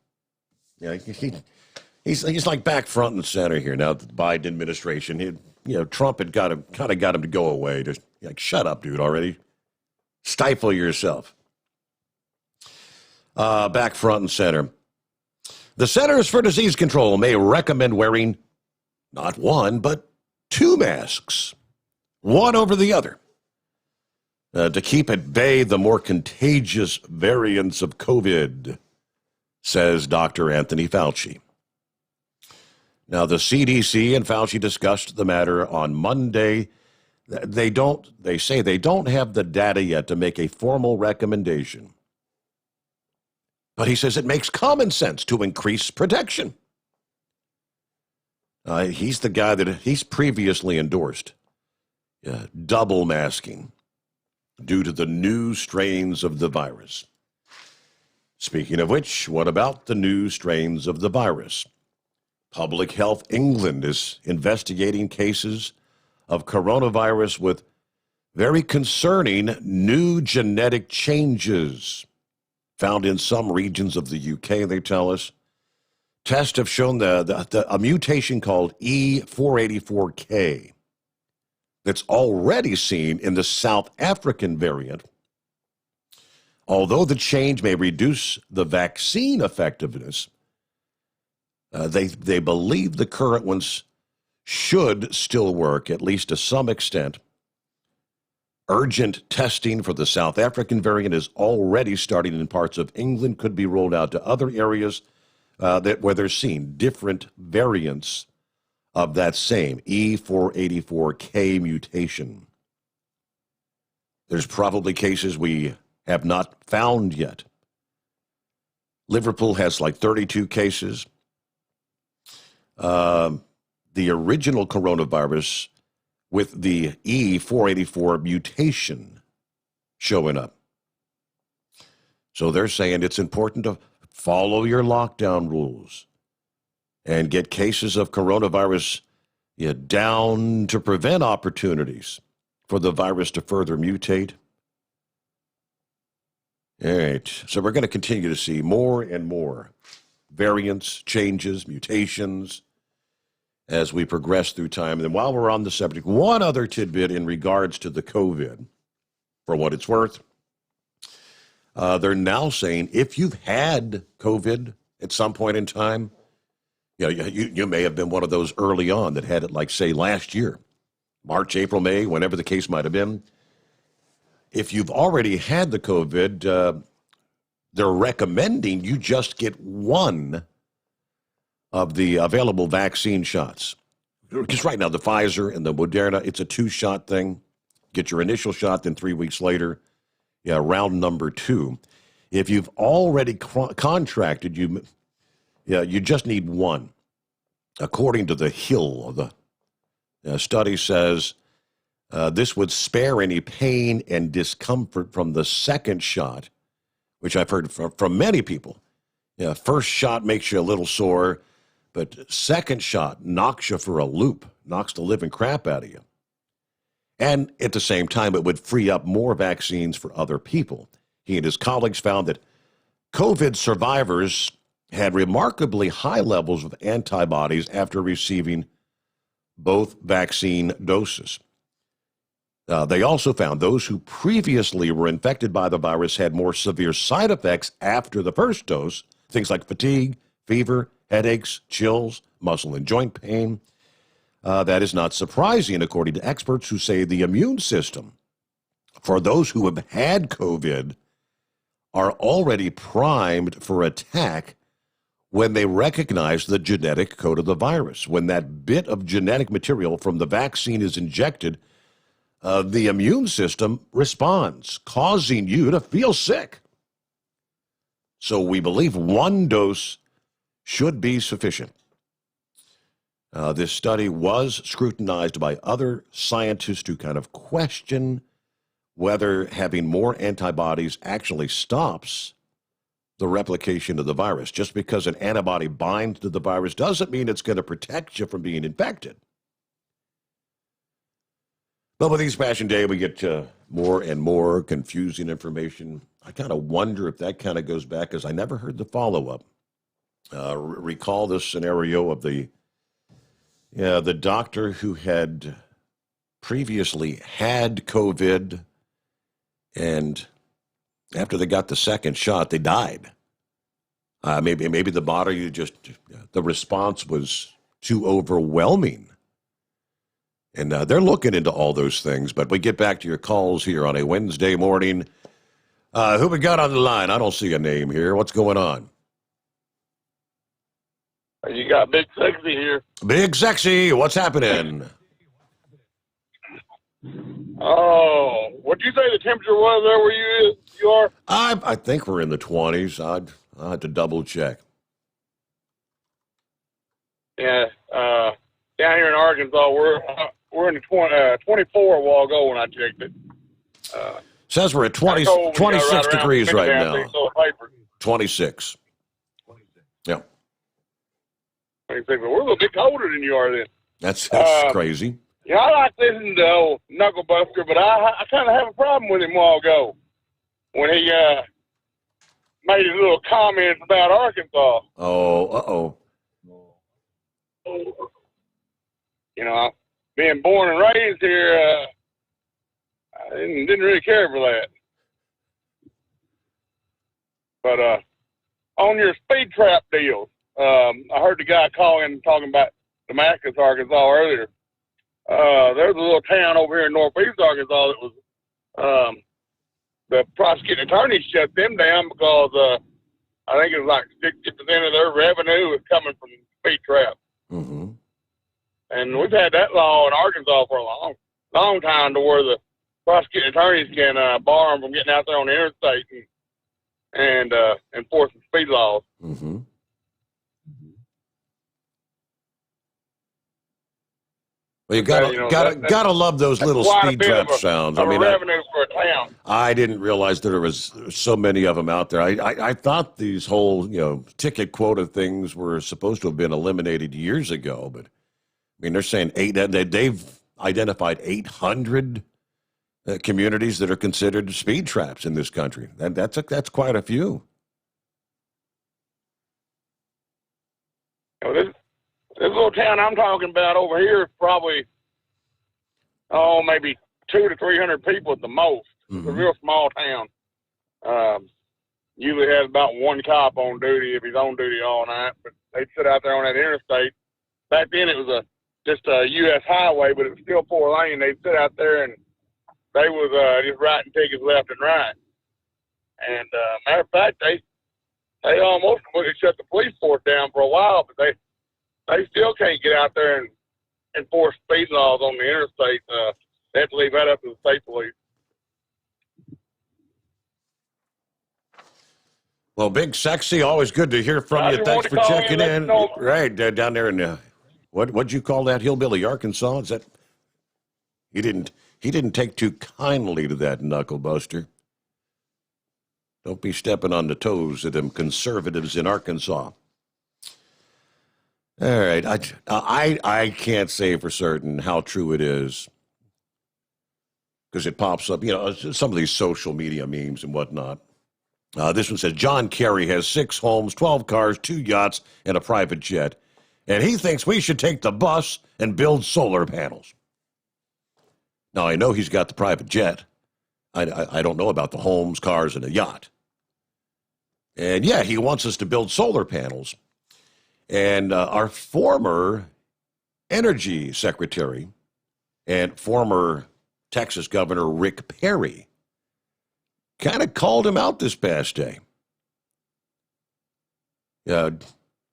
Yeah, he's like back front and center here now. The Biden administration, Trump had got him to go away. Just like, shut up, dude, already. Stifle yourself. Back front and center. The Centers for Disease Control may recommend wearing not one, but 2 masks, one over the other, to keep at bay the more contagious variants of COVID, says Dr. Anthony Fauci. Now, the CDC and Fauci discussed the matter on Monday. They say they don't have the data yet to make a formal recommendation. But he says it makes common sense to increase protection. He's the guy that he's previously endorsed double masking due to the new strains of the virus. Speaking of which, what about the new strains of the virus? Public Health England is investigating cases of coronavirus with very concerning new genetic changes found in some regions of the UK, they tell us. Tests have shown a mutation called E484K that's already seen in the South African variant. Although the change may reduce the vaccine effectiveness, they believe the current ones should still work, at least to some extent. Urgent testing for the South African variant is already starting in parts of England, could be rolled out to other areas where they're seeing different variants of that same E484K mutation. There's probably cases we have not found yet. Liverpool has like 32 cases. The original coronavirus with the E484 mutation showing up. So they're saying it's important to follow your lockdown rules and get cases of coronavirus down to prevent opportunities for the virus to further mutate. All right, so we're going to continue to see more and more variants, changes, mutations as we progress through time. And then while we're on the subject, one other tidbit in regards to the COVID, for what it's worth. They're now saying if you've had COVID at some point in time, you may have been one of those early on that had it, like, say, last year, March, April, May, whenever the case might have been. If you've already had the COVID, they're recommending you just get one of the available vaccine shots. Because right now, the Pfizer and the Moderna, it's a 2-shot thing. Get your initial shot, then 3 weeks later, round number 2. If you've already contracted, you just need one. According to the Hill, the study says this would spare any pain and discomfort from the second shot, which I've heard from many people. First shot makes you a little sore, but second shot knocks you for a loop, knocks the living crap out of you. And at the same time, it would free up more vaccines for other people. He and his colleagues found that COVID survivors had remarkably high levels of antibodies after receiving both vaccine doses. They also found those who previously were infected by the virus had more severe side effects after the first dose, things like fatigue, fever, headaches, chills, muscle and joint pain. That is not surprising, according to experts who say the immune system for those who have had COVID are already primed for attack when they recognize the genetic code of the virus. When that bit of genetic material from the vaccine is injected, the immune system responds, causing you to feel sick. So we believe one dose should be sufficient. This study was scrutinized by other scientists who kind of question whether having more antibodies actually stops the replication of the virus. Just because an antibody binds to the virus doesn't mean it's going to protect you from being infected. But with each passing day, we get more and more confusing information. I kind of wonder if that kind of goes back, because I never heard the follow-up. Recall this scenario of the doctor who had previously had COVID, and after they got the second shot, they died. Maybe the body the response was too overwhelming. And they're looking into all those things. But we get back to your calls here on a Wednesday morning. Who we got on the line? I don't see a name here. What's going on? You got Big Sexy here. Big Sexy, what's happening? Oh, what'd you say the temperature was there where you are? I think we're in the 20s. I'll have to double check. Yeah, down here in Arkansas, we're in the 24 a while ago when I checked it. Says we're at 26 degrees right now. 26. Yeah. 26, but we're a little bit colder than you are then. That's crazy. Yeah, I like listening to old Knucklebuster, but I kind of have a problem with him a while ago when he made his little comments about Arkansas. Oh, You know, being born and raised here, I didn't really care for that. But on your speed trap deal, I heard the guy talking about Damascus, Arkansas earlier. There's a little town over here in northeast Arkansas that was the prosecuting attorneys shut them down because I think it was like 60% of their revenue was coming from speed traps. Mm-hmm. And we've had that law in Arkansas for a long time, to where the prosecuting attorneys can bar them from getting out there on the interstate and enforcing speed laws. Mm-hmm. Well, you gotta love those little speed trap sounds. I mean, revenue for a town. I didn't realize that there was so many of them out there. I thought these whole ticket quota things were supposed to have been eliminated years ago, but I mean they're saying they've identified 800 communities that are considered speed traps in this country. That's quite a few. This little town I'm talking about over here is probably, maybe 200 to 300 people at the most. Mm-hmm. It's a real small town. Usually has about one cop on duty if he's on duty all night, but they'd sit out there on that interstate. Back then it was just a U.S. highway, but it was still 4-lane. They'd sit out there and they was just writing tickets left and right. And matter of fact, they almost completely shut the police force down for a while, but they still can't get out there and enforce speed laws on the interstate. They have to leave that up to the state police. Well, Big Sexy, always good to hear from you. Thanks for checking in. Right, down there in what'd you call that, Hillbilly, Arkansas? Is that he didn't take too kindly to that, Knuckle Buster. Don't be stepping on the toes of them conservatives in Arkansas. All right, I can't say for certain how true it is because it pops up, some of these social media memes and whatnot. This one says, John Kerry has 6 homes, 12 cars, 2 yachts, and a private jet. And he thinks we should take the bus and build solar panels. Now, I know he's got the private jet. I don't know about the homes, cars, and a yacht. And, yeah, he wants us to build solar panels. And our former energy secretary and former Texas Governor Rick Perry kind of called him out this past day.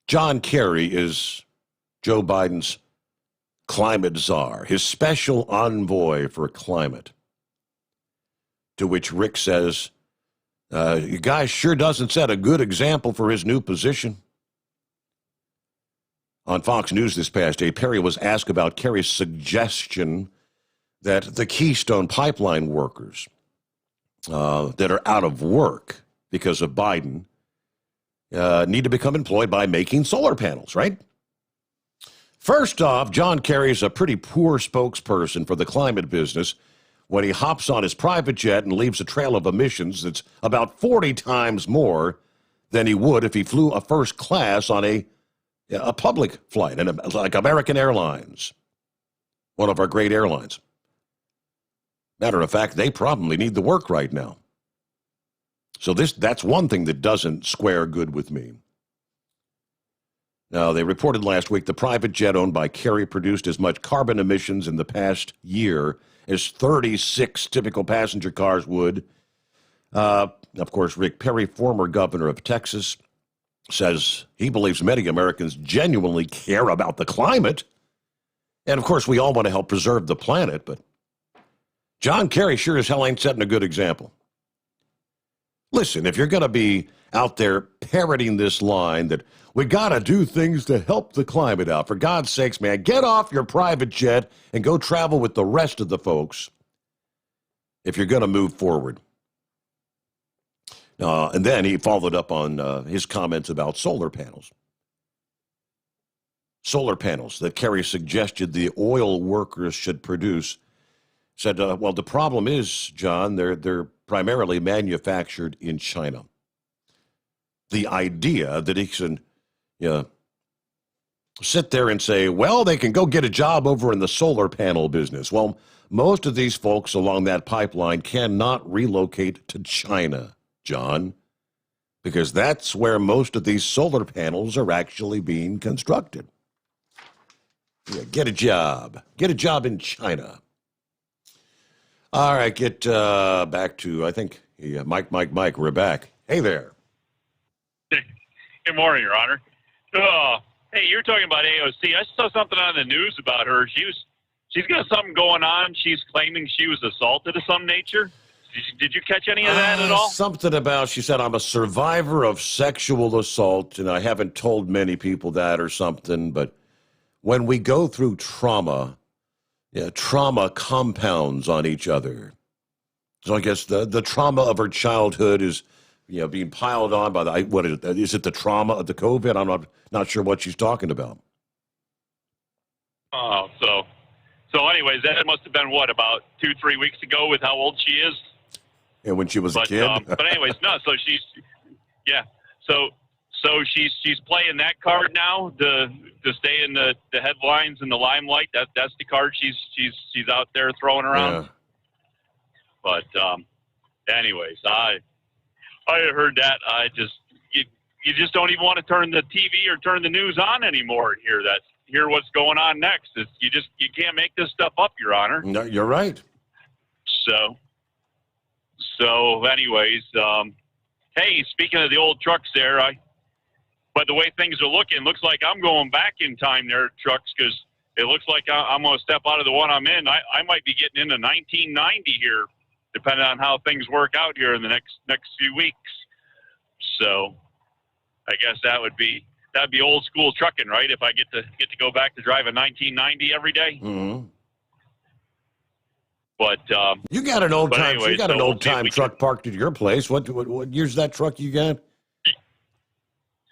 John Kerry is Joe Biden's climate czar, his special envoy for climate. To which Rick says, you guy sure doesn't set a good example for his new position. On Fox News this past day, Perry was asked about Kerry's suggestion that the Keystone Pipeline workers that are out of work because of Biden need to become employed by making solar panels, right? First off, John Kerry is a pretty poor spokesperson for the climate business when he hops on his private jet and leaves a trail of emissions that's about 40 times more than he would if he flew a first class on a public flight, like American Airlines, one of our great airlines. Matter of fact, they probably need the work right now. So that's one thing that doesn't square good with me. Now, they reported last week the private jet owned by Kerry produced as much carbon emissions in the past year as 36 typical passenger cars would. Of course, Rick Perry, former governor of Texas, says he believes many Americans genuinely care about the climate. And, of course, we all want to help preserve the planet, but John Kerry sure as hell ain't setting a good example. Listen, if you're going to be out there parroting this line that we got to do things to help the climate out, for God's sakes, man, get off your private jet and go travel with the rest of the folks if you're going to move forward. And then he followed up on his comments about solar panels. Solar panels that Kerry suggested the oil workers should produce. Said, well, the problem is, John, they're primarily manufactured in China. The idea that he can sit there and say, well, they can go get a job over in the solar panel business. Well, most of these folks along that pipeline cannot relocate to China, John, because that's where most of these solar panels are actually being constructed. Yeah, get a job. Get a job in China. All right, get back to, I think, Mike. We're back. Hey there. Good morning, Your Honor. Hey, you're talking about AOC. I saw something on the news about her. She's got something going on. She's claiming she was assaulted of some nature. Did you catch any of that at all? Something about, she said, I'm a survivor of sexual assault, and I haven't told many people that or something, but when we go through trauma, trauma compounds on each other. So I guess the trauma of her childhood is, being piled on by is it the trauma of the COVID? I'm not sure what she's talking about. Oh, so anyways, that must have been about 2-3 weeks ago with how old she is. And when she was a kid. But anyways, no. So so she's playing that card now to stay in the headlines and the limelight. That's the card she's out there throwing around. Yeah. But anyways, I heard that. You just don't even want to turn the TV or turn the news on anymore and hear what's going on next. You can't make this stuff up, Your Honor. No, you're right. So anyways, Hey, speaking of the old trucks there, by the way things are looking, looks like I'm going back in time there, trucks, because it looks like I'm going to step out of the one I'm in. I might be getting into 1990 here, depending on how things work out here in the next few weeks. So I guess that'd be old school trucking, right? If I get to go back to drive a 1990 every day. Mm-hmm. But you got an old time. Anyway, you got an old time truck parked at your place. What year's that truck you got?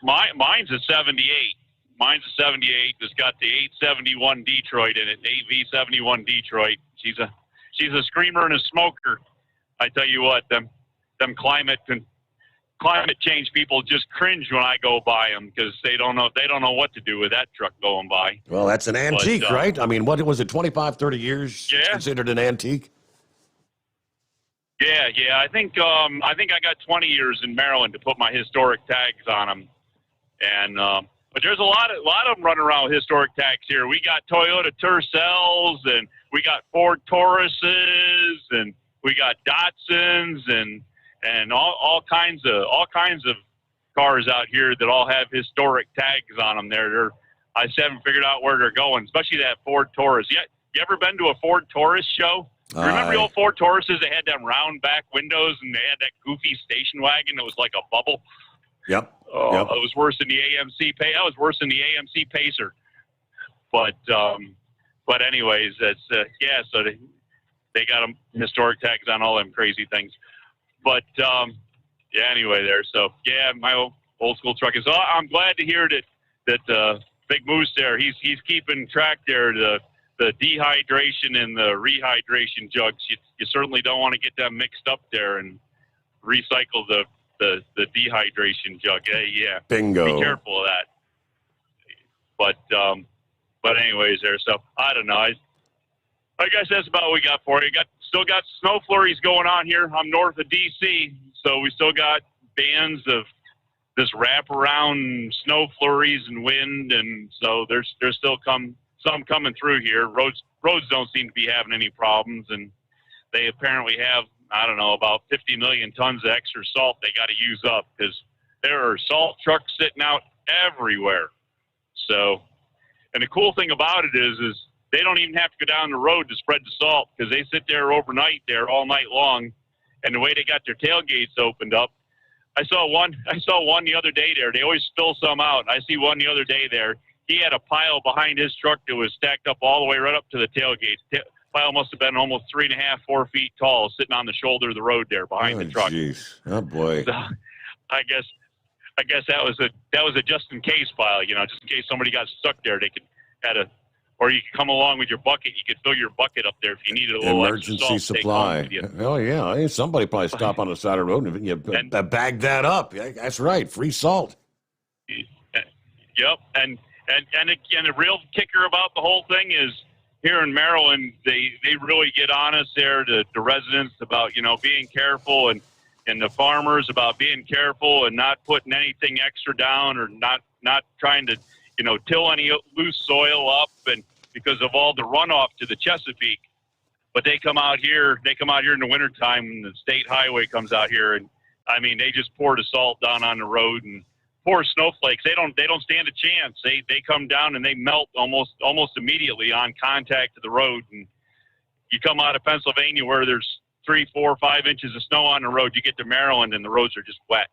Mine's a 78. Mine's a 78. It's got the 871 Detroit in it. 8V71 Detroit. She's a screamer and a smoker. I tell you what, them climate change people just cringe when I go by them because they don't know what to do with that truck going by. Well, that's an antique, right? I mean, what was it, 25, 30 years? Yeah. It's considered an antique? Yeah. I think I got 20 years in Maryland to put my historic tags on them, and but there's a lot of them running around with historic tags here. We got Toyota Tercels, and we got Ford Tauruses, and we got Datsuns, and all kinds of cars out here that all have historic tags on them. I just haven't figured out where they're going, especially that Ford Taurus. You ever been to a Ford Taurus show? Remember the old Ford Tauruses? They had them round back windows, and they had that goofy station wagon that was like a bubble. Yep. It was worse than the AMC That was worse than the AMC Pacer. But anyways, that's So they got them historic tags on all them crazy things. But anyway, there. So my old school truck is. I'm glad to hear that Big Moose there. He's keeping track there. The dehydration and the rehydration jugs. You certainly don't want to get them mixed up there and recycle the dehydration jug. Yeah. Bingo. Be careful of that. But anyways, there. So I don't know. I guess that's about what we got for you. Still got snow flurries going on here. I'm north of D.C., so we still got bands of this wraparound snow flurries and wind, and so there's still some coming through here. Roads don't seem to be having any problems, and they apparently have, I don't know, about 50 million tons of extra salt they got to use up because there are salt trucks sitting out everywhere. So, and the cool thing about it is they don't even have to go down the road to spread the salt because they sit there overnight there all night long. And the way they got their tailgates opened up, I saw one the other day there. They always spill some out. I see one the other day there. He had a pile behind his truck that was stacked up all the way right up to the tailgate. Pile must have been almost 3.5, 4 feet tall, sitting on the shoulder of the road there behind the truck. Jeez. Oh boy. So, I guess that was a just in case pile, just in case somebody got stuck there. They could or you could come along with your bucket. You could fill your bucket up there if you needed a little emergency extra salt supply. Oh yeah, somebody probably stop on the side of the road and you bag that up. That's right, free salt. Yep, and the real kicker about the whole thing is here in Maryland, they really get on us there to residents about being careful and the farmers about being careful and not putting anything extra down or not trying to till any loose soil up, and because of all the runoff to the Chesapeake. But they come out here in the wintertime, and the state highway comes out here, and I mean they just pour the salt down on the road, and poor snowflakes, they don't stand a chance. They come down and they melt almost immediately on contact to the road. And you come out of Pennsylvania where there's 3, 4, 5 inches of snow on the road, you get to Maryland and the roads are just wet.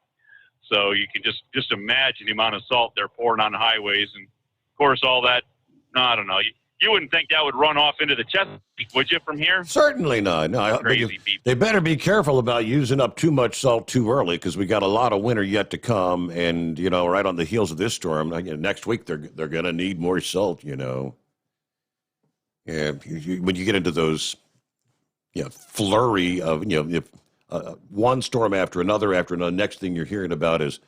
So you can just imagine the amount of salt they're pouring on the highways. And of course all that, I don't know. You wouldn't think that would run off into the Chesapeake, would you, from here? Certainly not. No, crazy people. They better be careful about using up too much salt too early because we got a lot of winter yet to come. And, right on the heels of this storm, next week they're going to need more salt, Yeah, when you get into those flurry of, one storm after another, next thing you're hearing about is,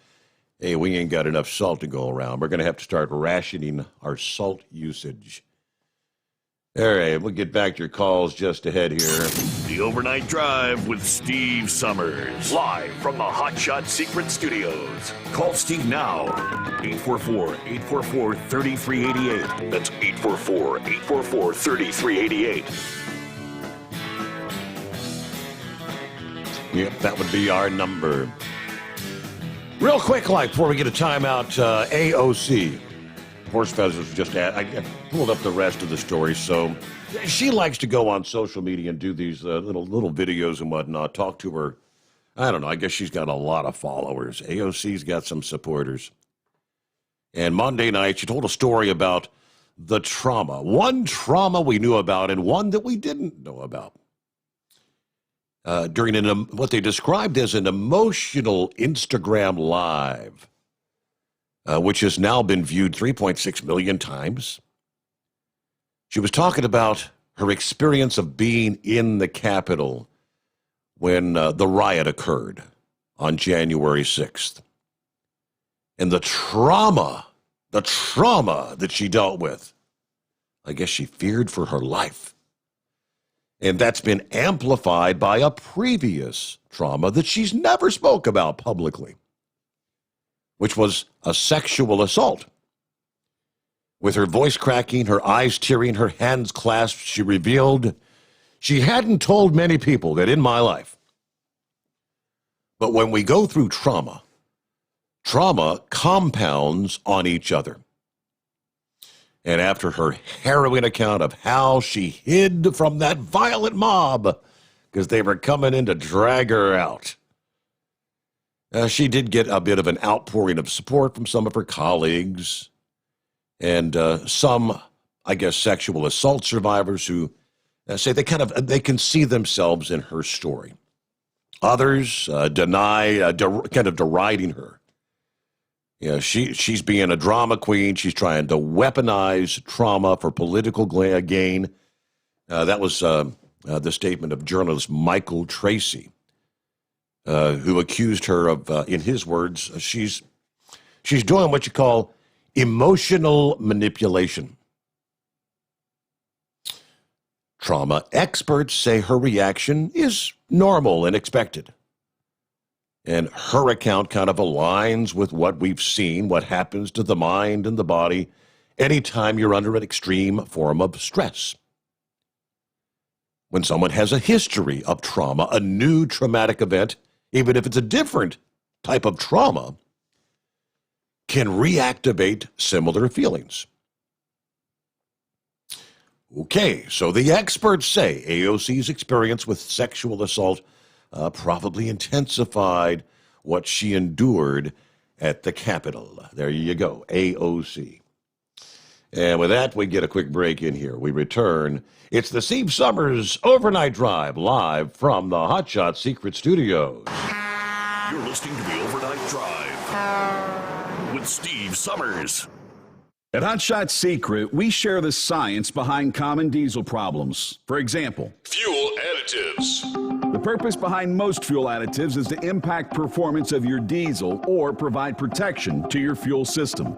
hey, we ain't got enough salt to go around. We're going to have to start rationing our salt usage. All right, we'll get back to your calls just ahead here. The Overnight Drive with Steve Summers. Live from the Hot Shot Secret Studios. Call Steve now. 844-844-3388. That's 844-844-3388. Yep, that would be our number. Real quick, before we get a timeout, AOC. Horse Feathers just I pulled up the rest of the story. So she likes to go on social media and do these little videos and whatnot. Talk to her. I don't know. I guess she's got a lot of followers. AOC's got some supporters. And Monday night, she told a story about the trauma. One trauma we knew about and one that we didn't know about. During what they described as an emotional Instagram Live, which has now been viewed 3.6 million times. She was talking about her experience of being in the Capitol when the riot occurred on January 6th. And the trauma that she dealt with. I guess she feared for her life. And that's been amplified by a previous trauma that she's never spoke about publicly, which was a sexual assault. With her voice cracking, her eyes tearing, her hands clasped, she revealed she hadn't told many people that in my life. But when we go through trauma compounds on each other. And after her harrowing account of how she hid from that violent mob because they were coming in to drag her out, she did get a bit of an outpouring of support from some of her colleagues and some, I guess, sexual assault survivors who say they can see themselves in her story. Others deny, kind of deriding her. Yeah, she's being a drama queen. She's trying to weaponize trauma for political gain. That was the statement of journalist Michael Tracy, who accused her of, in his words, she's doing what you call emotional manipulation. Trauma experts say her reaction is normal and expected. And her account kind of aligns with what we've seen, what happens to the mind and the body anytime you're under an extreme form of stress. When someone has a history of trauma, a new traumatic event, even if it's a different type of trauma, can reactivate similar feelings. Okay, so the experts say AOC's experience with sexual assault probably intensified what she endured at the Capitol. There you go, AOC. And with that, we get a quick break in here. We return. It's the Steve Sommers Overnight Drive, live from the Hotshot Secret Studios. You're listening to the Overnight Drive with Steve Sommers. At Hotshot Secret, we share the science behind common diesel problems. For example, fuel additives. The purpose behind most fuel additives is to impact performance of your diesel or provide protection to your fuel system.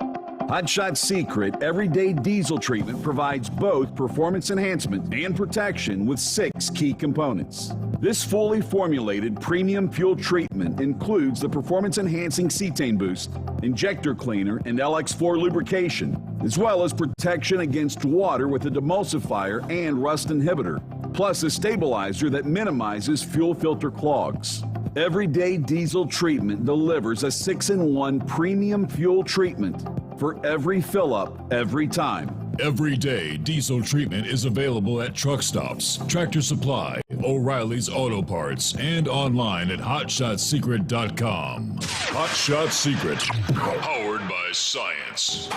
Hotshot Secret Everyday Diesel Treatment provides both performance enhancement and protection with 6 key components. This fully formulated premium fuel treatment includes the performance-enhancing cetane boost, injector cleaner, and LX4 lubrication, as well as protection against water with a demulsifier and rust inhibitor, plus a stabilizer that minimizes fuel filter clogs. Everyday Diesel Treatment delivers a 6-in-1 premium fuel treatment for every fill-up, every time. Everyday Diesel Treatment is available at truck stops, Tractor Supply, O'Reilly's Auto Parts, and online at HotShotSecret.com. Hotshot Secret, powered by science.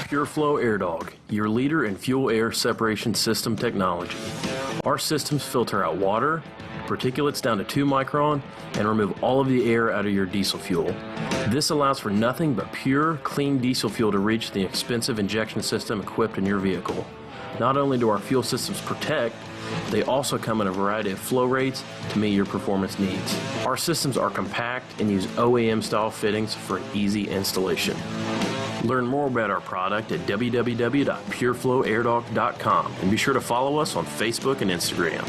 PureFlow AirDog, your leader in fuel air separation system technology. Our systems filter out water, particulates down to 2 micron, and remove all of the air out of your diesel fuel. This allows for nothing but pure, clean diesel fuel to reach the expensive injection system equipped in your vehicle. Not only do our fuel systems protect, they also come in a variety of flow rates to meet your performance needs. Our systems are compact and use OEM-style fittings for easy installation. Learn more about our product at www.pureflowairdog.com and be sure to follow us on Facebook and Instagram.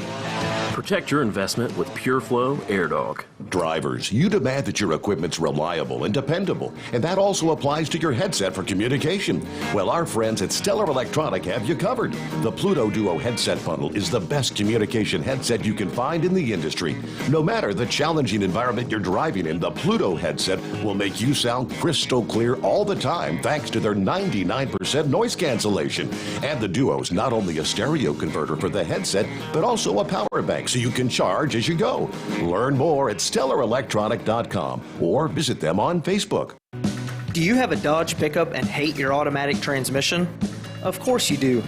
Protect your investment with PureFlow AirDog. Drivers, you demand that your equipment's reliable and dependable, and that also applies to your headset for communication. Well, our friends at Stellar Electronic have you covered. The Pluto Duo headset bundle is the best communication headset you can find in the industry. No matter the challenging environment you're driving in, the Pluto headset will make you sound crystal clear all the time thanks to their 99% noise cancellation. And the Duo's not only a stereo converter for the headset, but also a power bank so you can charge as you go. Learn more at stellarelectronic.com or visit them on Facebook. Do you have a Dodge pickup and hate your automatic transmission? Of course you do.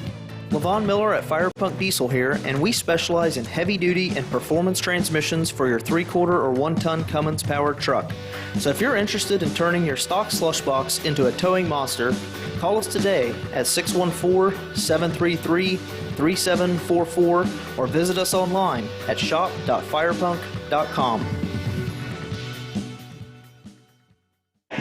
Levon Miller at Firepunk Diesel here, and we specialize in heavy-duty and performance transmissions for your 3-quarter or 1-ton Cummins-powered truck. So if you're interested in turning your stock slush box into a towing monster, call us today at 614-733-3744 or visit us online at shop.firepunk.com.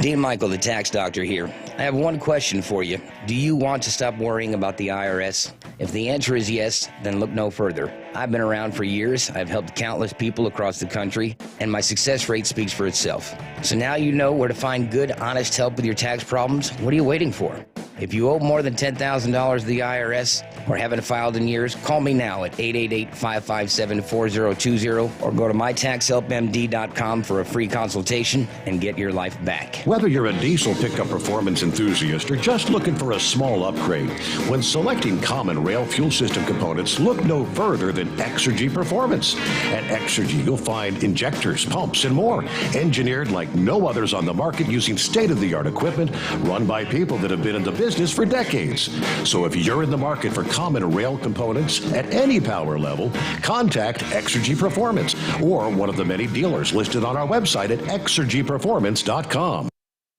Dean Michael, the tax doctor here. I have one question for you. Do you want to stop worrying about the IRS? If the answer is yes, then look no further. I've been around for years. I've helped countless people across the country, and my success rate speaks for itself. So now you know where to find good, honest help with your tax problems. What are you waiting for? If you owe more than $10,000 to the IRS or haven't filed in years, call me now at 888-557-4020 or go to mytaxhelpmd.com for a free consultation and get your life back. Whether you're a diesel pickup performance enthusiast or just looking for a small upgrade, when selecting common rail fuel system components, look no further than Exergy Performance. At Exergy, you'll find injectors, pumps, and more, engineered like no others on the market using state-of-the-art equipment run by people that have been in the business for decades. So if you're in the market for common rail components at any power level, contact Exergy Performance or one of the many dealers listed on our website at exergyperformance.com.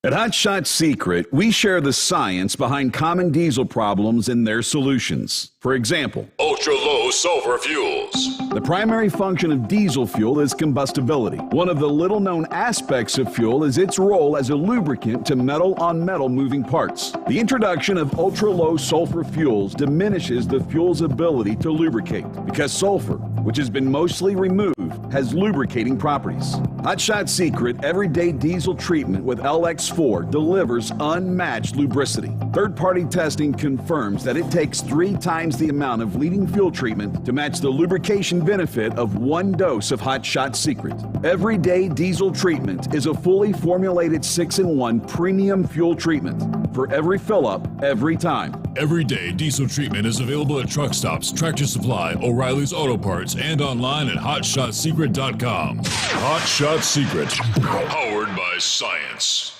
At Hot Shot Secret, we share the science behind common diesel problems and their solutions. For example, ultra-low sulfur fuels. The primary function of diesel fuel is combustibility. One of the little-known aspects of fuel is its role as a lubricant to metal-on-metal moving parts. The introduction of ultra-low sulfur fuels diminishes the fuel's ability to lubricate because sulfur, which has been mostly removed, has lubricating properties. Hot Shot Secret Everyday Diesel Treatment with LX4 delivers unmatched lubricity. Third-party testing confirms that it takes 3 times the amount of leading fuel treatment to match the lubrication benefit of 1 dose of Hot Shot Secret. Everyday Diesel Treatment is a fully formulated 6-in-1 premium fuel treatment for every fill-up, every time. Everyday Diesel Treatment is available at truck stops, Tractor Supply, O'Reilly's Auto Parts, and online at hotshotsecret.com. Hot Shot Secret, powered by science.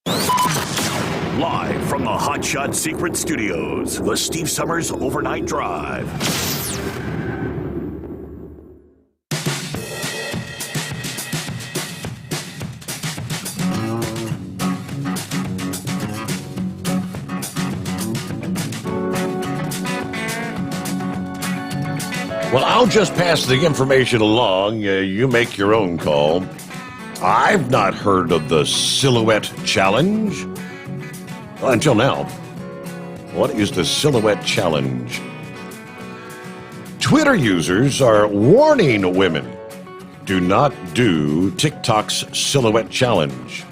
Live from the Hot Shot Secret Studios, the Steve Summers Overnight Drive. Well, I'll just pass the information along. You make your own call. I've not heard of the Silhouette Challenge. Until now. What is the Silhouette Challenge? Twitter users are warning women, do not do TikTok's Silhouette Challenge.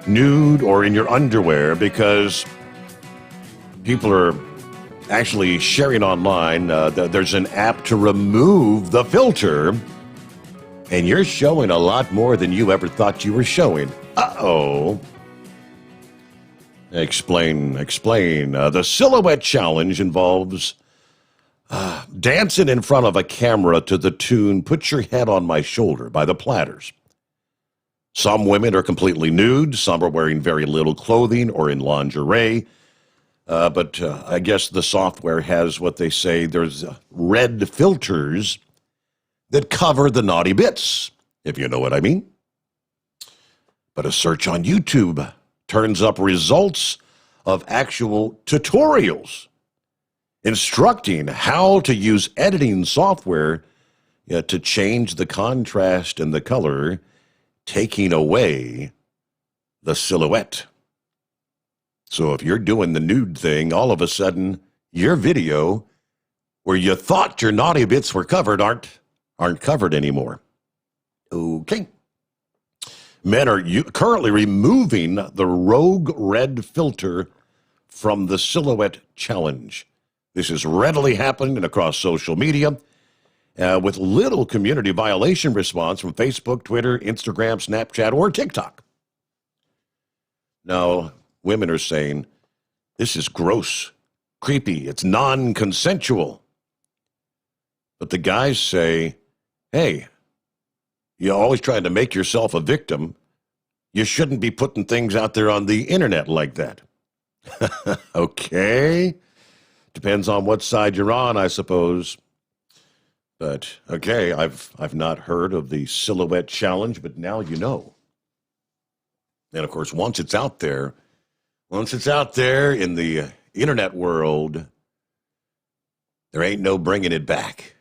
Nude or in your underwear, because people are actually sharing online. There's an app to remove the filter, and you're showing a lot more than you ever thought you were showing. Uh-oh. Explain. The Silhouette Challenge involves dancing in front of a camera to the tune "Put Your Head on My Shoulder" by the Platters. Some women are completely nude. Some are wearing very little clothing or in lingerie. But I guess the software has what they say, there's red filters that cover the naughty bits, if you know what I mean. But a search on YouTube turns up results of actual tutorials instructing how to use editing software to change the contrast and the color, taking away the silhouette. So if you're doing the nude thing, all of a sudden, your video where you thought your naughty bits were covered aren't covered anymore. Okay. Men are currently removing the Rogue Red filter from the Silhouette Challenge. This is readily happening across social media with little community violation response from Facebook, Twitter, Instagram, Snapchat, or TikTok. Now, women are saying, this is gross, creepy, it's non-consensual. But the guys say, hey, you're always trying to make yourself a victim. You shouldn't be putting things out there on the internet like that. Okay. Depends on what side you're on, I suppose. But, okay, I've not heard of the Silhouette Challenge, but now you know. And, of course, once it's out there in the internet world, there ain't no bringing it back.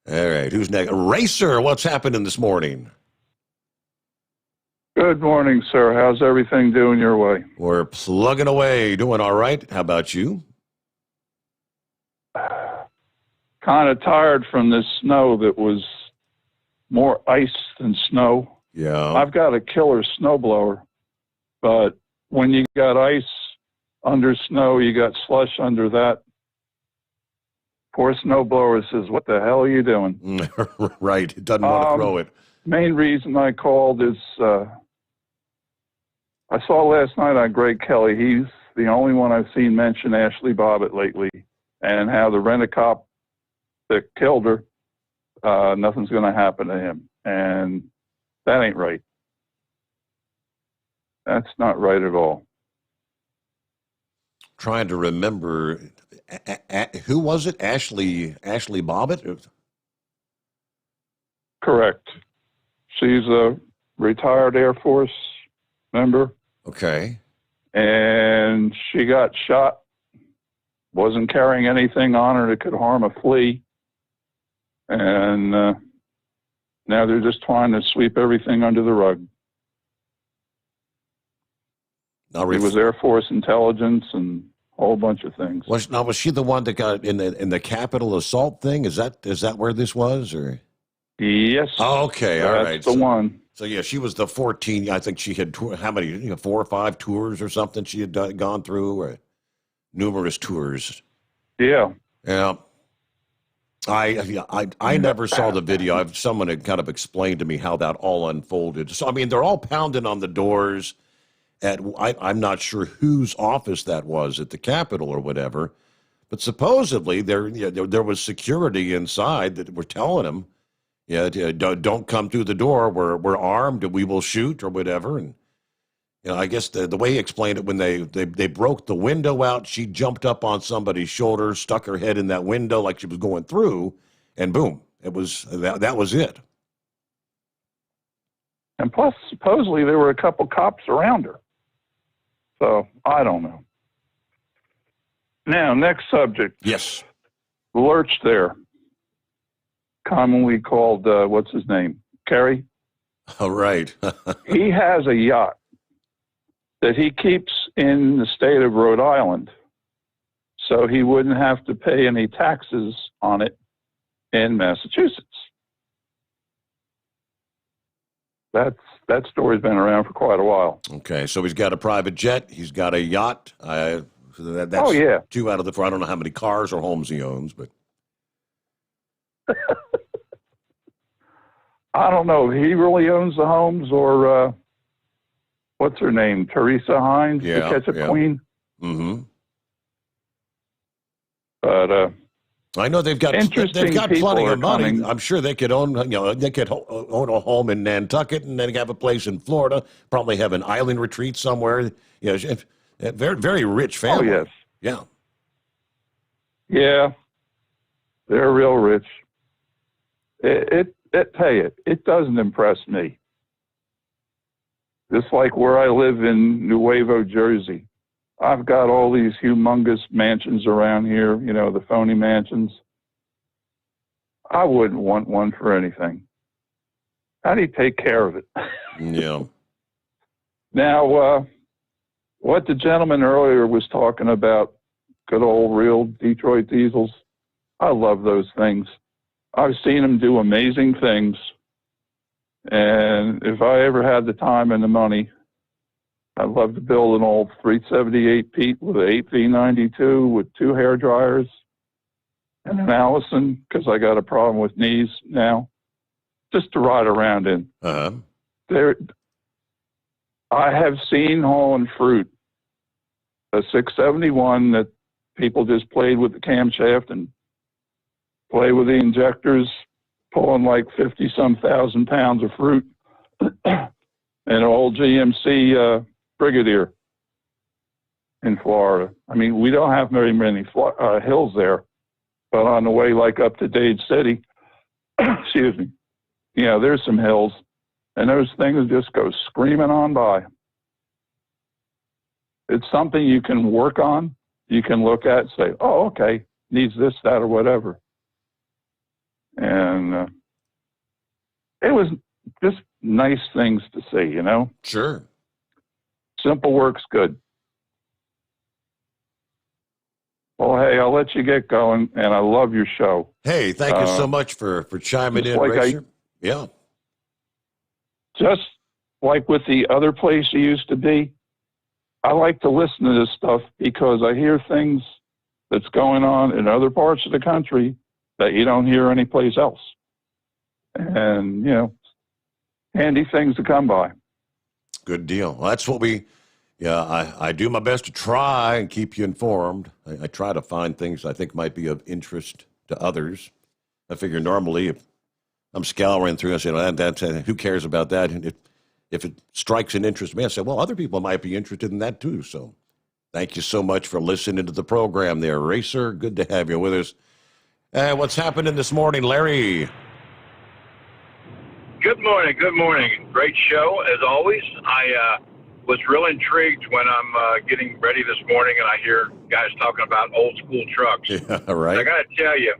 All right, who's next? Racer, what's happening this morning? Good morning, sir. How's everything doing your way? We're plugging away, doing all right. How about you? Kind of tired from this snow that was more ice than snow. Yeah. I've got a killer snowblower, but when you got ice under snow, you got slush under that. Poor snowblower says, what the hell are you doing? Right. It doesn't want to throw it. Main reason I called is I saw last night on Greg Kelly, he's the only one I've seen mention Ashley Bobbitt lately, and how the rent-a-cop that killed her, nothing's going to happen to him. And that ain't right. That's not right at all. Trying to remember, who was it? Ashley Bobbitt? Correct. She's a retired Air Force member. Okay. And she got shot, wasn't carrying anything on her that could harm a flea. And now they're just trying to sweep everything under the rug. It was Air Force intelligence and a whole bunch of things. Was she the one that got in the Capitol assault thing? Is that where this was, or? Yes. Oh, okay, all right. That's the one. So yeah, she was the 14. I think she had how many? 4 or 5 tours or something she had gone through, or numerous tours. Yeah. Yeah. I never saw the video. Someone had kind of explained to me how that all unfolded. So I mean, they're all pounding on the doors. I'm not sure whose office that was at the Capitol or whatever, but supposedly there was security inside that were telling them, don't come through the door. We're armed and we will shoot or whatever. And I guess the way he explained it, when they broke the window out, she jumped up on somebody's shoulder, stuck her head in that window like she was going through, and boom, it was that was it. And plus, supposedly there were a couple cops around her. So, I don't know. Now, next subject. Yes. Lurch there. Commonly called, what's his name? Kerry? Oh, right. He has a yacht that he keeps in the state of Rhode Island, so he wouldn't have to pay any taxes on it in Massachusetts. That story's been around for quite a while. Okay, so he's got a private jet. He's got a yacht. That's oh, yeah. 2 out of the 4. I don't know how many cars or homes he owns, but. I don't know if he really owns the homes or what's her name? Teresa Hines, the ketchup queen? Mm-hmm. But I know they've got plenty of money. I'm sure they could own, they could own a home in Nantucket and then have a place in Florida. Probably have an island retreat somewhere. Very, very rich family. Oh, yes. Yeah. Yeah. They're real rich. It doesn't impress me. Just like where I live in Nuevo, Jersey. I've got all these humongous mansions around here, the phony mansions. I wouldn't want one for anything. How do you take care of it? Yeah. Now, what the gentleman earlier was talking about good old real Detroit diesels. I love those things. I've seen them do amazing things. And if I ever had the time and the money, I'd love to build an old 378 Pete with an 8V92 with 2 hair dryers and an Allison, because I got a problem with knees now, just to ride around in. There, I have seen hauling fruit, a 671 that people just played with the camshaft and play with the injectors, pulling like 50-some thousand pounds of fruit, and an old GMC Brigadier in Florida. I mean, we don't have very many hills there, but on the way like up to Dade City, excuse me, there's some hills, and those things just go screaming on by. It's something you can work on. You can look at and say, oh, okay, needs this, that, or whatever. And it was just nice things to see, Sure. Simple work's good. Well, hey, I'll let you get going, and I love your show. Hey, thank you so much for chiming in, like Racer. Yeah. Just like with the other place you used to be, I like to listen to this stuff because I hear things that's going on in other parts of the country that you don't hear anyplace else. And, handy things to come by. Good deal. Well, that's what I do my best to try and keep you informed. I try to find things I think might be of interest to others. I figure normally if I'm scouring through, I say, well, who cares about that? And if it strikes an interest in me, I say, well, other people might be interested in that too. So thank you so much for listening to the program there, Racer. Good to have you with us. What's happening this morning, Larry? Good morning. Good morning. Great show, as always. I was real intrigued when I'm getting ready this morning and I hear guys talking about old school trucks. Yeah, right. I got to tell you,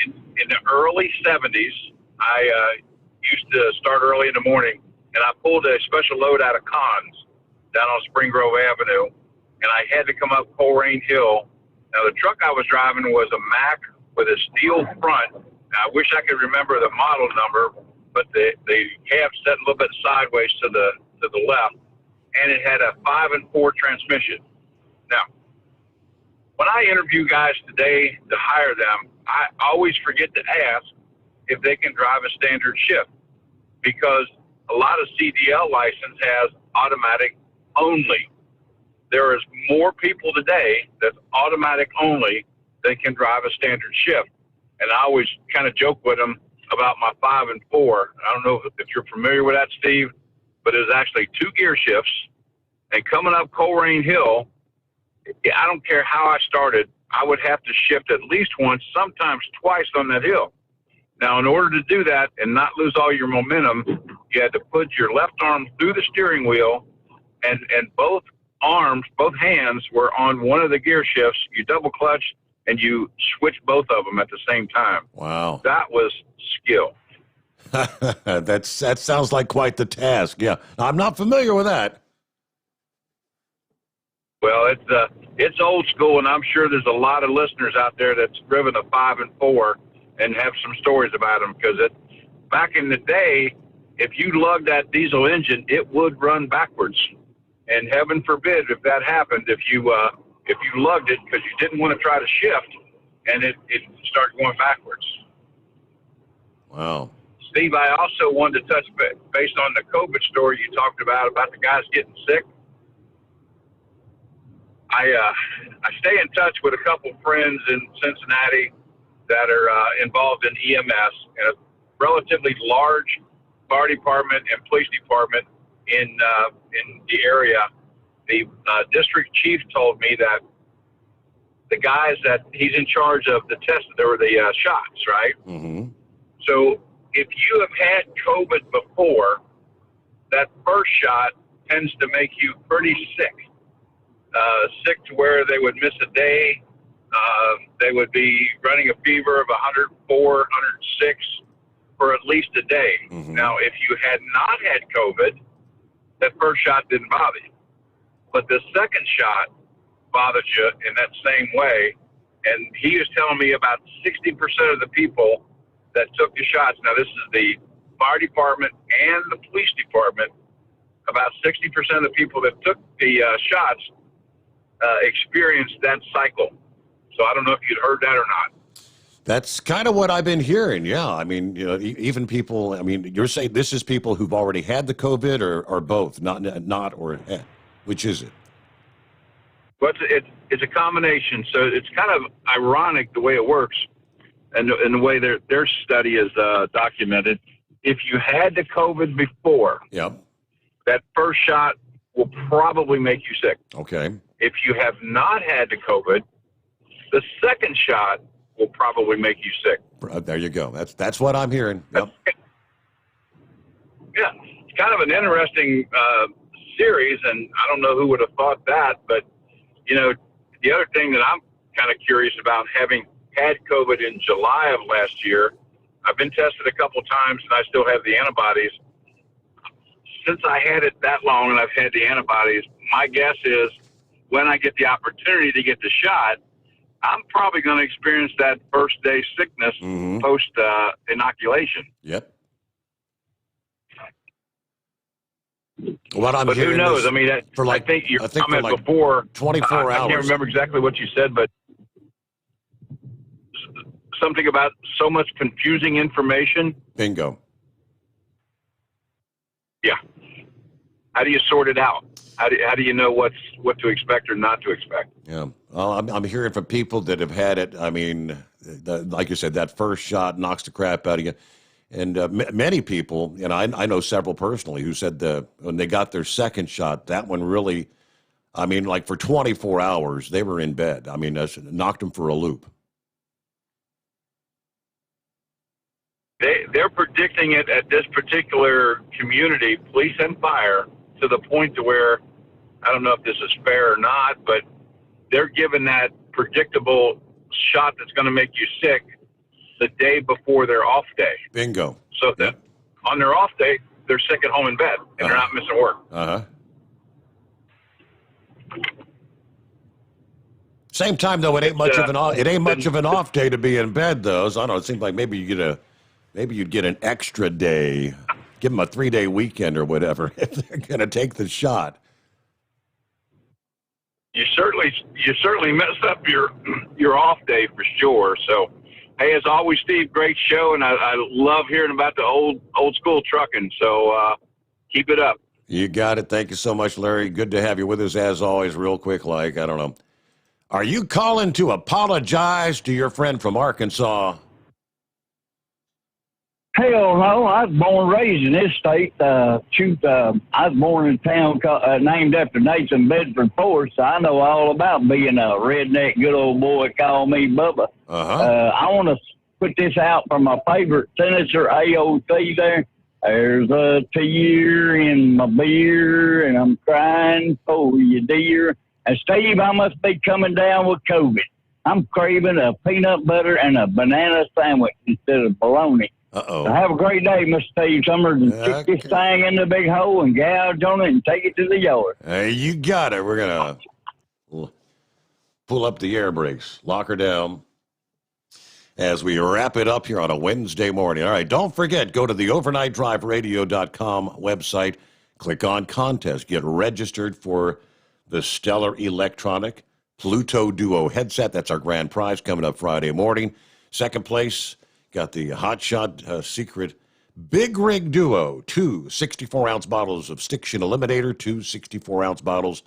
in the early 70s, I used to start early in the morning, and I pulled a special load out of Cons down on Spring Grove Avenue, and I had to come up Coleraine Hill. Now, the truck I was driving was a Mack with a steel front. Now, I wish I could remember the model number, but the cab set a little bit sideways to the left, and it had a 5 and 4 transmission. Now, when I interview guys today to hire them, I always forget to ask if they can drive a standard shift, because a lot of CDL license has automatic only. There is more people today that's automatic only than can drive a standard shift. And I always kind of joke with them about my 5 and 4. I don't know if you're familiar with that, Steve, but it's actually 2 gear shifts. And coming up Coleraine Hill, I don't care how I started, I would have to shift at least once, sometimes twice on that hill. Now, in order to do that and not lose all your momentum, you had to put your left arm through the steering wheel, and both arms, both hands were on one of the gear shifts. You double clutch, and you switch both of them at the same time. Wow. That was skill. That sounds like quite the task. Yeah, I'm not familiar with that. Well, it's old school, and I'm sure there's a lot of listeners out there that's driven a 5 and 4 and have some stories about them, because back in the day, if you lugged that diesel engine, it would run backwards. And heaven forbid if that happened, if you lugged it because you didn't want to try to shift and it started going backwards. Wow. Steve, I also wanted to touch based on the COVID story you talked about the guys getting sick. I stay in touch with a couple friends in Cincinnati that are involved in EMS, and a relatively large fire department and police department in the area. The district chief told me that the guys that he's in charge of the test, there were the shots, right? Mm-hmm. So if you have had COVID before, that first shot tends to make you pretty sick. Sick to where they would miss a day. They would be running a fever of 104, 106 for at least a day. Mm-hmm. Now, if you had not had COVID, that first shot didn't bother you. But the second shot bothers you in that same way. And he was telling me about 60% of the people that took the shots. Now, this is the fire department and the police department. About 60% of the people that took the shots experienced that cycle. So I don't know if you'd heard that or not. That's kind of what I've been hearing. Yeah, I mean, you know, even people. I mean, you're saying this is people who've already had the COVID, or both, not or which is it? But it's a combination. So it's kind of ironic the way it works, and the way their study is documented. If you had the COVID before, yep, that first shot will probably make you sick. Okay. If you have not had the COVID, the second shot will probably make you sick. There you go. That's what I'm hearing. Yep. Yeah, it's kind of an interesting series, and I don't know who would have thought that, but you know, the other thing that I'm kind of curious about, having had COVID in July of last year, I've been tested a couple times and I still have the antibodies. Since I had it that long and I've had the antibodies, my guess is when I get the opportunity to get the shot, I'm probably going to experience that first day sickness post inoculation. Yep. What I'm but hearing who knows? is I mean, I think your comment before 24 hours. I can't remember exactly what you said, but something about so much confusing information. Bingo. Yeah. How do you sort it out? How do you know what to expect or not to expect? Yeah. Well, I'm hearing from people that have had it. I mean, like you said, that first shot knocks the crap out of you. And many people, and I know several personally, who said when they got their second shot, that one really, I mean, like for 24 hours, they were in bed. I mean, that knocked them for a loop. They're predicting it at this particular community, police and fire, to the point to where, I don't know if this is fair or not, but they're giving that predictable shot that's going to make you sick the day before their off day. Bingo. So that on their off day, they're sick at home in bed and they're not missing work. Same time though, it ain't much of an off day to be in bed though. So I don't know. It seems like maybe you'd get an extra day. Give them a 3-day weekend or whatever if they're going to take the shot. You certainly messed up your off day for sure. So, hey, as always, Steve, great show, and I love hearing about the old school trucking. So keep it up. You got it. Thank you so much, Larry. Good to have you with us as always. Real quick, I don't know. Are you calling to apologize to your friend from Arkansas? Hell no, I was born and raised in this state. I was born in a town named after Nathan Bedford Forest, so I know all about being a redneck good old boy. Call me Bubba. I want to put this out for my favorite senator, AOC there. There's a tear in my beer, and I'm crying for you, dear. And Steve, I must be coming down with COVID. I'm craving a peanut butter and a banana sandwich instead of bologna. Uh-oh. So have a great day, Mr. Steve Summers, and stick this thing in the big hole and gouge on it and take it to the yard. Hey, you got it. We're going to pull up the air brakes, lock her down as we wrap it up here on a Wednesday morning. All right, don't forget, go to the overnightdriveradio.com website, click on contest, get registered for the Stellar Electronic Pluto Duo headset. That's our grand prize coming up Friday morning. Second place, got the Hot Shot Secret Big Rig Duo, 2 64-ounce bottles of Stiction Eliminator, 2 64-ounce bottles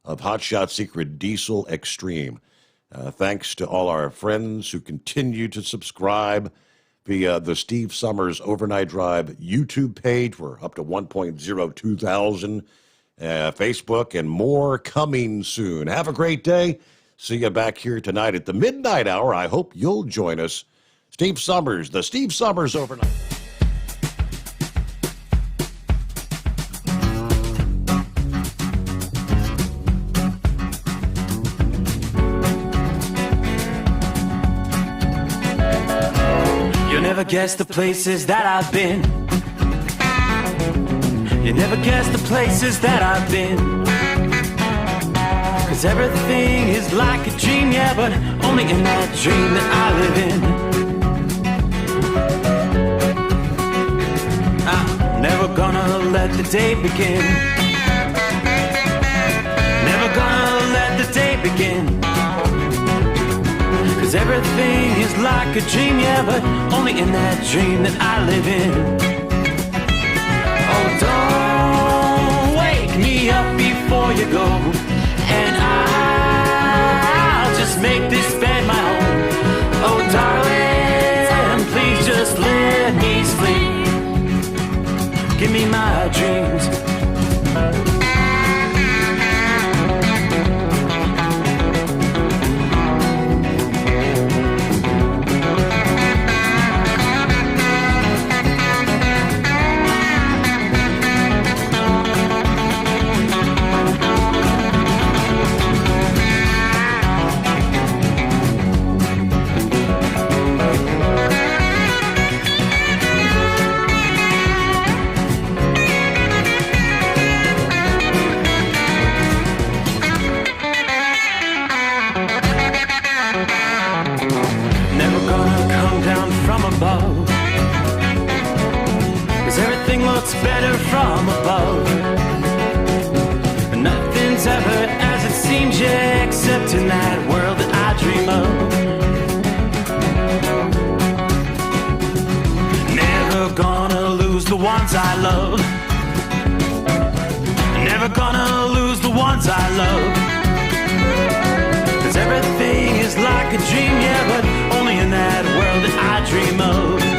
of Hot Shot Secret Diesel Extreme. Thanks to all our friends who continue to subscribe via the Steve Summers Overnight Drive YouTube page. We're up to 1.02 thousand. Facebook, and more coming soon. Have a great day. See you back here tonight at the midnight hour. I hope you'll join us. Steve Summers, the Steve Summers Overnight. You'll never guess the places that I've been. You never guess the places that I've been. 'Cause 'Cause everything is like a dream, yeah, but only in that dream that I live in. I'm never gonna let the day begin. Never gonna let the day begin. 'Cause everything is like a dream, yeah, but only in that dream that I live in. Oh, don't wake me up before you go, and I'll just make this bed my home. Oh, darling, please just let me sleep. Give me my dreams. Better from above. Nothing's ever as it seems, yeah, except in that world that I dream of. Never gonna lose the ones I love. Never gonna lose the ones I love. 'Cause everything is like a dream, yeah, but only in that world that I dream of.